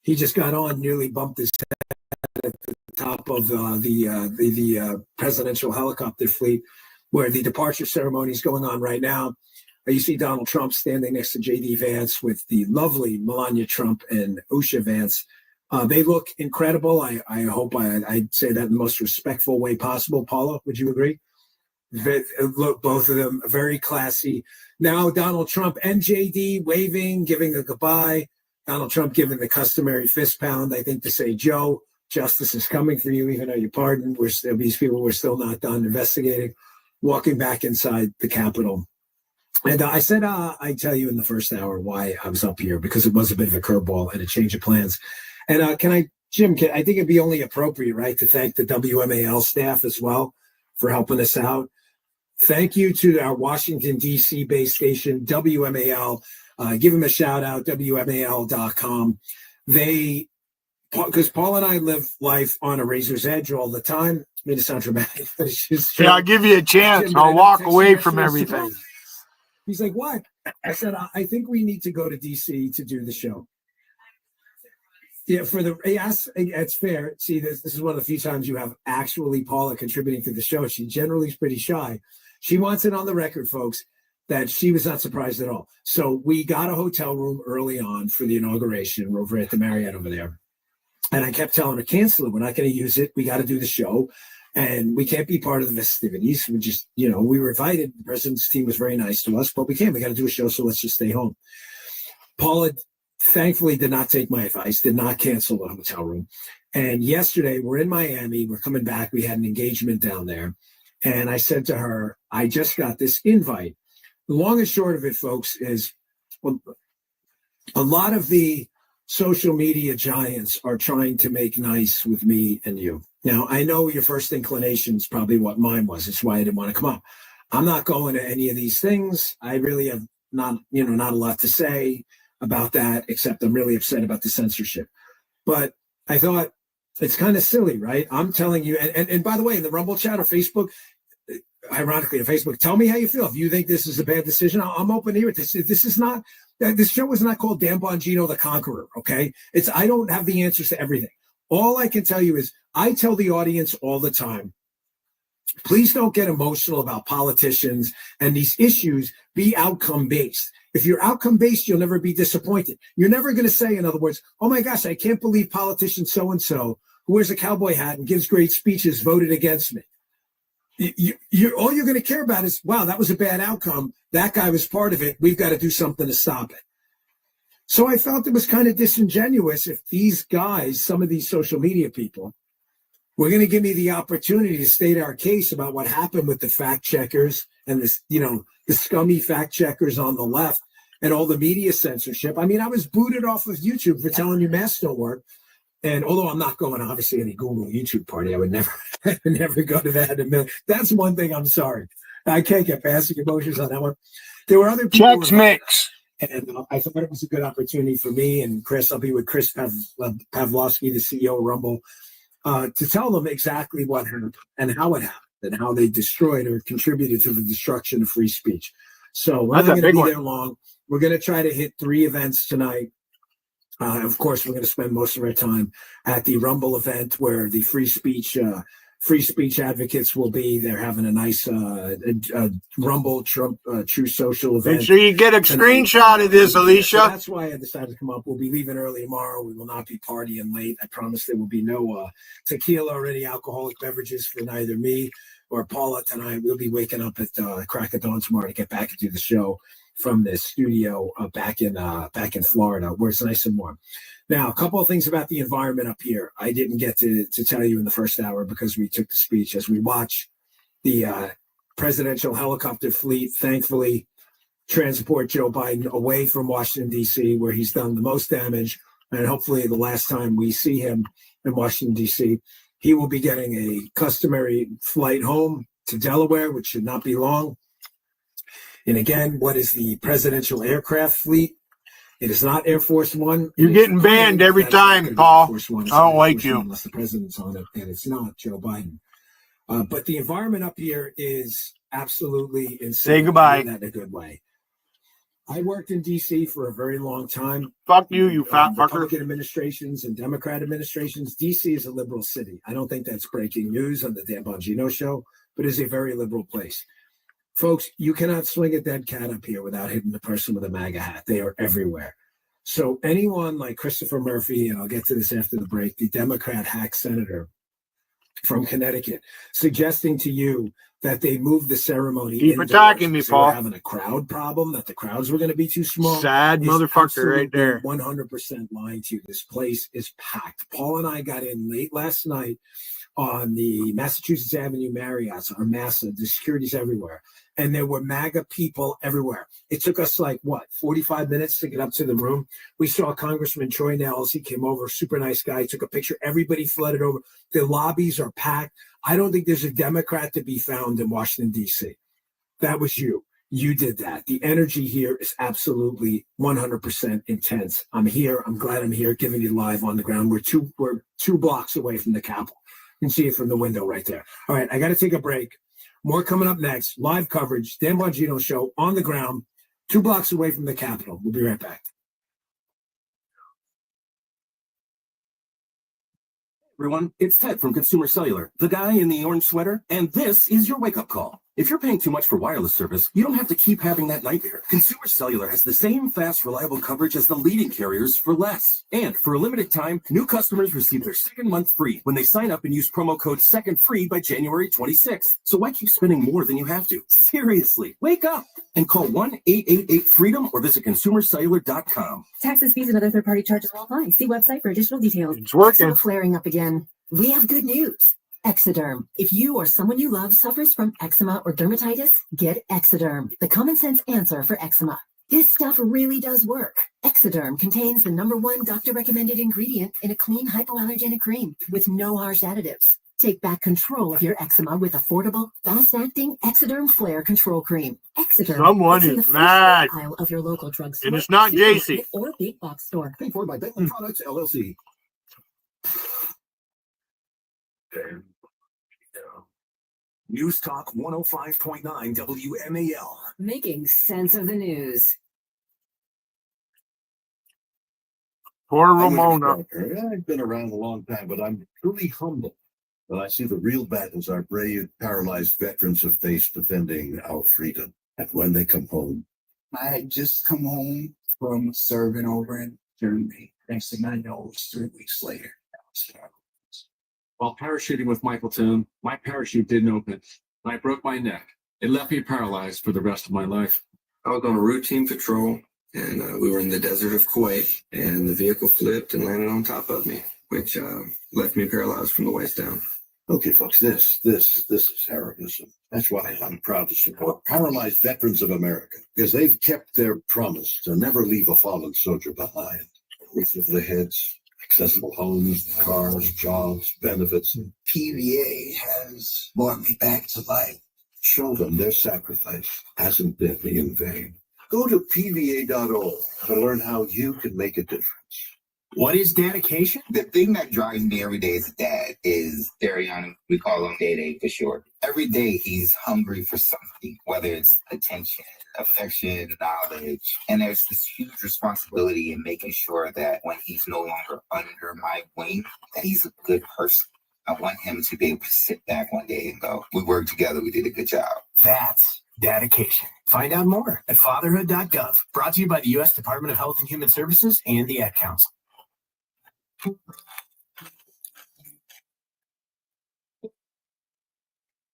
He just got on, nearly bumped his head at the top of the presidential helicopter fleet, where the departure ceremony is going on right now. You see Donald Trump standing next to J.D. Vance with the lovely Melania Trump and Usha Vance. They look incredible. I hope I'd say that in the most respectful way possible. Paula, would you agree? Look, both of them very classy. Now Donald Trump and JD waving, giving a goodbye. Donald Trump giving the customary fist pound, I think, to say, Joe, justice is coming for you, even though you're pardoned. These people were still not done investigating. Walking back inside the Capitol. And I said, I'd tell you in the first hour why I was up here, because it was a bit of a curveball and a change of plans. And I think it'd be only appropriate, right, to thank the WMAL staff as well for helping us out. Thank you to our Washington, D.C. based station, WMAL. Give them a shout out, WMAL.com. Because Paul and I live life on a razor's edge all the time. I mean, it sounds dramatic, but it's just true. Yeah, I'll give you a chance. I'll walk away from everything. He's like, what? I said, I think we need to go to D.C. to do the show. Yeah, yes, it's fair. See, this is one of the few times you have actually Paula contributing to the show. She generally is pretty shy. She wants it on the record, folks, that she was not surprised at all. So we got a hotel room early on for the inauguration. We're over at the Marriott over there. And I kept telling her, cancel it. We're not going to use it. We got to do the show. And we can't be part of the festivities. We just, we were invited. The president's team was very nice to us, but we can't. We got to do a show, so let's just stay home. Paula thankfully did not take my advice, did not cancel the hotel room. And yesterday, we're in Miami. We're coming back. We had an engagement down there. And I said to her, I just got this invite. The long and short of it, folks, is a lot of the social media giants are trying to make nice with me and you. Now, I know your first inclination is probably what mine was. It's why I didn't want to come up. I'm not going to any of these things. I really have not a lot to say about that, except I'm really upset about the censorship. But I thought it's kind of silly, right? I'm telling you, and by the way, in the Rumble chat or Facebook, ironically on Facebook, tell me how you feel. If you think this is a bad decision, I'm open to hear it. This is not, this show is not called Dan Bongino the Conqueror, okay? I don't have the answers to everything. All I can tell you is I tell the audience all the time, please don't get emotional about politicians and these issues. Be outcome-based. If you're outcome-based, you'll never be disappointed. You're never going to say, in other words, oh my gosh, I can't believe politician so-and-so who wears a cowboy hat and gives great speeches voted against me. All you're going to care about is, wow, that was a bad outcome. That guy was part of it. We've got to do something to stop it. So I felt it was kind of disingenuous if these guys, some of these social media people, were going to give me the opportunity to state our case about what happened with the fact checkers and this, the scummy fact checkers on the left and all the media censorship. I mean, I was booted off of YouTube for telling you masks don't work. And although I'm not going to obviously any Google YouTube party, I would never go to that. That's one thing. I'm sorry. I can't get past the emotions on that one. There were other people. Chex Mix. And I thought it was a good opportunity for me and Chris. I'll be with Chris Pavlovsky, the CEO of Rumble, to tell them exactly what happened and how it happened and how they destroyed or contributed to the destruction of free speech. So we're not going to be there long. We're going to try to hit 3 events tonight. Of course, we're going to spend most of our time at the Rumble event where the free speech advocates will be. They're having a nice Rumble Trump True Social event. Make sure you get a screenshot of this, Alicia. So that's why I decided to come up. We'll be leaving early tomorrow. We will not be partying late. I promise there will be no tequila or any alcoholic beverages for neither me or Paula tonight. We'll be waking up at crack of dawn tomorrow to get back into the show from the studio back in Florida, where it's nice and warm. Now, a couple of things about the environment up here. I didn't get to tell you in the first hour because we took the speech. As we watch the presidential helicopter fleet, thankfully, transport Joe Biden away from Washington, D.C., where he's done the most damage. And hopefully the last time we see him in Washington, D.C., he will be getting a customary flight home to Delaware, which should not be long. And again, what is the presidential aircraft fleet? It is not Air Force One. You're getting banned every time, Paul. I don't like you. Unless the president's on it, and it's not Joe Biden. But the environment up here is absolutely insane. Say goodbye. I mean that in a good way. I worked in D.C. for a very long time. Fuck you, you fat fucker. Republican administrations and Democrat administrations. D.C. is a liberal city. I don't think that's breaking news on the Dan Bongino show, but it's a very liberal place. Folks, you cannot swing a dead cat up here without hitting the person with a MAGA hat. They are everywhere. So anyone like Christopher Murphy, and I'll get to this after the break, the Democrat hack senator from Connecticut, suggesting to you that they moved the ceremony. Keep attacking me, Paul. They were having a crowd problem, that the crowds were going to be too small. Sad motherfucker right there. 100% lying to you. This place is packed. Paul and I got in late last night on the Massachusetts Avenue Marriott's, are massive. The security's everywhere. And there were MAGA people everywhere. It took us 45 minutes to get up to the room. We saw Congressman Troy Nehls. He came over, super nice guy, took a picture. Everybody flooded over. The lobbies are packed. I don't think there's a Democrat to be found in Washington, D.C. That was you. You did that. The energy here is absolutely 100% intense. I'm here. I'm glad I'm here, giving you live on the ground. We're two blocks away from the Capitol. You can see it from the window right there. All right, I got to take a break. More coming up next. Live coverage, Dan Bongino show on the ground, 2 blocks away from the Capitol. We'll be right back. Everyone, it's Ted from Consumer Cellular, the guy in the orange sweater, and this is your wake-up call. If you're paying too much for wireless service, you don't have to keep having that nightmare. Consumer Cellular has the same fast, reliable coverage as the leading carriers for less. And for a limited time, new customers receive their second month free when they sign up and use promo code SECONDFREE by January 26th. So why keep spending more than you have to? Seriously, wake up and call 1-888-FREEDOM or visit consumercellular.com. Taxes, fees, and other third-party charges will apply. See website for additional details. It's working. Eczema flaring up again. We have good news. Exoderm. If you or someone you love suffers from eczema or dermatitis, get Exoderm, the common sense answer for eczema. This stuff really does work. Exoderm contains the #1 doctor-recommended ingredient in a clean hypoallergenic cream with no harsh additives. Take back control of your eczema with affordable, fast-acting Exoderm Flare Control Cream. Exoderm. Someone is in the is first mad. aisle of your local drugstore, And it's not supermarket, JC. or big box store. Paid for by Bentley Products, LLC. News Talk 105.9 WMAL. Making sense of the news. Poor I'm Richard Ramona. Parker. I've been around a long time, but I'm truly humbled when I see the real battles our brave, paralyzed veterans have faced defending our freedom. And when they come home, I had just come home from serving over in Germany. Next thing I know, it was 3 weeks later. While parachuting with Michael Toon, my parachute didn't open, and I broke my neck. It left me paralyzed for the rest of my life. I was on a routine patrol, and we were in the desert of Kuwait, and the vehicle flipped and landed on top of me, which left me paralyzed from the waist down. okay, folks, this is heroism. That's why I'm proud to support Paralyzed Veterans of America, because they've kept their promise to never leave a fallen soldier behind. Roof over their heads, accessible homes, cars, jobs, benefits. PVA has brought me back to life. Show them their sacrifice hasn't been in vain. Go to PVA.org to learn how you can make a difference. What is dedication? The thing that drives me every day as a dad is Dariana. We call him Day for short. Every day he's hungry for something, whether it's attention, affection, knowledge. And there's this huge responsibility in making sure that when he's no longer under my wing, that he's a good person. I want him to be able to sit back one day and go, we worked together, we did a good job. That's dedication. Find out more at fatherhood.gov. Brought to you by the U.S. Department of Health and Human Services and the Ad Council.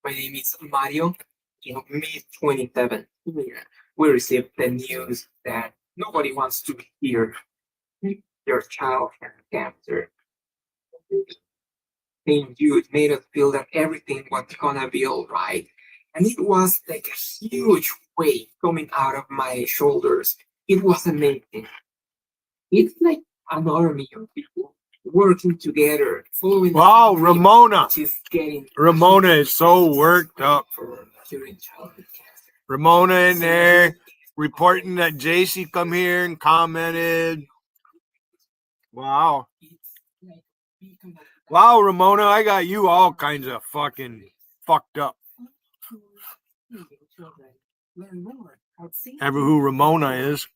My name is Mario. In May 27th, we received the news that nobody wants to hear your child has cancer. And it made us feel that everything was gonna be all right. And it was like a huge weight coming out of my shoulders. It was amazing. It's like an army of people working together, following. Wow, Ramona. Just getting Ramona is so worked up. curing childhood cancer. Ramona in there reporting that JC come here and commented. Wow. Wow, Ramona, I got you all kinds of fucking fucked up. Learn more. Ever who Ramona is.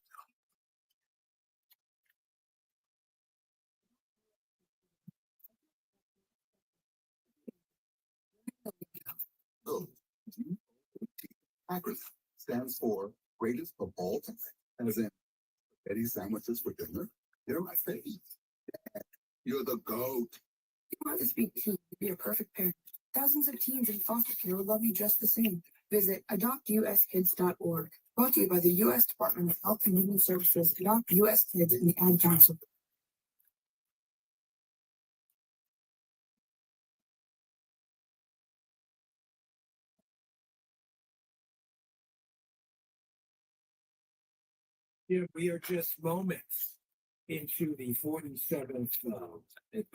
Acronym stands for greatest of all time. As in, spaghetti sandwiches for dinner. They're my favorite. Dad, you're the GOAT. You are this big teen to be a perfect parent. Thousands of teens in foster care will love you just the same. Visit adoptuskids.org. Brought to you by the U.S. Department of Health and Human Services, Adopt U.S. Kids, and the Ad Council. We are just moments into the 47th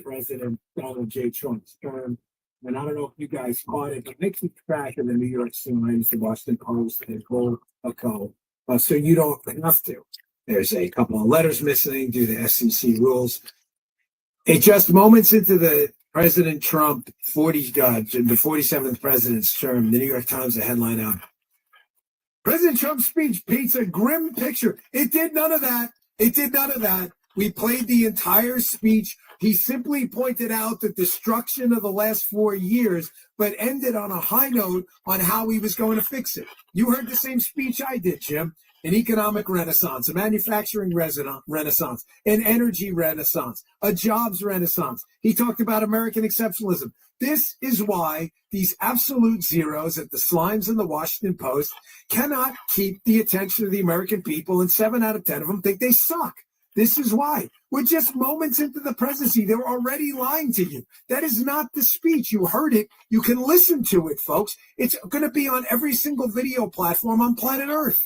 President Donald J. Trump's term. And I don't know if you guys caught it, but make some track of the New York Times, the Washington Post, and Politico, so you don't have to. There's a couple of letters missing due to SEC rules. It just moments into the President Trump the 47th president's term, the New York Times, a headline out. President Trump's speech paints a grim picture. It did none of that. It did none of that. We played the entire speech. He simply pointed out the destruction of the last 4 years, but ended on a high note on how he was going to fix it. You heard the same speech I did, Jim. An economic renaissance, a manufacturing renaissance, an energy renaissance, a jobs renaissance. He talked about American exceptionalism. This is why these absolute zeros at the Slimes and the Washington Post cannot keep the attention of the American people, and 7 out of 10 of them think they suck. This is why. We're just moments into the presidency. They're already lying to you. That is not the speech. You heard it. You can listen to it, folks. It's going to be on every single video platform on planet Earth.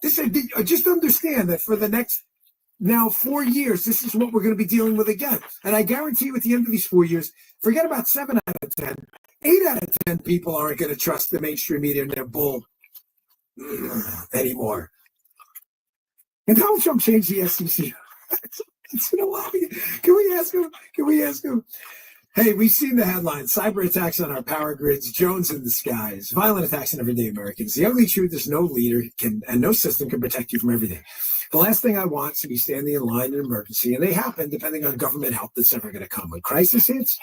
Just understand that for the next now 4 years, this is what we're going to be dealing with again. And I guarantee you at the end of these 4 years, forget about 7 out of 10, 8 out of 10 people aren't going to trust the mainstream media and their bull anymore. And Donald Trump changed the SEC. It's been a while. Can we ask him? Hey, we've seen the headlines. Cyber attacks on our power grids, drones in the skies, violent attacks on everyday Americans. The ugly truth is no leader and no system can protect you from everything. The last thing I want is to be standing in line in an emergency, and they happen depending on government help that's ever going to come. When crisis hits,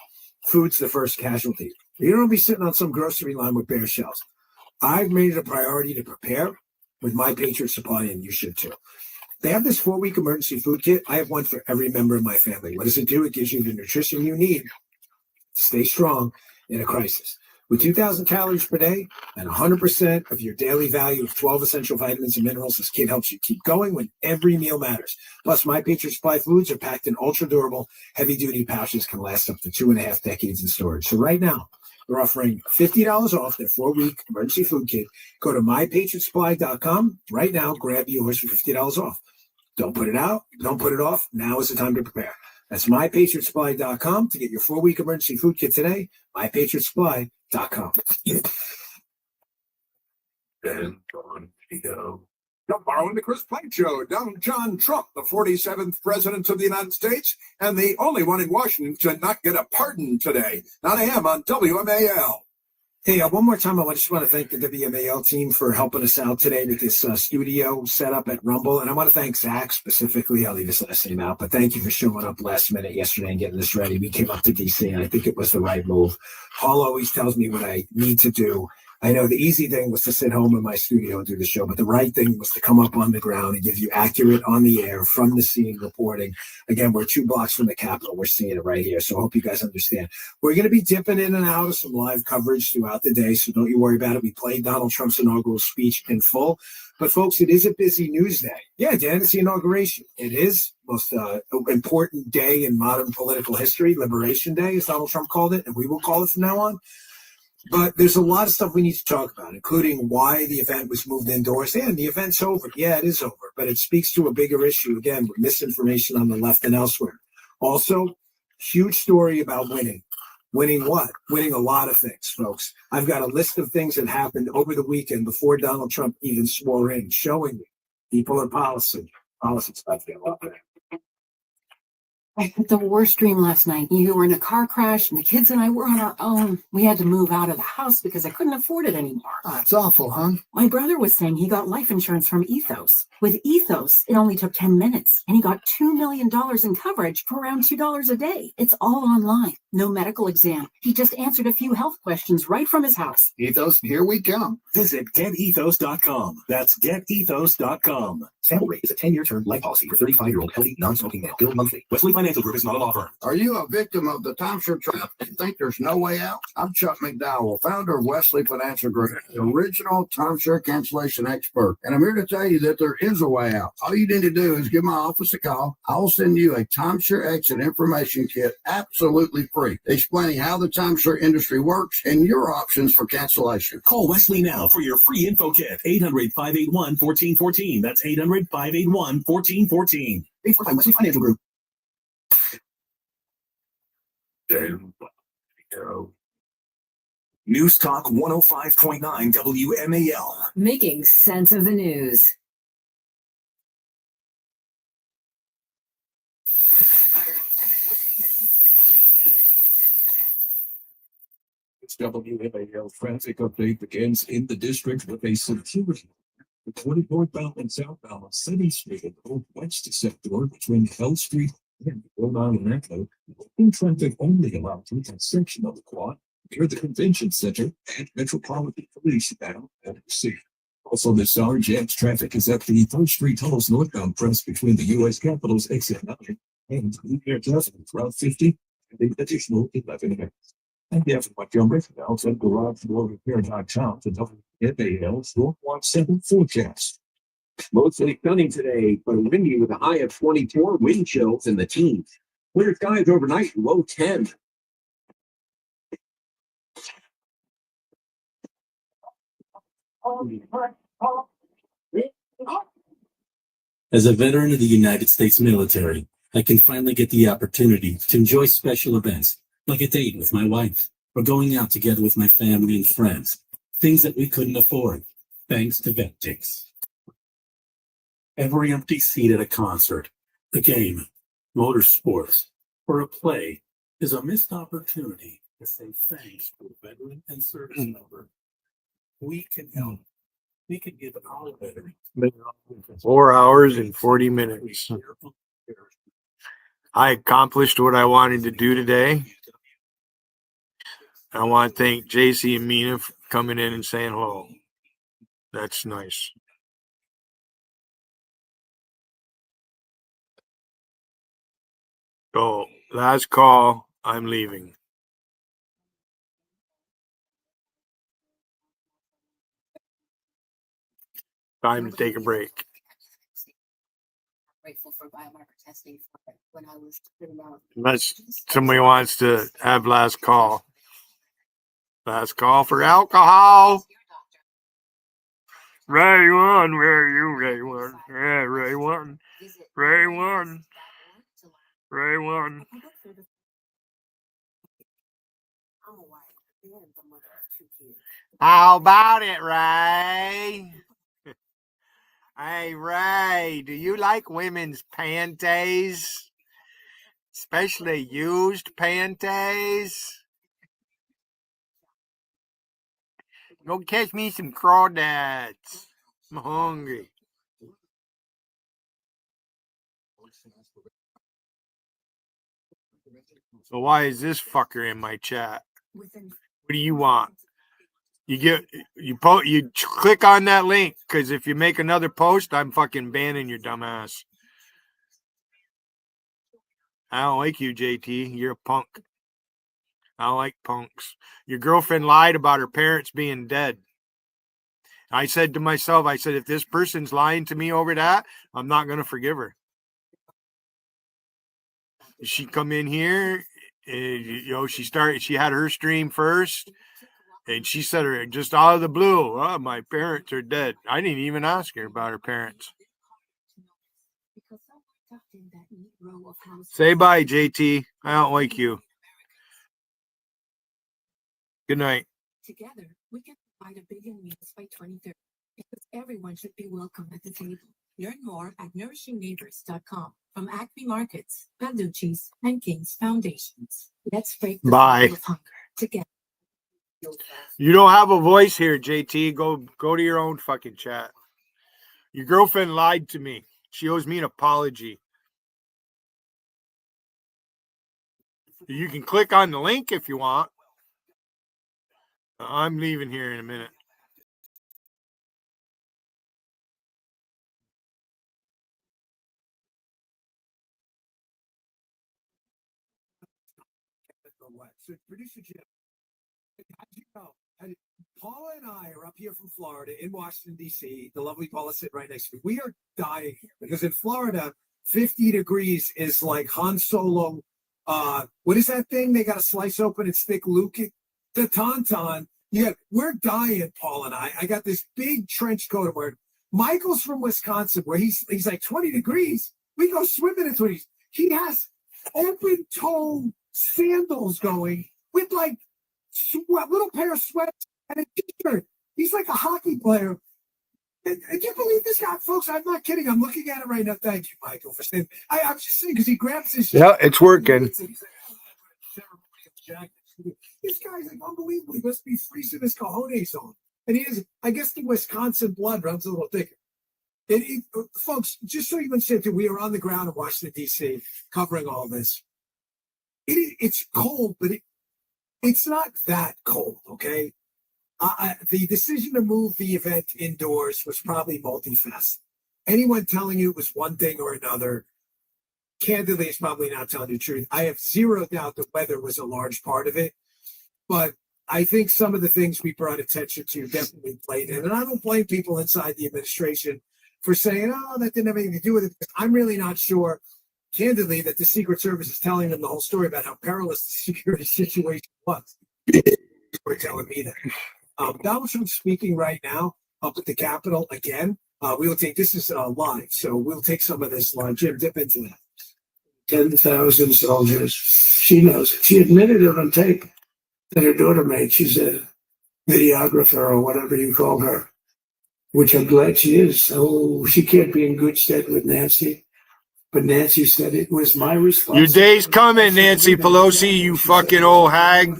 food's the first casualty. You don't want to be sitting on some grocery line with bare shelves. I've made it a priority to prepare with My Patriot Supply, and you should too. They have this 4-week emergency food kit. I have one for every member of my family. What does it do? It gives you the nutrition you need to stay strong in a crisis. With 2,000 calories per day and 100% of your daily value of 12 essential vitamins and minerals, this kit helps you keep going when every meal matters. Plus, My Patriot Supply foods are packed in ultra-durable, heavy-duty pouches, can last up to 2.5 decades in storage. So right now, they're offering $50 off their 4-week emergency food kit. Go to mypatriotsupply.com right now. Grab yours for $50 off. Don't put it out. Don't put it off. Now is the time to prepare. That's mypatriotsupply.com to get your 4-week emergency food kit today. mypatriotsupply.com. And on we go. Tomorrow in the Chris Plank Show, Donald John Trump, the 47th President of the United States, and the only one in Washington to not get a pardon today. 9 a.m. on WMAL. Hey, one more time, I just want to thank the WMAL team for helping us out today with this studio setup at Rumble. And I want to thank Zach specifically. I'll leave his last name out, but thank you for showing up last minute yesterday and getting this ready. We came up to DC, and I think it was the right move. Paul always tells me what I need to do. I know the easy thing was to sit home in my studio and do the show, but the right thing was to come up on the ground and give you accurate, on the air, from the scene reporting. Again, we're 2 blocks from the Capitol. We're seeing it right here. So I hope you guys understand. We're going to be dipping in and out of some live coverage throughout the day, so don't you worry about it. We played Donald Trump's inaugural speech in full. But, folks, it is a busy news day. Yeah, Dan, it's the inauguration. It is most important day in modern political history, Liberation Day, as Donald Trump called it, and we will call it from now on. But there's a lot of stuff we need to talk about, including why the event was moved indoors. And the event's over. Yeah, it is over. But it speaks to a bigger issue, again, with misinformation on the left and elsewhere. Also, huge story about winning. Winning what? Winning a lot of things, folks. I've got a list of things that happened over the weekend before Donald Trump even swore in, showing me people and policy. Policy stuff. I had the worst dream last night. You were in a car crash and the kids and I were on our own. We had to move out of the house because I couldn't afford it anymore. Oh, it's awful, huh? My brother was saying he got life insurance from Ethos. With Ethos, it only took 10 minutes and he got $2 million in coverage for around $2 a day. It's all online. No medical exam. He just answered a few health questions right from his house. Ethos, here we come. Visit getethos.com. That's getethos.com. Sample rate is a 10-year term life policy for 35-year-old healthy, non-smoking men. Billed monthly. Wesley Financial Group is not a law firm. Are you a victim of the timeshare trap and think there's no way out? I'm Chuck McDowell, founder of Wesley Financial Group, the original timeshare cancellation expert. And I'm here to tell you that there is a way out. All you need to do is give my office a call. I will send you a timeshare exit information kit absolutely free, explaining how the timeshare industry works and your options for cancellation. Call Wesley now for your free info kit. 800-581-1414. That's 800-581-1414. Paid for by Wesley Financial Group. News Talk 105.9 WMAL. Making sense of the news. This WMAL traffic update begins in the district with a security. The 20 northbound and southbound on City Street and Old West sector between Hell Street and Rhode Island Avenue. In traffic only allowed through that section of the quad near the convention center and Metropolitan Police now at sea. Also this hour, jams traffic is at the 3rd Street tunnels northbound press between the U.S. Capitol's exit 9 and Air Traffic Route 50 and the additional 11 minutes. And yeah, for my jumper, outside garage door repair downtown to WMAL 417 forecast. Mostly sunny today, but windy with a high of 24, wind chills in the teens. Clear skies overnight, low 10. As a veteran of the United States military, I can finally get the opportunity to enjoy special events, like a date with my wife, or going out together with my family and friends, things that we couldn't afford, thanks to VetTix. Every empty seat at a concert, a game, motorsports, or a play is a missed opportunity to say thanks to a veteran and service member. We can help. We can give our veterans 4 hours and 40 minutes. I accomplished what I wanted to do today. I want to thank JC and Mina for coming in and saying hello. That's nice. So, last call, I'm leaving. Time to take a break. Grateful for biomarker testing for when I was Unless somebody wants to have last call. Last call for alcohol. Ray 1, where are you, Ray 1? Yeah, Ray 1. Ray 1. Ray 1. How about it, Ray? Hey, Ray, do you like women's panties? Especially used panties? Go catch me some crawdads. I'm hungry. So why is this fucker in my chat? What do you want? You click on that link, because if you make another post, I'm fucking banning your dumb ass. I don't like you, JT. You're a punk. I don't like punks. Your girlfriend lied about her parents being dead. I said to myself, if this person's lying to me over that, I'm not going to forgive her. She come in here, and, she had her stream first, and she said her just out of the blue, oh, my parents are dead. I didn't even ask her about her parents. Say bye, JT. I don't like you. Good night. Together, we can provide a billion meals by 2030. Because everyone should be welcome at the table. Learn more at nourishingneighbors.com. From Acme Markets, Balducci's, and King's Foundations. Let's break the cycle of hunger together. You don't have a voice here, JT. Go to your own fucking chat. Your girlfriend lied to me. She owes me an apology. You can click on the link if you want. I'm leaving here in a minute. So producer Jim, how'd you know? Paula and I are up here from Florida in Washington, D.C. The lovely Paula sitting right next to me. We are dying here because in Florida, 50 degrees is like Han Solo. What is that thing? They got to slice open and stick Luke in the tauntaun. Yeah, we're dying, Paul and I. I got this big trench coat I'm wearing. Michael's from Wisconsin, where he's like 20 degrees. We go swimming at 20. He has open toe sandals going with like a little pair of sweats and a t-shirt. He's like a hockey player. And you believe this guy, folks? I'm not kidding. I'm looking at it right now. Thank you, Michael, for saying. I'm just saying because he grabs his. Yeah, it's working. This guy's like unbelievable. He must be freezing his cojones on. And he is, I guess the Wisconsin blood runs a little thicker. And folks, just so you understand, we are on the ground in Washington, D.C., covering all this. It's cold, but it's not that cold, okay? The decision to move the event indoors was probably multifaceted. Anyone telling you it was one thing or another, candidly, is probably not telling the truth. I have zero doubt the weather was a large part of it, but I think some of the things we brought attention to definitely played in. And I don't blame people inside the administration for saying, oh, that didn't have anything to do with it. I'm really not sure, candidly, that the Secret Service is telling them the whole story about how perilous the security situation was. We're telling me that. Donald Trump's speaking right now up at the Capitol again. We'll take, this is live, so we'll take some of this live. Jim, dip into that. 10,000 soldiers. She knows it. She admitted it on tape that her daughter made. She's a videographer or whatever you call her, which I'm glad she is. So she can't be in good stead with Nancy. But Nancy said it was my responsibility. Your day's coming, Nancy Pelosi, you fucking old hag.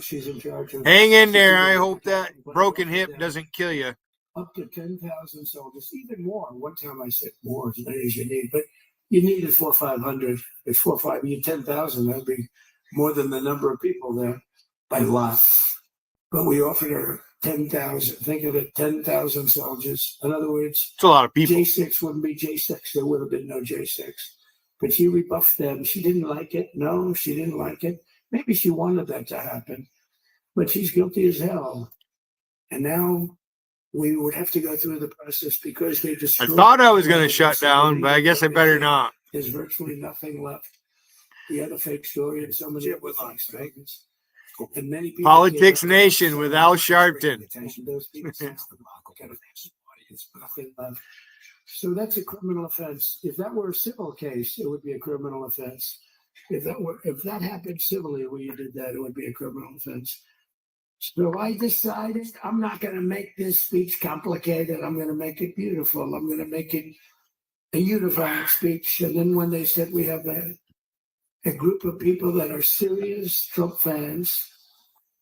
Hang in there. I hope that broken hip doesn't kill you. Up to 10,000 soldiers, even more. One time I said more, as many as you need, but you needed 400 or 500. If 4 or 5, you need 10,000, that'd be more than the number of people there by lots. But we offered her 10,000. Think of it, 10,000 soldiers. In other words, it's a lot of people. J6 wouldn't be J6. There would have been no J6. But she rebuffed them. She didn't like it. No, she didn't like it. Maybe she wanted that to happen, but she's guilty as hell. And now we would have to go through the process because they destroyed. I thought I was going to shut down, but I guess I better not. There's virtually nothing left. The other fake story and some of the other fake statements. And many people Politics Nation with Al Sharpton. So that's a criminal offense. If that were a civil case, it would be a criminal offense. If that happened civilly where you did that, it would be a criminal offense. So I decided I'm not going to make this speech complicated. I'm going to make it beautiful. I'm going to make it a unifying speech. And then when they said we have a group of people that are serious Trump fans,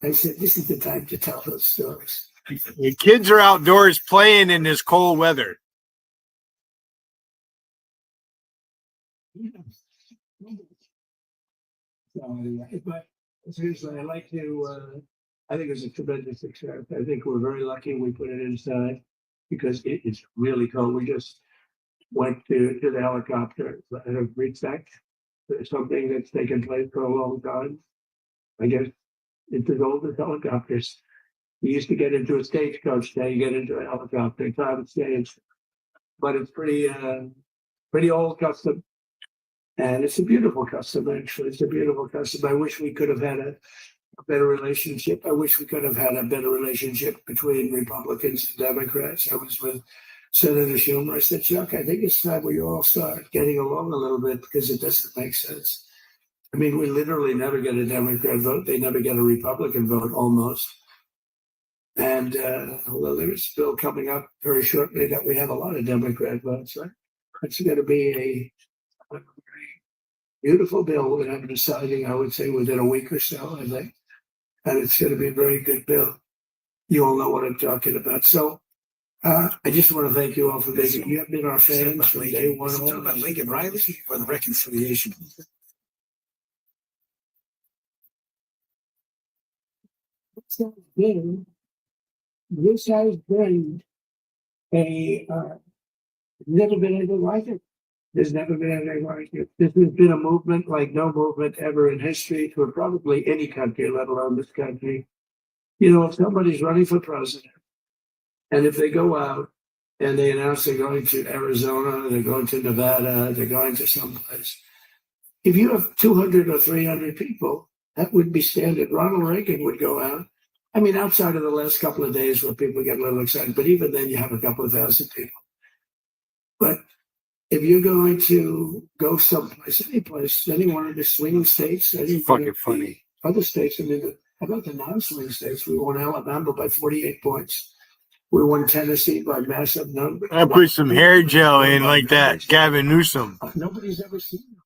I said, this is the time to tell those stories. The kids are outdoors playing in this cold weather. But seriously, I'd like to, I think it's a tremendous success. I think we're very lucky we put it inside because it is really cold. We just went to the helicopter and have reached that. Something that's taken place for a long time. I guess it's as old as helicopters. You used to get into a stagecoach, now you get into a helicopter, time stage. But it's pretty old custom. And it's a beautiful custom, actually. It's a beautiful custom. I wish we could have had a better relationship. I wish we could have had a better relationship between Republicans and Democrats. I was with Senator Schumer. I said, Chuck, I think it's time we all start getting along a little bit because it doesn't make sense. I mean, we literally never get a Democrat vote. They never get a Republican vote, almost. And although there is a bill coming up very shortly that we have a lot of Democrat votes, right? It's going to be a beautiful bill that I'm deciding, I would say, within a week or so, I think. And it's going to be a very good bill. You all know what I'm talking about. So I just want to thank you all for being. You have been our fans from day one. Talk about Lincoln Riley or the reconciliation. This has been a never been anything like it. There's never been anything like it. This has been a movement like no movement ever in history for probably any country, let alone this country. You know, if somebody's running for president, and if they go out and they announce they're going to Arizona, they're going to Nevada, they're going to someplace, if you have 200 or 300 people, that would be standard. Ronald Reagan would go out. I mean, outside of the last couple of days where people get a little excited, but even then you have a couple of thousand people. But if you're going to go someplace, any place, any one of the swing states, any fucking funny. Other states, I mean, how about the non-swing states? We won Alabama by 48 points. We won Tennessee by massive numbers. I put some hair gel in like that, Gavin Newsom. Nobody's ever seen it.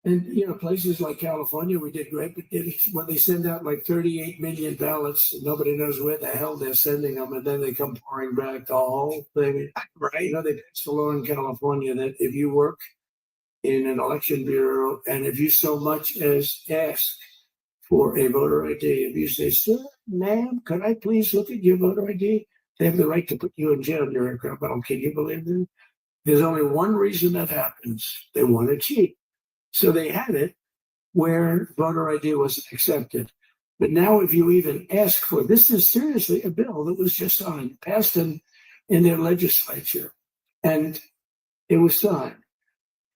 And, you know, places like California, we did great, but when they send out like 38 million ballots, nobody knows where the hell they're sending them, and then they come pouring back the whole thing. Right? You know, they passed a law in California that if you work in an election bureau, and if you so much as ask for a voter ID, if you say, sir, ma'am, could I please look at your voter ID? They have the right to put you in jail. You're a criminal. Can you believe that? There's only one reason that happens. They want to cheat. So they had it where voter ID wasn't accepted. But now if you even ask for, this is seriously a bill that was just signed, passed in their legislature, and it was signed.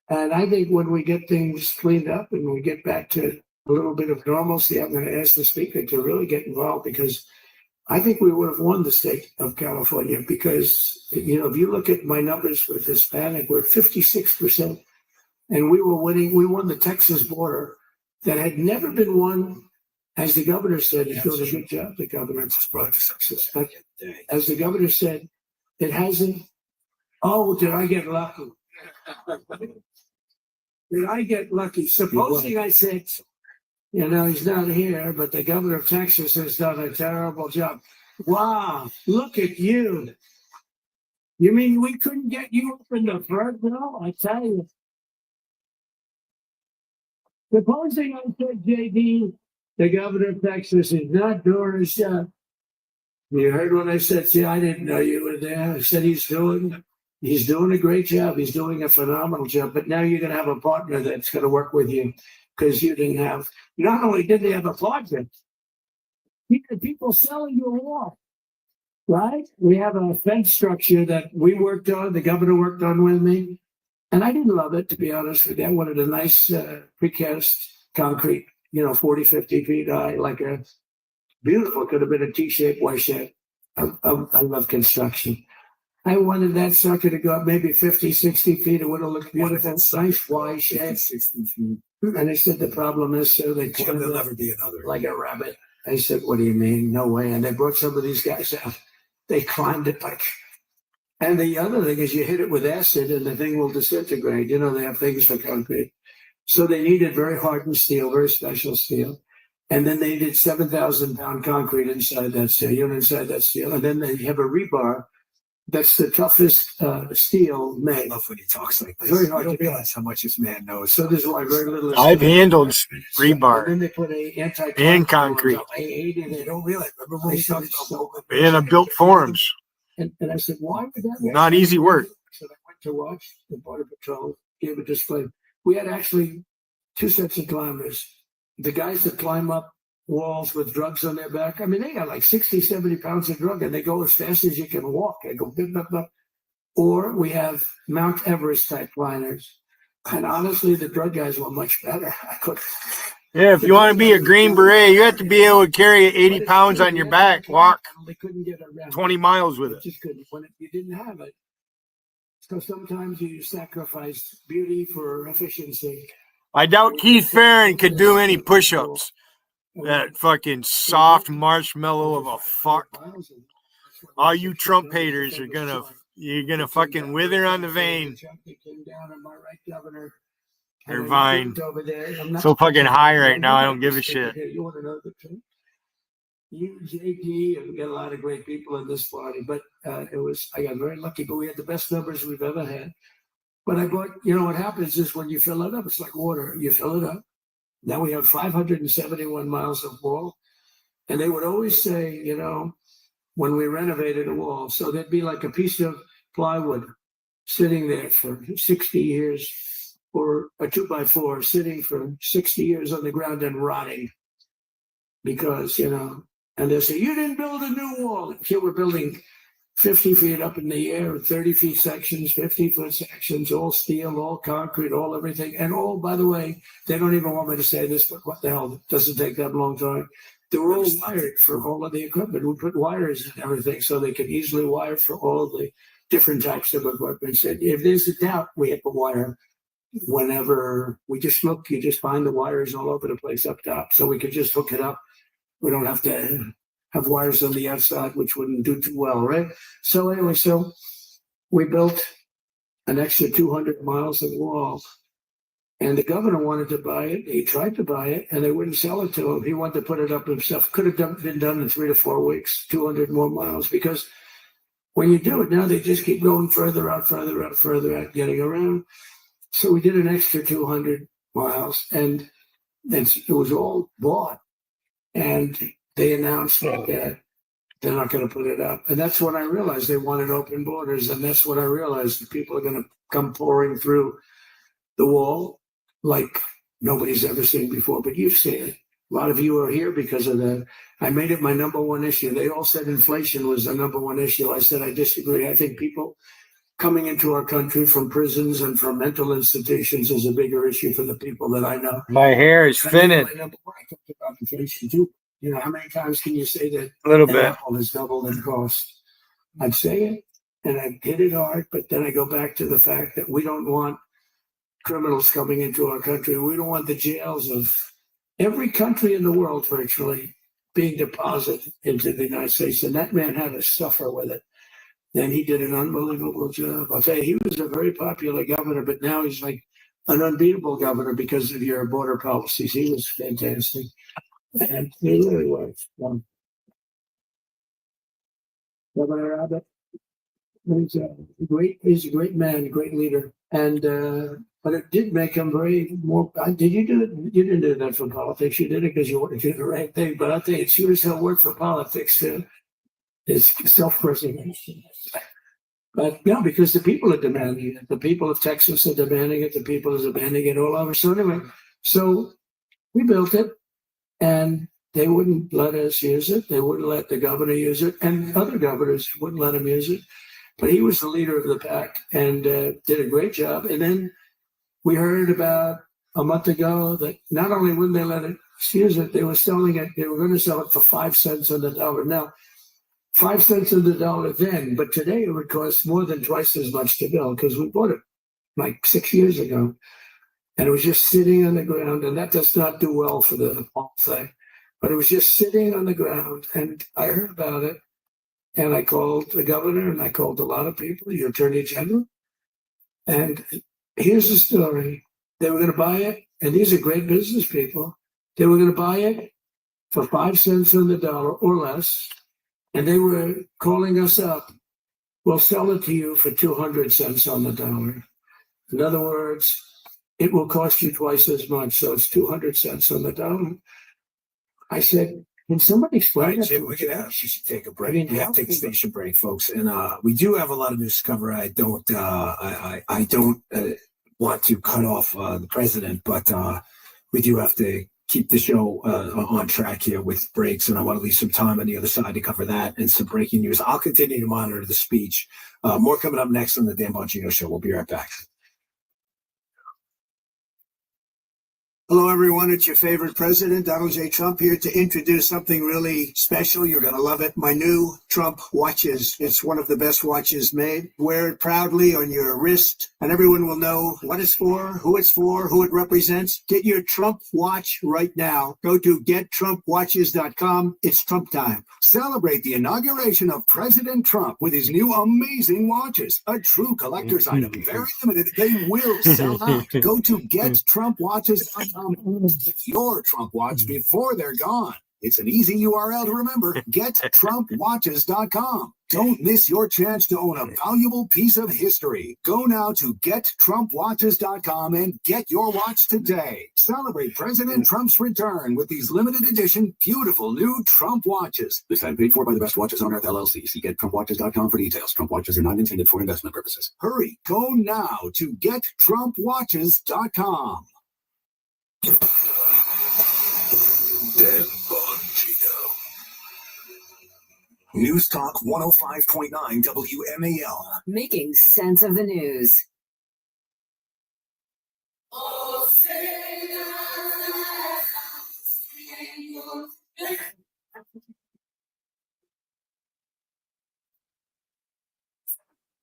And I think when we get things cleaned up and we get back to a little bit of normalcy, I'm going to ask the speaker to really get involved, because I think we would have won the state of California, because, you know, if you look at my numbers with Hispanic, we're 56%. And we were winning. We won the Texas border that had never been won, as the governor said. He's doing a good job, the governor. Brought to success. But as the governor said, it hasn't. Oh, did I get lucky? Did I get lucky? Supposing I said, you know, he's not here, but the governor of Texas has done a terrible job. Wow, look at you. You mean we couldn't get you up in the front row? I tell you. Supposing I said, JD, the governor of Texas is not doing his job. You heard what I said? See, I didn't know you were there. I said he's doing a great job. He's doing a phenomenal job. But now you're going to have a partner that's going to work with you, because you didn't have. Not only did they have a partner, he had people selling you a wall. Right? We have a fence structure that we worked on. The governor worked on with me. And I didn't love it, to be honest with you. I wanted a nice precast concrete, you know, 40, 50 feet high, like a beautiful, could have been a T-shaped, Y-shaped. I love construction. I wanted that sucker to go up maybe 50, 60 feet. It would have looked beautiful. Nice Y-shaped. 60 feet. And I said, the problem is, so they Well, there'll never be another. Like a rabbit. I said, what do you mean? No way. And they brought some of these guys out. They climbed it like. And the other thing is you hit it with acid and the thing will disintegrate. You know, they have things for concrete. So they needed very hardened steel, very special steel. And then they did 7,000 pound concrete inside that steel, you know, inside that steel. And then they have a rebar that's the toughest steel made. I love when he talks like this. Very hard you don't to realize how much this man knows. So there's why very little. I've handled rebar And then they put a anti and concrete. I hated it. You don't realize. Remember when he talked about in a built forms. And I said, why would that work? Not easy work. So I went to watch the Border Patrol, gave a display. We had actually two sets of climbers. The guys that climb up walls with drugs on their back, I mean, they got like 60, 70 pounds of drug, and they go as fast as you can walk. They go bip, bip, bip. Or we have Mount Everest type climbers. And honestly, the drug guys were much better. I could. Yeah, if you want to be a Green Beret, you have to be able to carry 80 pounds on your back, walk 20 miles with it. Just couldn't when you didn't have it. So sometimes you sacrifice beauty for efficiency. I doubt Keith Farron could do any push-ups. That fucking soft marshmallow of a fuck. All you Trump haters are you're gonna fucking wither on the vein. Or vine. So fucking high right now, I don't give a shit. You want to know the truth? You, JP, and we got a lot of great people in this party, but I got very lucky, but we had the best numbers we've ever had. But I bought, what happens is when you fill it up, it's like water. You fill it up. Now we have 571 miles of wall. And they would always say, when we renovated a wall, so there'd be like a piece of plywood sitting there for 60 years, or a 2x4 sitting for 60 years on the ground and rotting. Because, and they say, you didn't build a new wall. Here we're building 50 feet up in the air, 30 feet sections, 50-foot sections, all steel, all concrete, all everything. And all, by the way, they don't even want me to say this, but what the hell, it doesn't take that long time. They were all wired for all of the equipment. We put wires and everything so they could easily wire for all the different types of equipment. So if there's a doubt, we have a wire. Whenever we just look, you just find the wires all over the place up top. So we could just hook it up. We don't have to have wires on the outside, which wouldn't do too well, right? So anyway, so we built an extra 200 miles of wall. And the governor wanted to buy it. He tried to buy it, and they wouldn't sell it to him. He wanted to put it up himself. Could have been done in 3 to 4 weeks, 200 more miles. Because when you do it now, they just keep going further out, getting around. So we did an extra 200 miles, and it was all bought. And they announced that they're not going to put it up. And that's when I realized they wanted open borders. And that's when I realized that people are going to come pouring through the wall like nobody's ever seen before. But you've seen it. A lot of you are here because of that. I made it my number one issue. They all said inflation was the number one issue. I said, I disagree. I think people coming into our country from prisons and from mental institutions is a bigger issue for the people that I know. My hair is thinning. I talked about inflation too. How many times can you say that a little an bit apple has doubled in cost? I'd say it, and I'd hit it hard, but then I go back to the fact that we don't want criminals coming into our country. We don't want the jails of every country in the world virtually being deposited into the United States. And that man had to suffer with it. And he did an unbelievable job. I'll tell you, he was a very popular governor, but now he's like an unbeatable governor because of your border policies. He was fantastic. And he really was. Governor Abbott, he's a great man, great leader. And but it did make him very more. Did you do it? You didn't do that for politics. You did it because you wanted to do the right thing. But I think it sure as hell worked for politics too. It's self-preservation. But yeah, because the people are demanding it. The people of Texas are demanding it. The people are demanding it all over. So anyway, so we built it, and they wouldn't let us use it. They wouldn't let the governor use it, and other governors wouldn't let him use it. But he was the leader of the pack and did a great job. And then we heard about a month ago that not only wouldn't they let it use it, they were selling it. They were going to sell it for 5 cents on the dollar. Now, 5 cents on the dollar then, but today it would cost more than twice as much to build because we bought it like 6 years ago. And it was just sitting on the ground, and that does not do well for the whole thing. But it was just sitting on the ground, and I heard about it, and I called the governor, and I called a lot of people, the attorney general. And here's the story. They were going to buy it, and these are great business people. They were going to buy it for 5 cents on the dollar or less. And they were calling us up. We'll sell it to you for 200 cents on the dollar. In other words, it will cost you twice as much. So it's 200 cents on the dollar. I said, can somebody explain it? Jim, we should take a break. We have to take a station break, folks. And we do have a lot of news to cover. I don't want to cut off the president, but we do have to keep the show on track here with breaks, and I want to leave some time on the other side to cover that and some breaking news. I'll continue to monitor the speech. More coming up next on the Dan Bongino Show. We'll be right back. Hello, everyone. It's your favorite president, Donald J. Trump, here to introduce something really special. You're going to love it. My new Trump watches. It's one of the best watches made. Wear it proudly on your wrist, and everyone will know what it's for, who it represents. Get your Trump watch right now. Go to gettrumpwatches.com. It's Trump time. Celebrate the inauguration of President Trump with his new amazing watches. A true collector's item. Very limited. They will sell out. Go to gettrumpwatches.com. Get your Trump watch before they're gone. It's an easy URL to remember. GetTrumpWatches.com. Don't miss your chance to own a valuable piece of history. Go now to GetTrumpWatches.com and get your watch today. Celebrate President Trump's return with these limited edition, beautiful new Trump watches. This item paid for by the Best Watches on Earth LLC. See GetTrumpWatches.com for details. Trump watches are not intended for investment purposes. Hurry, go now to GetTrumpWatches.com. Dan Bongino. News Talk 105.9 WMAL. Making sense of the news.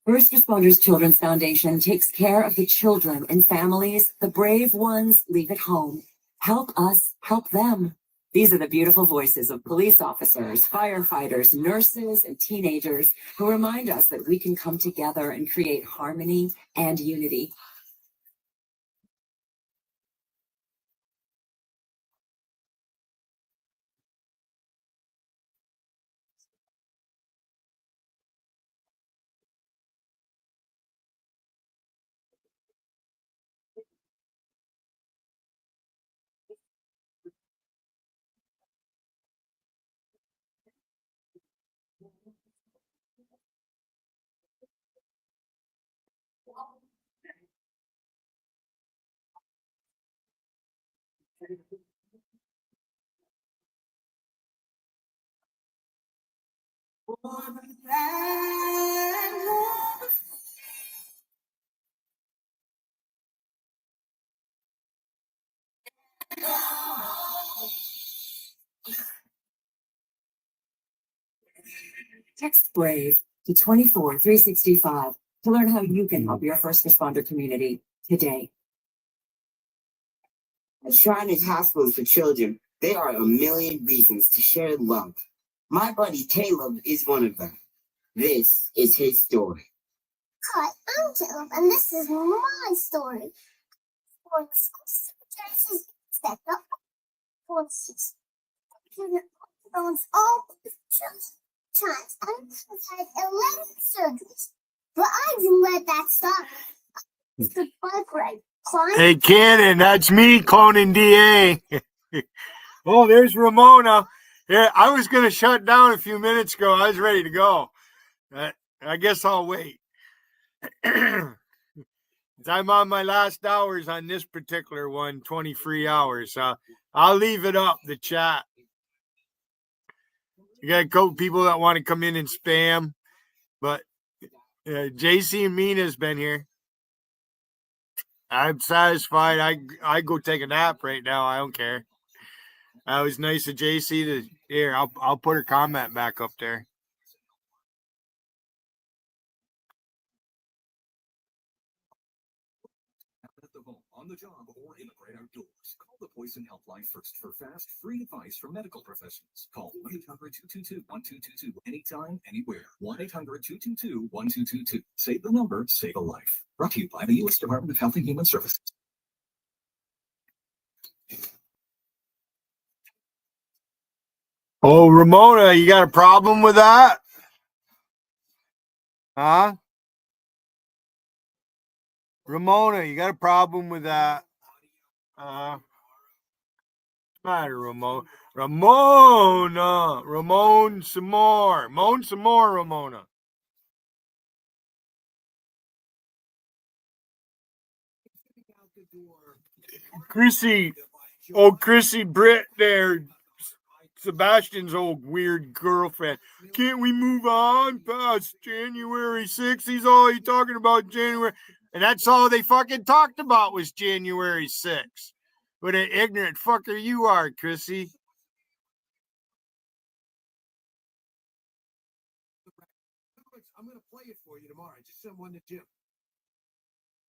First Responders Children's Foundation takes care of the children and families. The brave ones leave it home. Help us help them. These are the beautiful voices of police officers, firefighters, nurses, and teenagers who remind us that we can come together and create harmony and unity. Text BRAVE to 24365 to learn how you can help your first responder community today. At Shriners Hospitals for Children, there are a million reasons to share love. My buddy Caleb is one of them. This is his story. Hi, I'm Caleb, and this is my story. For exclusive step up, for phones all times. I've had 11 surgeries, but I didn't let that stop me. Goodbye, Greg. Hey, Cannon, that's me, cloning DA. Oh, there's Ramona. Yeah, I was going to shut down a few minutes ago. I was ready to go. I guess I'll wait. I'm on my last hours on this particular one, 23 hours. I'll leave it up, the chat. You got a couple people that want to come in and spam, but JC and Mina's been here. I'm satisfied. I go take a nap right now. I don't care. That was nice of JC to here. I'll put her comment back up there. On the job or in the great outdoors, call the Poison Helpline first for fast, free advice from medical professionals. Call 1-800-222-1222 anytime, anywhere. 1-800-222-1222. Save the number, save a life. Brought to you by the U.S. Department of Health and Human Services. Oh, Ramona, you got a problem with that? Huh? Ramona, you got a problem with that? What's the matter, Ramona? Ramon some more. Moan some more, Ramona. Chrissy Britt there, Sebastian's old weird girlfriend. Can't we move on past January 6th? He's all talking about January. And that's all they fucking talked about was January 6th. What an ignorant fucker you are, Chrissy. I'm going to play it for you tomorrow. I just sent one to Jim.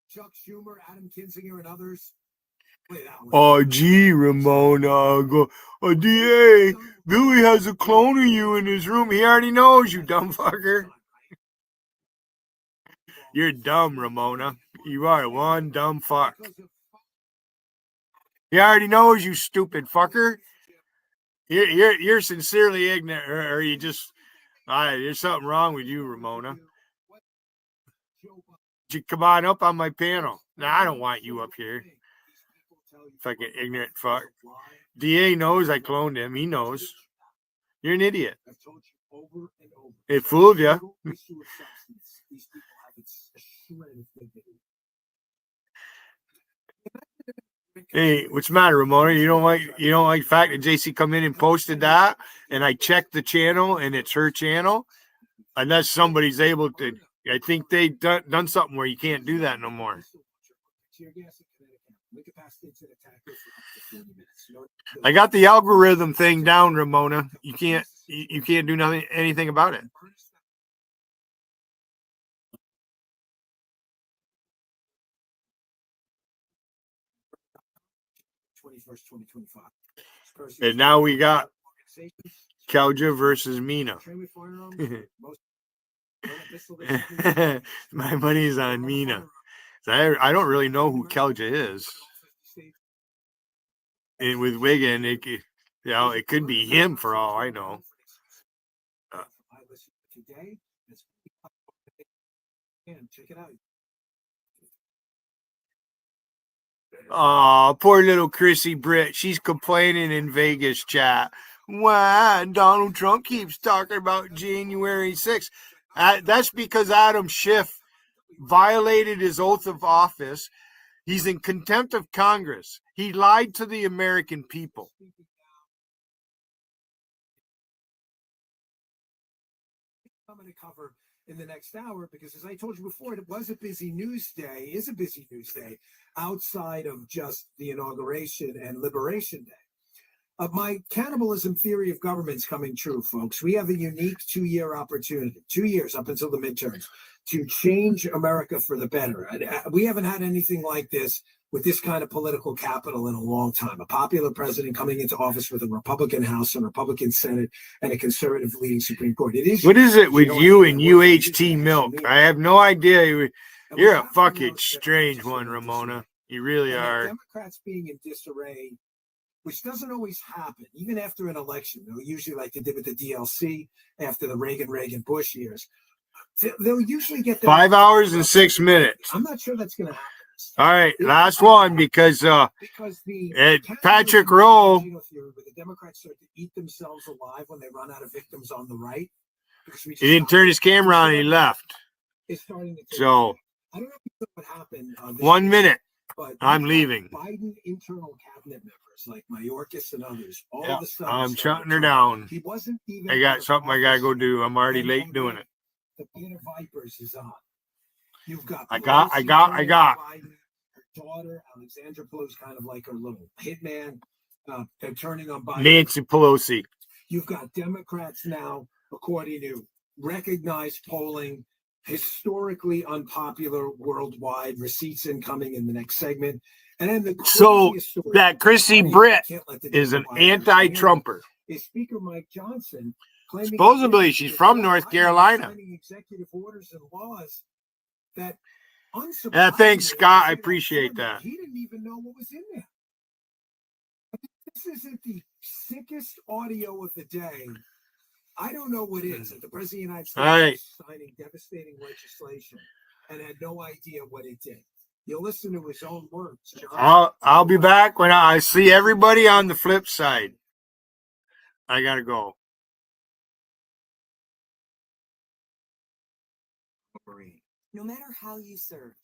Chuck Schumer, Adam Kinzinger, and others. Play that one. Oh, gee, Ramona. DA, Billy has a clone of you in his room. He already knows, you dumb fucker. You're dumb, Ramona. You are one dumb fuck. He already knows, you stupid fucker. You're sincerely ignorant, or you just... there's something wrong with you, Ramona. You come on up on my panel. Nah, I don't want you up here. Fucking ignorant fuck. DA knows I cloned him. He knows. You're an idiot. It fooled you. Hey, what's the matter, Ramona? You don't like the fact that JC come in and posted that, and I checked the channel and it's her channel, unless somebody's able to. I think they done something where you can't do that no more. I got the algorithm thing down, Ramona. You can't do anything about it. And now we got Kelja versus Mina. My money's on Mina. I don't really know who Kelja is. And with Wiggin, it could be him for all I know. Check it out. Oh, poor little Chrissy Britt. She's complaining in Vegas chat. Why Donald Trump keeps talking about January 6th. That's because Adam Schiff violated his oath of office. He's in contempt of Congress. He lied to the American people. I'm going to cover in the next hour because, as I told you before, it was a busy news day, is a busy news day outside of just the inauguration and Liberation Day. My cannibalism theory of government's coming true, folks. We have a unique 2-year opportunity, 2 years up until the midterms, to change America for the better. We haven't had anything like this with this kind of political capital in a long time. A popular president coming into office with a Republican House, a Republican Senate, and a conservative leading Supreme Court. What is it with you and UHT milk? I have no idea. You're a fucking strange one, Ramona. You really are. Democrats being in disarray, which doesn't always happen, even after an election. They'll usually, like they did with the DLC after the Reagan-Bush years, they'll usually get 5 hours and 6 minutes. I'm not sure that's going to happen. All right, last one because Patrick Rowe. The Democrats start to eat themselves alive when they run out of victims on the right. He didn't turn his camera on and he left. So, I don't know what happened. 1 minute. I'm leaving. Biden internal cabinet members like Mayorkas and others. All Yeah, of a sudden, I'm shutting her down. He wasn't even. I got something I gotta go do. I'm already late doing it. The Pit of Vipers is on. You've got. I got. Biden, her daughter Alexandra Pelosi's kind of like her little hitman. They're turning on Biden. Nancy Pelosi. You've got Democrats now, according to recognized polling, historically unpopular worldwide. Receipts incoming in the next segment. And then that Chrissy Britt is an anti-Trumper. Is Speaker Mike Johnson supposedly she's from North Carolina. Executive orders and laws that thanks, Scott. I appreciate that. He didn't even know what was in there. This isn't the sickest audio of the day. I don't know what is. The President of the United States is signing devastating legislation and had no idea what it did. You'll listen to his own words. I'll be back when I see everybody on the flip side. I gotta go. No matter how you served,